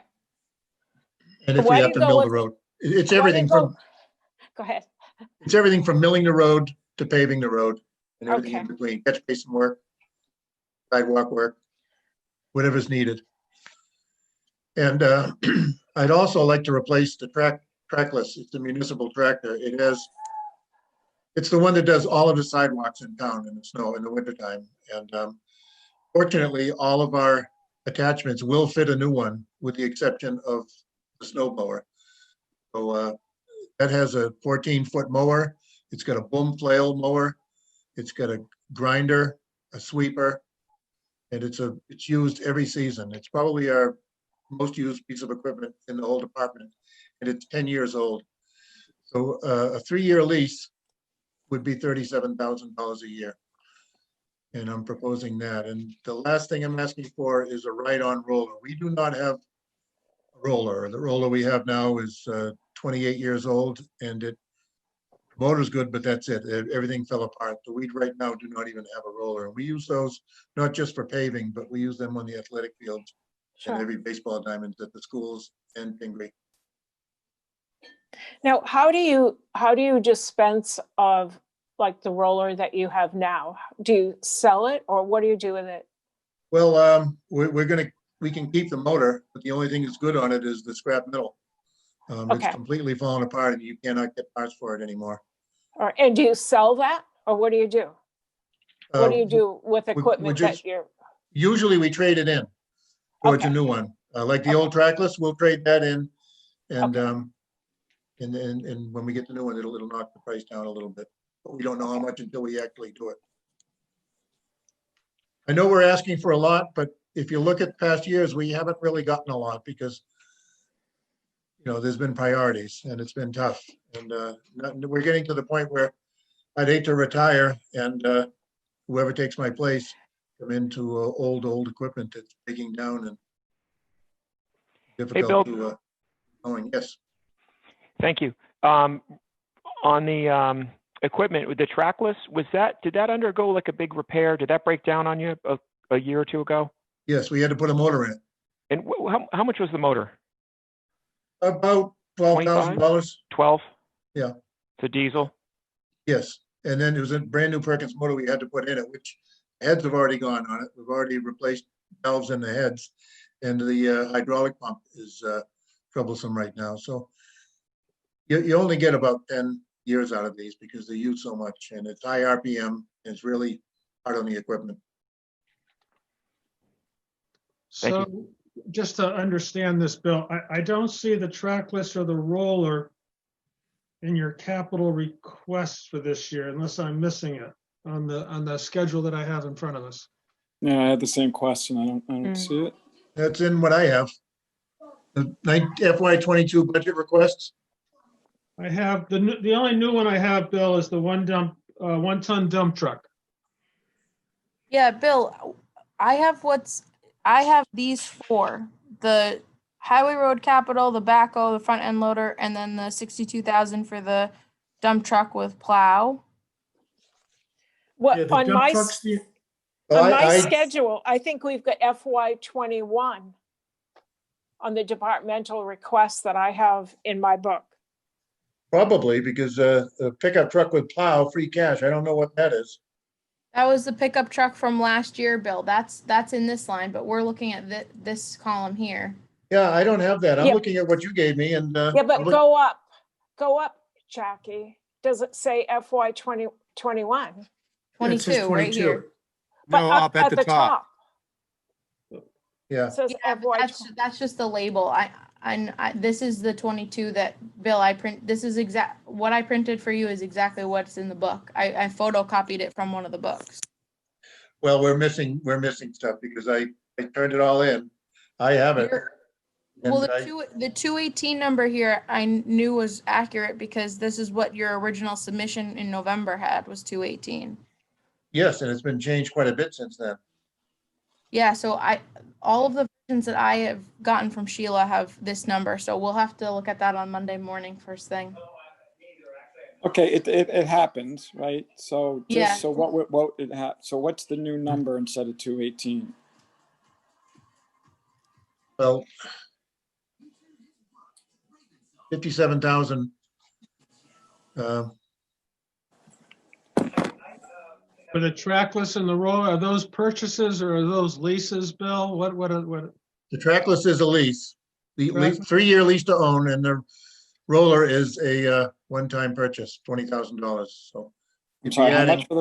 And if we have to mill the road, it's everything from. Go ahead. It's everything from milling the road to paving the road and everything in between, catch basin work, sidewalk work, whatever's needed. And I'd also like to replace the trackless. It's the municipal tractor. It's the one that does all of the sidewalks in town in the snow in the wintertime. And fortunately, all of our attachments will fit a new one with the exception of the snow blower. So that has a 14-foot mower. It's got a boom flail mower. It's got a grinder, a sweeper, and it's used every season. It's probably our most used piece of equipment in the whole department, and it's 10 years old. So a 3-year lease would be $37,000 a year. And I'm proposing that. And the last thing I'm asking for is a ride-on roller. We do not have a roller. The roller we have now is 28 years old, and the motor's good, but that's it. Everything fell apart. So we right now do not even have a roller. And we use those not just for paving, but we use them on the athletic fields and every baseball diamonds at the schools and Pingree. Now, how do you dispense of like the roller that you have now? Do you sell it, or what do you do with it? Well, we can keep the motor, but the only thing that's good on it is the scrap metal. It's completely fallen apart and you cannot get parts for it anymore. All right. And do you sell that, or what do you do? What do you do with equipment that you're? Usually we trade it in towards a new one. Like the old trackless, we'll trade that in, and and when we get the new one, it'll knock the price down a little bit. But we don't know how much until we actually do it. I know we're asking for a lot, but if you look at past years, we haven't really gotten a lot because there's been priorities and it's been tough. And we're getting to the point where I'd hate to retire and whoever takes my place come into old equipment that's breaking down and difficult to knowing. Yes. Thank you. On the equipment with the trackless, did that undergo like a big repair? Did that break down on you a year or two ago? Yes, we had to put a motor in it. And how much was the motor? About $12,000. 12? Yeah. It's a diesel? Yes. And then it was a brand new Perkins motor we had to put in it, which heads have already gone on it. We've already replaced valves in the heads, and the hydraulic pump is troublesome right now. So you only get about 10 years out of these because they use so much, and it's high RPM, and it's really hard on the equipment. So just to understand this, Bill, I don't see the trackless or the roller in your capital requests for this year, unless I'm missing it on the schedule that I have in front of us. Yeah, I had the same question. I don't see it. That's in what I have. The FY22 budget requests. I have the only new one I have, Bill, is the 1-ton dump truck. Yeah, Bill, I have these four: the highway road capital, the backhoe, the front end loader, and then the 62,000 for the dump truck with plow. What on my schedule? I think we've got FY21 on the departmental requests that I have in my book. Probably because a pickup truck with plow, free cash. I don't know what that is. That was the pickup truck from last year, Bill. That's in this line, but we're looking at this column here. Yeah, I don't have that. I'm looking at what you gave me, and yeah, but go up, Jackie. Does it say FY21? 22, right here. No, up at the top. It says Yeah, but FY. that's just the label. This is the 22 that Bill, this is what I printed for you is exactly what's in the book. I photocopied it from one of the books. Well, we're missing stuff because I turned it all in. I have it. Well, And the 218 number here I knew was accurate because this is what your original submission in November had was 218. yes, and it's been changed quite a bit since then. Yeah, so all of the versions that I have gotten from Sheila have this number, so we'll have to look at that on Monday morning first thing. Okay, it happens, right? So Yeah. just so so what's the new number instead of 218? Well, 57,000. For the trackless and the roller, are those purchases or are those leases, Bill? What? The trackless is a lease, the Trackless? 3-year lease to own, and the roller is a one-time purchase, $20,000. So I'm if sorry, you're how adding much for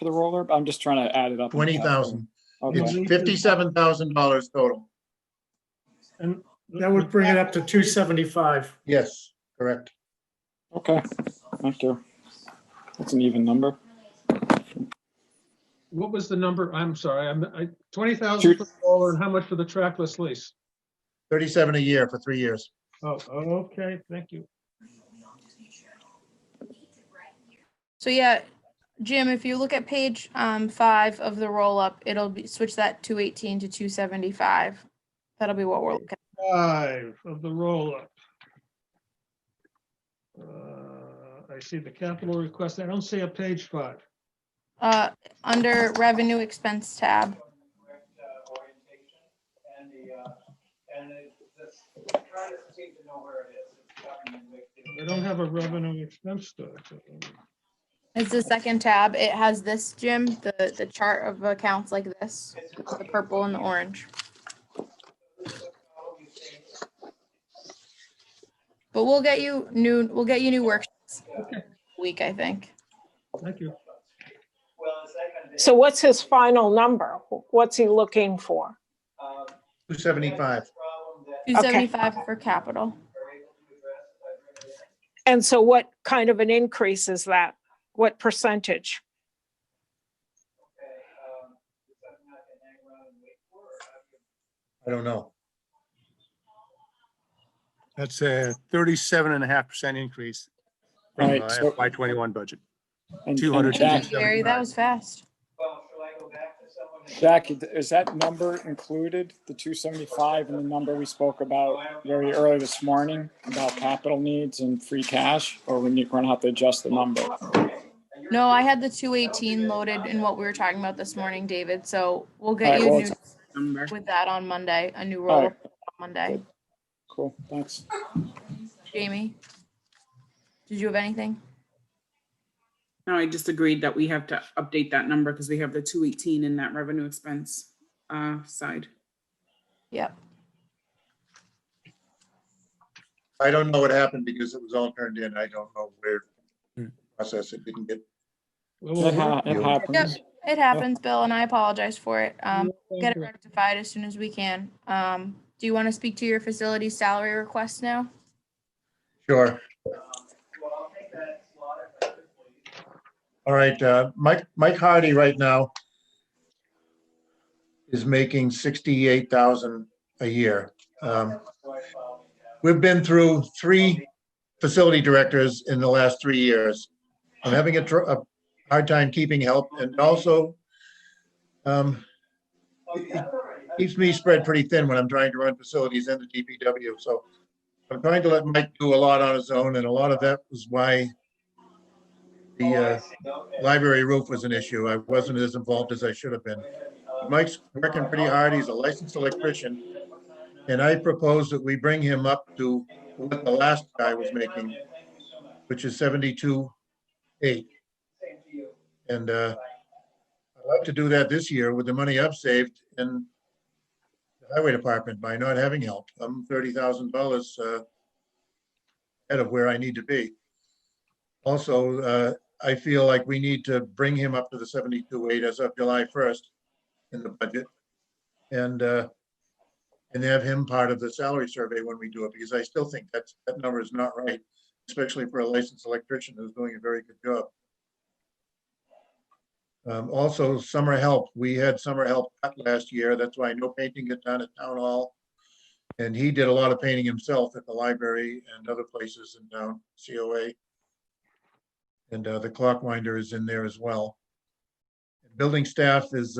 the roller? I'm just trying to add it up. 20,000, Okay. it's $57,000 total. And That would bring it up to 275. Yes, correct. Okay, thank you. That's an even number. what was the number? I'm sorry, 20,000 for the roller and how much for the trackless lease? 37 a year for 3 years. Oh, okay, thank you. So yeah, Jim, if you look at page 5 of the roll up, it'll switch that 218 to 275. That'll be what we're looking at. 5 of the roll up. I see the capital request. I don't see a page 5. Under revenue expense tab. I don't have a revenue expense stuff. It's the second tab. It has this, Jim, the chart of accounts like this, the purple and the orange. But we'll get you new worksheets week, I think. Thank you. So what's his final number? What's he looking for? 275. 275 for capital. And so what kind of an increase is that? What percentage? I don't know. That's a 37.5% increase from Right, so- FY21 budget. And 200 to Jack- 275. Gary, that was fast. Jackie, is that number included, the 275 and the number we spoke about very early this morning about capital needs and free cash, or we're gonna have to adjust the number? No, I had the 218 loaded in what we were talking about this morning, David. So we'll get All right, you well, new number with that on Monday, a new All roll right. on Monday. Cool, thanks. Jamie, did you have anything? No, I just agreed that we have to update that number because we have the 218 in that revenue expense side. Yep. I don't know what happened because it was all turned in. I don't know where process it didn't get. It happens. Yep, it happens, Bill, and I apologize for it. thank Get it you. rectified as soon as we can. Do you want to speak to your facility salary request now? Sure. All right, Mike Hardy right now is making 68,000 a year. We've been through 3 facility directors in the last 3 years. I'm having a hard time keeping help, and also it keeps me spread pretty thin when I'm trying to run facilities in the DPW. So I'm trying to let Mike do a lot on his own, and a lot of that was why the library roof was an issue. I wasn't as involved as I should have been. Mike's working pretty hard. He's a licensed electrician. And I propose that we bring him up to what the last guy was making, which is 72.8. And I'd like to do that this year with the money I've saved in the highway department by not having help. I'm $30,000 ahead of where I need to be. Also, I feel like we need to bring him up to the 72.8 as of July 1st in the budget. And and have him part of the salary survey when we do it, because I still think that number is not right, especially for a licensed electrician who's doing a very good job. Also, summer help. We had summer help cut last year. That's why no painting got done at Town Hall. And he did a lot of painting himself at the library and other places in town, COA. And the clockwinder is in there as well. Building staff is,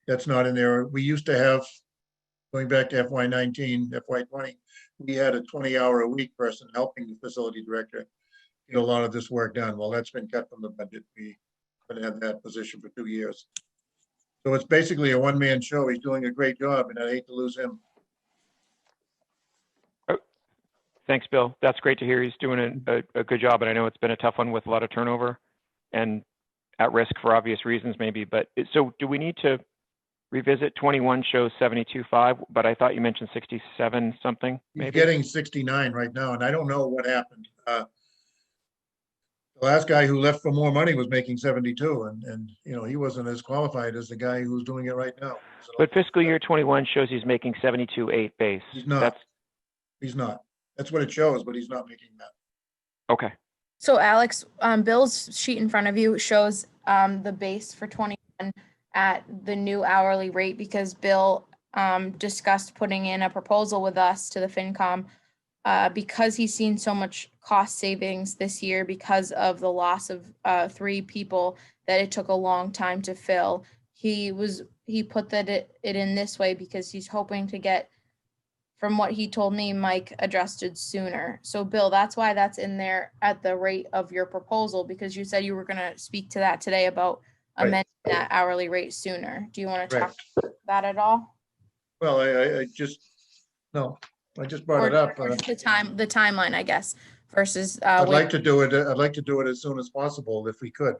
that's not in there. We used to have, going back to FY19, FY20, we had a 20-hour-a-week person helping the facility director get a lot of this work done. Well, that's been cut from the budget. We haven't had that position for 2 years. So it's basically a one-man show. He's doing a great job, and I hate to lose him. Thanks, Bill. That's great to hear. He's doing a good job, and I know it's been a tough one with a lot of turnover and at risk for obvious reasons, maybe. But so do we need to revisit? 21 shows 72.5, but I thought you mentioned 67 something. Maybe he's getting 69 right now, and I don't know what happened. The last guy who left for more money was making 72, and you know, he wasn't as qualified as the guy who's doing it right now. So, but fiscal year 21 shows he's making 72.8 base. He's not. He's not. That's what it shows, but he's not making that. Okay. So Alex, Bill's sheet in front of you shows the base for 21 at the new hourly rate, because Bill discussed putting in a proposal with us to the FinCom because he's seen so much cost savings this year because of the loss of 3 people that it took a long time to fill. He put it in this way because he's hoping to get, from what he told me, Mike, adjusted sooner. So Bill, that's why that's in there at the rate of your proposal, because you said you were going to speak to that today about amending that hourly rate sooner. Do you want to talk about that at all? Well, I just brought it up. Or just the timeline, I guess, versus. I'd like to do it. I'd like to do it as soon as possible if we could,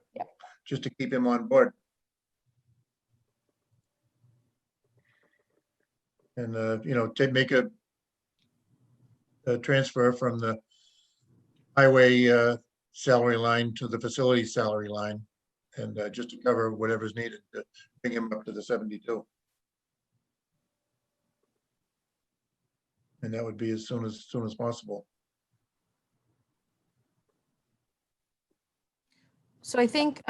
just to keep him on board. And, you know, to make a transfer from the highway salary line to the facility salary line, and just to cover whatever's needed to bring him up to the 72. And that would be as soon as possible. So I think,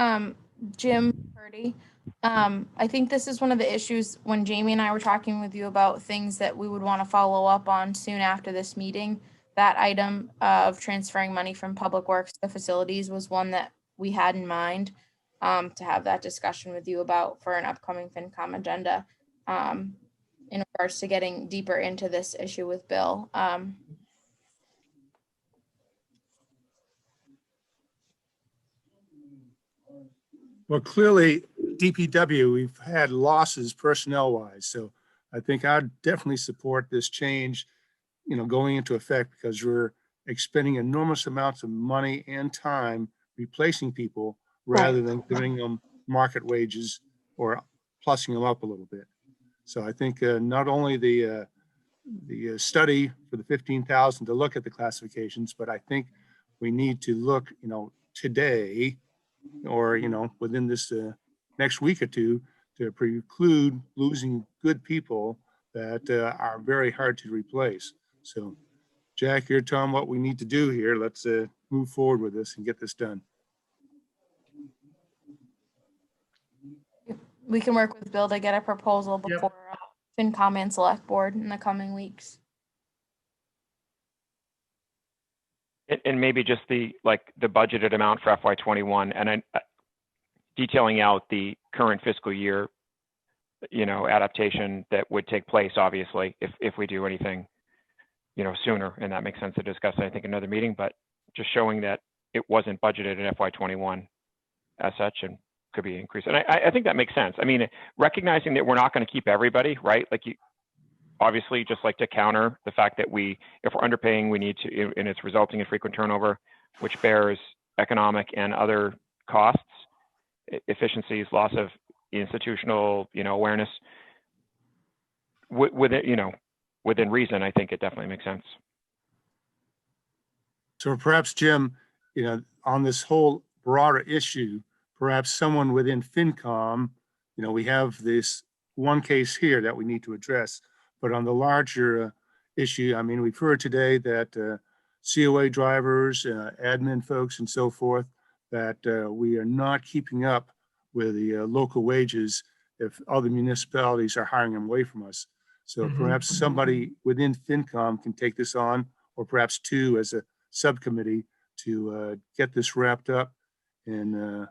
Jim Purdy, I think this is one of the issues when Jamie and I were talking with you about things that we would want to follow up on soon after this meeting. That item of transferring money from Public Works to facilities was one that we had in mind to have that discussion with you about for an upcoming FinCom agenda in regards to getting deeper into this issue with Bill. Well, clearly, DPW, we've had losses personnel-wise, so I think I'd definitely support this change, you know, going into effect, because we're expending enormous amounts of money and time replacing people rather than giving them market wages or plussing them up a little bit. So I think not only the study for the 15,000 to look at the classifications, but I think we need to look, you know, today, or, you know, within this next week or two, to preclude losing good people that are very hard to replace. So Jack, you're telling what we need to do here. Let's move forward with this and get this done. We can work with Bill to get a proposal before FinCom and Select Board in the coming weeks. And maybe just the budgeted amount for FY21, and detailing out the current fiscal year, you know, adaptation that would take place, obviously, if we do anything, you know, sooner. And that makes sense to discuss, I think, another meeting, but just showing that it wasn't budgeted in FY21 as such and could be increased. And I think that makes sense. I mean, recognizing that we're not going to keep everybody, right? Like, you obviously, just like to counter the fact that if we're underpaying, we need to, and it's resulting in frequent turnover, which bears economic and other costs, efficiencies, loss of institutional, you know, awareness. Within, you know, within reason, I think it definitely makes sense. So perhaps, Jim, you know, on this whole broader issue, perhaps someone within FinCom, you know, we have this one case here that we need to address, But on the larger issue, I mean, we've heard today that COA drivers, admin folks and so forth, that we are not keeping up with the local wages if other municipalities are hiring them away from us. So perhaps somebody within FinCom can take this on, or perhaps two as a subcommittee to get this wrapped up and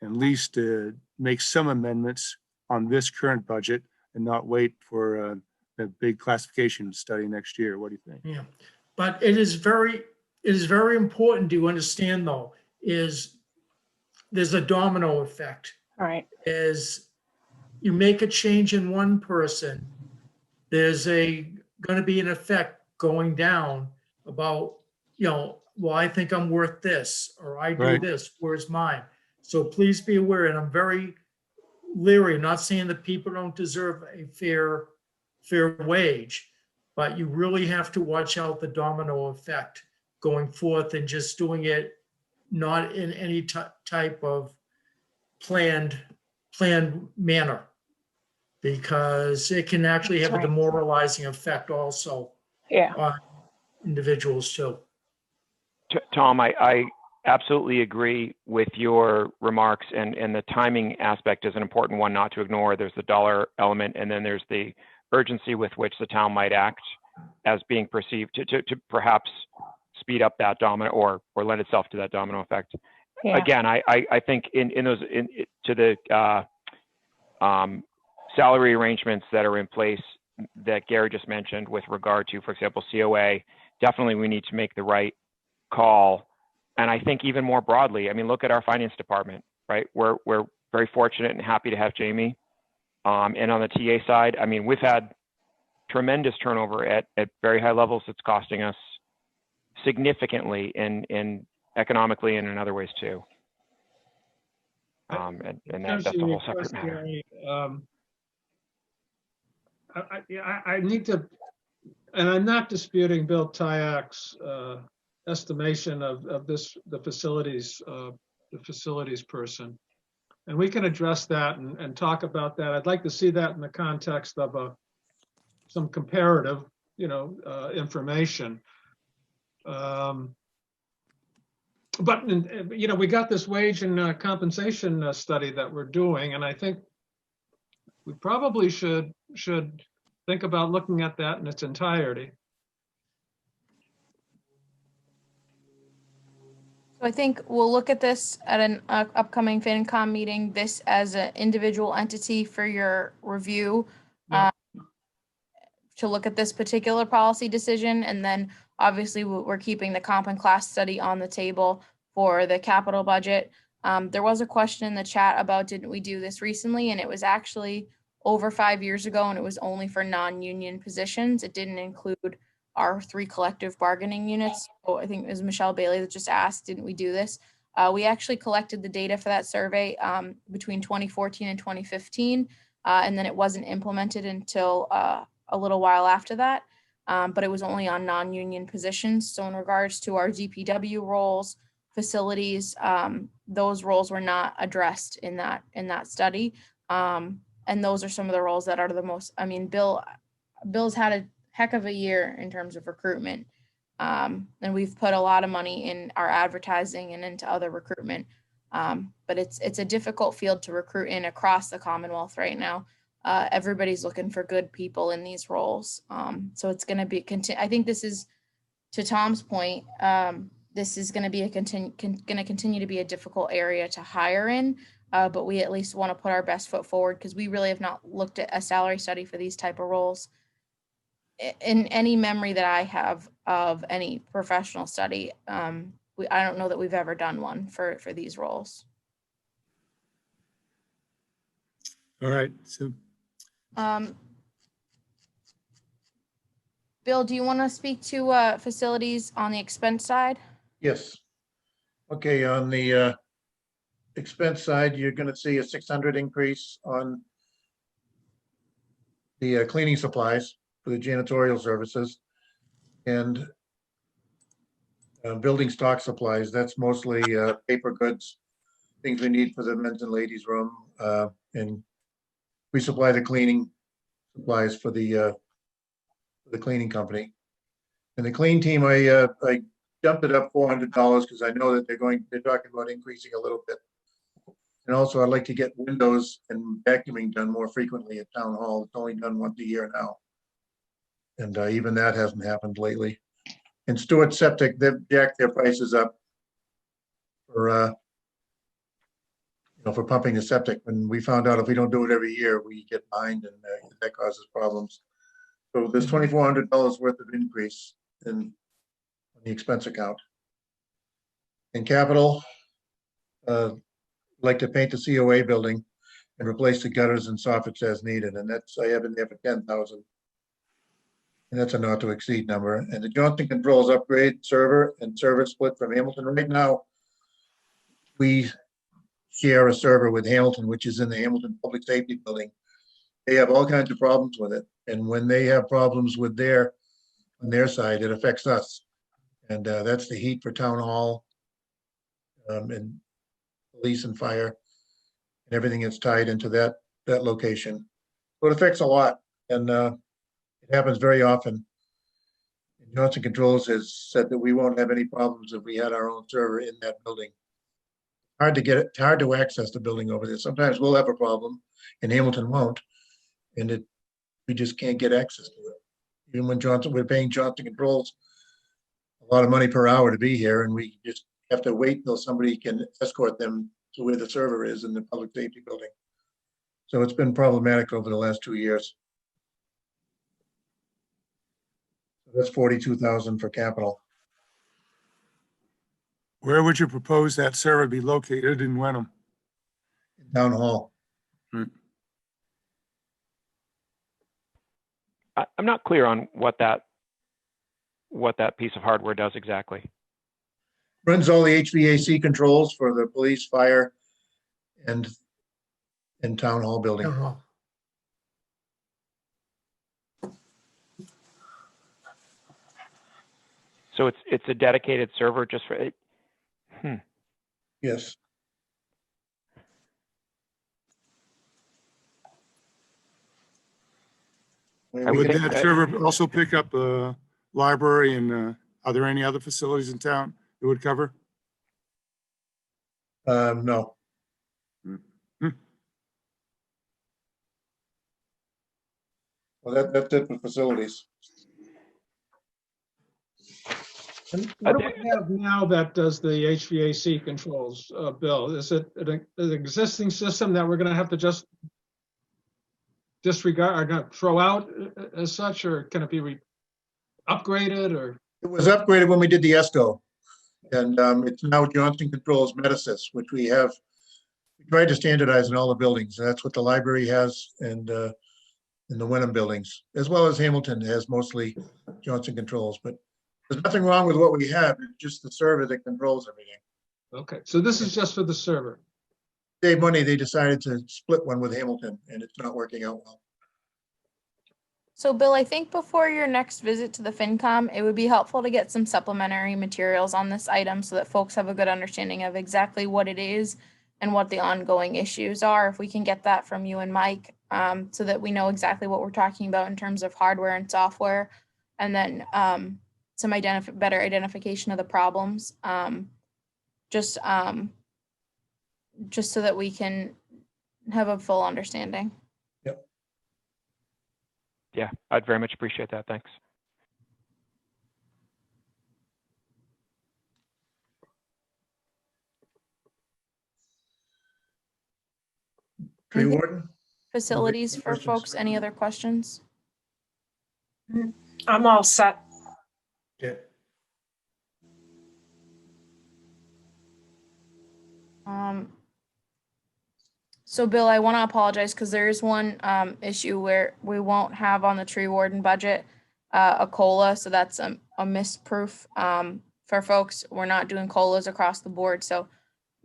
at least make some amendments on this current budget and not wait for the big classification study next year. What do you think? Yeah, but it is very important to understand though, is there's a domino effect. All right. Is you make a change in one person, there's going to be an effect going down about, well, I think I'm worth this, or I do Right. this, where's mine? So please be aware, and I'm very leery, not saying that people don't deserve a fair wage, but you really have to watch out the domino effect going forth and just doing it not in any type of planned manner, because it can actually have a demoralizing effect also on individuals too. Tom, I absolutely agree with your remarks, and the timing aspect is an important one not to ignore. There's the dollar element, and then there's the urgency with which the town might act as being perceived to perhaps speed up that domino or lend itself to that domino effect. Yeah. Again, I think to the salary arrangements that are in place that Gary just mentioned with regard to, for example, COA, definitely we need to make the right call. And I think even more broadly, I mean, look at our finance department, right? We're very fortunate and happy to have Jamie. And on the TA side, I mean, we've had tremendous turnover at very high levels. It's costing us significantly in economically and in other ways too. And that's a whole separate matter. I need to, and I'm not disputing Bill Tyak's estimation of the facilities person. And we can address that and talk about that. I'd like to see that in the context of some comparative, information. But we got this wage and compensation study that we're doing, and I think we probably should think about looking at that in its entirety. So I think we'll look at this at an upcoming FinCom meeting, this as an individual entity for your review, to look at this particular policy decision. And then obviously we're keeping the comp and class study on the table for the capital budget. There was a question in the chat about, didn't we do this recently? And it was actually over 5 years ago, and it was only for non-union positions. It didn't include our 3 collective bargaining units. So I think it was Michelle Bailey that just asked, didn't we do this? We actually collected the data for that survey between 2014 and 2015, and then it wasn't implemented until a little while after that, but it was only on non-union positions. So in regards to our DPW roles, facilities, those roles were not addressed in that study. And those are some of the roles that are the most, I mean, Bill's had a heck of a year in terms of recruitment. And we've put a lot of money in our advertising and into other recruitment. But it's a difficult field to recruit in across the Commonwealth right now. Everybody's looking for good people in these roles. So it's going to be, I think this is, to Tom's point, this is going to be continue to be a difficult area to hire in. But we at least want to put our best foot forward, because we really have not looked at a salary study for these type of roles in any memory that I have of any professional study. I don't know that we've ever done one for these roles. All right. So, Bill, do you want to speak to facilities on the expense side? Yes. Okay, on the expense side, you're going to see a 600 increase on the cleaning supplies for the janitorial services, and building stock supplies. That's mostly paper goods, things we need for the men's and ladies' room, and we supply the cleaning supplies for the for the cleaning company. And the clean team, I jumped it up $400 because I know that they're talking about increasing a little bit. And also I'd like to get windows and vacuuming done more frequently at town hall. It's only done once a year now. And even that hasn't happened lately. And Stewart Septic, they've jacked their prices up for, for pumping the septic. And we found out if we don't do it every year, we get behind, and that causes problems. So there's $2,400 worth of increase in the expense account. In capital, like to paint the COA building and replace the gutters and soffits as needed. And that's, I have in there for 10,000. And that's a not to exceed number. And the Johnson Controls upgrade server and server split from Hamilton. Right now, we share a server with Hamilton, which is in the Hamilton Public Safety Building. They have all kinds of problems with it. And when they have problems with on their side, it affects us. And that's the heat for town hall and police and fire and everything that's tied into that location. So it affects a lot, and it happens very often. Johnson Controls has said that we won't have any problems if we had our own server in that building. Hard to access the building over there. Sometimes we'll have a problem and Hamilton won't, and we just can't get access to it. Even when we're paying Johnson Controls a lot of money per hour to be here, and we just have to wait until somebody can escort them to where the server is in the public safety building. So it's been problematic over the last 2 years. So that's 42,000 for capital. Where would you propose that server be located in Wenham? Town hall. I'm not clear on what that piece of hardware does exactly. Runs all the HVAC controls for the police, fire, and town hall building. So it's a dedicated server just for it. Yes. Would that server also pick up a library, and are there any other facilities in town it would cover? No. Well, that's it for facilities. And what do we have now that does the HVAC controls, Bill? Is it an existing system that we're going to have to just disregard or not throw out as such, or can it be upgraded? Or it was upgraded when we did the ESCO, and it's now Johnson Controls Medisys, which we tried to standardize in all the buildings. That's what the library has, and in the Wenham buildings, as well as Hamilton has mostly Johnson Controls. But there's nothing wrong with what we have. It's just the server that controls everything. Okay, so this is just for the server. Save money, they decided to split one with Hamilton, and it's not working out well. So Bill, I think before your next visit to the FinCom, it would be helpful to get some supplementary materials on this item so that folks have a good understanding of exactly what it is and what the ongoing issues are. If we can get that from you and Mike, so that we know exactly what we're talking about in terms of hardware and software, and then some better identification of the problems, just so that we can have a full understanding. Yep. Yeah, I'd very much appreciate that. Thanks. Tree warden? Facilities for folks, any other questions? I'm all set. Okay. So Bill, I want to apologize because there is one issue where we won't have on the tree warden budget a COLA, so that's a misproof for folks. We're not doing COLAs across the board, so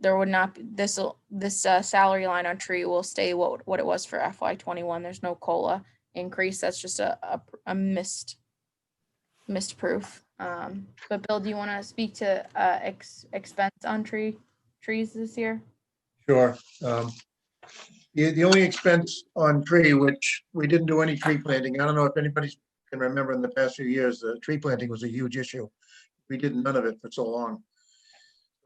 there would not be this salary line on tree will stay what it was for FY21. There's no COLA increase. That's just a misproof. But Bill, do you want to speak to expense on trees this year? Sure. The only expense on tree, which we didn't do any tree planting. I don't know if anybody's can remember in the past few years, tree planting was a huge issue. We did none of it for so long.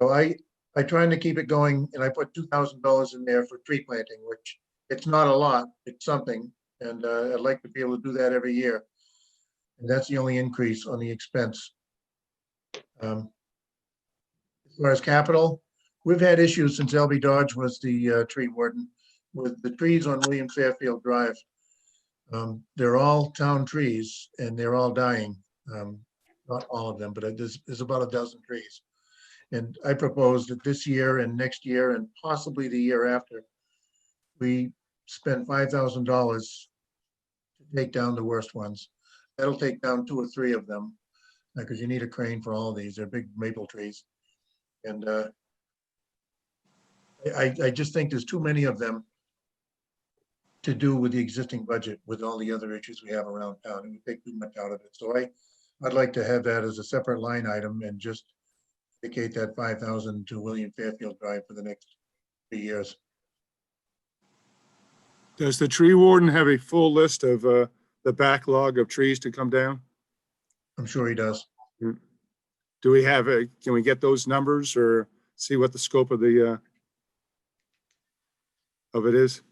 So I trying to keep it going, and I put $2,000 in there for tree planting, which it's not a lot, it's something. And I'd like to be able to do that every year. And that's the only increase on the expense. As far as capital, we've had issues since LB Dodge was the tree warden with the trees on William Fairfield Drive. They're all town trees and they're all dying. Not all of them, but there's about a dozen trees. And I propose that this year and next year and possibly the year after, we spend $5,000 to take down the worst ones. That'll take down 2 or 3 of them because you need a crane for all of these. They're big maple trees. And I just think there's too many of them to do with the existing budget with all the other issues we have around town, and we take too much out of it. So I'd like to have that as a separate line item and just dedicate that 5,000 to William Fairfield Drive for the next 3 years. Does the tree warden have a full list of the backlog of trees to come down? I'm sure he does. Do we have can we get those numbers or see what the scope of the of it is?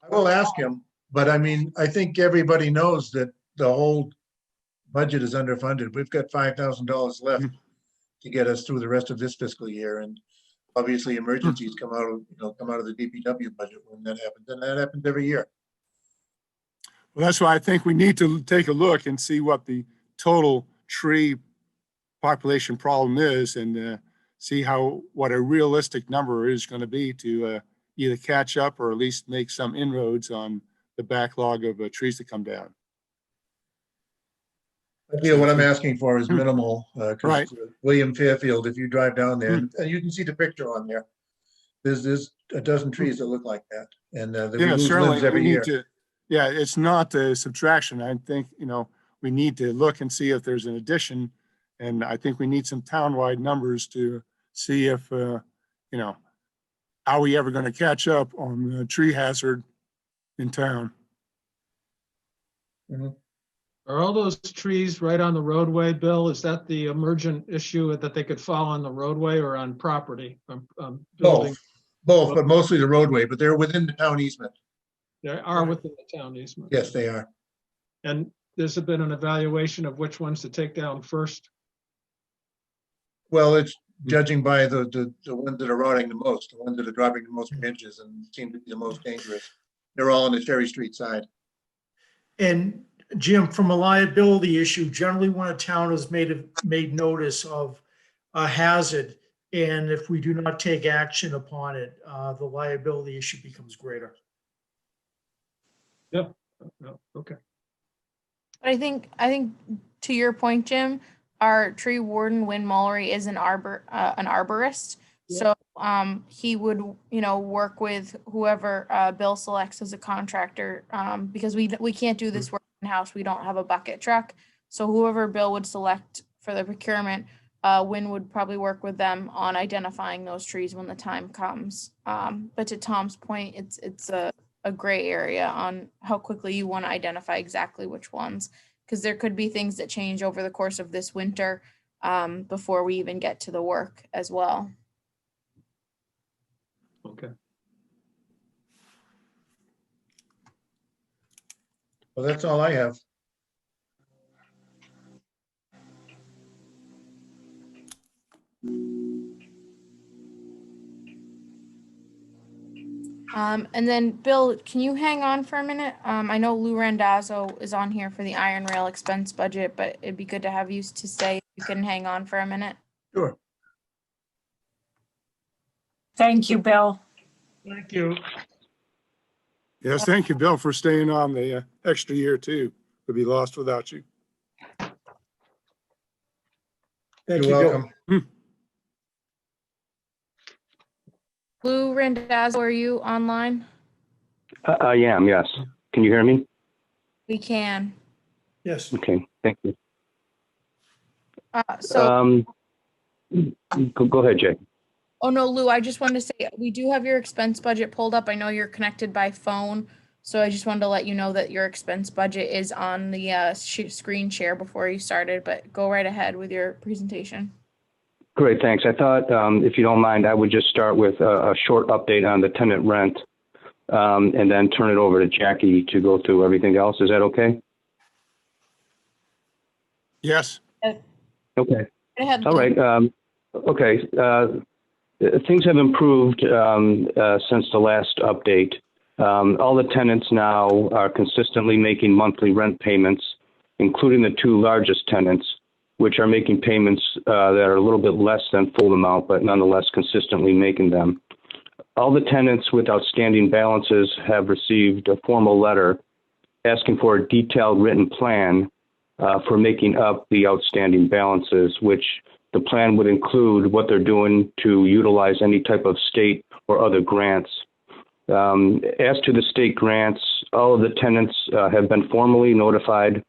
I will ask him, but I mean, I think everybody knows that the whole budget is underfunded. We've got $5,000 left to get us through the rest of this fiscal year. And obviously emergencies come out of the DPW budget when that happens. And that happens every year. Well, that's why I think we need to take a look and see what the total tree population problem is and see what a realistic number is going to be to either catch up or at least make some inroads on the backlog of trees that come down. What I'm asking for is minimal. Right. William Fairfield, if you drive down there, and you can see the picture on there, there's a dozen trees that look like that. And we lose limbs every year. Yeah, it's not a subtraction. I think, we need to look and see if there's an addition. And I think we need some townwide numbers to see if, are we ever going to catch up on the tree hazard in town? Are all those trees right on the roadway, Bill? Is that the emergent issue that they could fall on the roadway or on property? Both, but mostly the roadway, but they're within the town easement. They are within the town easement. Yes, they are. And there's been an evaluation of which ones to take down first? Well, it's judging by the ones that are rotting the most, the ones that are dropping the most branches and seem to be the most dangerous. They're all on the Cherry Street side. And Jim, from a liability issue, generally when a town has made notice of a hazard, and if we do not take action upon it, the liability issue becomes greater. Yeah. Okay. I think to your point, Jim, our tree warden, Win Mullery, is an arborist. Yeah. So he would, work with whoever Bill selects as a contractor, because we can't do this work in-house. We don't have a bucket truck. So whoever Bill would select for the procurement, Win would probably work with them on identifying those trees when the time comes. But to Tom's point, it's a gray area on how quickly you want to identify exactly which ones, because there could be things that change over the course of this winter before we even get to the work as well. Okay. Well, that's all I have. And then Bill, can you hang on for a minute? I know Lou Randazzo is on here for the iron rail expense budget, but it'd be good to have you to stay. If you can hang on for a minute. Sure. Thank you, Bill. Thank you. Yes, thank you, Bill, for staying on the extra year too. We'd be lost without you. Thank you, welcome. Lou Randazzo, are you online? I am, yes. Can you hear me? We can. Yes. Okay, thank you. So, go ahead, Jay. oh no, Lou, I just wanted to say, we do have your expense budget pulled up. I know you're connected by phone. So I just wanted to let you know that your expense budget is on the screen share before you started, but go right ahead with your presentation. Great, thanks. I thought, if you don't mind, I would just start with a short update on the tenant rent, and then turn it over to Jackie to go through everything else. Is that okay? Yes. Okay. Go ahead, All Lou. right. Okay. Things have improved since the last update. All the tenants now are consistently making monthly rent payments, including the two largest tenants, which are making payments that are a little bit less than full amount, but nonetheless consistently making them. All the tenants with outstanding balances have received a formal letter asking for a detailed written plan for making up the outstanding balances, which the plan would include what they're doing to utilize any type of state or other grants. As to the state grants, all of the tenants have been formally notified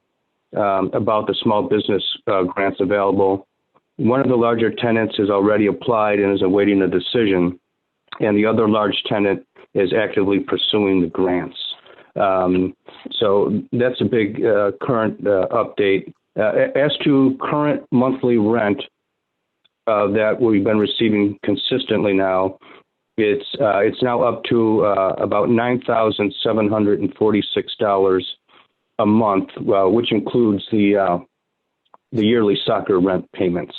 about the small business grants available. One of the larger tenants has already applied and is awaiting a decision, and the other large tenant is actively pursuing the grants. So that's a big current update. As to current monthly rent that we've been receiving consistently now, it's now up to about $9,746 a month, which includes the yearly soccer rent payments.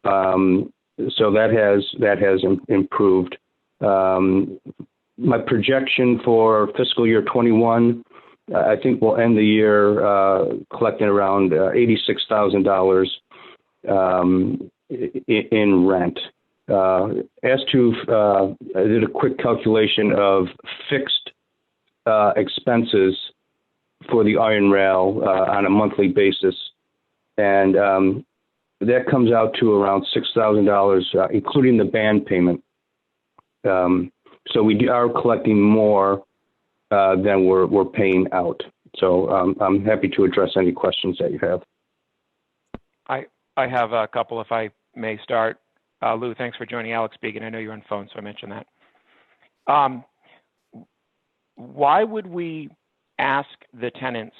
So that has improved. My projection for fiscal year 21, I think we'll end the year collecting around $86,000 in rent. As to, I did a quick calculation of fixed expenses for the iron rail on a monthly basis, and that comes out to around $6,000, including the band payment. So we are collecting more than we're paying out. So I'm happy to address any questions that you have. I have a couple, if I may start. Lou, thanks for joining. Alex Began. I know you're on phone, so I mentioned that. Why would we ask the tenants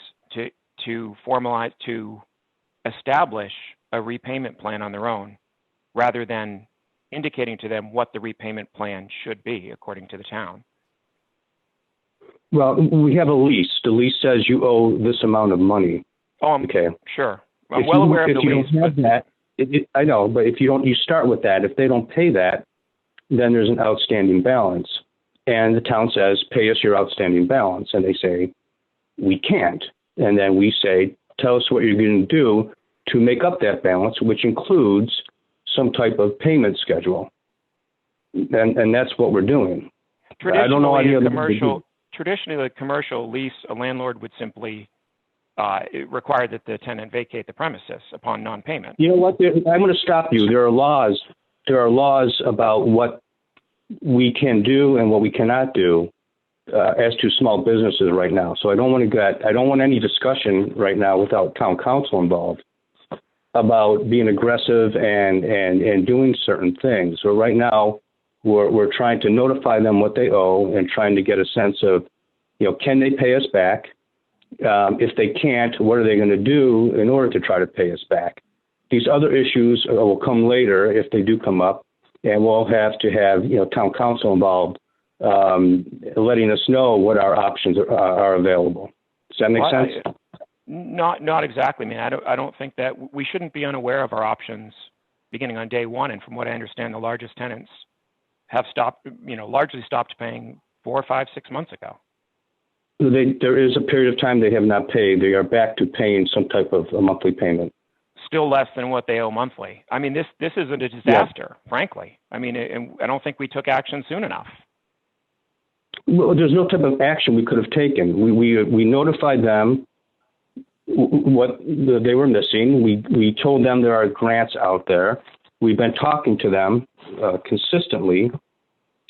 to formalize, to establish a repayment plan on their own, rather than indicating to them what the repayment plan should be according to the town? Well, we have a lease. The lease says you owe this amount of money. Oh, okay. Sure. I'm well aware of the lease. If you don't have that, I know, but if you start with that. If they don't pay that, then there's an outstanding balance. And the town says, pay us your outstanding balance. And they say, we can't. And then we say, tell us what you're going to do to make up that balance, which includes some type of payment schedule. And that's what we're doing. I don't know any other Traditionally, the commercial lease, a landlord would simply require that the tenant vacate the premises upon non-payment. You know what? I'm going to stop you. There are laws. There are laws about what we can do and what we cannot do as to small businesses right now. So I don't want any discussion right now without town council involved about being aggressive and doing certain things. So right now, we're trying to notify them what they owe and trying to get a sense of, can they pay us back? If they can't, what are they going to do in order to try to pay us back? These other issues will come later if they do come up, and we'll have to have town council involved, letting us know what our options are available. Does that make sense? Not exactly, man. I don't think that we shouldn't be unaware of our options beginning on day one. And from what I understand, the largest tenants have largely stopped paying 4, 5, 6 months ago. There is a period of time they have not paid. They are back to paying some type of a monthly payment. Still less than what they owe monthly. I mean, this is a disaster, frankly. I mean, and I don't think we took action soon enough. Well, there's no type of action we could have taken. We notified them what they were missing. We told them there are grants out there. We've been talking to them consistently.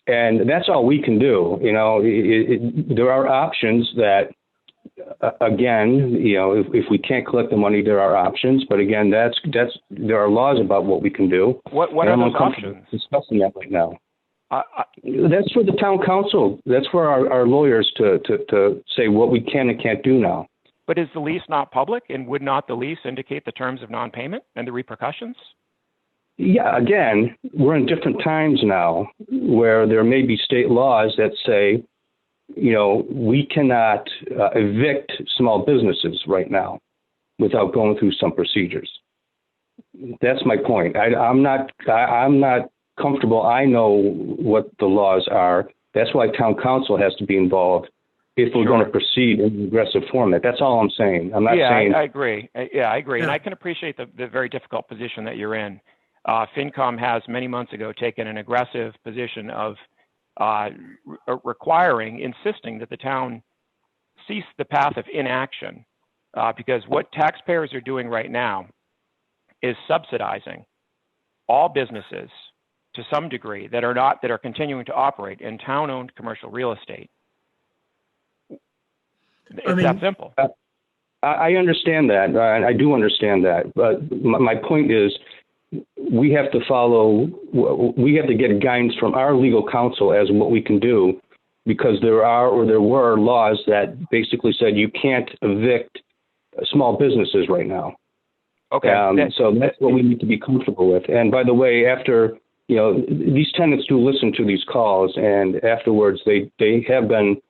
And that's all we can do. There are options that, again, if we can't collect the money, there are options. But again, there are laws about what we can do. What are those options? Discussing that right now. That's for the town council. That's for our lawyers to say what we can and can't do now. But is the lease not public, and would not the lease indicate the terms of non-payment and the repercussions? Yeah, again, we're in different times now where there may be state laws that say, we cannot evict small businesses right now without going through some procedures. That's my point. I'm not comfortable. I know what the laws are. That's why town council has to be involved if we're going to proceed in an aggressive format. That's all I'm saying. I'm not saying. I agree. I agree. And I can appreciate the very difficult position that you're in. FinCom has many months ago taken an aggressive position of insisting that the town cease the path of inaction, because what taxpayers are doing right now is subsidizing all businesses to some degree that are continuing to operate in town-owned commercial real estate. It's that simple. I understand that. I do understand that. But my point is, we have to get guidance from our legal counsel as what we can do, because there were laws that basically said you can't evict small businesses right now. Okay. So that's what we need to be comfortable with. And by the way, after, these tenants do listen to these calls, and afterwards they have been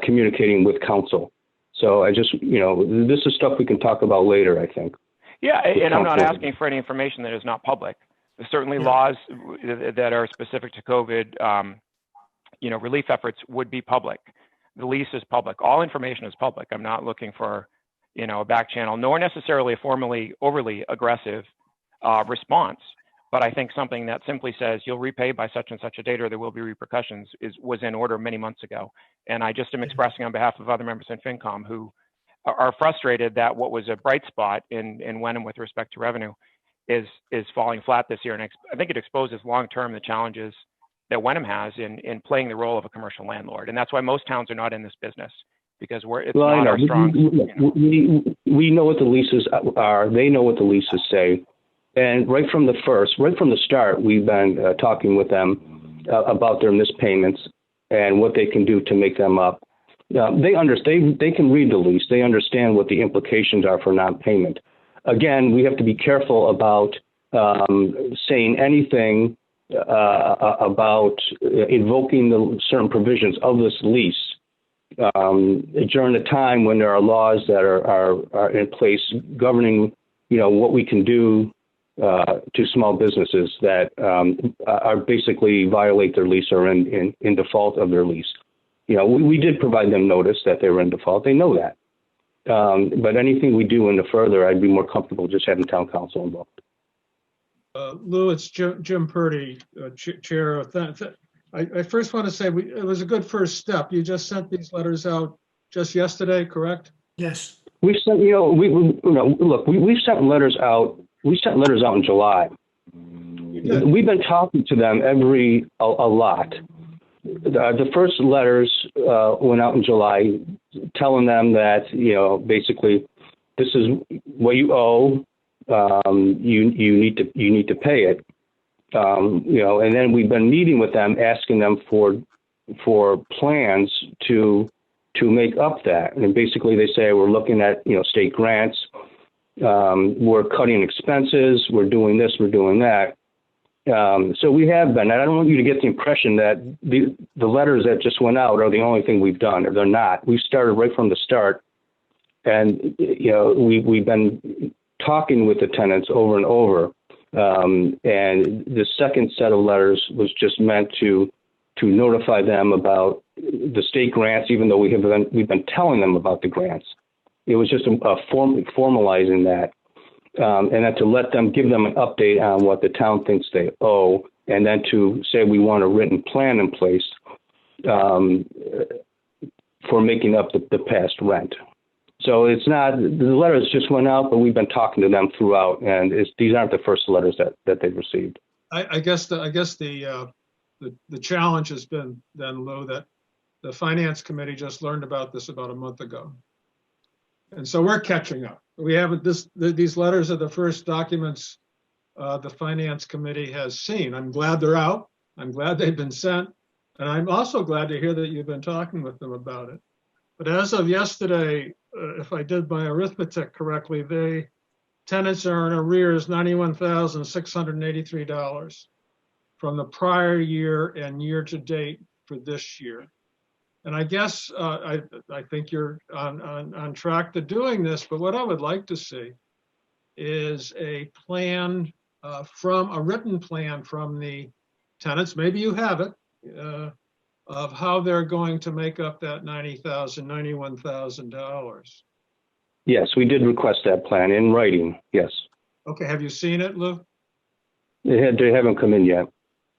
communicating with counsel. So I just, this is stuff we can talk about later, I think. Yeah, and I'm not asking for any information that is not public. There's certainly laws that are specific to COVID, relief efforts would be public. The lease is public. All information is public. I'm not looking for, a back channel, nor necessarily a formally overly aggressive response. But I think something that simply says you'll repay by such and such a date or there will be repercussions was in order many months ago. And I just am expressing on behalf of other members in FinCom who are frustrated that what was a bright spot in Wenham with respect to revenue is falling flat this year. And I think it exposes long-term the challenges that Wenham has in playing the role of a commercial landlord. And that's why most towns are not in this business, because not our strong. We know what the leases are. They know what the leases say. And right from the start, we've been talking with them about their missed payments and what they can do to make them up. They understand. They can read the lease. They understand what the implications are for non-payment. Again, we have to be careful about saying anything about invoking the certain provisions of this lease during a time when there are laws that are in place governing, what we can do to small businesses that are basically violate their lease or in default of their lease. We did provide them notice that they were in default. They know that. But anything we do in the further, I'd be more comfortable just having town council involved. Lou, it's Jim Purdy, Chair. I first want to say it was a good first step. You just sent these letters out just yesterday, correct? Yes. We sent, we've sent letters out. We sent letters out in July. We've been talking to them a lot. The first letters went out in July, telling them that basically this is what you owe. You need to pay it. And then we've been meeting with them, asking them for plans to make up that. And basically they say we're looking at state grants. We're cutting expenses. We're doing this. We're doing that. So we have been. And I don't want you to get the impression that the letters that just went out are the only thing we've done. Or they're not. We started right from the start, and we've been talking with the tenants over and over. And the second set of letters was just meant to notify them about the state grants, even though we've been telling them about the grants. It was just formalizing that, and then to give them an update on what the town thinks they owe, and then to say we want a written plan in place for making up the past rent. So it's not, the letters just went out, but we've been talking to them throughout, and these aren't the first letters that they've received. I guess the challenge has been then, Lou, that the finance committee just learned about this about a month ago. And so we're catching up. We haven't, these letters are the first documents the finance committee has seen. I'm glad they're out. I'm glad they've been sent. And I'm also glad to hear that you've been talking with them about it. But as of yesterday, if I did my arithmetic correctly, tenants are in arrears $91,683 from the prior year and year to date for this year. And I guess I think you're on track to doing this, but what I would like to see is a plan from a written plan from the tenants, maybe you have it, of how they're going to make up that $91,000. Yes, we did request that plan in writing. Yes. Okay, have you seen it, Lou? They haven't come in yet.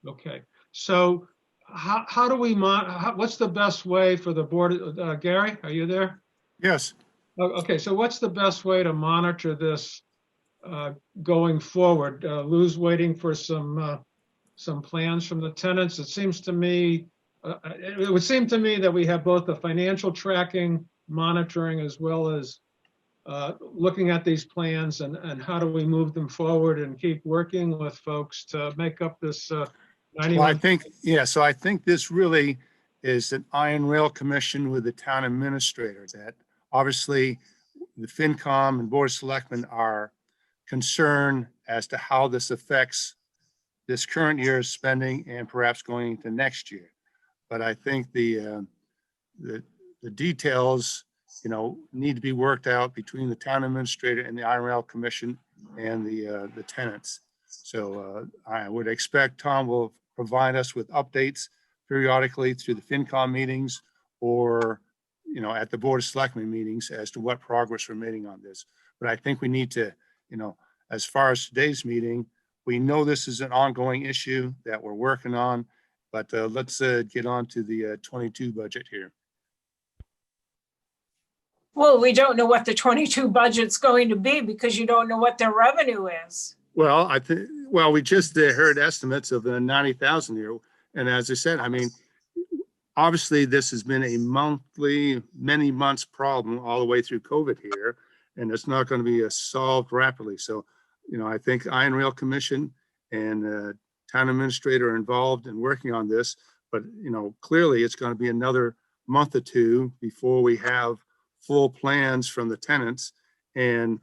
Okay, so how do we what's the best way for the board? Gary, are you there? Yes. Okay, so what's the best way to monitor this going forward? Lou's waiting for some plans from the tenants. It seems to me, it would seem to me that we have both the financial tracking, monitoring, as well as looking at these plans and how do we move them forward and keep working with folks to make up this 91. Well, I think, yeah, so I think this really is an Iron Rail Commission with the town administrators. That obviously the FinCom and Board of Selectmen are concerned as to how this affects this current year's spending and perhaps going into next year. But I think the details, need to be worked out between the town administrator and the Iron Rail Commission and the tenants. So I would expect Tom will provide us with updates periodically through the FinCom meetings or, at the Board of Selectmen meetings as to what progress we're making on this. But I think we need to, as far as today's meeting, we know this is an ongoing issue that we're working on, but let's get on to the 22 budget here. Well, we don't know what the 22 budget's going to be because you don't know what their revenue is. Well, we just heard estimates of the 90,000 here. And as I said, obviously this has been a many months problem all the way through COVID here, and it's not going to be solved rapidly. So, I think Iron Rail Commission and town administrator are involved in working on this, but, clearly it's going to be another month or two before we have full plans from the tenants. And,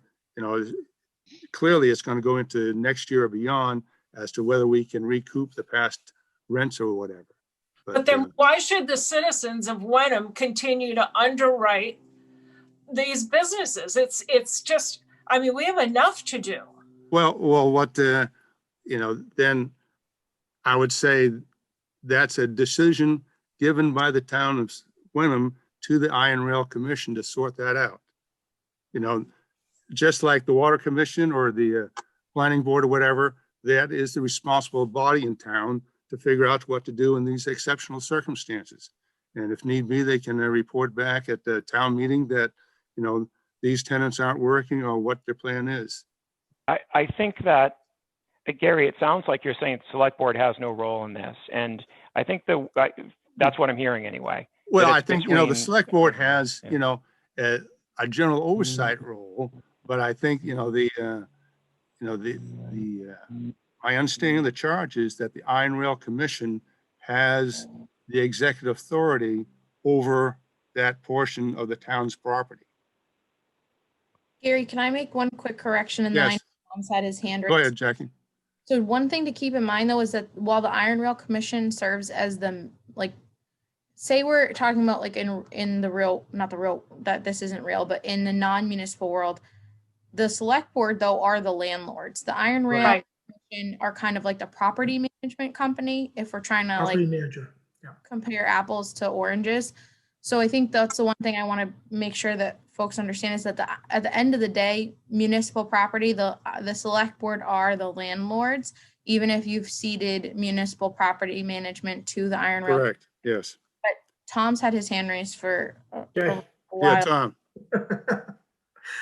clearly it's going to go into next year or beyond as to whether we can recoup the past rents or whatever. But then why should the citizens of Wenham continue to underwrite these businesses? It's just, we have enough to do. Well, what, then I would say that's a decision given by the town of Wenham to the Iron Rail Commission to sort that out. Just like the Water Commission or the Planning Board or whatever, that is the responsible body in town to figure out what to do in these exceptional circumstances. And if need be, they can report back at the town meeting that, these tenants aren't working or what their plan is. I think that, Gary, it sounds like you're saying the select board has no role in this. And I think that's what I'm hearing anyway. Well, I think, the select board has, a general oversight role, but I think, my understanding of the charge is that the Iron Rail Commission has the executive authority over that portion of the town's property. Gary, can I make one quick correction? And then I Yes. know Tom's had his hand Go raised. ahead, Jackie. So one thing to keep in mind though is that while the Iron Rail Commission serves as the, say we're talking about in the real, not the real, that this isn't real, but in the non-municipal world, the select board though are the landlords. The Iron Rail Commission are kind of like the property management company if we're trying to Property manager. Yeah. compare apples to oranges. So I think that's the one thing I want to make sure that folks understand is that at the end of the day, municipal property, the select board are the landlords, even if you've ceded municipal property management to the Iron Rail. Correct, yes. But Tom's had his hand raised for a Okay. while. Yeah, Tom. I'm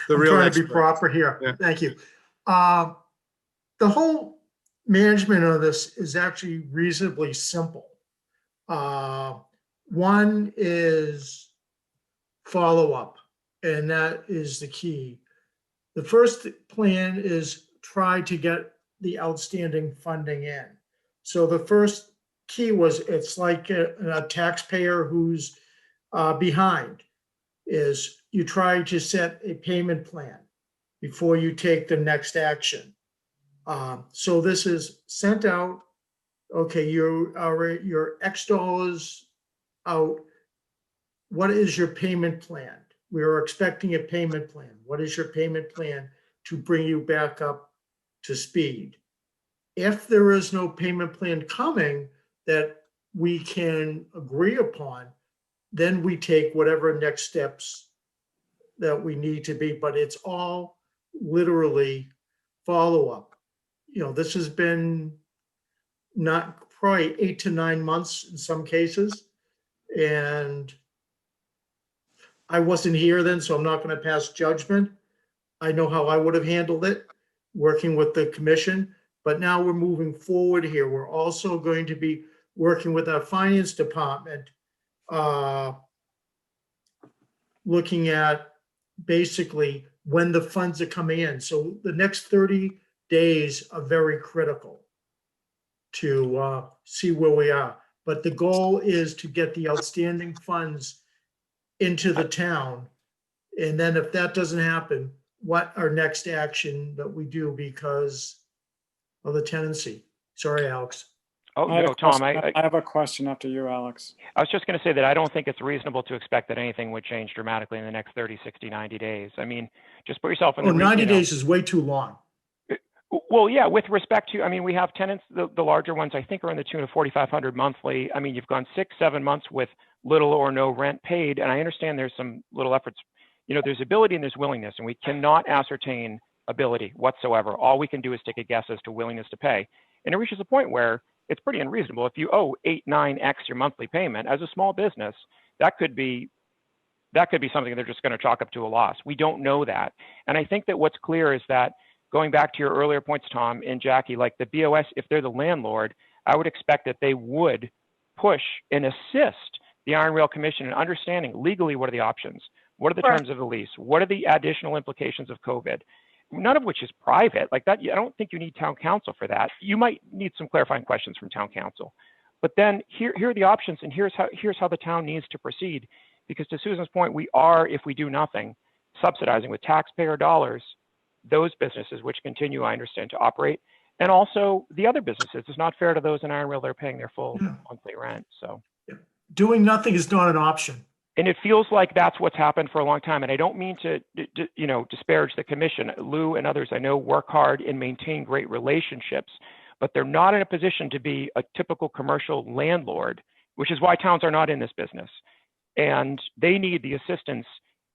real trying to be expert. proper here. Yeah. Thank you. The whole management of this is actually reasonably simple. One is follow-up, and that is the key. The first plan is try to get the outstanding funding in. So the first key was, it's like a taxpayer who's behind, is you try to set a payment plan before you take the next action. So this is sent out, okay, your X dollars out. What is your payment plan? We are expecting a payment plan. What is your payment plan to bring you back up to speed? If there is no payment plan coming that we can agree upon, then we take whatever next steps that we need to be, but it's all literally follow-up. You know, this has been not probably 8 to 9 months in some cases. And I wasn't here then, so I'm not going to pass judgment. I know how I would have handled it, working with the commission. But now we're moving forward here. We're also going to be working with our finance department, looking at basically when the funds are coming in. So the next 30 days are very critical to see where we are. But the goal is to get the outstanding funds into the town. And then if that doesn't happen, what our next action that we do because of the tenancy. Sorry, Alex. Oh, I have no, a Tom, question- I have a question after you, Alex. I was just going to say that I don't think it's reasonable to expect that anything would change dramatically in the next 30, 60, 90 days. I mean, just put yourself in Oh, the 90 days is way too long. Well, yeah, with respect to, I mean, we have tenants, the larger ones, I think are in the tune of 4,500 monthly. I mean, you've gone 6, 7 months with little or no rent paid. And I understand there's some little efforts, you know, there's ability and there's willingness, and we cannot ascertain ability whatsoever. All we can do is take a guess as to willingness to pay. And it reaches a point where it's pretty unreasonable. If you owe 8, 9x your monthly payment as a small business, that could be something they're just going to chalk up to a loss. We don't know that. And I think that what's clear is that, going back to your earlier points, Tom and Jackie, like the BOS, if they're the landlord, I would expect that they would push and assist the Iron Rail Commission in understanding legally what are the options, what are the terms of the lease, what are the additional implications of COVID, none of which is private. Like that, I don't think you need town council for that. You might need some clarifying questions from town council. But then here are the options, and here's how the town needs to proceed. Because to Susan's point, we are, if we do nothing, subsidizing with taxpayer dollars those businesses which continue, I understand, to operate, and also the other businesses. It's not fair to those in Iron Rail that are paying their full monthly rent. So Doing nothing is not an option. And it feels like that's what's happened for a long time. And I don't mean to you know, disparage the commission. Lou and others I know work hard and maintain great relationships, but they're not in a position to be a typical commercial landlord, which is why towns are not in this business. And they need the assistance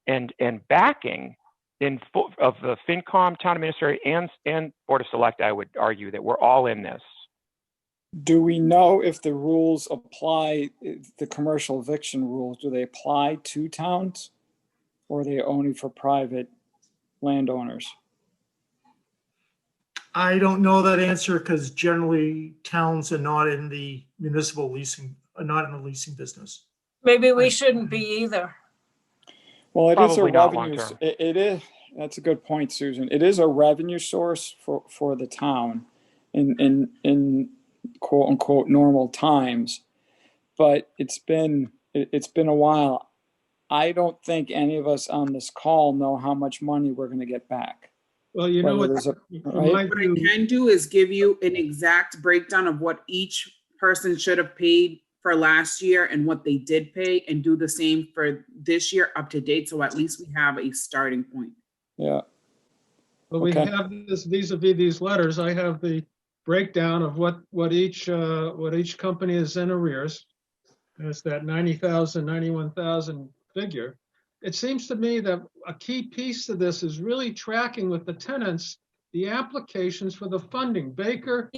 and backing of the FinCom, town administrator, and Board of Select. I would argue that we're all in this. Do we know if the rules apply, the commercial eviction rules, do they apply to towns? Or are they only for private landowners? I don't know that answer because generally towns are not in the municipal leasing, are not in the leasing business. Maybe we shouldn't be either. Well, it is a Probably not revenue, long-term. it is, that's a good point, Susan. It is a revenue source for the town in quote unquote normal times. But it's been a while. I don't think any of us on this call know how much money we're going to get back. Well, you know what, Right? What I can do is give you an exact breakdown of what each person should have paid for last year and what they did pay, and do the same for this year up to date. So at least we have a starting point. Yeah. well, we Okay. have this vis-a-vis these letters. I have the breakdown of what each company is in arrears. And it's that 90,000, 91,000 figure. It seems to me that a key piece to this is really tracking with the tenants the applications for the funding. Baker,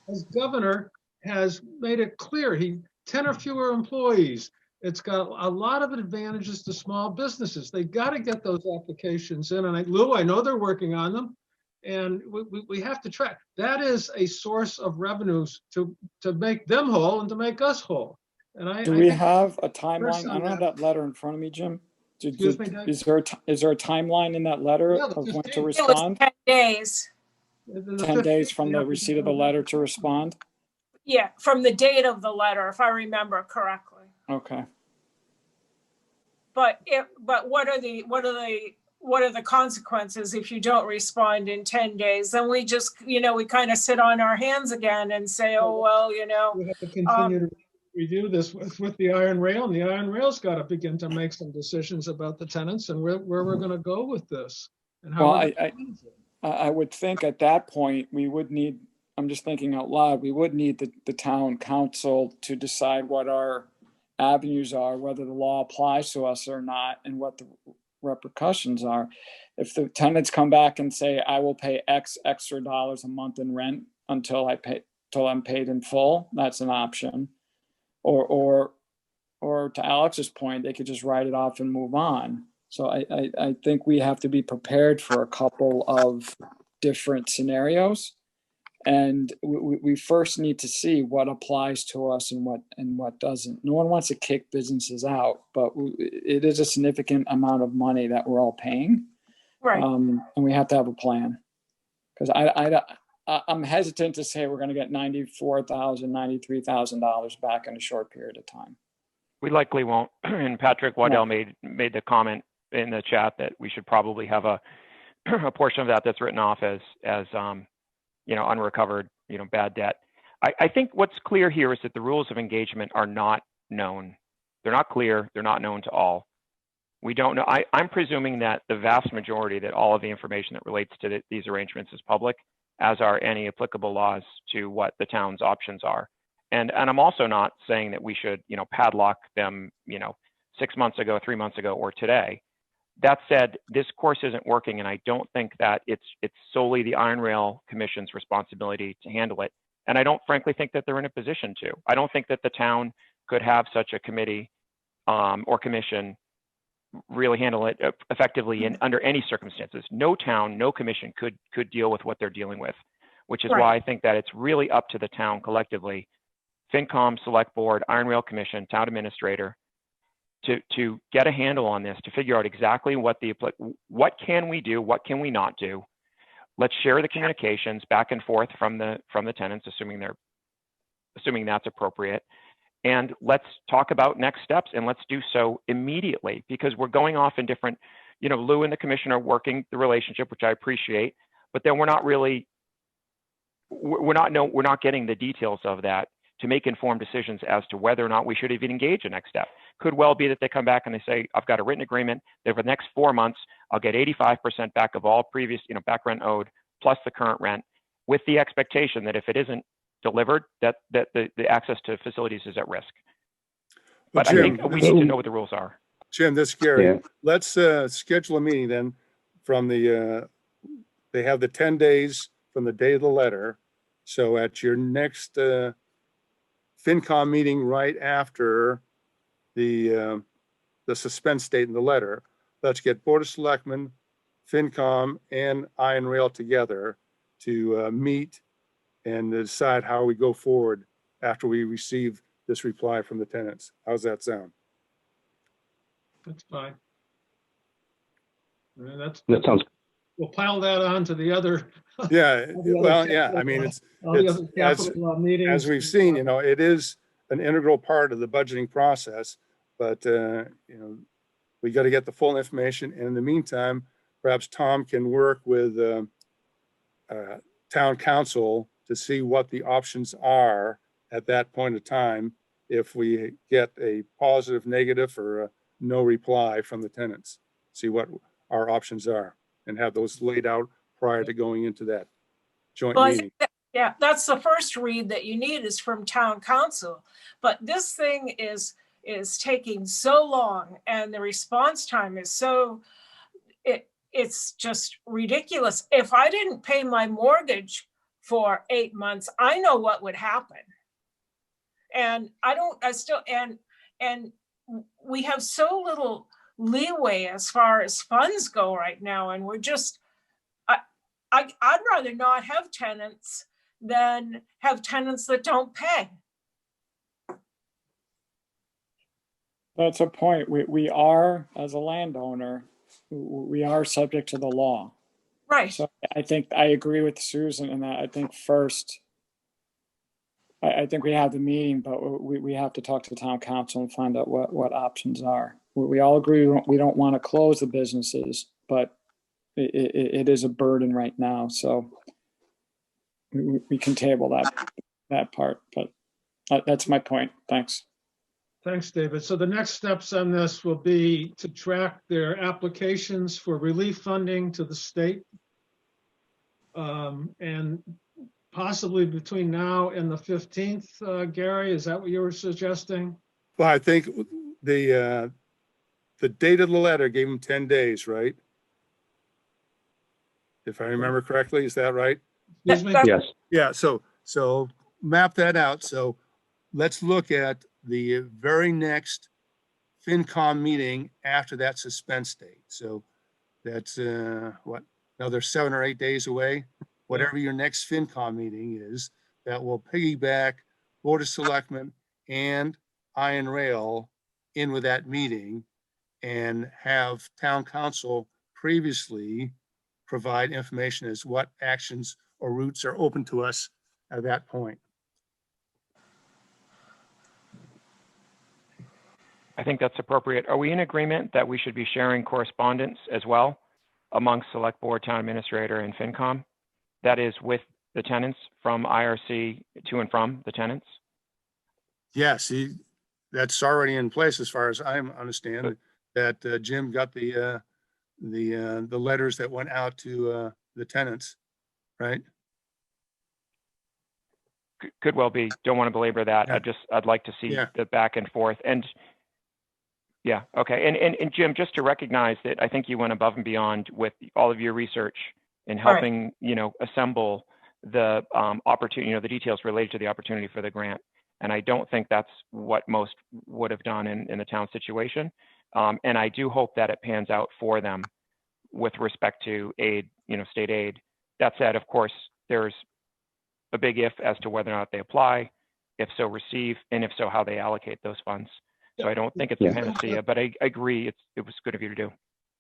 as governor, has made it clear 10 or fewer employees. It's got a lot of advantages to small businesses. They got to get those applications in. And Lou, I know they're working on them. And we have to track. That is a source of revenues to make them whole and to make us whole. And Do we have a timeline? I don't have that letter in front of me, Jim. Excuse me, Dave? Is there a timeline in that letter Yeah, the of when to 15th. respond? 10 days. 10 days from the receipt of the letter to respond? Yeah, from the date of the letter, if I remember correctly. Okay. But what are the consequences if you don't respond in 10 days? Then we just, we kind of sit on our hands again and say, oh, well, We have to continue to review this with the Iron Rail, and the Iron Rail's got to begin to make some decisions about the tenants and where we're going to go with this and how. Well, I would think at that point, we would need, I'm just thinking out loud, we would need the town council to decide what our avenues are, whether the law applies to us or not, and what the repercussions are. If the tenants come back and say, I will pay X extra dollars a month in rent until I'm paid in full, that's an option. Or to Alex's point, they could just write it off and move on. So I think we have to be prepared for a couple of different scenarios. And we first need to see what applies to us and what doesn't. No one wants to kick businesses out, but it is a significant amount of money that we're all paying. Right. And we have to have a plan. Because I'm hesitant to say we're going to get $94,000, $93,000 back in a short period of time. We likely won't. And Patrick Waddell made the comment in the chat that we should probably have a portion of that that's written off as unrecovered, bad debt. I think what's clear here is that the rules of engagement are not known. They're not clear. They're not known to all. We don't know. I'm presuming that the vast majority, that all of the information that relates to these arrangements is public, as are any applicable laws to what the town's options are. And I'm also not saying that we should, padlock them, 6 months ago, 3 months ago, or today. That said, this course isn't working, and I don't think that it's solely the Iron Rail Commission's responsibility to handle it. And I don't frankly think that they're in a position to. I don't think that the town could have such a committee or commission really handle it effectively and under any circumstances. No town, no commission could deal with what they're dealing with, which is why I think that it's really up to the town collectively, FinCom, Select Board, Iron Rail Commission, Town Administrator, to get a handle on this, to figure out exactly what can we do, what can we not do. Let's share the communications back and forth from the tenants, assuming that's appropriate. And let's talk about next steps, and let's do so immediately, because we're going off in different, Lou and the commission are working the relationship, which I appreciate, but then we're not getting the details of that to make informed decisions as to whether or not we should even engage a next step. Could well be that they come back and they say, I've got a written agreement that for the next 4 months, I'll get 85% back of all previous, back rent owed, plus the current rent, with the expectation that if it isn't delivered, that the access to facilities is at risk. But Jim, I think we need to know what the rules are. Jim, this is Gary. Yeah. Let's schedule a meeting then from they have the 10 days from the day of the letter. So at your next FinCom meeting right after the suspense date in the letter, let's get Board of Selectmen, FinCom, and Iron Rail together to meet and decide how we go forward after we receive this reply from the tenants. How's that sound? That's fine. And That sounds. we'll pile that on to the other. Yeah, all the other well, yeah, capital- I mean, it's all the other capital meetings. as we've seen, it is an integral part of the budgeting process, but, we got to get the full information. And in the meantime, perhaps Tom can work with town council to see what the options are at that point of time if we get a positive, negative, or a no reply from the tenants. See what our options are and have those laid out prior to going into that joint Well, I meeting. think that's the first read that you need is from town council. But this thing is taking so long, and the response time is it's just ridiculous. If I didn't pay my mortgage for 8 months, I know what would happen. And and we have so little leeway as far as funds go right now. And we're just, I'd rather not have tenants than have tenants that don't pay. That's a point. We are, as a landowner, we are subject to the law. Right. So I think I agree with Susan in that. I think first, I think we have the meeting, but we have to talk to town council and find out what options are. We all agree we don't want to close the businesses, but it is a burden right now, so we can table that part, but that's my point. Thanks. Thanks, David. So the next steps on this will be to track their applications for relief funding to the state. And possibly between now and the 15th, Gary, is that what you were suggesting? Well, I think the date of the letter gave them 10 days, right? If I remember correctly, is that right? Excuse me? Yes. Yeah, so map that out. So let's look at the very next FinCom meeting after that suspense date. So that's what, another 7 or 8 days away? Whatever your next FinCom meeting is, that will piggyback Board of Selectmen and Iron Rail in with that meeting and have town council previously provide information as what actions or routes are open to us at that point. I think that's appropriate. Are we in agreement that we should be sharing correspondence as well amongst Select Board, Town Administrator, and FinCom? That is with the tenants from IRC to and from the tenants? Yes, that's already in place as far as I understand, that Jim got the letters that went out to the tenants, right? Could well be. Don't want to belabor that. Yeah. I'd like to see the back and forth. And yeah, okay. And Jim, just to recognize that I think you went above and beyond with all of your research in helping, assemble the opportunity, the details related to the opportunity for the grant. And I don't think that's what most would have done in the town situation. And I do hope that it pans out for them with respect to aid, state aid. That said, of course, there's a big if as to whether or not they apply, if so receive, and if so, how they allocate those funds. So I don't think it's a panacea, but I agree it was good of you to do.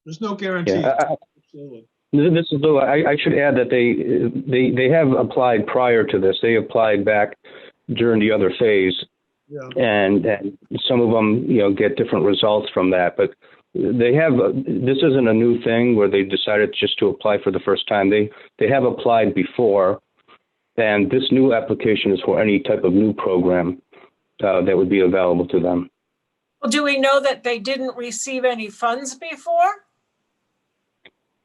There's no guarantee. Yeah, Absolutely. this is Lou. I should add that they have applied prior to this. They applied back during the other phase, and some of them, get different results from that. But they have. This isn't a new thing where they decided just to apply for the first time. They have applied before, and this new application is for any type of new program that would be available to them. Well, do we know that they didn't receive any funds before?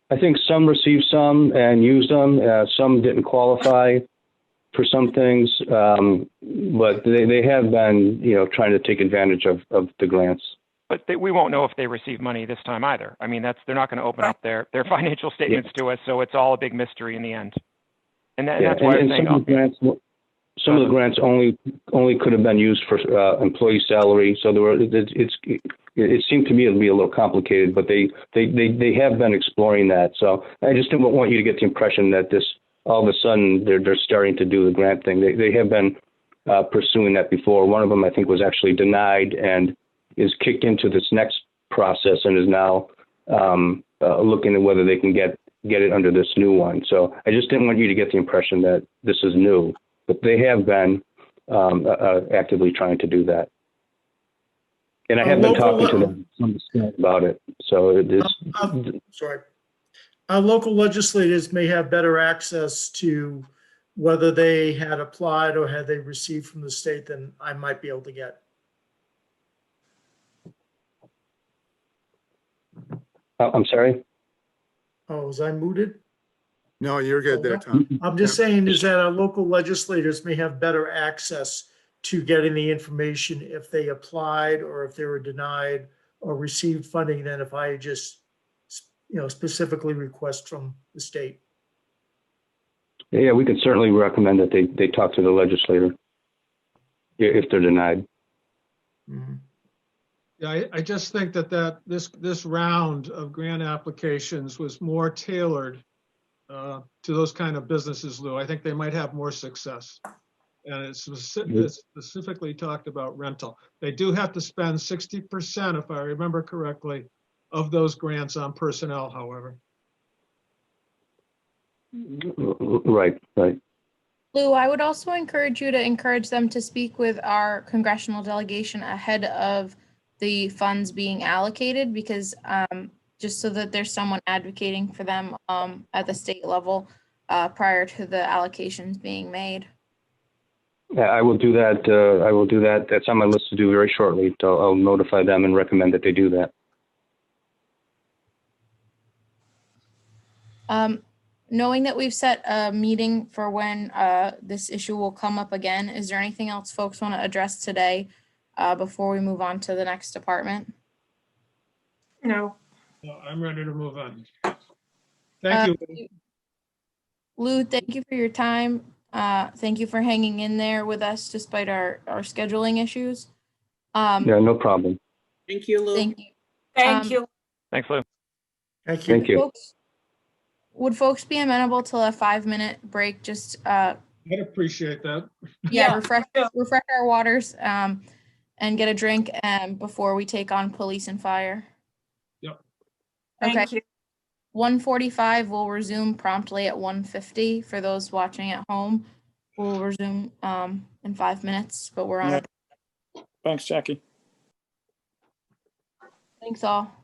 I think some received some and used them. Some didn't qualify for some things, but they have been, trying to take advantage of the grants. But we won't know if they receive money this time either. I mean, they're not going to open up their financial statements to us, so it's all a big mystery in the end. And that's why I'm saying some of the grants only could have been used for employee salary. So it seemed to me to be a little complicated, but they have been exploring that. So I just didn't want you to get the impression that this all of a sudden they're starting to do the grant thing. They have been pursuing that before. One of them I think was actually denied and is kicked into this next process and is now looking at whether they can get it under this new one. So I just didn't want you to get the impression that this is new. But they have been actively trying to do that. And I have been talking to them about it. So it is. Sorry. Our local legislators may have better access to whether they had applied or had they received from the state than I might be able to get. I'm sorry? Oh, was I muted? No, you're good there, Tom. I'm just saying is that our local legislators may have better access to getting the information if they applied or if they were denied or received funding than if I just, specifically request from the state. Yeah, we could certainly recommend that they talk to the legislator if they're denied. Mm-hmm. Yeah, I just think that this round of grant applications was more tailored to those kind of businesses, Lou. I think they might have more success. And it's specifically talked about rental. They do have to spend 60%, if I remember correctly, of those grants on personnel, however. Right. Lou, I would also encourage you to encourage them to speak with our congressional delegation ahead of the funds being allocated, because just so that there's someone advocating for them at the state level prior to the allocations being made. Yeah, I will do that. I will do that. That's on my list to do very shortly. So I'll notify them and recommend that they do that. Knowing that we've set a meeting for when this issue will come up again, is there anything else folks want to address today before we move on to the next department? No. Well, I'm ready to move on. Thank you. Lou, thank you for your time. Thank you for hanging in there with us despite our scheduling issues. Yeah, no problem. Thank you, Lou. Thank you. Thank you. Thanks, Lou. Thank you. Thank you. Would folks be amenable to a 5-minute break? Just I'd appreciate that. yeah, refresh our waters and get a drink before we take on police and fire. Yep. Okay. Thank you. 1:45 will resume promptly at 1:50 for those watching at home. We'll resume in 5 minutes, but we're on Yeah. a Thanks, Jackie. thanks all.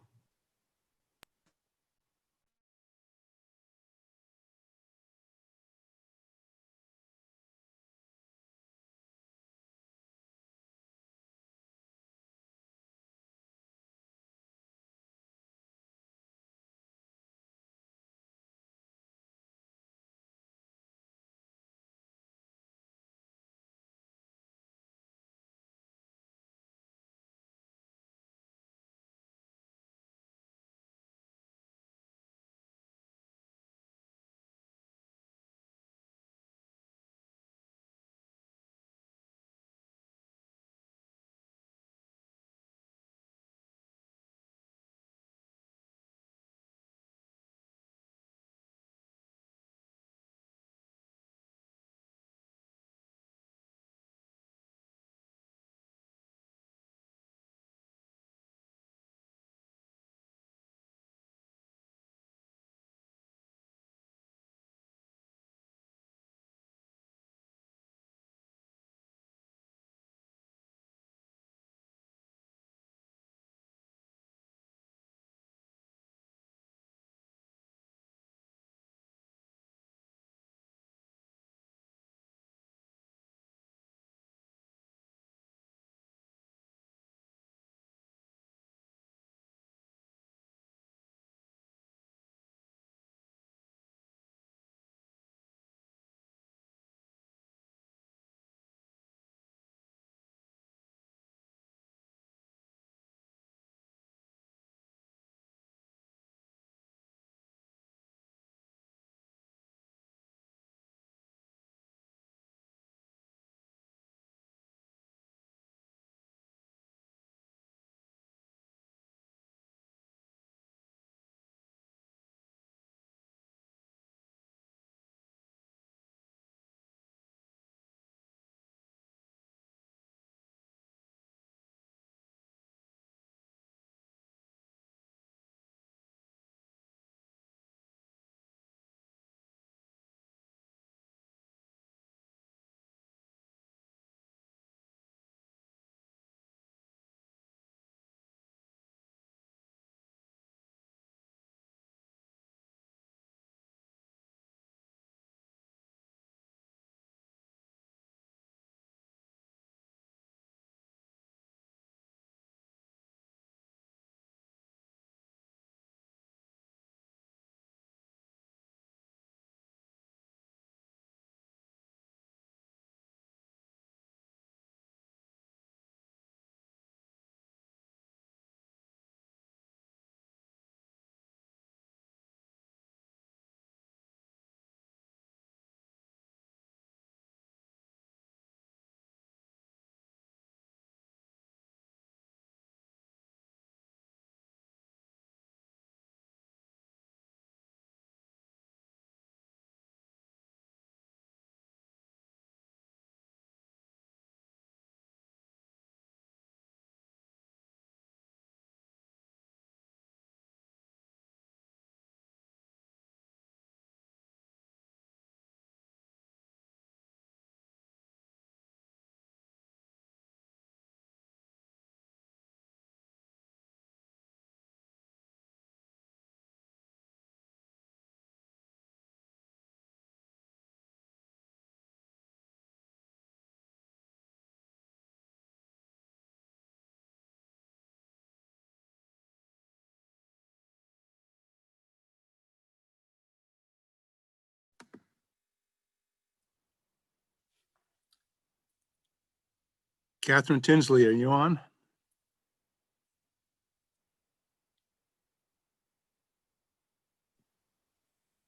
Catherine Tinsley, are you on?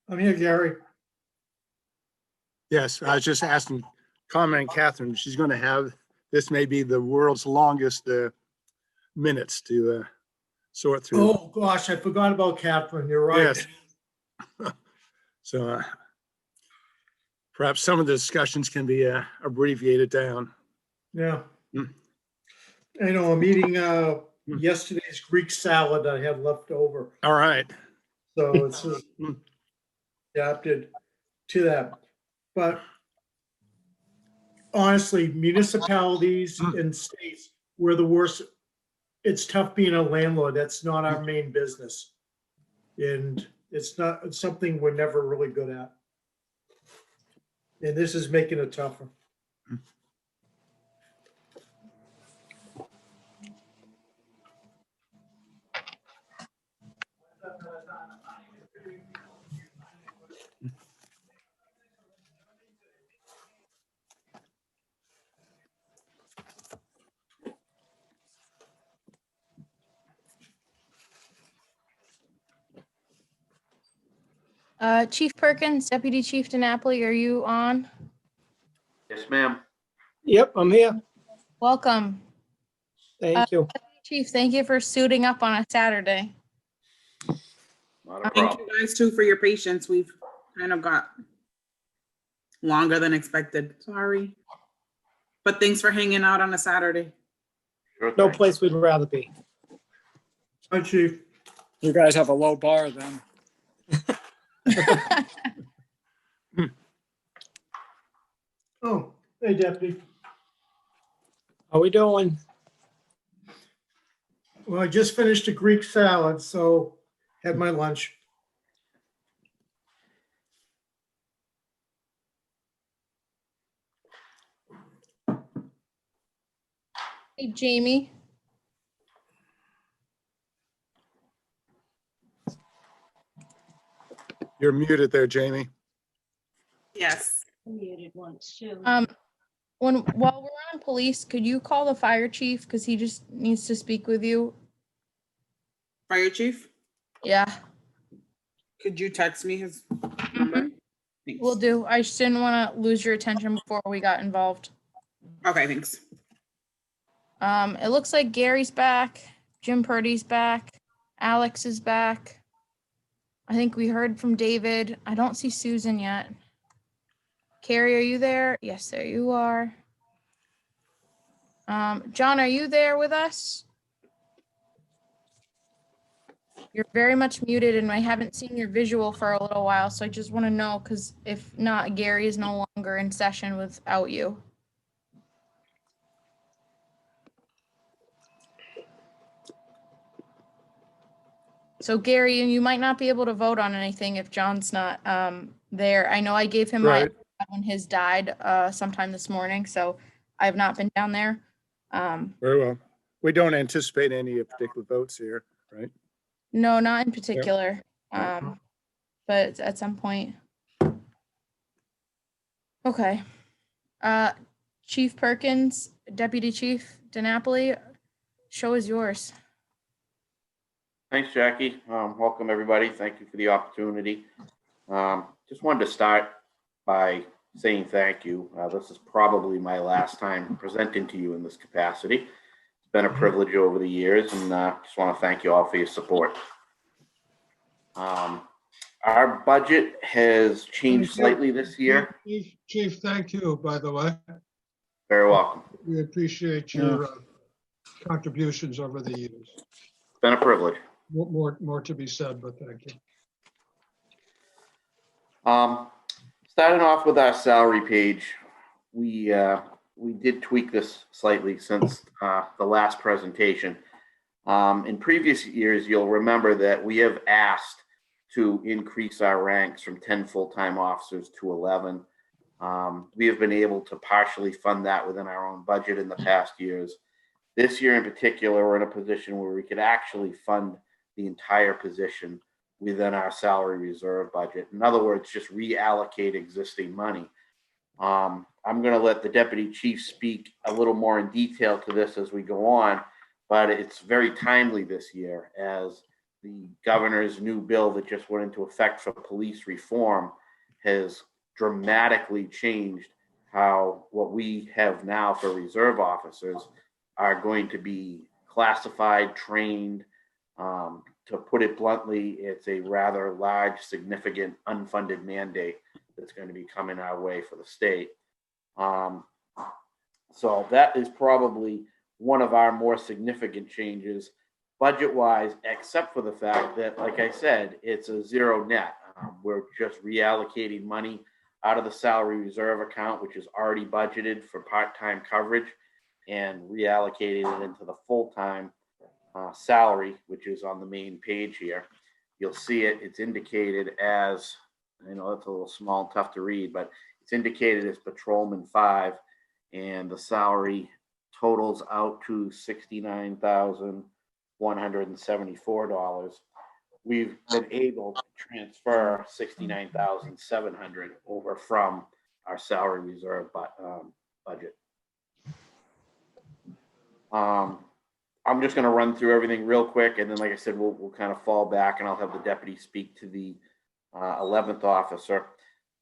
I'm here, Gary. Yes, I was just asking, commenting Catherine, she's going to have, this may be the world's longest minutes to sort through. Oh, gosh, I forgot about Catherine. You're right. Yes. So perhaps some of the discussions can be abbreviated down. Yeah. Mm. I know, I'm eating yesterday's Greek salad I had left over. All right. So it's adapted to that. But honestly, municipalities and states, we're the worst. It's tough being a landlord. That's not our main business. And it's something we're never really good at. And this is making it tougher. Chief Perkins, Deputy Chief DiNapoli, are you on? Yes, ma'am. Yep, I'm here. Welcome. Thank you. Deputy Chief, thank you for suiting up on a Saturday. Not a Thank problem. you guys too for your patience. We've kind of got longer than expected. Sorry. But thanks for hanging out on a Saturday. Sure No thing. place we'd rather be. Hi, Chief. You guys have a low bar then. Oh, hey, Deputy. How we doing? Well, I just finished a Greek salad, so had my lunch. Hey, Jamie. You're muted there, Jamie. Yes. Muted once too. While we're on police, could you call the fire chief? Because he just needs to speak with you. Fire chief, Yeah, could you text me his number? Thanks. will do. I just didn't want to lose your attention before we got involved. Okay, thanks. It looks like Gary's back. Jim Purdy's back. Alex is back. I think we heard from David. I don't see Susan yet. Carrie, are you there? Yes, there you are. John, are you there with us? You're very much muted and I haven't seen your visual for a little while, so I just want to know, because if not, Gary is no longer in session without you. So Gary, you might not be able to vote on anything if John's not there. I know I gave him my Right. when his died sometime this morning, so I have not been down there. Very well. We don't anticipate any particular votes here, right? No, not in particular, Yeah. but at some point. Okay. Chief Perkins, Deputy Chief DiNapoli, show is yours. Thanks, Jackie. Welcome, everybody. Thank you for the opportunity. Just wanted to start by saying thank you. This is probably my last time presenting to you in this capacity. It's been a privilege over the years, and just want to thank you all for your support. Our budget has changed slightly this year. Chief, thank you, by the way. Very welcome. We appreciate your contributions over the years. It's been a privilege. More to be said, but thank you. Starting off with our salary page, we did tweak this slightly since the last presentation. In previous years, you'll remember that we have asked to increase our ranks from 10 full-time officers to 11. We have been able to partially fund that within our own budget in the past years. This year in particular, we're in a position where we could actually fund the entire position within our salary reserve budget. In other words, just reallocate existing money. Our I'm going to let the deputy chief speak a little more in detail to this as we go on, but it's very timely this year as the governor's new bill that just went into effect for police reform has dramatically changed how what we have now for reserve officers are going to be classified, trained. To put it bluntly, it's a rather large, significant, unfunded mandate that's going to be coming our way for the state. So that is probably one of our more significant changes budget-wise, except for the fact that, like I said, it's a zero net. We're just reallocating money out of the salary reserve account, which is already budgeted for part-time coverage, and reallocating it into the full-time salary, which is on the main page here. You'll see it, it's indicated as, I know it's a little small and tough to read, but it's indicated as Patrolman 5, and the salary totals out to $69,174. We've been able to transfer $69,700 over from our salary reserve budget. I'm just going to run through everything real quick, and then, like I said, we'll kind of fall back, and I'll have the deputy speak to the 11th officer.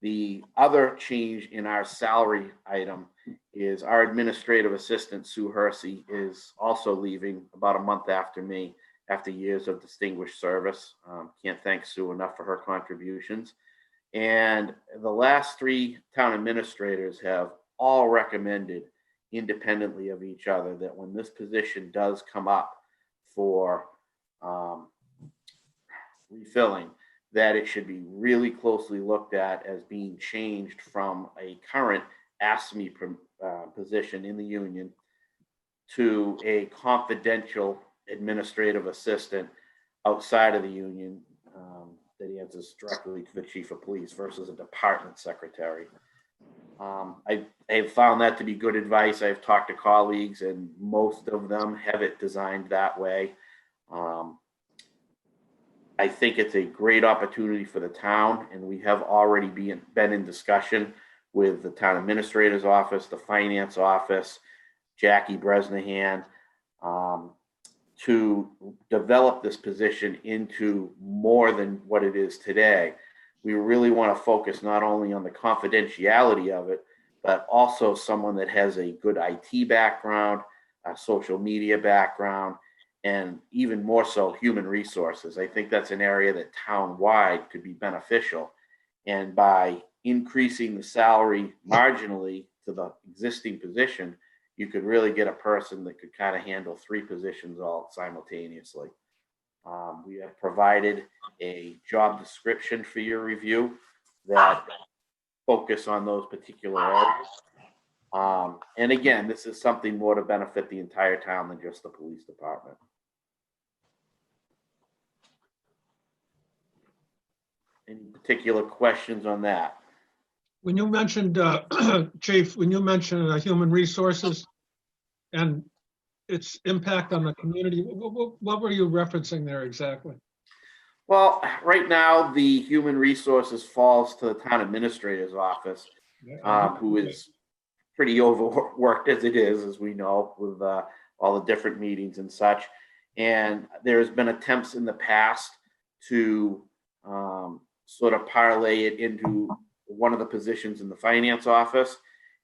The other change in our salary item is our administrative assistant, Sue Hersey, is also leaving about a month after me, after years of distinguished service. Can't thank Sue enough for her contributions. And the last 3 town administrators have all recommended, independently of each other, that when this position does come up for refilling, that it should be really closely looked at as being changed from a current ASME position in the union to a confidential administrative assistant outside of the union that answers directly to the chief of police versus a department secretary. I have found that to be good advice. I've talked to colleagues, and most of them have it designed that way. I think it's a great opportunity for the town, and we have already been in discussion with the town administrator's office, the finance office, Jackie Bresnahan, to develop this position into more than what it is today. We really want to focus not only on the confidentiality of it, but also someone that has a good IT background, a social media background, and even more so human resources. I think that's an area that town-wide could be beneficial. And by increasing the salary marginally to the existing position, you could really get a person that could kind of handle 3 positions all simultaneously. We have provided a job description for your review that focus on those particular areas. And again, this is something more to benefit the entire town than just the police department. Any particular questions on that? When you mentioned, Chief, when you mentioned human resources and its impact on the community, what were you referencing there exactly? Well, right now, the human resources falls to the town administrator's office, who is pretty overworked as it is, as we know, with all the different meetings and such. And there's been attempts in the past to sort of parlay it into one of the positions in the finance office.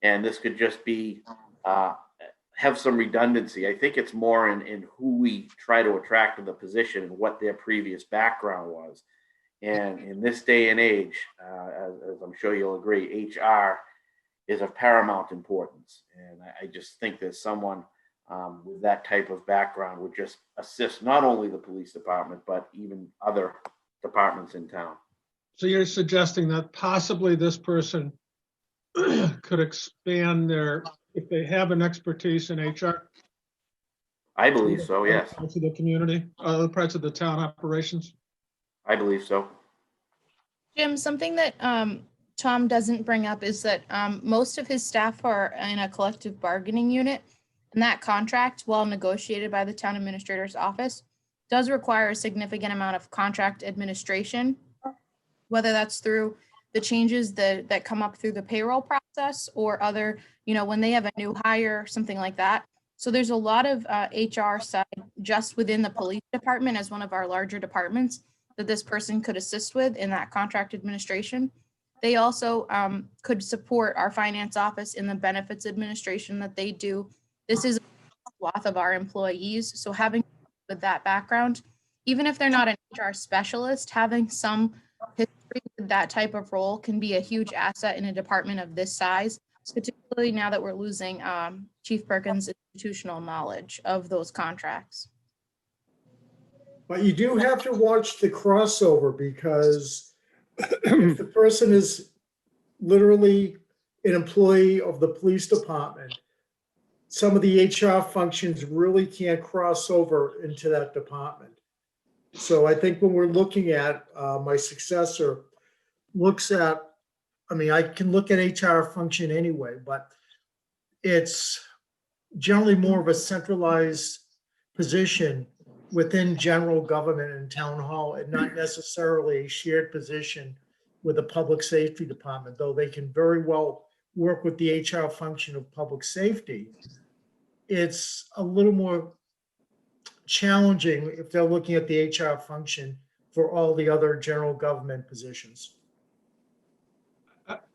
And this could just be, have some redundancy. I think it's more in who we try to attract to the position and what their previous background was. And in this day and age, as I'm sure you'll agree, HR is of paramount importance. And I just think that someone with that type of background would just assist not only the police department, but even other departments in town. So you're suggesting that possibly this person could expand their, if they have an expertise in HR? I believe so, yes. To the community, other parts of the town operations? I believe so. Jim, something that Tom doesn't bring up is that most of his staff are in a collective bargaining unit, and that contract, while negotiated by the town administrator's office, does require a significant amount of contract administration, whether that's through the changes that come up through the payroll process process or other, when they have a new hire, something like that. So there's a lot of HR side just within the police department as one of our larger departments that this person could assist with in that contract administration. They also could support our finance office in the benefits administration that they do. This is a swath of our employees. So having with that background, even if they're not an HR specialist, having some history with that type of role can be a huge asset in a department of this size, particularly now that we're losing Chief Perkins' institutional knowledge of those contracts. But you do have to watch the crossover, because if the person is literally an employee of the police department, some of the HR functions really can't cross over into that department. So I think when we're looking at, my successor looks at, I mean, I can look at HR function anyway, but it's generally more of a centralized position within general government and town hall, and not necessarily a shared position with the public safety department, though they can very well work with the HR function of public safety. It's a little more challenging if they're looking at the HR function for all the other general government positions.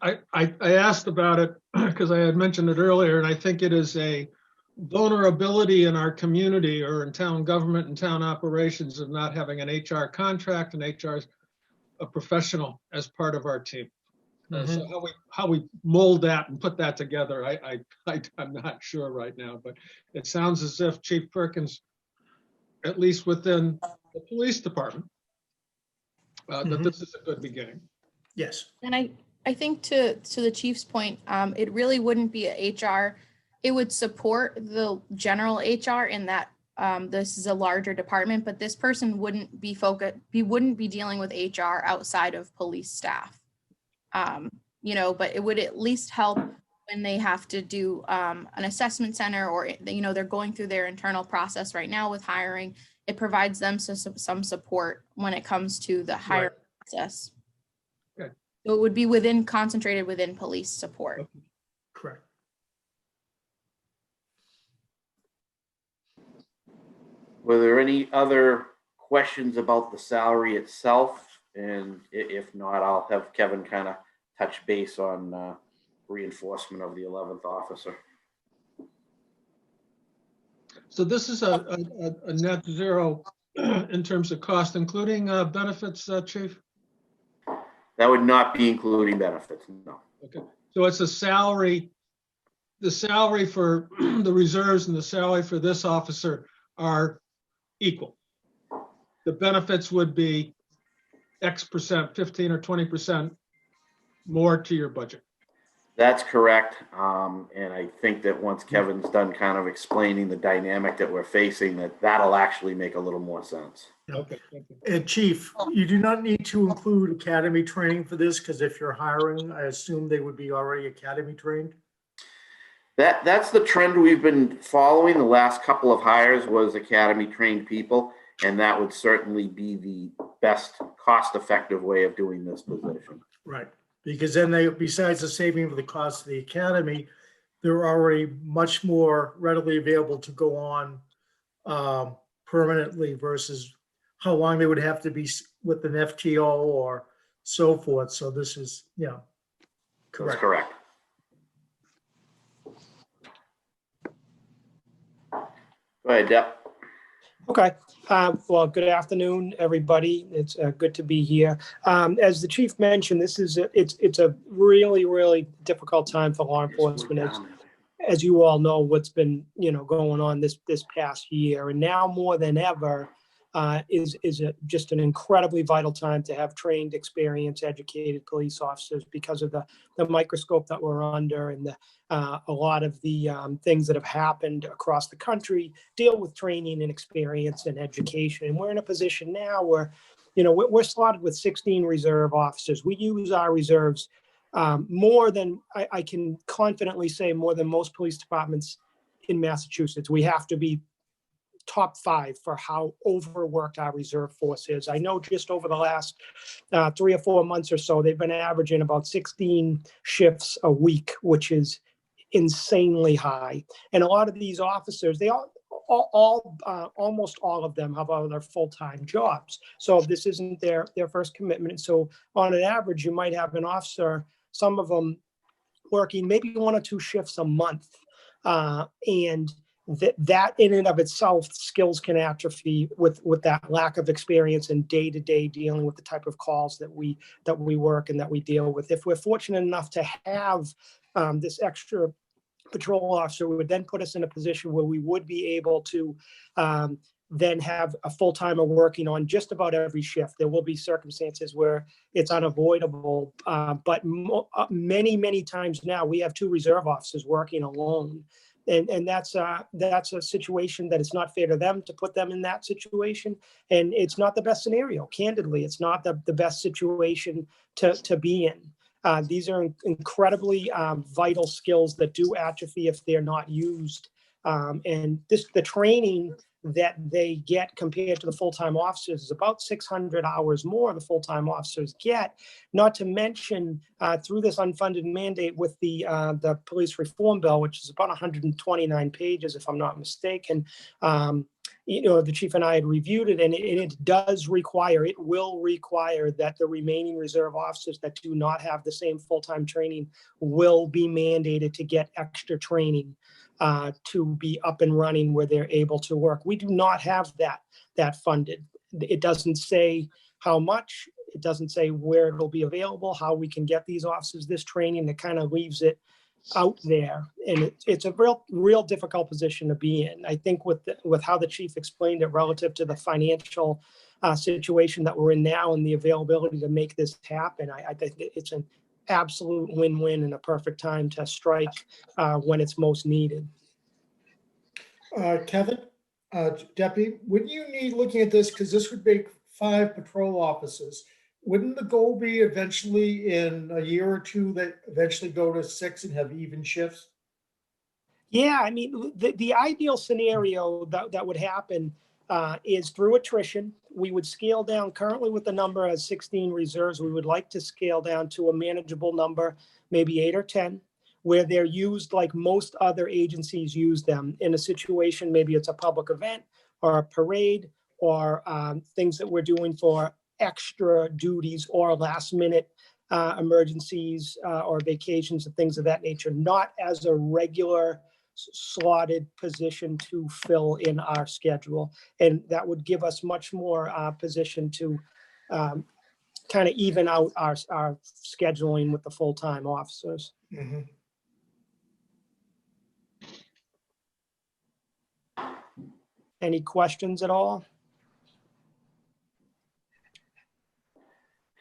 I asked about it because I had mentioned it earlier, and I think it is a vulnerability in our community or in town government and town operations of not having an HR contract and HR a professional as part of our team. So how we mold that and put that together, I'm not sure right now, but it sounds as if Chief Perkins, at least within the police department, that this is a good beginning. Yes. And I think to the chief's point, it really wouldn't be a HR. It would support the general HR in that this is a larger department, but this person wouldn't be wouldn't be dealing with HR outside of police staff. But it would at least help when they have to do an assessment center, or they're going through their internal process right now with hiring. It provides them some support when it comes to the hiring process. Okay. So it would be concentrated within police support. Okay. Correct. Were there any other questions about the salary itself? And if not, I'll have Kevin kind of touch base on reinforcement of the 11th officer. So this is a net zero in terms of cost, including benefits, Chief? That would not be including benefits, no. Okay, so it's a salary, the salary for the reserves and the salary for this officer are equal. The benefits would be X percent, 15 or 20% more to your budget. That's correct. And I think that once Kevin's done kind of explaining the dynamic that we're facing, that'll actually make a little more sense. Okay. And Chief, you do not need to include academy training for this, because if you're hiring, I assume they would be already academy trained. That's the trend we've been following. The last couple of hires was academy trained people, and that would certainly be the best cost-effective way of doing this position. Right, because then they, besides the saving of the cost of the academy, they're already much more readily available to go on permanently versus how long they would have to be with an FTO or so forth. So this is, yeah, correct. That's correct. Go ahead, Deb. Okay. Well, good afternoon, everybody. It's good to be here. As the chief mentioned, this is it's a really, really difficult time for law enforcement. As you all know, what's been going on this past year, and now more than ever is just an incredibly vital time to have trained, experienced, educated police officers because of the microscope that we're under, and a lot of the things that have happened across the country deal with training and experience and education. And we're in a position now where, we're slotted with 16 reserve officers. We use our reserves more than, I can confidently say, more than most police departments in Massachusetts. We have to be top 5 for how overworked our reserve force is. I know just over the last 3 or 4 months or so, they've been averaging about 16 shifts a week, which is insanely high. And a lot of these officers, they almost all of them have other full-time jobs. So this isn't their first commitment. So on an average, you might have an officer, some of them working maybe 1 or 2 shifts a month. And that in and of itself, skills can atrophy with that lack of experience and day-to-day dealing with the type of calls that we work and that we deal with. If we're fortunate enough to have this extra patrol officer, it would then put us in a position where we would be able to then have a full-timer working on just about every shift. There will be circumstances where it's unavoidable, but many times now we have 2 reserve officers working alone. And that's a situation that it's not fair to them to put them in that situation. And it's not the best scenario. Candidly, it's not the best situation to be in. These are incredibly vital skills that do atrophy if they're not used. And the training that they get compared to the full-time officers is about 600 hours more the full-time officers get, not to mention through this unfunded mandate with the police reform bill, which is about 129 pages, if I'm not mistaken. The chief and I had reviewed it, and it will require that the remaining reserve officers that do not have the same full-time training will be mandated to get extra training to be up and running where they're able to work. We do not have that funded. It doesn't say how much, it doesn't say where it'll be available, how we can get these officers this training. That kind of leaves it out there, and it's a real difficult position to be in. I think with how the chief explained it relative to the financial situation that we're in now and the availability to make this happen, I think it's an absolute win-win and a perfect time to strike when it's most needed. Kevin, Deputy, wouldn't you need looking at this, because this would make 5 patrol officers? Wouldn't the goal be eventually in a year or 2 that eventually go to 6 and have even shifts? Yeah, I mean, the ideal scenario that would happen is through attrition. We would scale down currently with the number as 16 reserves. We would like to scale down to a manageable number, maybe 8 or 10, where they're used like most other agencies use them in a situation. Maybe it's a public event or a parade or things that we're doing for extra duties or last minute emergencies or vacations and things of that nature, not as a regular slotted position to fill in our schedule. And that would give us much more position to kind of even out our scheduling with the full-time officers. Mm-hmm. Any questions at all?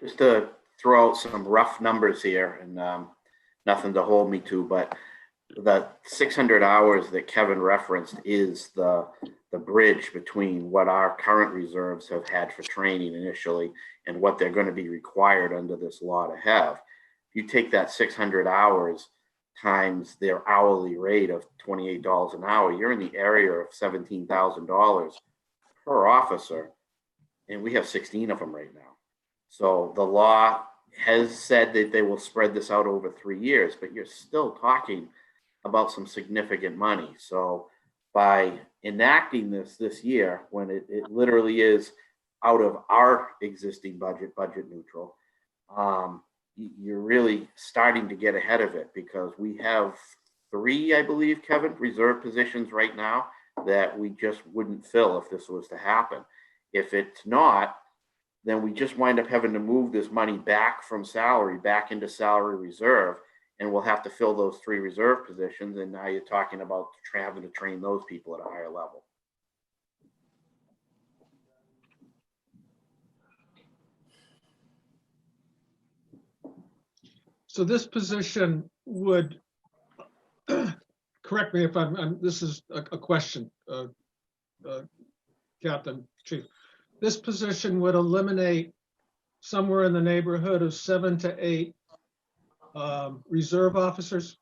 Just to throw out some rough numbers here, and nothing to hold me to, but the 600 hours that Kevin referenced is the bridge between what our current reserves have had for training initially and what they're going to be required under this law to have. If you take that 600 hours times their hourly rate of $28 an hour, you're in the area of $17,000 per officer, and we have 16 of them right now. So the law has said that they will spread this out over 3 years, but you're still talking about some significant money. So by enacting this year, when it literally is out of our existing budget neutral, you're really starting to get ahead of it, because we have 3, I believe, Kevin, reserve positions right now that we just wouldn't fill if this was to happen. If it's not, then we just wind up having to move this money back from salary back into salary reserve, and we'll have to fill those 3 reserve positions. And now you're talking about having to train those people at a higher level. So this position would, correct me if this is a question, Captain Chief. This position would eliminate somewhere in the neighborhood of 7 to 8 reserve officers?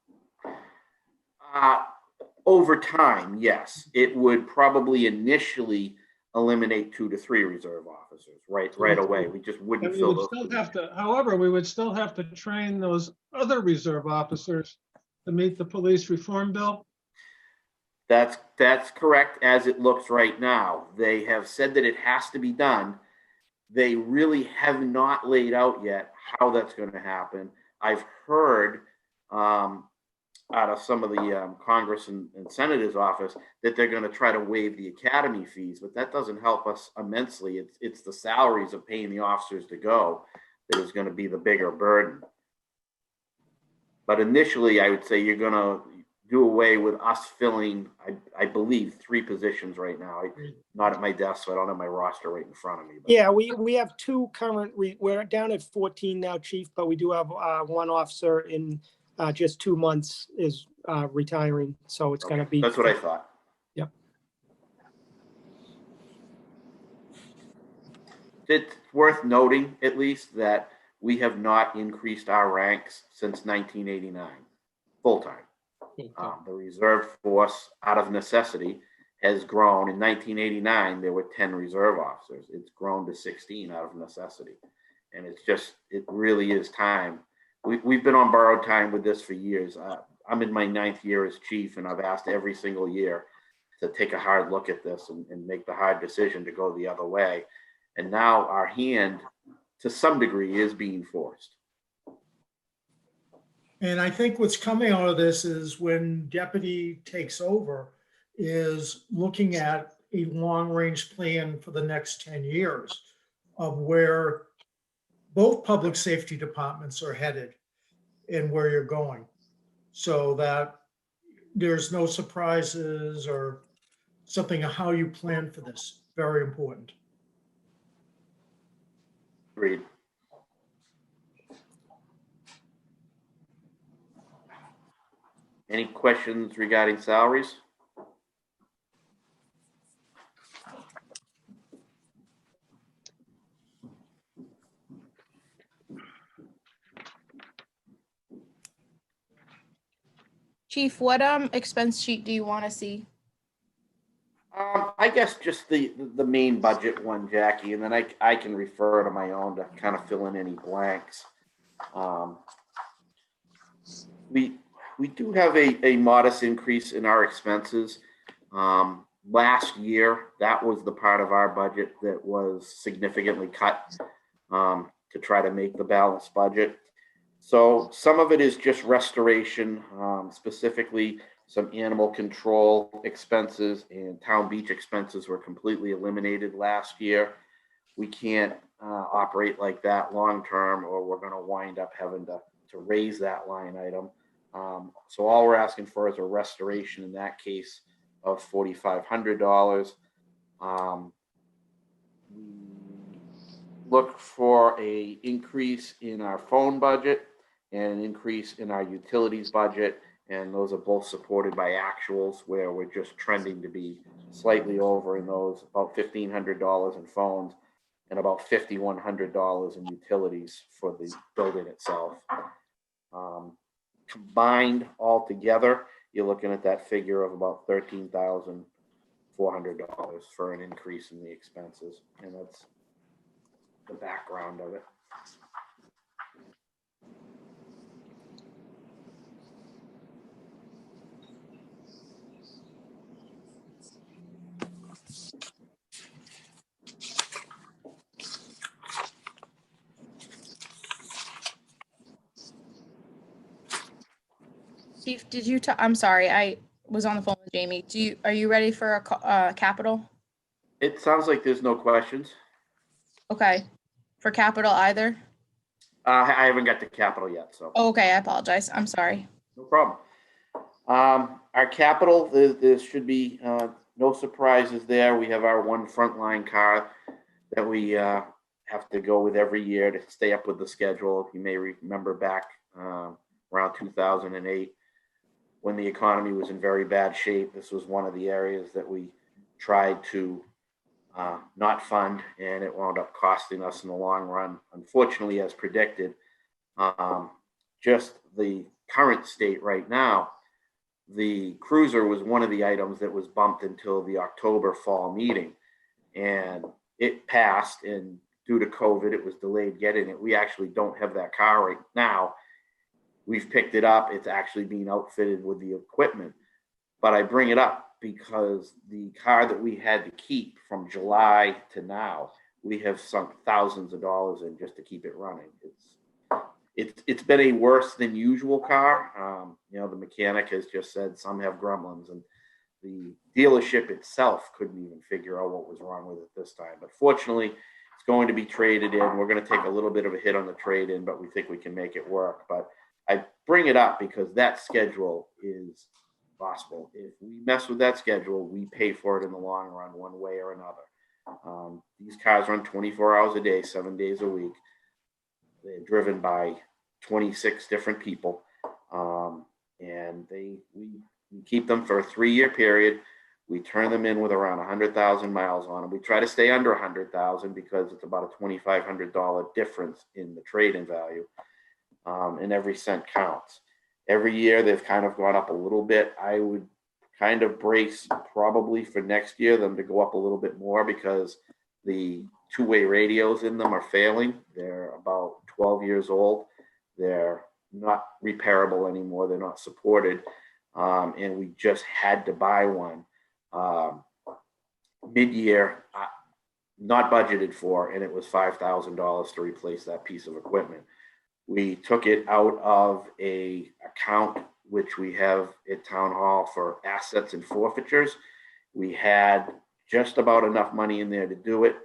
Over time, yes, it would probably initially eliminate 2 to 3 reserve officers right away. We just wouldn't And we fill would those. still have to, however, we would still have to train those other reserve officers to meet the police reform bill. That's correct as it looks right now. They have said that it has to be done. They really have not laid out yet how that's going to happen. I've heard out of some of the Congress and Senators' office that they're going to try to waive the academy fees, but that doesn't help us immensely. It's the salaries of paying the officers to go that is going to be the bigger burden. But initially, I would say you're going to do away with us filling, I believe, 3 positions right now. Not at my desk, so I don't have my roster right in front of me. But. Yeah, we have 2 current, we're down at 14 now, Chief, but we do have 1 officer in just 2 months is retiring. So it's going to be. That's what I thought. Yep. It's worth noting, at least, that we have not increased our ranks since 1989, full-time. The reserve force, out of necessity, has grown. In 1989, there were 10 reserve officers. It's grown to 16 out of necessity. And it's just, it really is time. We've been on borrowed time with this for years. I'm in my 9th year as chief, and I've asked every single year to take a hard look at this and make the hard decision to go the other way. And now our hand, to some degree, is being forced. And I think what's coming out of this is when deputy takes over is looking at a long-range plan for the next 10 years of where both public safety departments are headed and where you're going, so that there's no surprises or something of how you plan for this. Very important. Agreed. Any questions regarding salaries? Chief, what expense sheet do you want to see? I guess just the main budget one, Jackie, and then I can refer to my own to kind of fill in any blanks. We do have a modest increase in our expenses. Last year, that was the part of our budget that was significantly cut to try to make the balanced budget. So some of it is just restoration, specifically some animal control expenses and town beach expenses were completely eliminated last year. We can't operate like that long term, or we're going to wind up having to raise that line item. So all we're asking for is a restoration in that case of $4,500. Look for a increase in our phone budget and an increase in our utilities budget, and those are both supported by actuals where we're just trending to be slightly over in those, about $1,500 in phones and about $5,100 in utilities for the building itself. Combined all together, you're looking at that figure of about $13,400 for an increase in the expenses, and that's the background of it. Chief, did you? I'm sorry, I was on the phone with Jamie. Are you ready for a capital? It sounds like there's no questions. Okay, for capital either. I haven't got to capital yet, so. Oh, okay, I apologize. I'm sorry. No problem. Our capital, there should be no surprises there. We have our one frontline car that we have to go with every year to stay up with the schedule. You may remember back around 2008 when the economy was in very bad shape. This was one of the areas that we tried to not fund, and it wound up costing us in the long run. Unfortunately, as predicted, just the current state right now, the cruiser was one of the items that was bumped until the October fall meeting, and it passed, and due to COVID, it was delayed getting it. We actually don't have that car right now. We've picked it up. It's actually being outfitted with the equipment. But I bring it up because the car that we had to keep from July to now, we have sunk thousands of dollars in just to keep it running. It's been a worse than usual car. You know, the mechanic has just said some have gremlins, and the dealership itself couldn't even figure out what was wrong with it this time. But fortunately, it's going to be traded in. We're going to take a little bit of a hit on the trade-in, but we think we can make it work. But I bring it up because that schedule is gospel. If we mess with that schedule, we pay for it in the long run, one way or another. These cars run 24 hours a day, 7 days a week. They're driven by 26 different people, and we keep them for a 3-year period. We turn them in with around 100,000 miles on them. We try to stay under 100,000 because it's about a $2,500 difference in the trade-in value, and every cent counts. Every year they've kind of gone up a little bit. I would kind of brace probably for next year them to go up a little bit more because the two-way radios in them are failing. They're about 12 years old. They're not repairable anymore. They're not supported. And we just had to buy one mid-year, not budgeted for, and it was $5,000 to replace that piece of equipment. We took it out of a account which we have at Town Hall for assets and forfeitures. We had just about enough money in there to do it,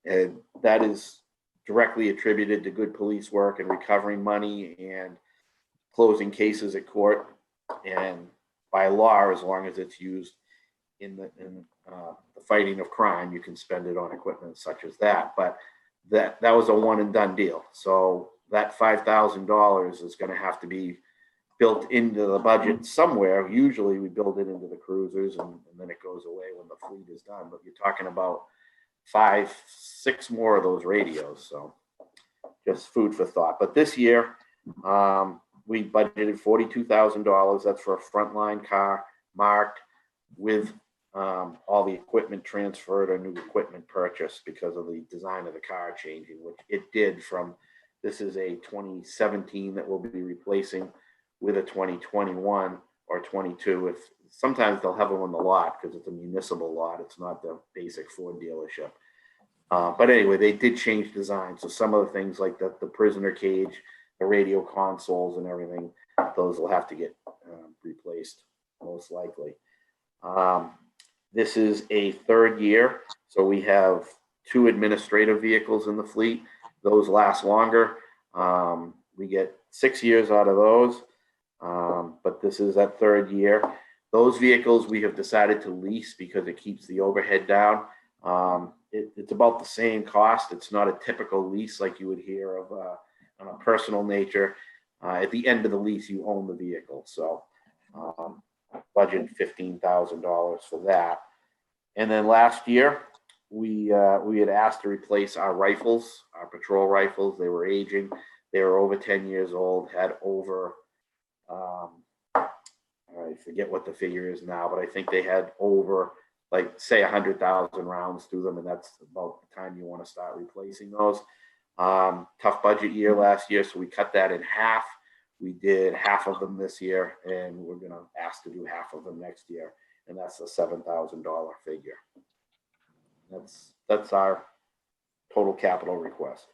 and that is directly attributed to good police work and recovering money and closing cases at court. And by law, as long as it's used in the fighting of crime, you can spend it on equipment such as that. But that was a one and done deal. So that $5,000 is going to have to be built into the budget somewhere. Usually we build it into the cruisers, and then it goes away when the fleet is done. But you're talking about 5, 6 more of those radios. So just food for thought. But this year, we budgeted $42,000. That's for a frontline car marked with all the equipment transferred or new equipment purchased because of the design of the car changing, which it did from, this is a 2017 that we'll be replacing with a 2021 or 22. If sometimes they'll have them on the lot because it's a municipal lot. It's not the basic Ford dealership. But anyway, they did change design. So some of the things like the prisoner cage, the radio consoles and everything, those will have to get replaced most likely. This is a third year. So we have 2 administrative vehicles in the fleet. Those last longer. We get 6 years out of those. But this is that third year. Those vehicles we have decided to lease because it keeps the overhead down. It's about the same cost. It's not a typical lease like you would hear of on a personal nature. At the end of the lease, you own the vehicle. So budget $15,000 for that. And then last year, we had asked to replace our rifles, our patrol rifles. They were aging. They were over 10 years old, had over, I forget what the figure is now, but I think they had over, like, say 100,000 rounds through them, and that's about the time you want to start replacing those. Tough budget year last year, so we cut that in half. We did half of them this year, and we're going to ask to do half of them next year, and that's a $7,000 figure. That's our total capital request.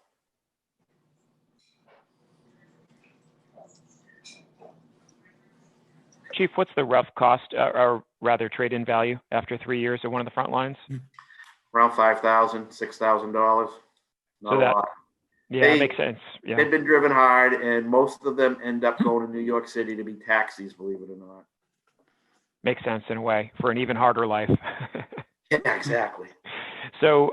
Chief, what's the rough cost, or rather trade-in value after 3 years of one of the front lines? Around $5,000, $6,000. Not a lot. Yeah, that makes sense. Yeah. They've been driven hard, and most of them end up going to New York City to be taxis, believe it or not. Makes sense in a way for an even harder life. Yeah, exactly. So,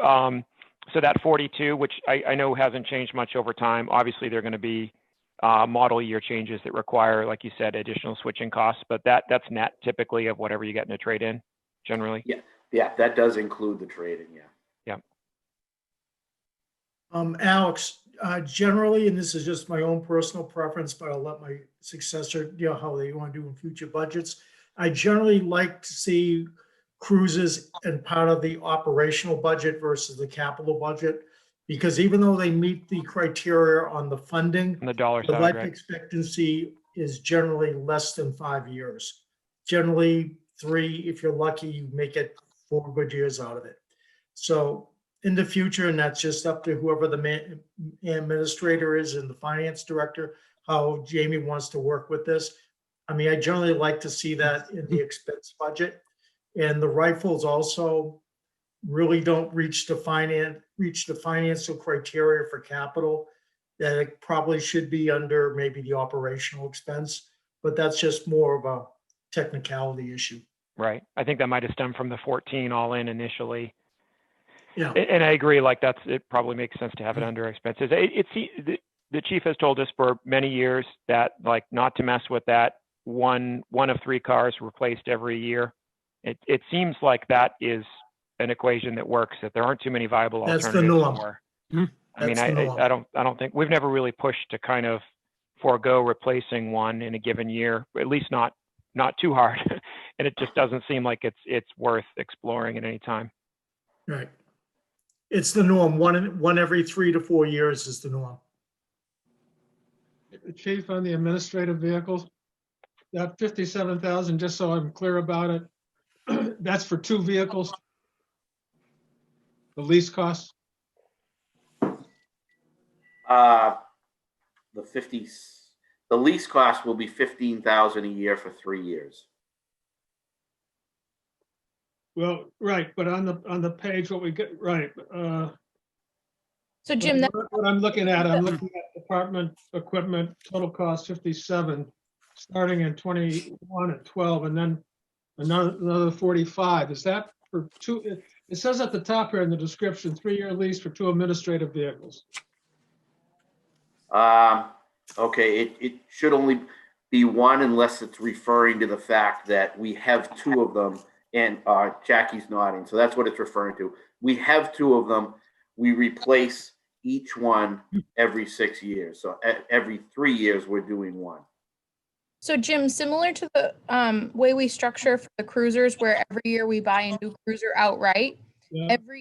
so that 42, which I know hasn't changed much over time. Obviously, there are going to be model year changes that require, like you said, additional switching costs, but that's net typically of whatever you get in a trade-in generally. Yeah, that does include the trade-in. Yeah. Alex, generally, and this is just my own personal preference, but I'll let my successor, how they want to do in future budgets. I generally like to see cruises and part of the operational budget versus the capital budget. Because even though they meet the criteria on the funding, On the dollar the side, life right? expectancy is generally less than 5 years. Generally 3, if you're lucky, you may get 4 good years out of it. So in the future, and that's just up to whoever the administrator is and the finance director, how Jamie wants to work with this. I mean, I generally like to see that in the expense budget. And the rifles also really don't reach the financial criteria for capital. That it probably should be under maybe the operational expense, but that's just more of a technicality issue. Right. I think that might have stemmed from the 14 all in initially. Yeah. And I agree, like it probably makes sense to have it under expenses. The chief has told us for many years that like not to mess with that one of 3 cars replaced every year. It seems like that is an equation that works, that there aren't too many viable That's the alternatives. norm. I mean, I don't think we've never really pushed to kind of forego replacing one in a given year, at least not too hard. And it just doesn't seem like it's worth exploring at any time. Right. It's the norm. One every 3 to 4 years is the norm. Chief, on the administrative vehicles, that 57,000, just so I'm clear about it, that's for 2 vehicles? The lease cost? The lease cost will be 15,000 a year for 3 years. Well, right, but on the page, what we get, right. So Jim, What I'm looking at department equipment, total cost 57, starting in 21 and 12, and then another 45. Is that for 2? It says at the top here in the description, 3-year lease for 2 administrative vehicles. Okay, it should only be 1 unless it's referring to the fact that we have 2 of them, and Jackie's nodding, so that's what it's referring to. We have 2 of them. We replace each one every 6 years. So every 3 years, we're doing 1. So Jim, similar to the way we structure for the cruisers, where every year we buy a new cruiser outright,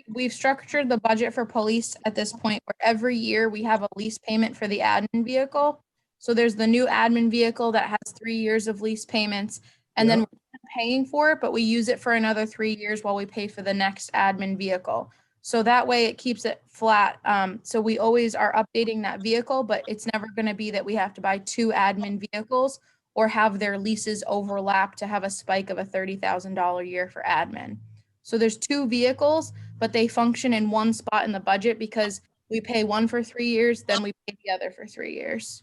we've structured the budget for police at this point where every year we have a lease payment for the admin vehicle. So there's the new admin vehicle that has 3 years of lease payments, and then we're paying for it, but we use it for another 3 years while we pay for the next admin vehicle. So that way it keeps it flat. So we always are updating that vehicle, but it's never going to be that we have to buy 2 admin vehicles or have their leases overlap to have a spike of a $30,000 a year for admin. So there's 2 vehicles, but they function in one spot in the budget because we pay one for 3 years, then we pay the other for 3 years.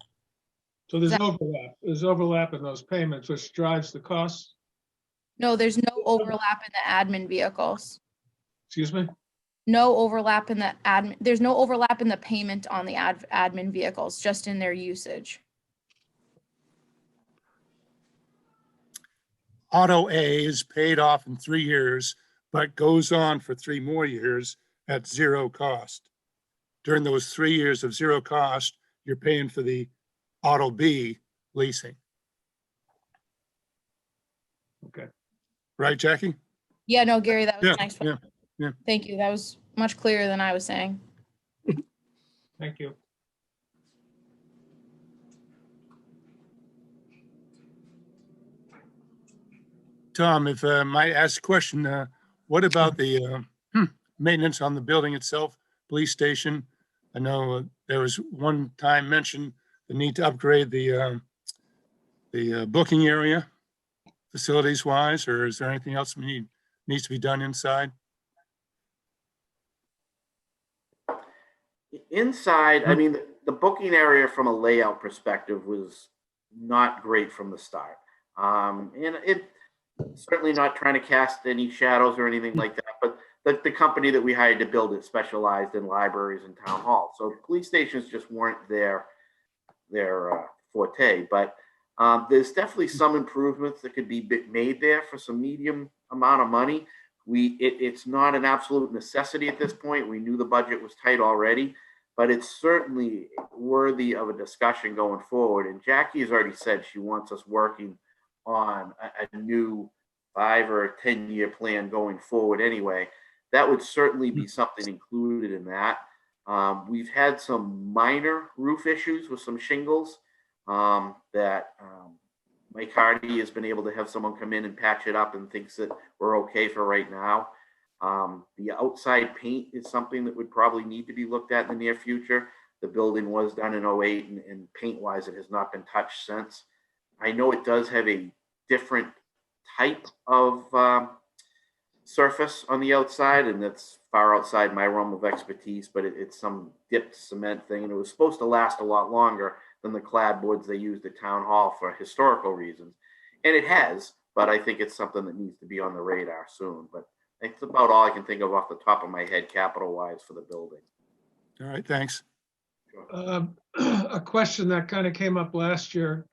So there's overlap. There's overlap in those payments, which drives the costs. No, there's no overlap in the admin vehicles. Excuse me? No overlap in the admin. There's no overlap in the payment on the admin vehicles, just in their usage. Auto A is paid off in 3 years, but goes on for 3 more years at 0 cost. During those 3 years of 0 cost, you're paying for the Auto B leasing. Okay. Right, Jackie? Yeah, no, Gary, that was Yeah, nice. yeah. Thank you. That was much clearer than I was saying. Thank you. Tom, if I might ask a question, what about the maintenance on the building itself, police station? I know there was one time mentioned the need to upgrade the booking area, facilities wise, or is there anything else needs to be done inside? Inside, I mean, the booking area from a layout perspective was not great from the start. And it certainly not trying to cast any shadows or anything like that, but the company that we hired to build it specialized in libraries and town halls. So police stations just weren't their forte, but there's definitely some improvements that could be made there for some medium amount of money. It's not an absolute necessity at this point. We knew the budget was tight already, but it's certainly worthy of a discussion going forward. And Jackie has already said she wants us working on a new 5 or 10-year plan going forward anyway, that would certainly be something included in that. We've had some minor roof issues with some shingles that Mike Hardy has been able to have someone come in and patch it up and thinks that we're okay for right now. The outside paint is something that would probably need to be looked at in the near future. The building was done in 08 and paint-wise, it has not been touched since. I know it does have a different type of surface on the outside, and that's far outside my realm of expertise, but it's some dipped cement thing, and it was supposed to last a lot longer than the clad boards they used at Town Hall for historical reasons. And it has, but I think it's something that needs to be on the radar soon. But that's about all I can think of off the top of my head, capital-wise, for the building. All right, thanks. A question that kind of came up last year,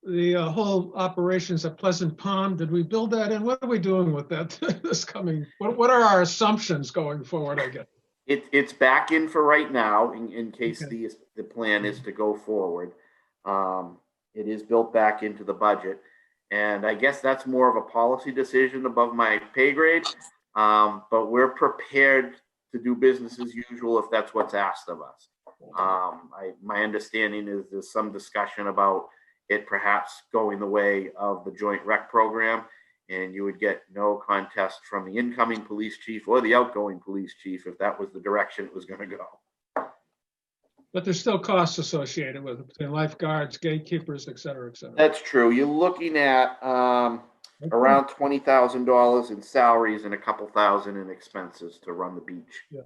the whole operations at Pleasant Pond, did we build that in? What are we doing with that this coming? What are our assumptions going forward, I guess? It's back in for right now in case the plan is to go forward. It is built back into the budget. And I guess that's more of a policy decision above my pay grade. But we're prepared to do business as usual if that's what's asked of us. My understanding is there's some discussion about it perhaps going the way of the joint rec program, and you would get no contest from the incoming police chief or the outgoing police chief if that was the direction it was going to go. But there's still costs associated with it, between lifeguards, gatekeepers, et cetera, et cetera. That's true. You're looking at around $20,000 in salaries and a couple thousand in expenses to run the beach. Yeah.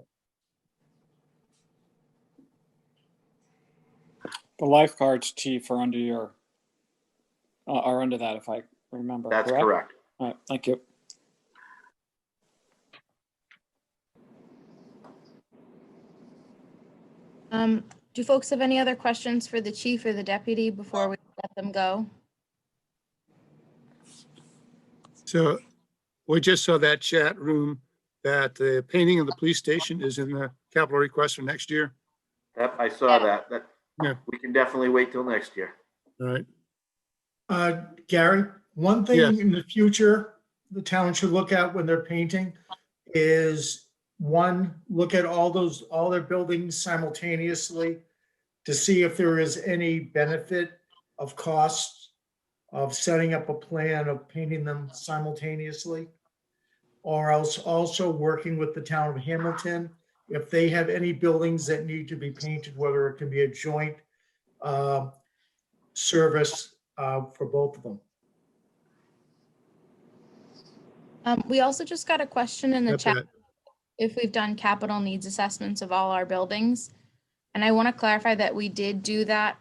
The lifeguards, chief, are under your, are under that, if I remember. That's correct. All right, thank you. Do folks have any other questions for the chief or the deputy before we let them go? So we just saw that chat room that the painting of the police station is in the capital request for next year. Yep, I saw that. Yeah. We can definitely wait till next year. All right. Gary, one thing Yes. in the future the town should look at when they're painting is, one, look at all their buildings simultaneously to see if there is any benefit of costs of setting up a plan of painting them simultaneously. Or else also working with the town of Hamilton, if they have any buildings that need to be painted, whether it can be a joint service for both of them. We also just got a question in the Got chat that. if we've done capital needs assessments of all our buildings. And I want to clarify that we did do that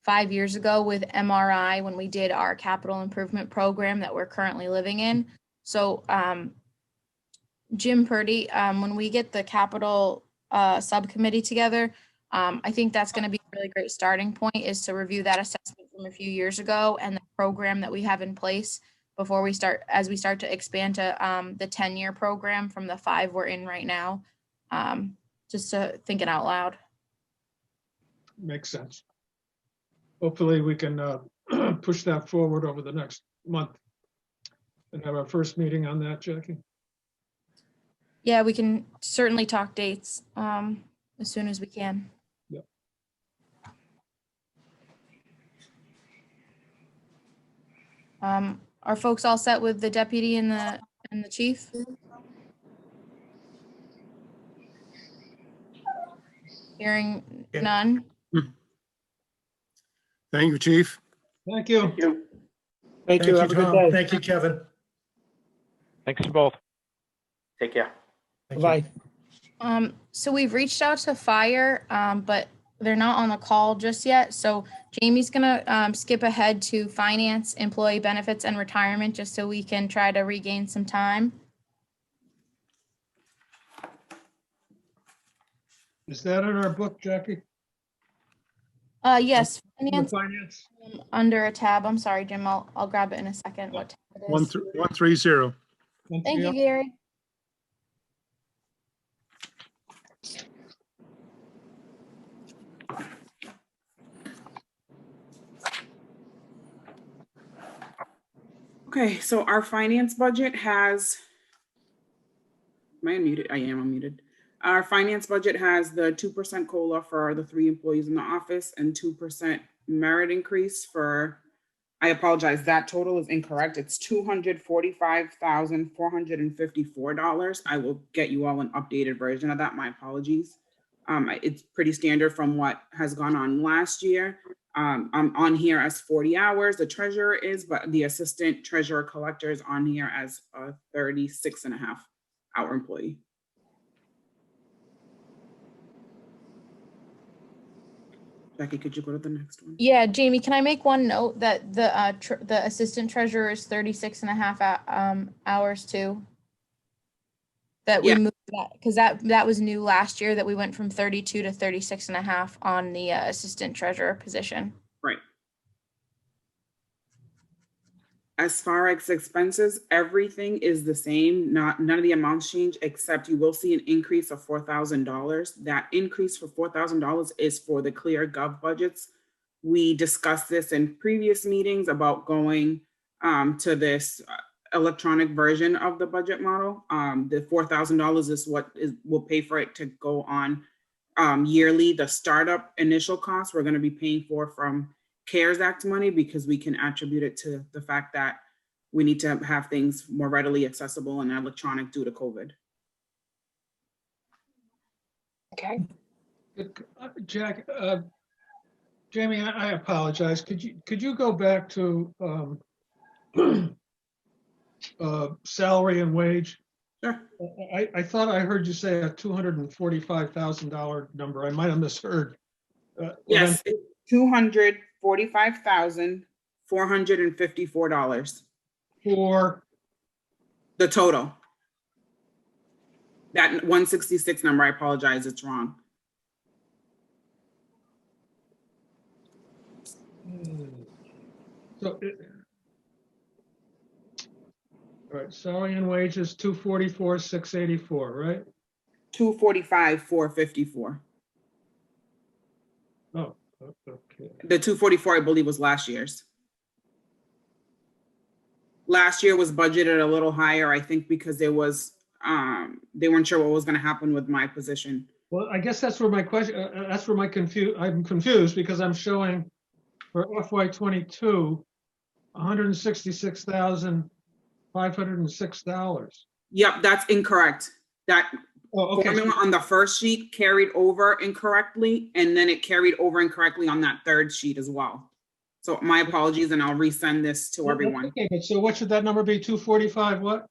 5 years ago with MRI when we did our capital improvement program that we're currently living in. So Jim Purdy, when we get the capital subcommittee together, I think that's going to be a really great starting point, is to review that assessment from a few years ago and the program that we have in place before we start, as we start to expand to the 10-year program from the 5 we're in right now, just to think it out loud. Makes sense. Hopefully we can push that forward over the next month and have our first meeting on that, Jackie. Yeah, we can certainly talk dates as soon as we can. Yep. Are folks all set with the deputy and the chief? Hearing none. Thank you, Chief. Thank you. Thank you. Thank you. Have a good Tom. day. Thank you, Kevin. Thanks to both. Take care. Bye. So we've reached out to fire, but they're not on the call just yet. So Jamie's gonna skip ahead to finance, employee benefits, and retirement, just so we can try to regain some time. Is that in our book, Jackie? Yes, The finance finance? under a tab. I'm sorry, Jim. I'll grab it in a second. What tab it is. 130. Thank you, Gary. Okay, so our finance budget has, am I unmuted? I am unmuted. Our finance budget has the 2% COLA for the 3 employees in the office and 2% merit increase for, I apologize, that total is incorrect. It's $245,454. I will get you all an updated version of that. My apologies. It's pretty standard from what has gone on last year. I'm on here as 40 hours, the treasurer is, but the assistant treasurer collector is on here as a 36.5-hour employee. Jackie, could you go to the next one? Yeah, Jamie, can I make one note that the assistant treasurer is 36.5 hours too? That we moved that, because that was new last year, that we went from 32 to 36.5 on the assistant treasurer position. Right. As far as expenses, everything is the same. None of the amounts change, except you will see an increase of $4,000. That increase for $4,000 is for the Clear Gov budgets. We discussed this in previous meetings about going to this electronic version of the budget model. The $4,000 is what will pay for it to go on yearly. The startup initial costs we're going to be paying for from CARES Act money, because we can attribute it to the fact that we need to have things more readily accessible and electronic due to COVID. Okay. Jack, Jamie, I apologize. Could you go back to salary and wage? Sure. I thought I heard you say a $245,000 number. I might have misheard. Yes, $245,454 for the total. That 166 number, I apologize, it's wrong. So, all right, salary and wages, 244,684, right? 245,454. Oh, okay. The 244, I believe, was last year's. Last year was budgeted a little higher, I think, because there was, they weren't sure what was going to happen with my position. Well, I guess that's where my question, that's where I'm confused, because I'm showing for FY22, $166,506. Yep, that's incorrect. That okay. Formula on the first sheet carried over incorrectly, and then it carried over incorrectly on that third sheet as well. So my apologies, and I'll resend this to everyone. Okay, but so what should that number be? 245 what?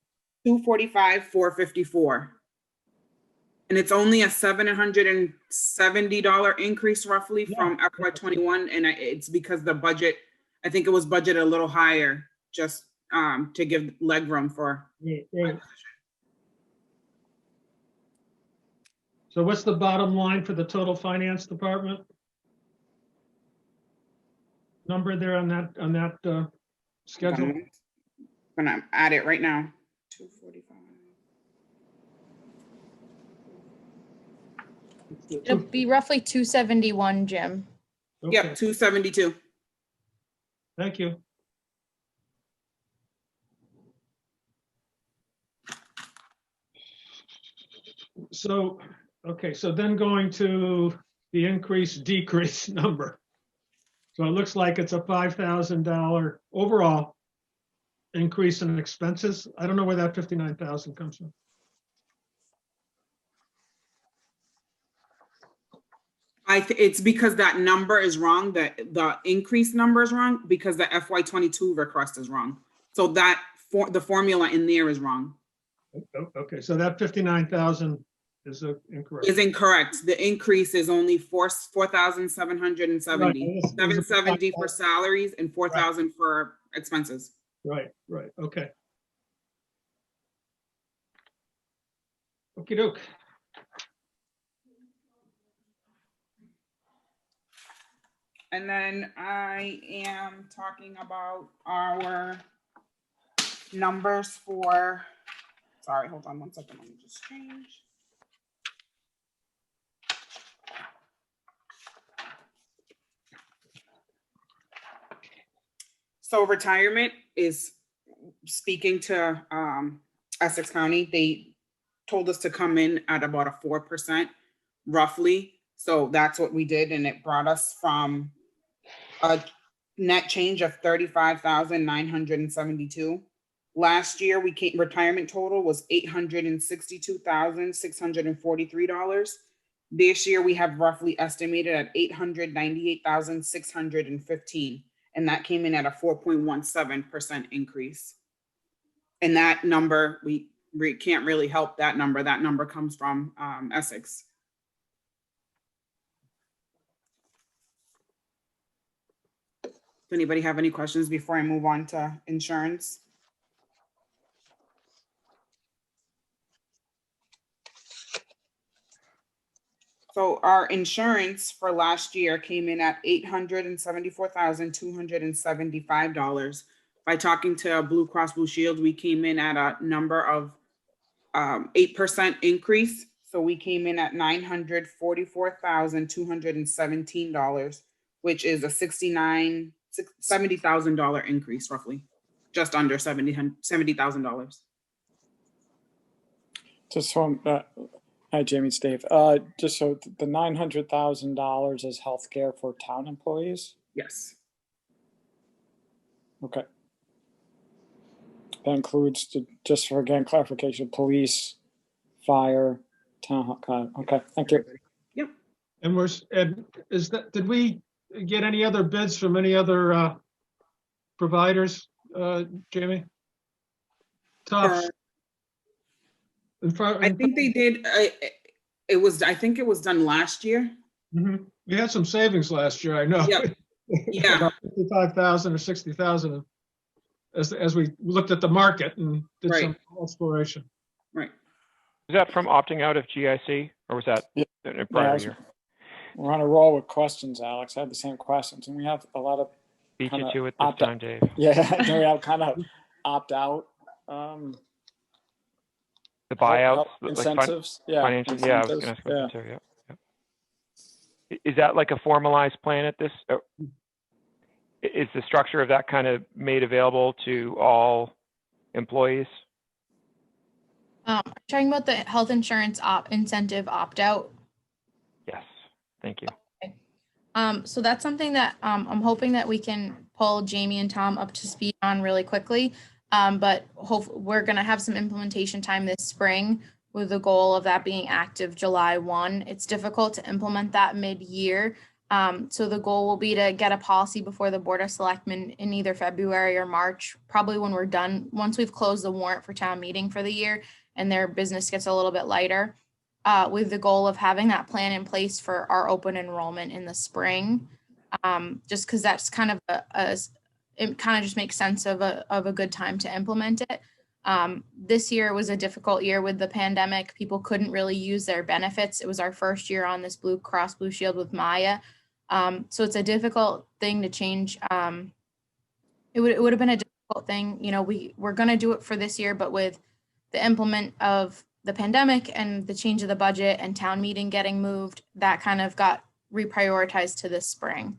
245,454. And it's only a $770 increase roughly from FY21, and it's because the budget, I think it was budgeted a little higher, just to give leg room for. Right. So what's the bottom line for the total finance department? Number there on that schedule? I'm gonna add it right now. 245. It'll be roughly 271, Jim. Okay. Yep, 272. Thank you. So, okay, so then going to the increase decrease number. So it looks like it's a $5,000 overall increase in expenses. I don't know where that 59,000 comes from. It's because that number is wrong, the increased number is wrong, because the FY22 request is wrong. So that the formula in there is wrong. Okay, so that 59,000 is incorrect. Is incorrect. The increase is only 4,770. Right. 770 for salaries and 4,000 for expenses. Right, okay. Okey doke. And then I am talking about our numbers for, sorry, hold on one second, let me just change. So retirement is speaking to Essex County, they told us to come in at about a 4% roughly. So that's what we did, and it brought us from a net change of 35,972. Last year, retirement total was $862,643. This year, we have roughly estimated at $898,615, and that came in at a 4.17% increase. And that number, we can't really help that number. That number comes from Essex. Does anybody have any questions before I move on to insurance? So our insurance for last year came in at $874,275. By talking to Blue Cross Blue Shield, we came in at a number of 8% increase. So we came in at $944,217, which is a $70,000 increase, roughly, just under $70,000. Just from, hi, Jamie, it's Dave. Just so the $900,000 is healthcare for town employees? Yes. Okay. That includes, just for again clarification, police, fire, town. Okay, thank you. Yep. And did we get any other bids from any other providers, Jamie? Tough. I think they did. I think it was done last year. Mm-hmm. We had some savings last year, I know. Yep. Yeah. About 55,000 or 60,000 as we looked at the market and did some exploration. Right. Is that from opting out of GIC, or was that in a prior year? We're on a roll with questions, Alex. I had the same questions, and we have a lot of beat you to it this time, Dave. Yeah, we have kind of opt out. The buyouts, incentives, financial. Yeah, I was going to ask about that too. Yeah. Is that like a formalized plan at this? Is the structure of that kind of made available to all employees? Talking about the health insurance incentive opt-out. Yes, thank you. Okay. So that's something that I'm hoping that we can pull Jamie and Tom up to speed on really quickly. But we're going to have some implementation time this spring with the goal of that being active July 1. It's difficult to implement that mid-year. So the goal will be to get a policy before the Board of Selectmen in either February or March, probably when we're done, once we've closed the warrant for town meeting for the year and their business gets a little bit lighter, with the goal of having that plan in place for our open enrollment in the spring. Just because that's kind of it kind of just makes sense of a good time to implement it. This year was a difficult year with the pandemic. People couldn't really use their benefits. It was our first year on this Blue Cross Blue Shield with Maya. So it's a difficult thing to change. It would have been a difficult thing. You know, we're going to do it for this year, but with the implement of the pandemic and the change of the budget and town meeting getting moved, that kind of got reprioritized to this spring.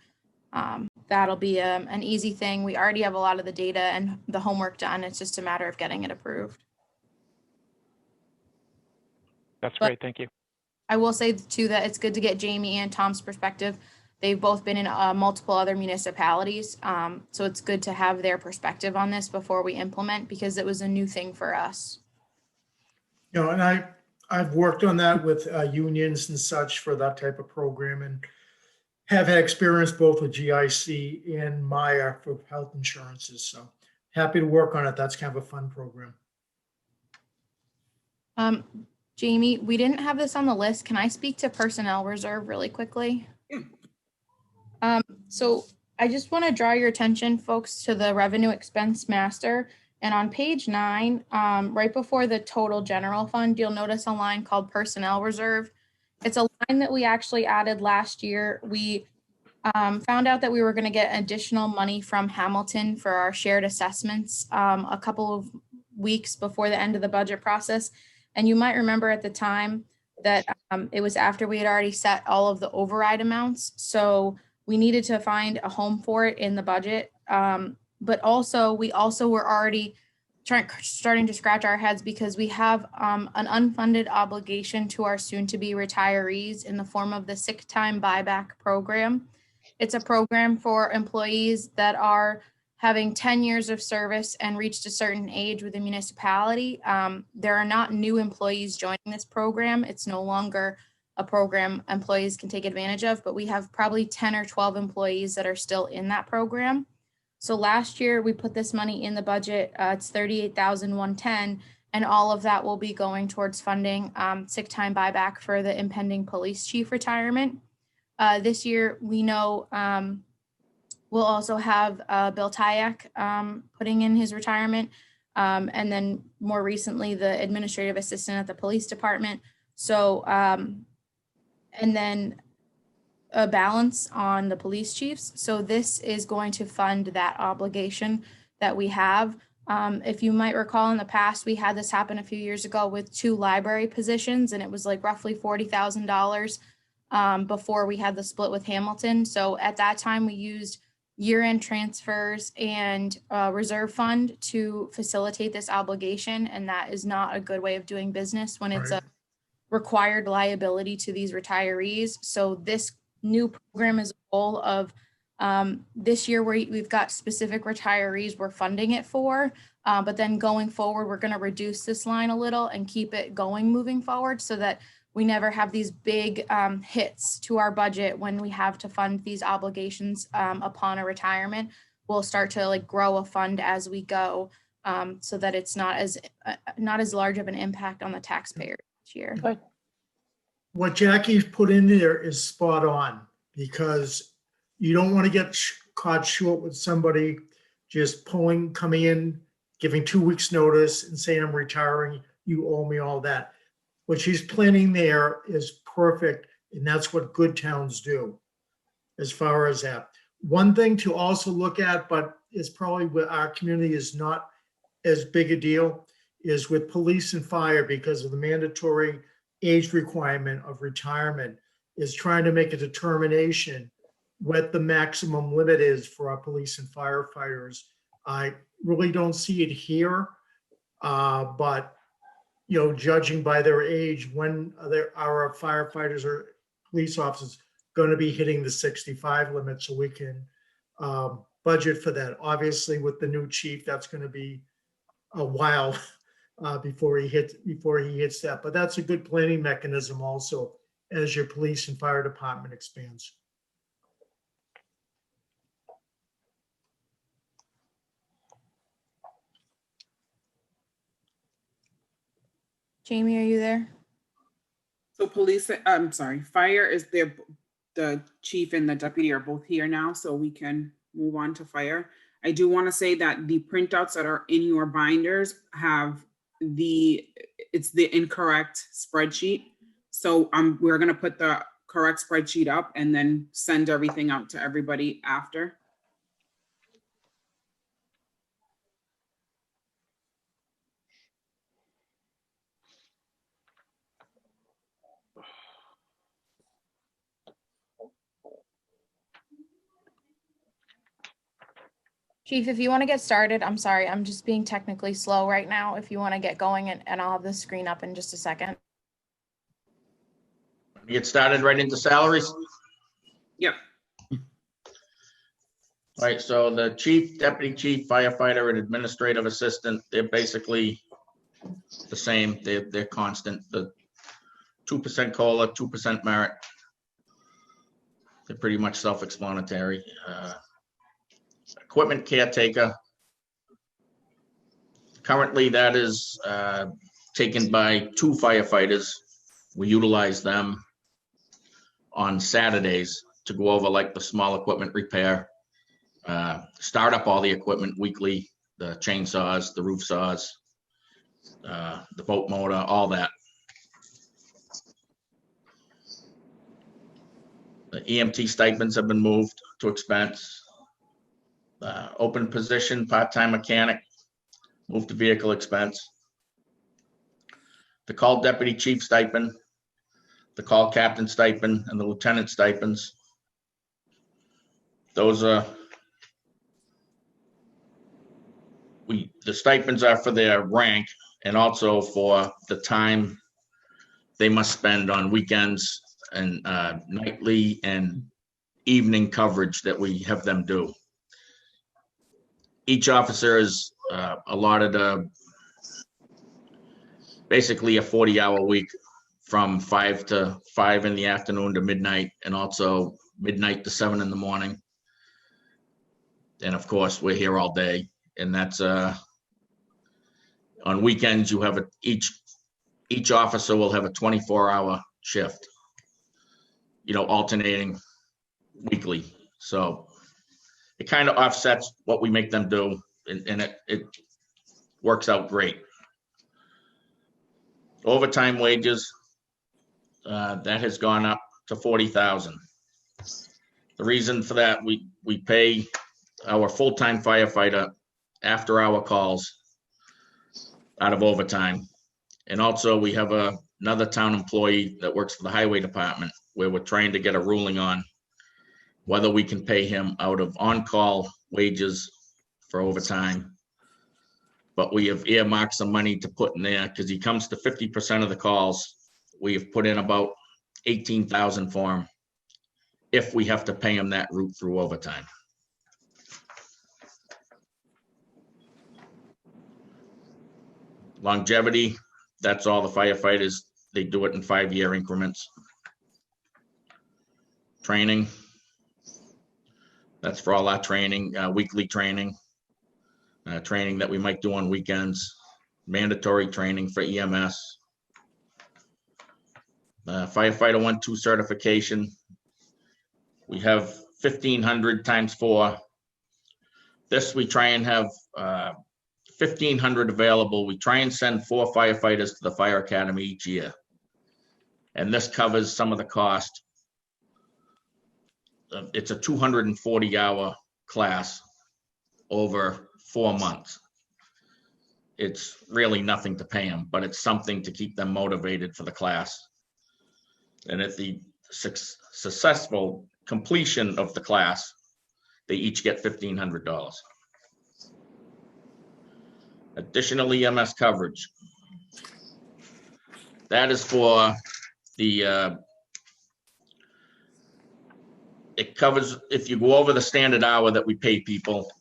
That'll be an easy thing. We already have a lot of the data and the homework done. It's just a matter of getting it approved. That's great. Thank you. I will say too that it's good to get Jamie and Tom's perspective. They've both been in multiple other municipalities. So it's good to have their perspective on this before we implement, because it was a new thing for us. You know, and I've worked on that with unions and such for that type of program, and have had experience both with GIC and Maya for health insurances. So happy to work on it. That's kind of a fun program. Jamie, we didn't have this on the list. Can I speak to personnel reserve really quickly? So I just want to draw your attention, folks, to the revenue expense master. And on page 9, right before the total general fund, you'll notice a line called personnel reserve. It's a line that we actually added last year. We found out that we were going to get additional money from Hamilton for our shared assessments a couple of weeks before the end of the budget process. And you might remember at the time that it was after we had already set all of the override amounts. So we needed to find a home for it in the budget. But also, we also were already starting to scratch our heads because we have an unfunded obligation to our soon-to-be retirees in the form of the sick time buyback program. It's a program for employees that are having 10 years of service and reached a certain age with the municipality. There are not new employees joining this program. It's no longer a program employees can take advantage of, but we have probably 10 or 12 employees that are still in that program. So last year we put this money in the budget. It's $38,110, and all of that will be going towards funding sick time buyback for the impending police chief retirement. This year we know we'll also have Bill Tyack putting in his retirement, and then more recently the administrative assistant at the police department. So and then a balance on the police chiefs. So this is going to fund that obligation that we have. If you might recall in the past, we had this happen a few years ago with 2 library positions, and it was like roughly $40,000 before we had the split with Hamilton. So at that time we used year-end transfers and reserve fund to facilitate this obligation. And that is not a good way of doing business when it's a required liability to these retirees. So this new program is a goal of this year we've got specific retirees we're funding it for, but then going forward, we're going to reduce this line a little and keep it going moving forward so that we never have these big hits to our budget when we have to fund these obligations upon a retirement. We'll start to like grow a fund as we go so that it's not as large of an impact on the taxpayer each year. What Jackie's put in there is spot on, because you don't want to get caught short with somebody just coming in, giving 2 weeks notice and saying, I'm retiring, you owe me all that. What she's planning there is perfect, and that's what good towns do as far as that. One thing to also look at, but is probably with our community is not as big a deal, is with police and fire, because of the mandatory age requirement of retirement, is trying to make a determination what the maximum limit is for our police and firefighters. I really don't see it here, but judging by their age, when our firefighters or police officers going to be hitting the 65 limit, so we can budget for that. Obviously, with the new chief, that's going to be a while before he hits that. But that's a good planning mechanism also as your police and fire department expands. Jamie, are you there? So fire is there. The chief and the deputy are both here now, so we can move on to fire. I do want to say that the printouts that are in your binders have it's the incorrect spreadsheet. So we're going to put the correct spreadsheet up and then send everything out to everybody after. Chief, if you want to get started, I'm sorry, I'm just being technically slow right now. If you want to get going, and I'll have the screen up in just a second. Get started right into salaries. Yep. All right, so the chief, deputy chief, firefighter, and administrative assistant, they're basically the same. They're constant. The 2% COLA, 2% merit. They're pretty much self-explanatory. Equipment caretaker. Currently, that is taken by 2 firefighters. We utilize them on Saturdays to go over like the small equipment repair, start up all the equipment weekly, the chainsaws, the roof saws, the boat motor, all that. The EMT stipends have been moved to expense. Open position, part-time mechanic, moved to vehicle expense. The call deputy chief stipend, the call captain stipend, and the lieutenant stipends. Those are, we the stipends are for their rank and also for the time they must spend on weekends and nightly and evening coverage that we have them do. Each officer is allotted basically a 40-hour week from 5 in the afternoon to midnight, and also midnight to 7 in the morning. And of course, we're here all day, and that's on weekends. You have each officer will have a 24-hour shift, alternating weekly. So it kind of offsets what we make them do, and it works out great. Overtime wages, that has gone up to $40,000. The reason for that, we pay our full-time firefighter after-hour calls out of overtime. And also we have another town employee that works for the highway department, where we're trying to get a ruling on whether we can pay him out of on-call wages for overtime. But we have earmarked some money to put in there because he comes to 50% of the calls. We have put in about $18,000 for him if we have to pay him that route through overtime. Longevity, that's all the firefighters. They do it in 5-year increments. Training, that's for all our training, weekly training, training that we might do on weekends, mandatory training for EMS. Firefighter 1-2 certification. We have 1,500 times 4. This we try and have 1,500 available. We try and send 4 firefighters to the fire academy each year. And this covers some of the cost. It's a 240-hour class over 4 months. It's really nothing to pay them, but it's something to keep them motivated for the class. And at the successful completion of the class, they each get $1,500. Additional EMS coverage. That is for the, it covers, if you go over the standard hour that we pay people.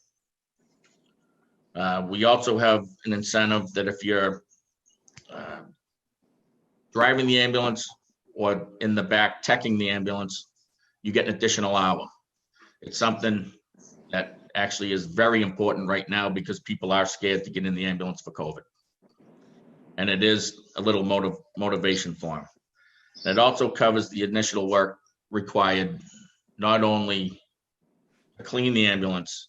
We also have an incentive that if you're driving the ambulance or in the back teching the ambulance, you get an additional hour. It's something that actually is very important right now because people are scared to get in the ambulance for COVID. And it is a little motivation for them. It also covers the initial work required, not only to clean the ambulance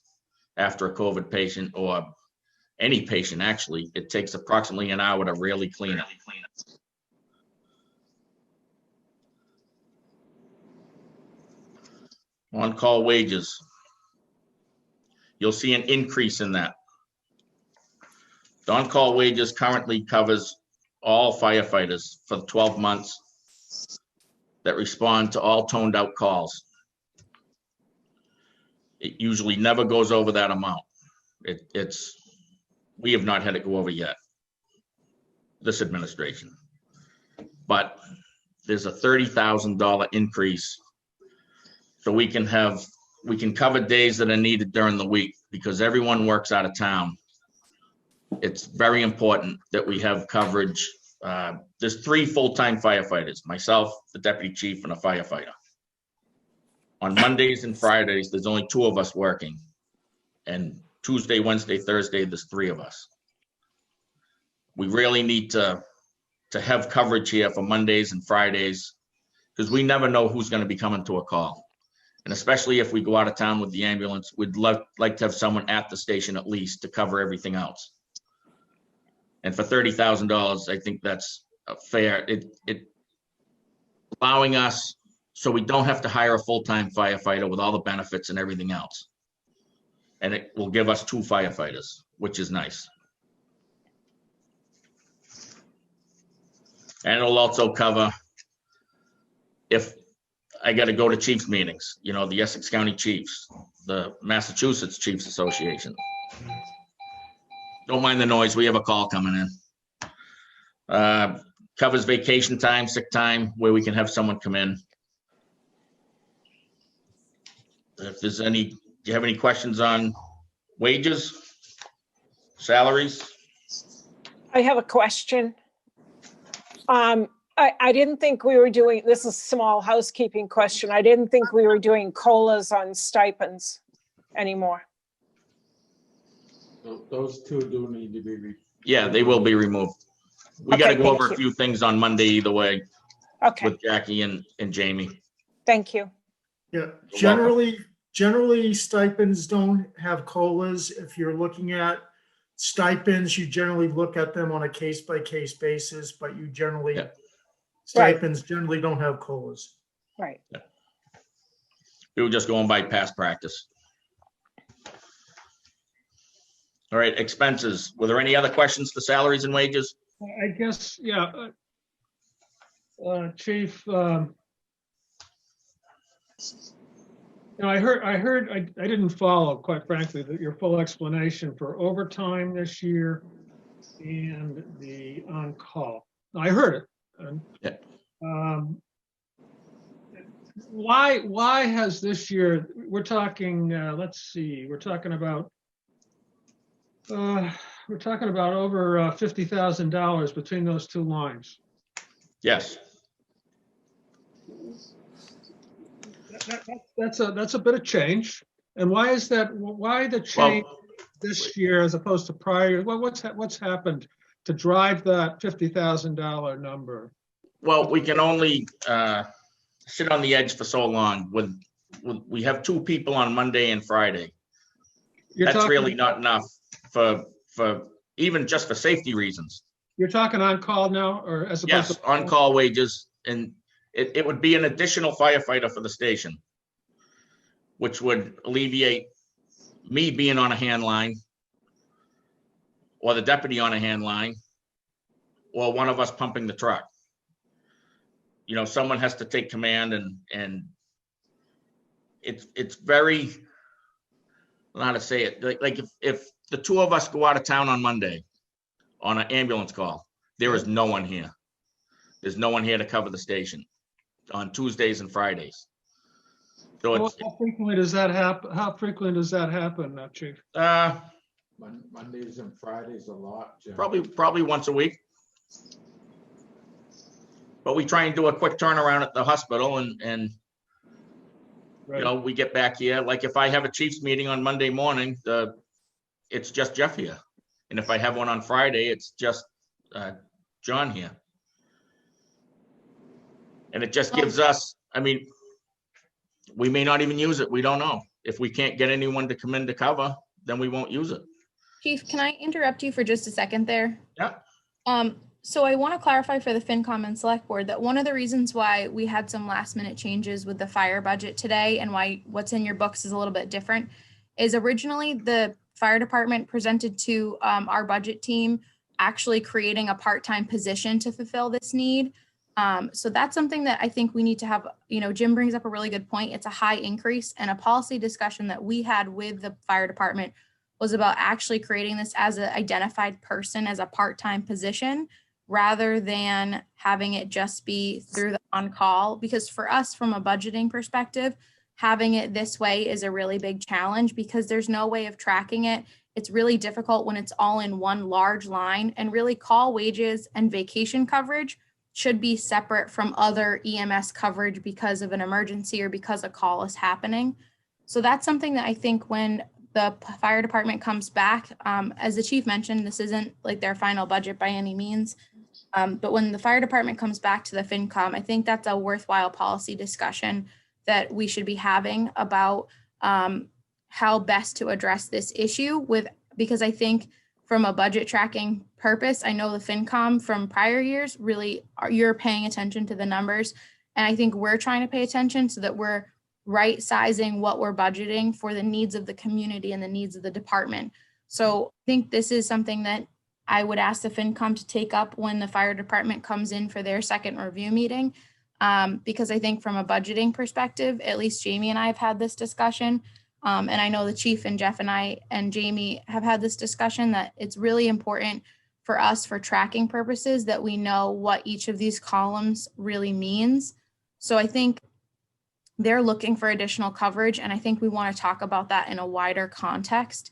after a COVID patient or any patient, actually. It takes approximately an hour to really clean it. On-call wages. You'll see an increase in that. The on-call wages currently covers all firefighters for the 12 months that respond to all toned out calls. It usually never goes over that amount. We have not had it go over yet, this administration. But there's a $30,000 increase. So we can cover days that are needed during the week because everyone works out of town. It's very important that we have coverage. There's 3 full-time firefighters, myself, the deputy chief, and a firefighter. On Mondays and Fridays, there's only 2 of us working. And Tuesday, Wednesday, Thursday, there's 3 of us. We really need to have coverage here for Mondays and Fridays because we never know who's going to be coming to a call. And especially if we go out of town with the ambulance, we'd like to have someone at the station at least to cover everything else. And for $30,000, I think that's fair. It allowing us so we don't have to hire a full-time firefighter with all the benefits and everything else. And it will give us 2 firefighters, which is nice. And it'll also cover if I got to go to chiefs meetings, the Essex County Chiefs, the Massachusetts Chiefs Association. Don't mind the noise. We have a call coming in. Covers vacation time, sick time, where we can have someone come in. If there's any, do you have any questions on wages, salaries? I have a question. I didn't think we were doing, this is a small housekeeping question. I didn't think we were doing COLAs on stipends anymore. Those two do need to be. Yeah, they will be removed. We got to go over a few things on Monday either way. Okay. With Jackie and Jamie. Thank you. Yeah, generally stipends don't have COLAs. If you're looking at stipends, you generally look at them on a case-by-case basis, but you generally, stipends generally don't have COLAs. Right. Yeah. We were just going by past practice. All right, expenses. Were there any other questions for salaries and wages? I guess, yeah. Chief, I didn't follow, quite frankly, your full explanation for overtime this year and the on-call. I heard it. Why has this year, we're talking, let's see, we're talking about over $50,000 between those two lines. Yes. That's a bit of change. And why is that? Why the change this year as opposed to prior? What's happened to drive that $50,000 number? Well, we can only sit on the edge for so long. We have two people on Monday and Friday. That's really not enough for even just for safety reasons. You're talking on call now, or as opposed to on call wages, and it would be an additional firefighter for the station, which would alleviate me being on a hand line, or the deputy on a hand line, or one of us pumping the truck. You know, someone has to take command, and it's very, I don't know how to say it, like if the two of us go out of town on Monday on an ambulance call, there is no one here. There's no one here to cover the station on Tuesdays and Fridays. So how frequently does that happen? How frequently does that happen, Chief? Mondays and Fridays a lot, Jim. Probably once a week. But we try and do a quick turnaround at the hospital, and you know, we get back here. Like if I have a Chiefs meeting on Monday morning, it's just Jeff here. And if I have one on Friday, it's just John here. And it just gives us, I mean, we may not even use it. We don't know. If we can't get anyone to come in to cover, then we won't use it. Chief, can I interrupt you for just a second there? Yeah. So I want to clarify for the FinCom and Select Board that one of the reasons why we had some last minute changes with the fire budget today and why what's in your books is a little bit different is originally the fire department presented to our budget team actually creating a part-time position to fulfill this need. So that's something that I think we need to have, you know, Jim brings up a really good point. It's a high increase, and a policy discussion that we had with the fire department was about actually creating this as an identified person as a part-time position rather than having it just be through the on-call. Because for us, from a budgeting perspective, having it this way is a really big challenge because there's no way of tracking it. It's really difficult when it's all in one large line, and really call wages and vacation coverage should be separate from other EMS coverage because of an emergency or because a call is happening. So that's something that I think when the fire department comes back, as the chief mentioned, this isn't like their final budget by any means. But when the fire department comes back to the FinCom, I think that's a worthwhile policy discussion that we should be having about how best to address this issue because I think from a budget tracking purpose, I know the FinCom from prior years really you're paying attention to the numbers. And I think we're trying to pay attention so that we're right sizing what we're budgeting for the needs of the community and the needs of the department. So I think this is something that I would ask the FinCom to take up when the fire department comes in for their second review meeting. Because I think from a budgeting perspective, at least Jamie and I have had this discussion. And I know the chief and Jeff and I and Jamie have had this discussion that it's really important for us for tracking purposes that we know what each of these columns really means. So I think they're looking for additional coverage, and I think we want to talk about that in a wider context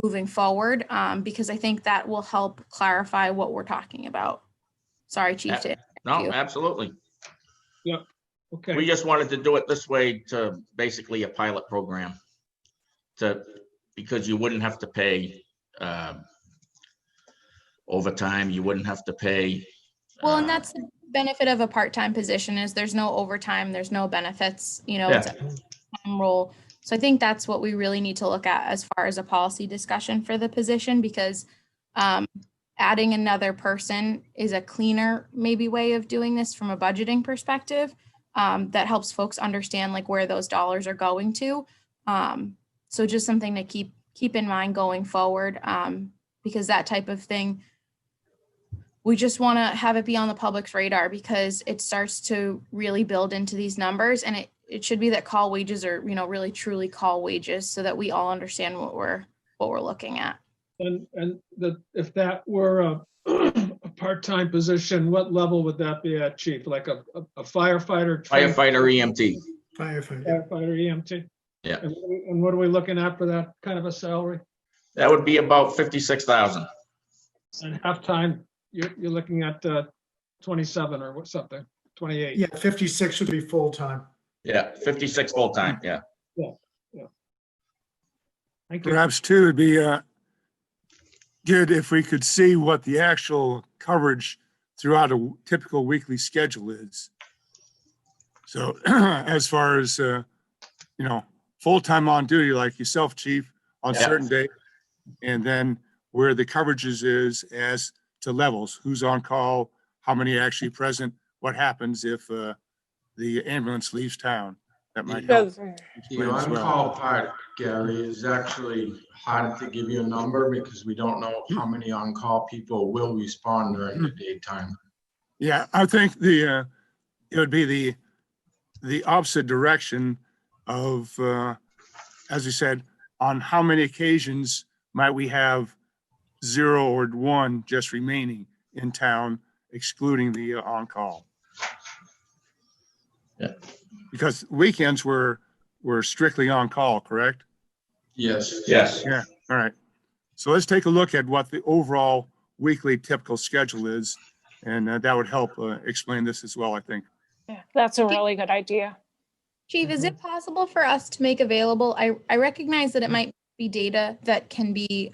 moving forward, because I think that will help clarify what we're talking about. Sorry, Chief. No, absolutely. Yeah. Okay. We just wanted to do it this way to basically a pilot program because you wouldn't have to pay overtime. You wouldn't have to pay. Well, and that's the benefit of a part-time position is there's no overtime, there's no benefits, it's a time role. So I think that's what we really need to look at as far as a policy discussion for the position, because adding another person is a cleaner maybe way of doing this from a budgeting perspective that helps folks understand like where those dollars are going to. So just something to keep in mind going forward, because that type of thing, we just want to have it be on the public's radar because it starts to really build into these numbers, and it should be that call wages are, really truly call wages so that we all understand what we're looking at. And if that were a part-time position, what level would that be at, Chief? Like a firefighter? Firefighter EMT. Firefighter EMT? Yeah. And what are we looking at for that kind of a salary? That would be about 56,000. And half-time, you're looking at 27 or something, 28. Yeah, 56 would be full-time. Yeah, 56 full-time, yeah. Yeah. Thank you. Perhaps too, it'd be good if we could see what the actual coverage throughout a typical weekly schedule is. So as far as, full-time on duty like yourself, Chief, on certain days, and then where the coverages is as to levels, who's on call, how many actually present, what happens if the ambulance leaves town. That might help. The explain as well. on-call part, Gary, is actually hard to give you a number because we don't know how many on-call people will respond during the daytime. Yeah, I think it would be the opposite direction of, as you said, on how many occasions might we have 0 or 1 just remaining in town, excluding the on-call. Yeah. Because weekends were strictly on-call, correct? Yes. Yes. Yeah, all right. So let's take a look at what the overall weekly typical schedule is, and that would help explain this as well, I think. Yeah, that's a really good idea. Chief, is it possible for us to make available, I recognize that it might be data that can be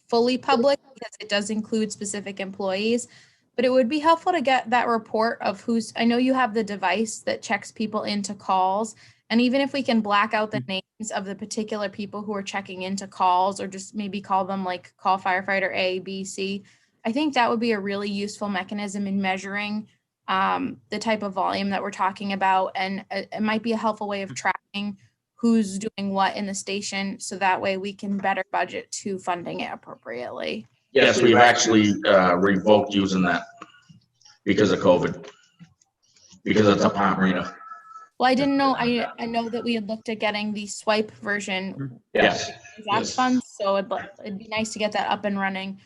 fully public because it does include specific employees, but it would be helpful to get that report of I know you have the device that checks people into calls, and even if we can black out the names of the particular people who are checking into calls or just maybe call them like call firefighter A, B, C, I think that would be a really useful mechanism in measuring the type of volume that we're talking about. And it might be a helpful way of tracking who's doing what in the station. So that way we can better budget to funding it appropriately. Yes, we've actually revoked using that because of COVID, because it's a palm reader. Well, I didn't know, I know that we had looked at getting the swipe version. Yes. That's fun. So it'd be nice to get that up and running.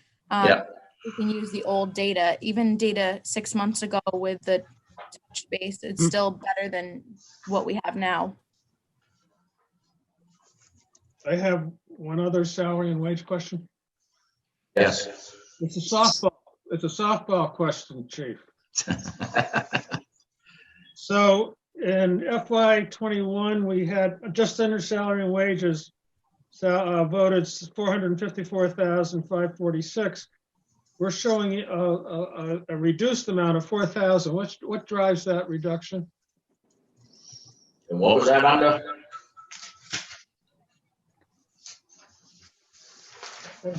We can use the old data, even data 6 months ago with the touch base. It's still better than what we have now. I have one other salary and wage question. Yes. It's a softball question, Chief. So in FY21, we had just under salary and wages, voted 454,546. We're showing a reduced amount of 4,000. What drives that reduction? And what was that under? I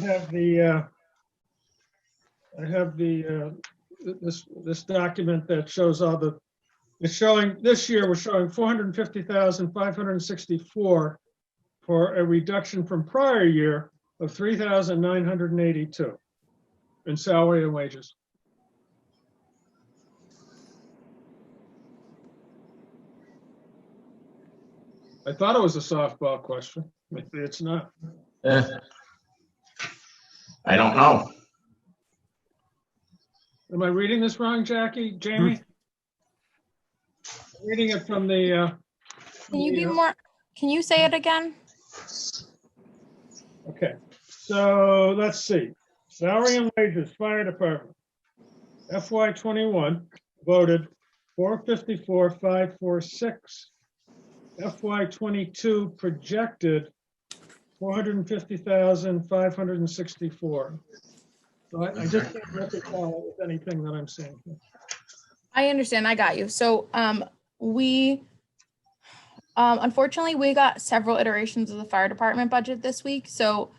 have this document that shows it's showing this year we're showing 450,564 for a reduction from prior year of 3,982 in salary and wages. I thought it was a softball question. Maybe it's not. I don't know. Am I reading this wrong, Jackie, Jamie? I'm reading it from the, Can you be more, can you say it again? okay, so let's see. Salary and wages, fire department. FY '21 voted 454,546. FY '22 projected 450,564. So I just can't reconcile it with anything that I'm saying. I understand. I got you. So unfortunately, we got several iterations of the fire department budget this week. So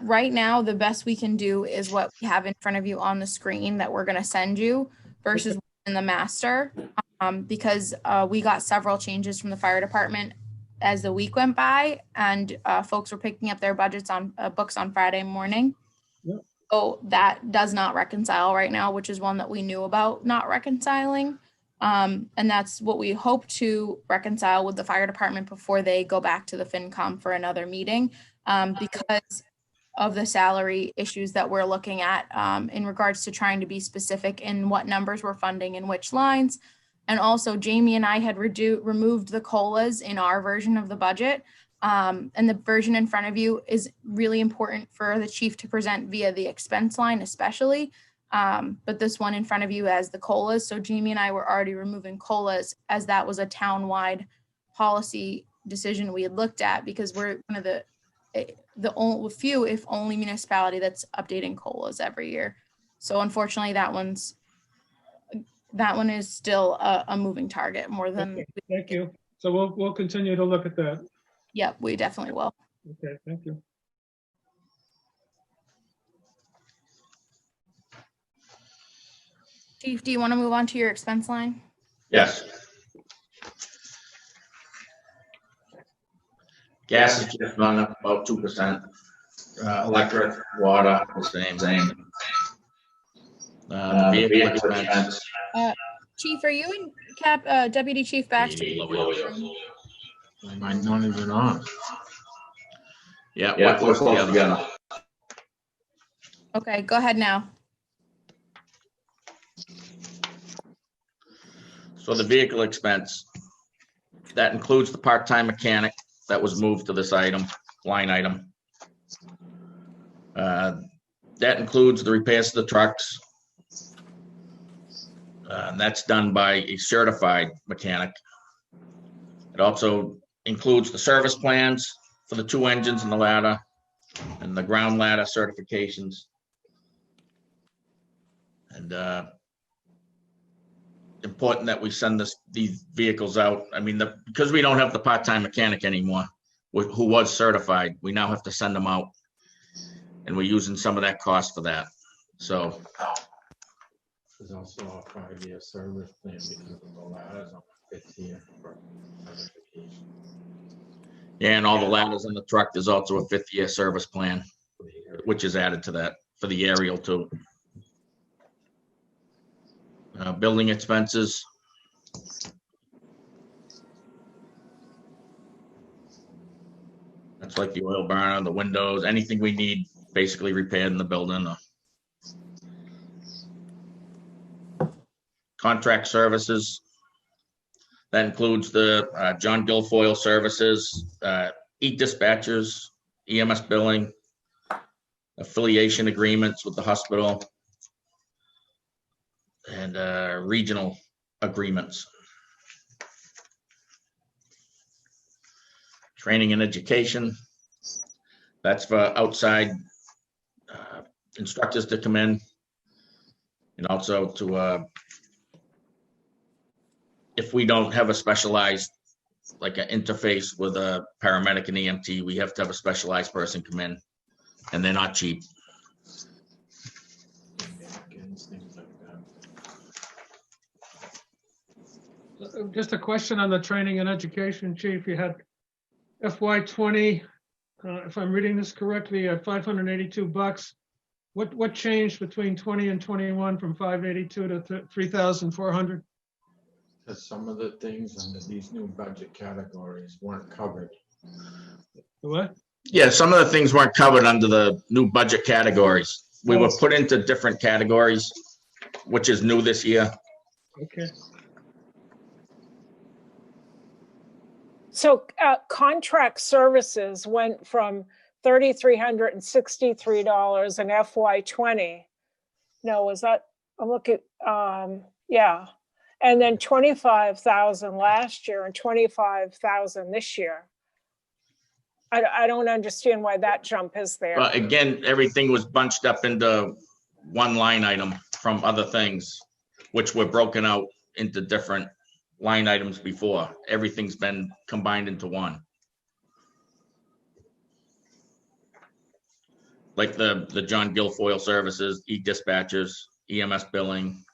right now, the best we can do is what we have in front of you on the screen that we're going to send you versus in the master, because we got several changes from the fire department as the week went by, and folks were picking up their budgets on books on Friday morning. Yep. So that does not reconcile right now, which is one that we knew about not reconciling. And that's what we hope to reconcile with the fire department before they go back to the FinCom for another meeting, because of the salary issues that we're looking at in regards to trying to be specific in what numbers we're funding in which lines. And also Jamie and I had removed the COLAs in our version of the budget. And the version in front of you is really important for the chief to present via the expense line, especially. But this one in front of you has the COLAs. So Jamie and I were already removing COLAs as that was a town-wide policy decision we had looked at, because we're one of the only few, if only, municipality that's updating COLAs every year. So unfortunately, that one is still a moving target more than. Okay, thank you. So we'll continue to look at that. Yep, we definitely will. Okay, thank you. Chief, do you want to move on to your expense line? Yes. Gas has just gone up about 2%. Electric, water, the same. The vehicle expense. Chief, are you and Deputy Chief Baxter? Am I not even on? Yeah, we're close together. Okay, go ahead now. So the vehicle expense, that includes the part-time mechanic that was moved to this line item. That includes the repairs to the trucks. And that's done by a certified mechanic. It also includes the service plans for the 2 engines and the ladder and the ground ladder certifications. And important that we send these vehicles out. I mean, because we don't have the part-time mechanic anymore, who was certified, we now have to send them out. And we're using some of that cost for that. So. There's also a 5-year service plan because of the ladders on the 5th year for certification. Yeah, and all the ladders in the truck, there's also a 5th-year service plan, which is added to that for the aerial too. Building expenses. That's like the oil burner, the windows, anything we need basically repaired in the building. Contract services. That includes the John Guilfoyle services, e-dispatchers, EMS billing, affiliation agreements with the hospital, and regional agreements. Training and education. That's for outside instructors to come in, and also to if we don't have a specialized, like an interface with a paramedic and EMT, we have to have a specialized person come in, and they're not cheap. Just a question on the training and education, Chief. You had FY '20, if I'm reading this correctly, at $582. What changed between 20 and 21 from 582 to 3,400? Because some of the things under these new budget categories weren't covered. What? Yeah, some of the things weren't covered under the new budget categories. We were put into different categories, which is new this year. Okay. So contract services went from $3,363 in FY20. No, was that, I'm looking, yeah. And then 25,000 last year and 25,000 this year. I don't understand why that jump is there. But again, everything was bunched up into one line item from other things, which were broken out into different line items before. Everything's been combined into one. Like the John Guilfoyle services, e-dispatchers, EMS billing,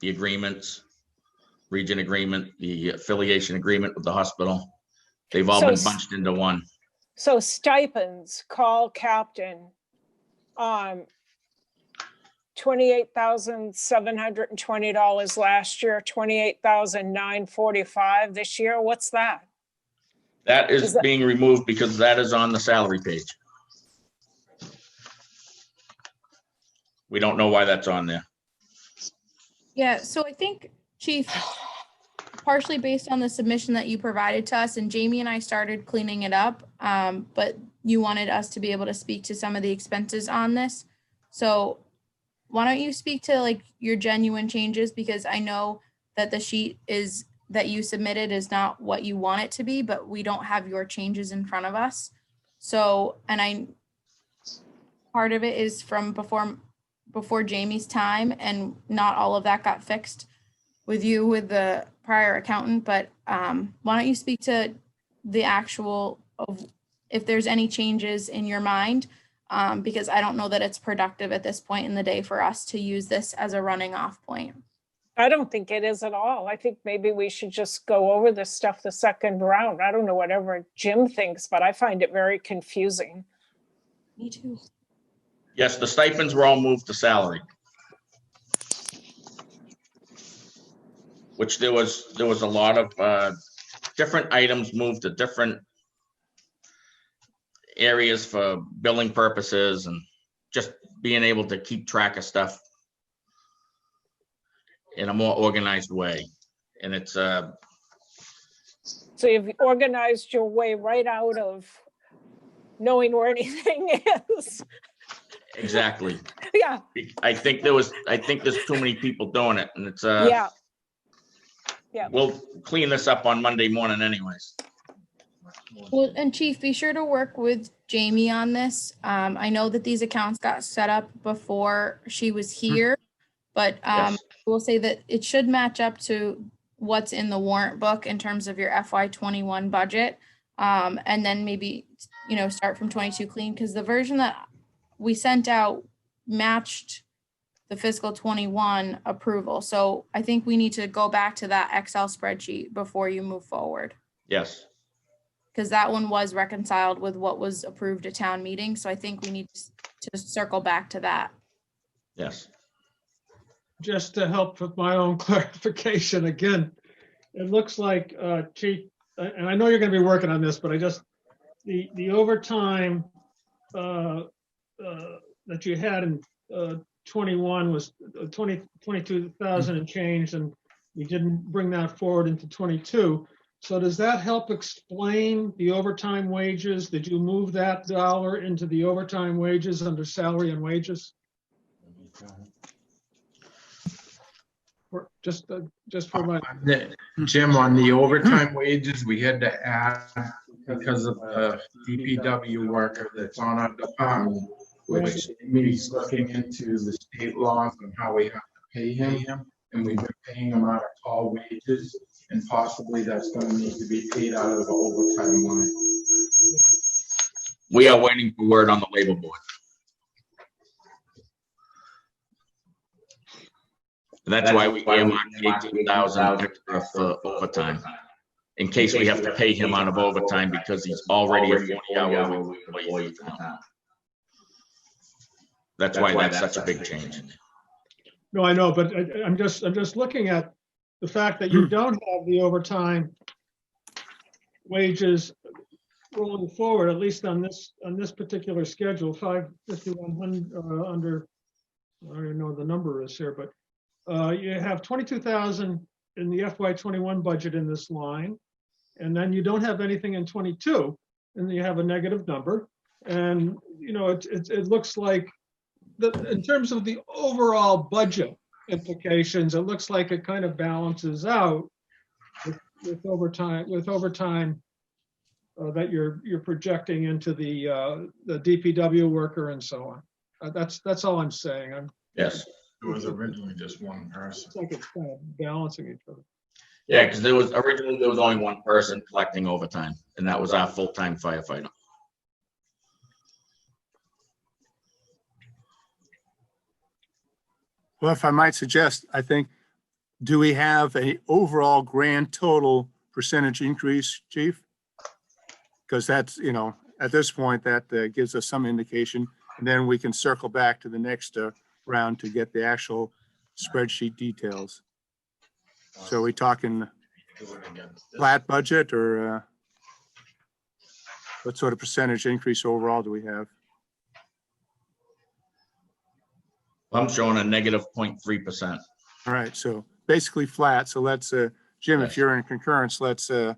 the agreements, region agreement, the affiliation agreement with the hospital. They've all been bunched into one. So stipends, call captain, $28,720 last year, $28,945 this year. What's that? That is being removed because that is on the salary page. We don't know why that's on there. Yeah, so I think, Chief, partially based on the submission that you provided to us, and Jamie and I started cleaning it up, but you wanted us to be able to speak to some of the expenses on this. So why don't you speak to like your genuine changes, because I know that the sheet is that you submitted is not what you want it to be, but we don't have your changes in front of us. So, and part of it is from before Jamie's time, and not all of that got fixed with you with the prior accountant, but why don't you speak to the actual of if there's any changes in your mind, because I don't know that it's productive at this point in the day for us to use this as a running off point. I don't think it is at all. I think maybe we should just go over this stuff the second round. I don't know whatever Jim thinks, but I find it very confusing. Me too. Yes, the stipends were all moved to salary. Which there was a lot of different items moved to different areas for billing purposes and just being able to keep track of stuff in a more organized way. And it's So you've organized your way right out of knowing where anything is. exactly. Yeah. I think there's too many people doing it, and it's Yeah. We'll clean this up on Monday morning anyways. Well, and Chief, be sure to work with Jamie on this. I know that these accounts got set up before she was here, but Yes. we'll say that it should match up to what's in the warrant book in terms of your FY21 budget. And then maybe, start from 22 clean, because the version that we sent out matched the fiscal 21 approval. So I think we need to go back to that Excel spreadsheet before you move forward, Yes. because that one was reconciled with what was approved at town meeting. So I think we need to circle back to that. Yes. Just to help with my own clarification, again, it looks like, Chief, and I know you're going to be working on this, but the overtime that you had in 21 was 22,000 and change, and you didn't bring that forward into 22. So does that help explain the overtime wages? Did you move that dollar into the overtime wages under salary and wages? Just for my. Jim, on the overtime wages, we had to add because of the DPW worker that's on our department, which he's looking into the state laws on how we have to pay him, and we've been paying him out of call wages, and possibly that's going to need to be paid out of the overtime line. We are waiting for word on the labor board. That's why we earmarked 18,000 extra for overtime, in case we have to pay him out of overtime because he's already a 40-hour employee. That's why that's such a big change. No, I know, but I'm just looking at the fact that you don't have the overtime wages rolling forward, at least on this particular schedule, 55100 under, I don't even know what the number is here, but you have 22,000 in the FY21 budget in this line, and then you don't have anything in 22, and you have a negative number. And it looks like in terms of the overall budget implications, it looks like it kind of balances out with overtime that you're projecting into the DPW worker and so on. That's all I'm saying. Yes. It was originally just one person. It's like it's kind of balancing each other. Yeah, because originally there was only one person collecting overtime, and that was our full-time firefighter. Well, if I might suggest, I think, do we have an overall grand total percentage increase, Chief? Because that's, at this point, that gives us some indication, and then we can circle back to the next round to get the actual spreadsheet details. So are we talking flat budget, or what sort of percentage increase overall do we have? I'm showing a negative 0.3%. All right, so basically flat. So let's, Jim, Yes. if you're in concurrence, let's, as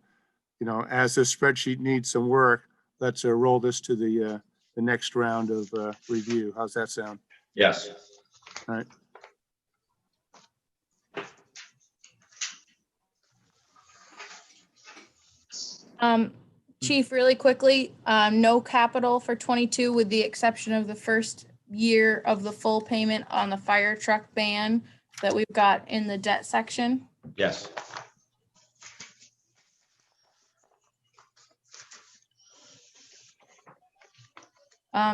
this spreadsheet needs some work, let's roll this to the next round of review. How's that sound? Yes. All right. Chief, really quickly, no capital for 22 with the exception of the first year of the full payment on the fire truck ban that we've got in the debt section. Yes.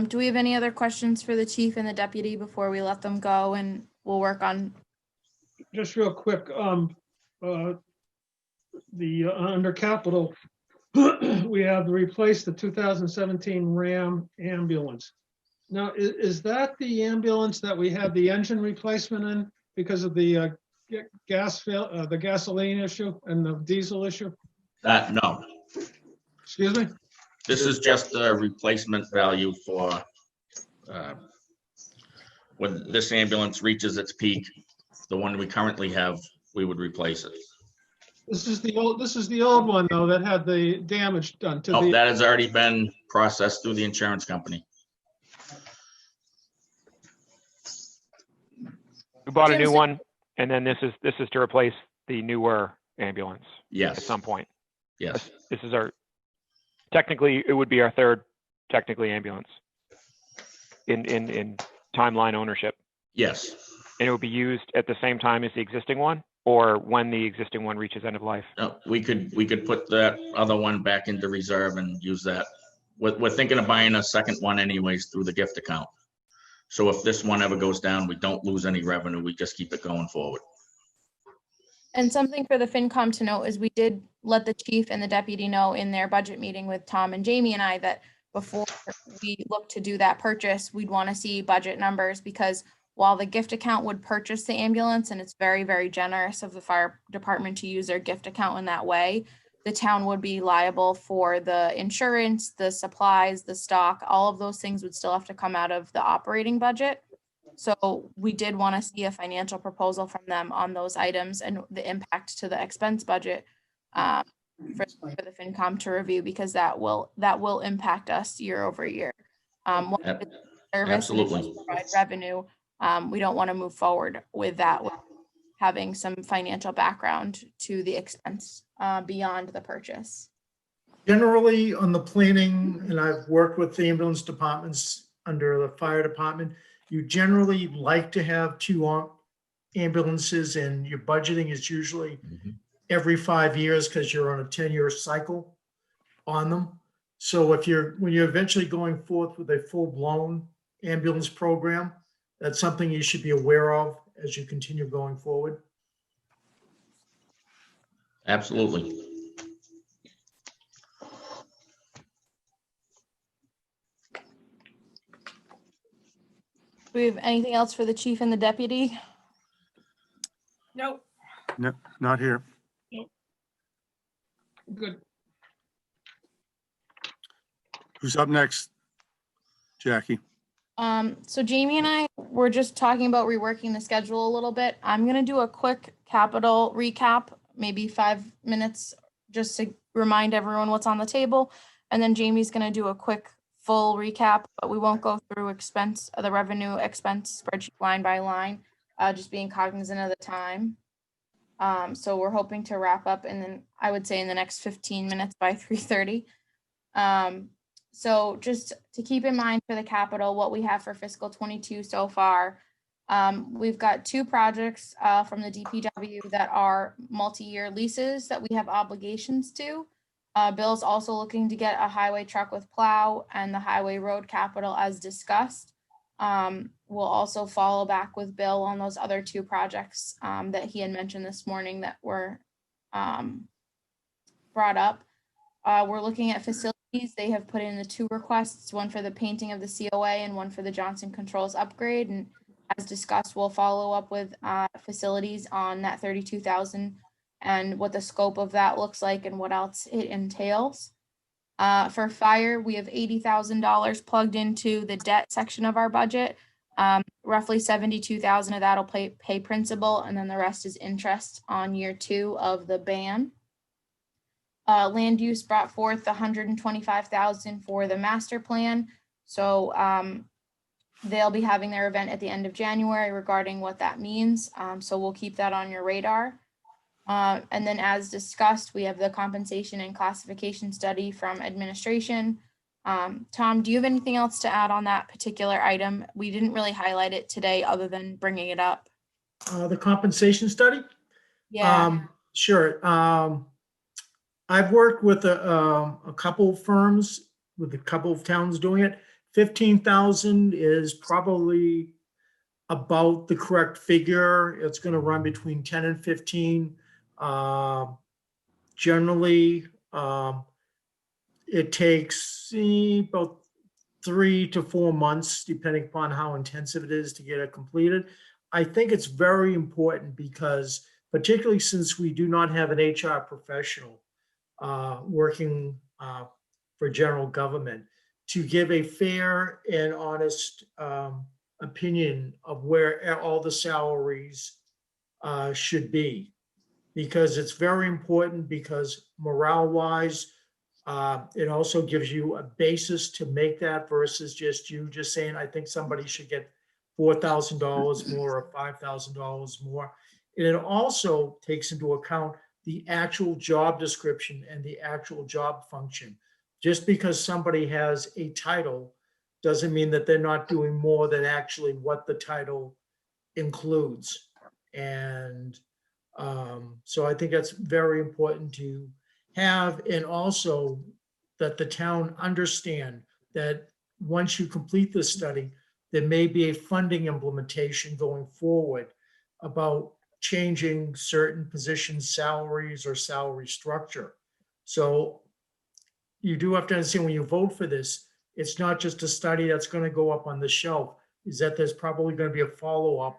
Do we have any other questions for the chief and the deputy before we let them go, and we'll work on? Just real quick, under capital, we have to replace the 2017 Ram ambulance. Now, is that the ambulance that we had the engine replacement in because of the the gasoline issue and the diesel issue? No. Excuse me? This is just a replacement value for when this ambulance reaches its peak, the one we currently have, we would replace it. This is the old one though that had the damage done to Oh, the. that has already been processed through the insurance company. We bought a new one, and then this is to replace the newer ambulance. Yes. At some point. Yes. This is technically, it would be our third ambulance in timeline ownership. Yes. And it would be used at the same time as the existing one, or when the existing one reaches end of life. No, we could put that other one back into reserve and use that. We're thinking of buying a second one anyways through the gift account. So if this one ever goes down, we don't lose any revenue. We just keep it going forward. And something for the FinCom to note is we did let the chief and the deputy know in their budget meeting with Tom and Jamie and I that before we look to do that purchase, we'd want to see budget numbers, because while the gift account would purchase the ambulance, and it's very, very generous of the fire department to use their gift account in that way, the town would be liable for the insurance, the supplies, the stock, all of those things would still have to come out of the operating budget. So we did want to see a financial proposal from them on those items and the impact to the expense budget for the FinCom to review, because that will impact us year over year. Service Absolutely. provide revenue. We don't want to move forward with that, with having some financial background to the expense beyond the purchase. Generally, on the planning, and I've worked with the ambulance departments under the fire department, you generally like to have two ambulances, and your budgeting is usually every 5 years because you're on a 10-year cycle on them. So when you're eventually going forth with a full-blown ambulance program, that's something you should be aware of as you continue going forward. Absolutely. Do we have anything else for the chief and the deputy? Nope. No, not here. Good. Who's up next? Jackie. So Jamie and I were just talking about reworking the schedule a little bit. I'm gonna do a quick capital recap, maybe 5 minutes, just to remind everyone what's on the table. And then Jamie's gonna do a quick full recap, but we won't go through the revenue expense spreadsheet line by line, just being cognizant of the time. So we're hoping to wrap up I would say in the next 15 minutes by 3:30. So just to keep in mind for the capital, what we have for fiscal 22 so far, we've got 2 projects from the DPW that are multi-year leases that we have obligations to. Bill's also looking to get a highway truck with plow and the highway road capital as discussed. We'll also follow back with Bill on those other 2 projects that he had mentioned this morning that were brought up. We're looking at facilities. They have put in the 2 requests, one for the painting of the COA and one for the Johnson Controls upgrade. And as discussed, we'll follow up with facilities on that 32,000 and what the scope of that looks like and what else it entails. For fire, we have $80,000 plugged into the debt section of our budget. Roughly 72,000 of that will pay principal, and then the rest is interest on year 2 of the ban. Land use brought forth 125,000 for the master plan. So they'll be having their event at the end of January regarding what that means. So we'll keep that on your radar. And then as discussed, we have the compensation and classification study from administration. Tom, do you have anything else to add on that particular item? We didn't really highlight it today other than bringing it up. The compensation study? Yeah. Sure. I've worked with a couple of firms, with a couple of towns doing it. 15,000 is probably about the correct figure. It's going to run between 10 and 15. Generally, it takes about 3 to 4 months, depending upon how intensive it is to get it completed. I think it's very important because, particularly since we do not have an HR professional working for general government, to give a fair and honest opinion of where all the salaries should be. Because it's very important, because morale-wise, it also gives you a basis to make that versus just saying, I think somebody should get $4,000 more or $5,000 more. And it also takes into account the actual job description and the actual job function. Just because somebody has a title doesn't mean that they're not doing more than actually what the title includes. And so I think that's very important to have, and also that the town understand that once you complete this study, there may be a funding implementation going forward about changing certain positions, salaries, or salary structure. So you do have to understand, when you vote for this, it's not just a study that's going to go up on the shelf, is that there's probably going to be a follow-up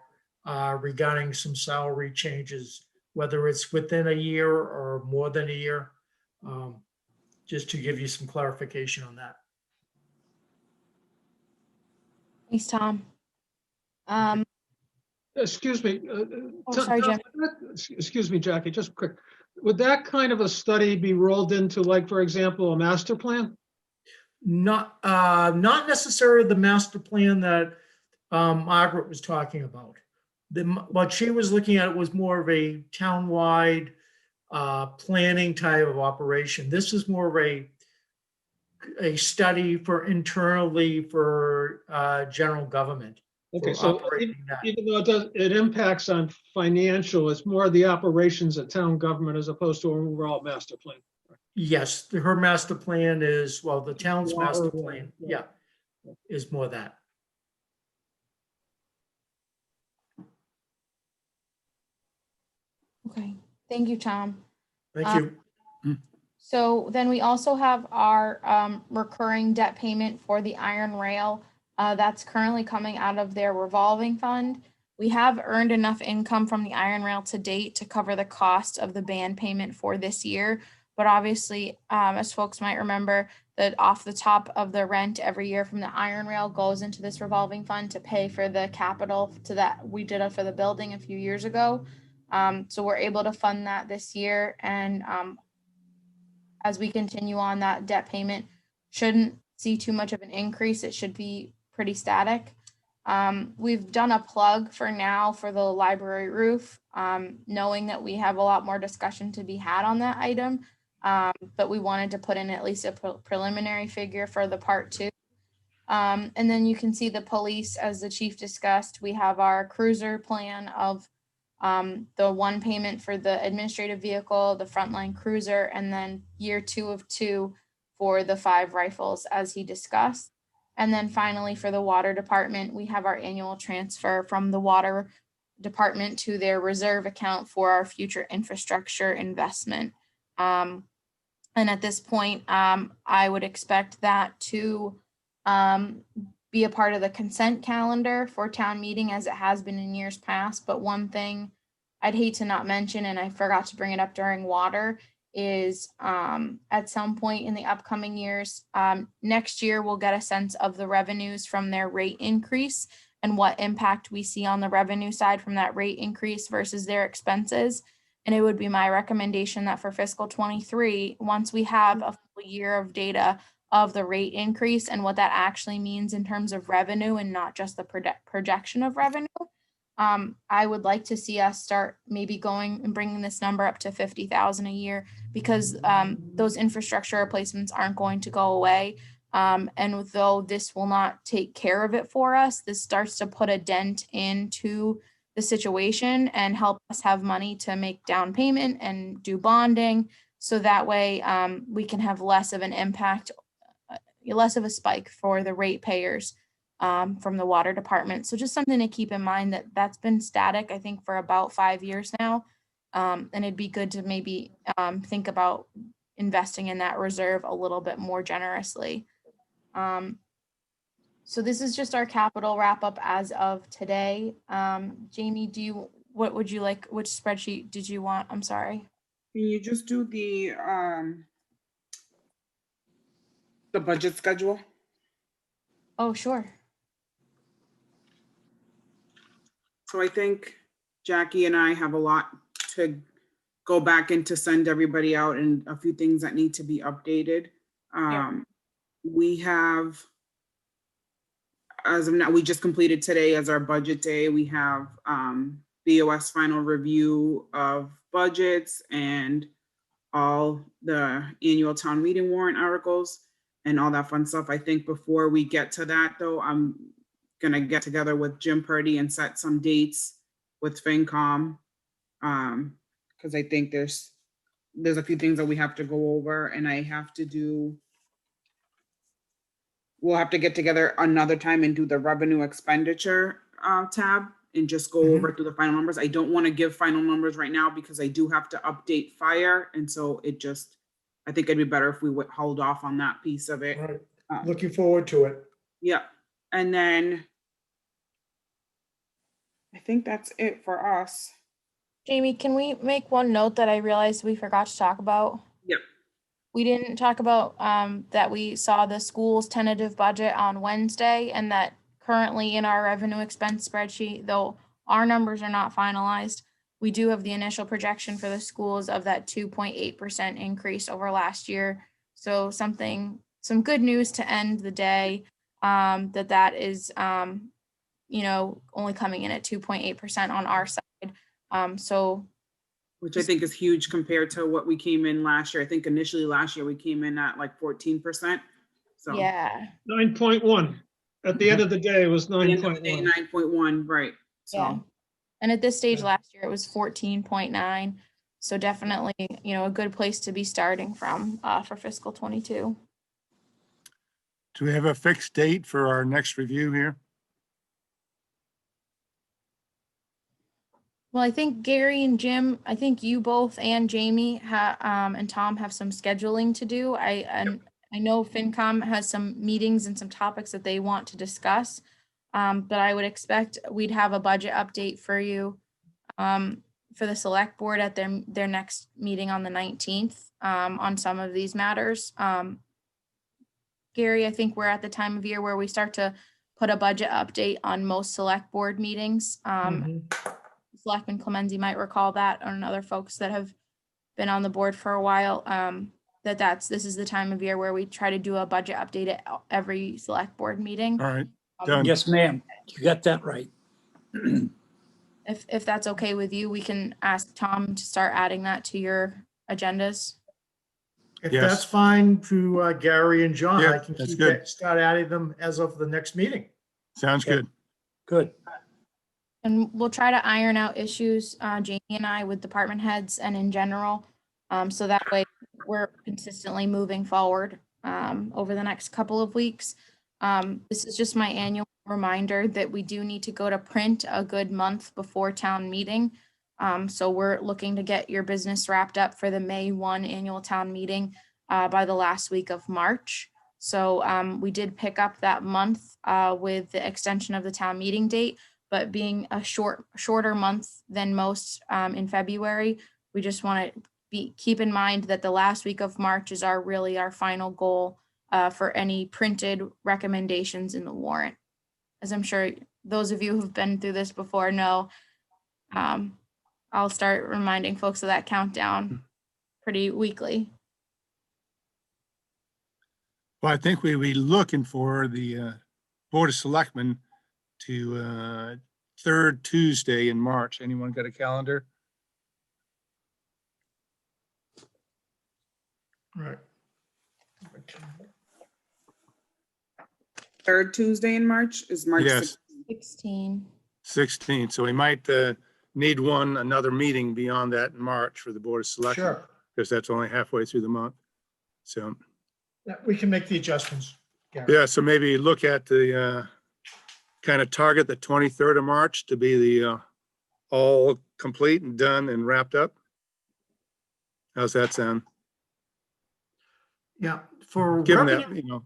regarding some salary changes, whether it's within a year or more than a year, just to give you some clarification on that. Thanks, Tom. Excuse me. Sorry, Jim. Excuse me, Jackie, just quick. Would that kind of a study be rolled into, like, for example, a master plan? Not necessarily the master plan that Margaret was talking about. What she was looking at was more of a townwide planning type of operation. This is more of a study for internally for general government. Okay, so even though it impacts on financial, it's more of the operations of town government as opposed to an overall master plan. Yes, her master plan is, well, the town's master plan, yeah, is more that. Okay, thank you, Tom. Thank you. So then we also have our recurring debt payment for the iron rail. That's currently coming out of their revolving fund. We have earned enough income from the iron rail to date to cover the cost of the band payment for this year. But obviously, as folks might remember, that off the top of the rent every year from the iron rail goes into this revolving fund to pay for the capital to that we did it for the building a few years ago. So we're able to fund that this year. And as we continue on, that debt payment shouldn't see too much of an increase. It should be pretty static. We've done a plug for now for the library roof, knowing that we have a lot more discussion to be had on that item. But we wanted to put in at least a preliminary figure for the part 2. And then you can see the police, as the chief discussed, we have our cruiser plan of the one payment for the administrative vehicle, the frontline cruiser, and then year 2 of 2 for the 5 rifles, as he discussed. And then finally, for the water department, we have our annual transfer from the water department to their reserve account for our future infrastructure investment. And at this point, I would expect that to be a part of the consent calendar for town meeting, as it has been in years past. But one thing I'd hate to not mention, and I forgot to bring it up during water, is at some point in the upcoming years, next year we'll get a sense of the revenues from their rate increase and what impact we see on the revenue side from that rate increase versus their expenses. And it would be my recommendation that for fiscal 23, once we have a full year of data of the rate increase and what that actually means in terms of revenue and not just the projection of revenue, I would like to see us start maybe going and bringing this number up to 50,000 a year, because those infrastructure replacements aren't going to go away. And though this will not take care of it for us, this starts to put a dent into the situation and help us have money to make down payment and do bonding. So that way we can have less of an impact, less of a spike for the ratepayers from the water department. So just something to keep in mind, that that's been static, I think, for about 5 years now. And it'd be good to maybe think about investing in that reserve a little bit more generously. So this is just our capital wrap up as of today. Jamie, what would you like? Which spreadsheet did you want? I'm sorry. Can you just do the budget schedule? Oh, sure. So I think Jackie and I have a lot to go back and to send everybody out, and a few things that need to be updated. We have, as of now, we just completed today as our budget day. We have BOS final review of budgets and all the annual town meeting warrant articles and all that fun stuff. I think before we get to that, though, I'm gonna get together with Jim Purdy and set some dates with FinCom, because I think there's a few things that we have to go over, and we'll have to get together another time and do the revenue expenditure tab and just go over through the final numbers. I don't want to give final numbers right now because I do have to update fire, and so I think it'd be better if we would hold off on that piece of it. Right. Looking forward to it. Yeah. And then I think that's it for us. Jamie, can we make one note that I realized we forgot to talk about? Yep. We didn't talk about that we saw the school's tentative budget on Wednesday, and that currently in our revenue expense spreadsheet, though our numbers are not finalized, we do have the initial projection for the schools of that 2.8% increase over last year. So some good news to end the day, that is, only coming in at 2.8% on our side. Which I think is huge compared to what we came in last year. I think initially last year we came in at like 14%. So yeah, 9.1. At the end of the day, it was 9.1. 9.1, right? So. Yeah. And at this stage last year, it was 14.9. So definitely, a good place to be starting from for fiscal 22. Do we have a fixed date for our next review here? Well, I think Gary and Jim, I think you both and Jamie and Tom have some scheduling to do. I know FinCom has some meetings and some topics that they want to discuss. But I would expect we'd have a budget update for you for the select board at their next meeting on the 19th on some of these matters. Gary, I think we're at the time of year where we start to put a budget update on most select board meetings. Selectman Clemenza might recall that, and other folks that have been on the board for a while, this is the time of year where we try to do a budget update at every select board meeting. All right, done. Yes, ma'am. You got that right. If that's okay with you, we can ask Tom to start adding that to your agendas. If Yes. that's fine to Gary and John, Yeah, I can that's good. start adding them as of the next meeting. Sounds good. Good. And we'll try to iron out issues, Jamie and I, with department heads and in general. So that way we're consistently moving forward over the next couple of weeks. This is just my annual reminder that we do need to go to print a good month before town meeting. So we're looking to get your business wrapped up for the May 1 annual town meeting by the last week of March. So we did pick up that month with the extension of the town meeting date, but being a shorter month than most in February, we just want to keep in mind that the last week of March is really our final goal for any printed recommendations in the warrant. As I'm sure those of you who've been through this before know, I'll start reminding folks of that countdown pretty weekly. Well, I think we'll be looking for the Board of Selectmen to third Tuesday in March. Anyone got a calendar? Right. Third Tuesday in March is March Yes. 16. 16. So we might need another meeting beyond that in March for the Board of Selectmen. Sure. Because that's only halfway through the month. So, Yeah, we can make the adjustments. Gary. yeah, so maybe look at the kind of target the 23rd of March to be the all complete and done and wrapped up. How's that sound? Yeah, for Given revenue, that,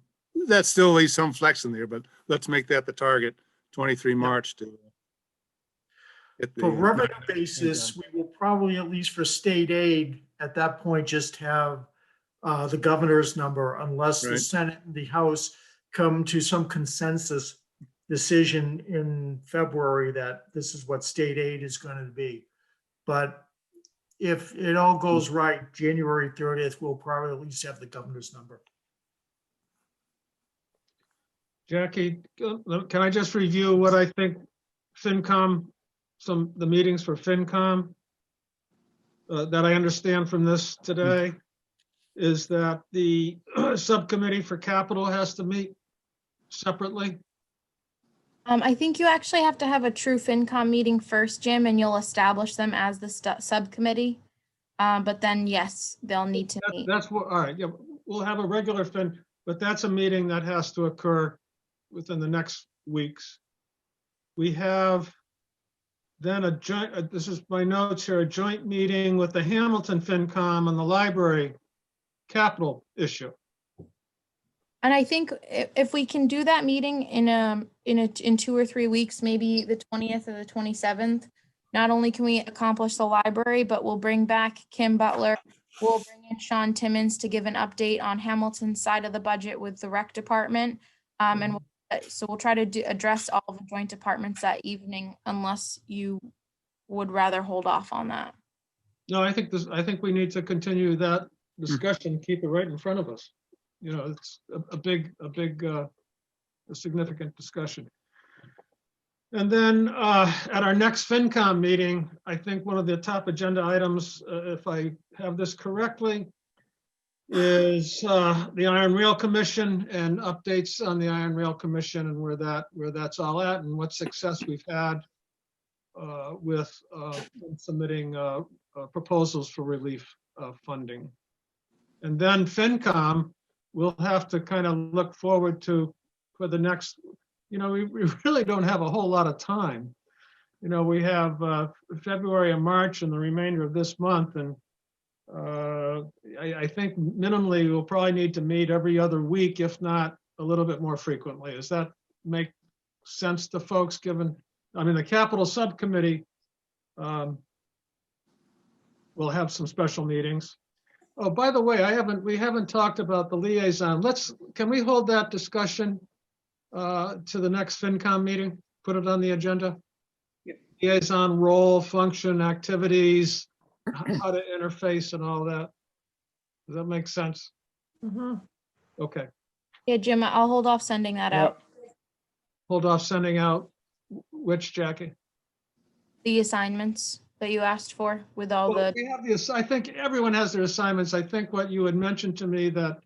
that still leaves some flex in there, but let's make that the target, 23 March to. Get the, for revenue basis, we will probably, at least for state aid, at that point, just have the governor's number unless the Right. Senate and the House come to some consensus decision in February that this is what state aid is going to be. But if it all goes right, January 30th, we'll probably at least have the governor's number. Jackie, can I just review what I think FinCom, the meetings for FinCom that I understand from this today is that the subcommittee for capital has to meet separately. I think you actually have to have a true FinCom meeting first, Jim, and you'll establish them as the subcommittee. But then, yes, they'll need to meet. That's what, all right, yeah, we'll have a regular but that's a meeting that has to occur within the next weeks. We have then a joint, this is my notes here, a joint meeting with the Hamilton FinCom on the library capital issue. And I think if we can do that meeting in 2 or 3 weeks, maybe the 20th or the 27th, not only can we accomplish the library, but we'll bring back Kim Butler. We'll bring in Sean Timmons to give an update on Hamilton's side of the budget with the rec department. So we'll try to address all the joint departments that evening, unless you would rather hold off on that. No, I think we need to continue that discussion, keep it right in front of us. It's a significant discussion. And then at our next FinCom meeting, I think one of the top agenda items, if I have this correctly, is the Iron Rail Commission and updates on the Iron Rail Commission and where that's all at and what success we've had with submitting proposals for relief funding. And then FinCom, we'll have to kind of look forward to for the next, we really don't have a whole lot of time. We have February and March and the remainder of this month. And I think minimally we'll probably need to meet every other week, if not a little bit more frequently. Does that make sense to folks given, I mean, the capital subcommittee will have some special meetings. Oh, by the way, we haven't talked about the liaison. Can we hold that discussion to the next FinCom meeting? Put it on the agenda? Liaison role, function, activities, how to interface and all that. Does that make sense? Okay. Yeah, Jim, I'll hold off sending that out. Hold off sending out which, Jackie? The assignments that you asked for with all Well, the, we have the, I think everyone has their assignments. I think what you had mentioned to me that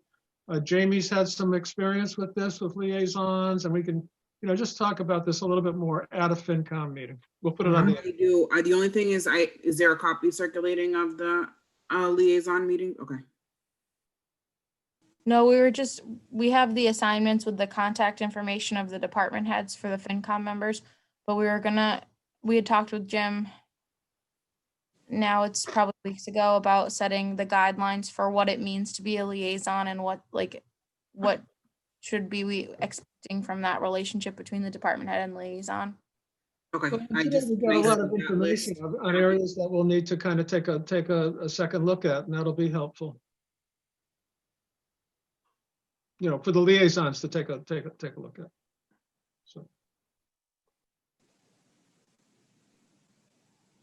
Jamie's had some experience with this, with liaisons, and we can, just talk about this a little bit more at a FinCom meeting. We'll put it on the. I do. The only thing is, is there a copy circulating of the liaison meeting? Okay. no, we have the assignments with the contact information of the department heads for the FinCom members, but we had talked with Jim. Now it's probably weeks ago about setting the guidelines for what it means to be a liaison and what should be we expecting from that relationship between the department head and liaison. Okay. We got a lot of information on areas that we'll need to kind of take a second look at, and that'll be helpful. For the liaisons to take a look at. So.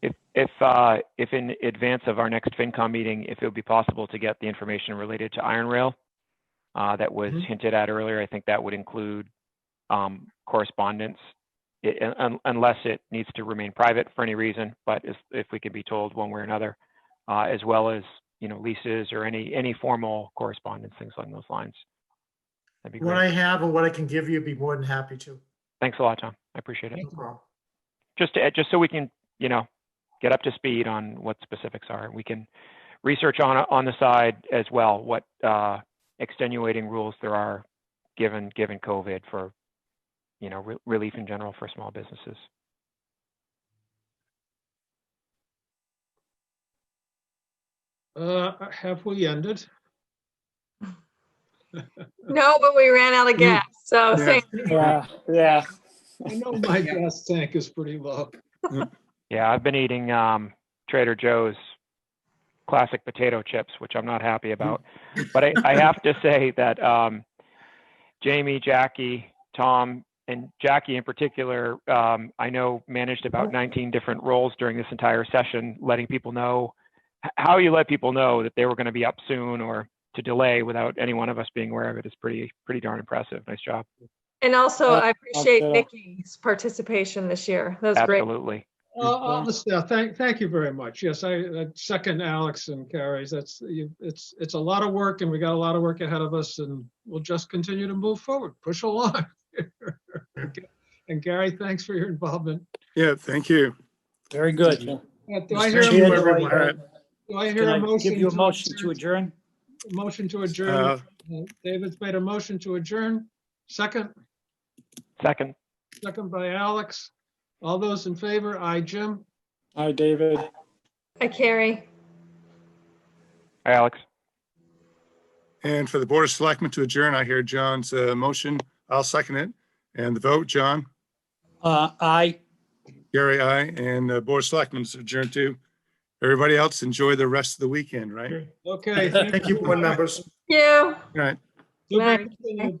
If in advance of our next FinCom meeting, if it would be possible to get the information related to Iron Rail that was hinted at earlier, I think that would include correspondence, unless it needs to remain private for any reason. But if we could be told one way or another, as well as leases or any formal correspondence, things along those lines. That'd be great. What I have and what I can give you, be more than happy to. Thanks a lot, Tom. I appreciate it. No problem. Just so we can, get up to speed on what specifics are. We can research on the side as well what extenuating rules there are given COVID for, relief in general for small businesses. Have we ended? No, but we ran out of gas. So same. Yeah. I know my gas tank is pretty low. Yeah, I've been eating Trader Joe's classic potato chips, which I'm not happy about. But I have to say that Jamie, Jackie, Tom, and Jackie in particular, I know managed about 19 different roles during this entire session, letting people know how you let people know that they were going to be up soon or to delay without any one of us being aware of it is pretty darn impressive. Nice job. And also, I appreciate Nikki's participation this year. That was great. Absolutely. All the staff, thank you very much. Yes, I second Alex and Carrie's. It's a lot of work, and we got a lot of work ahead of us, and we'll just continue to move forward, push along. And Gary, thanks for your involvement. Yeah, thank you. Very good. Do I hear a motion? Give you a motion to adjourn? Motion to adjourn. David's made a motion to adjourn. Second by Alex. All those in favor? Aye, Jim. Hi, David. Hi, Carrie. Hi, Alex. And for the Board of Selectmen to adjourn, I hear John's motion. I'll second it. And the vote, John? Aye. Gary, aye. And the Board of Selectmen is adjourned too. Everybody else, enjoy the rest of the weekend, right? Okay. Thank you, board members. Yeah. All right. To be continued.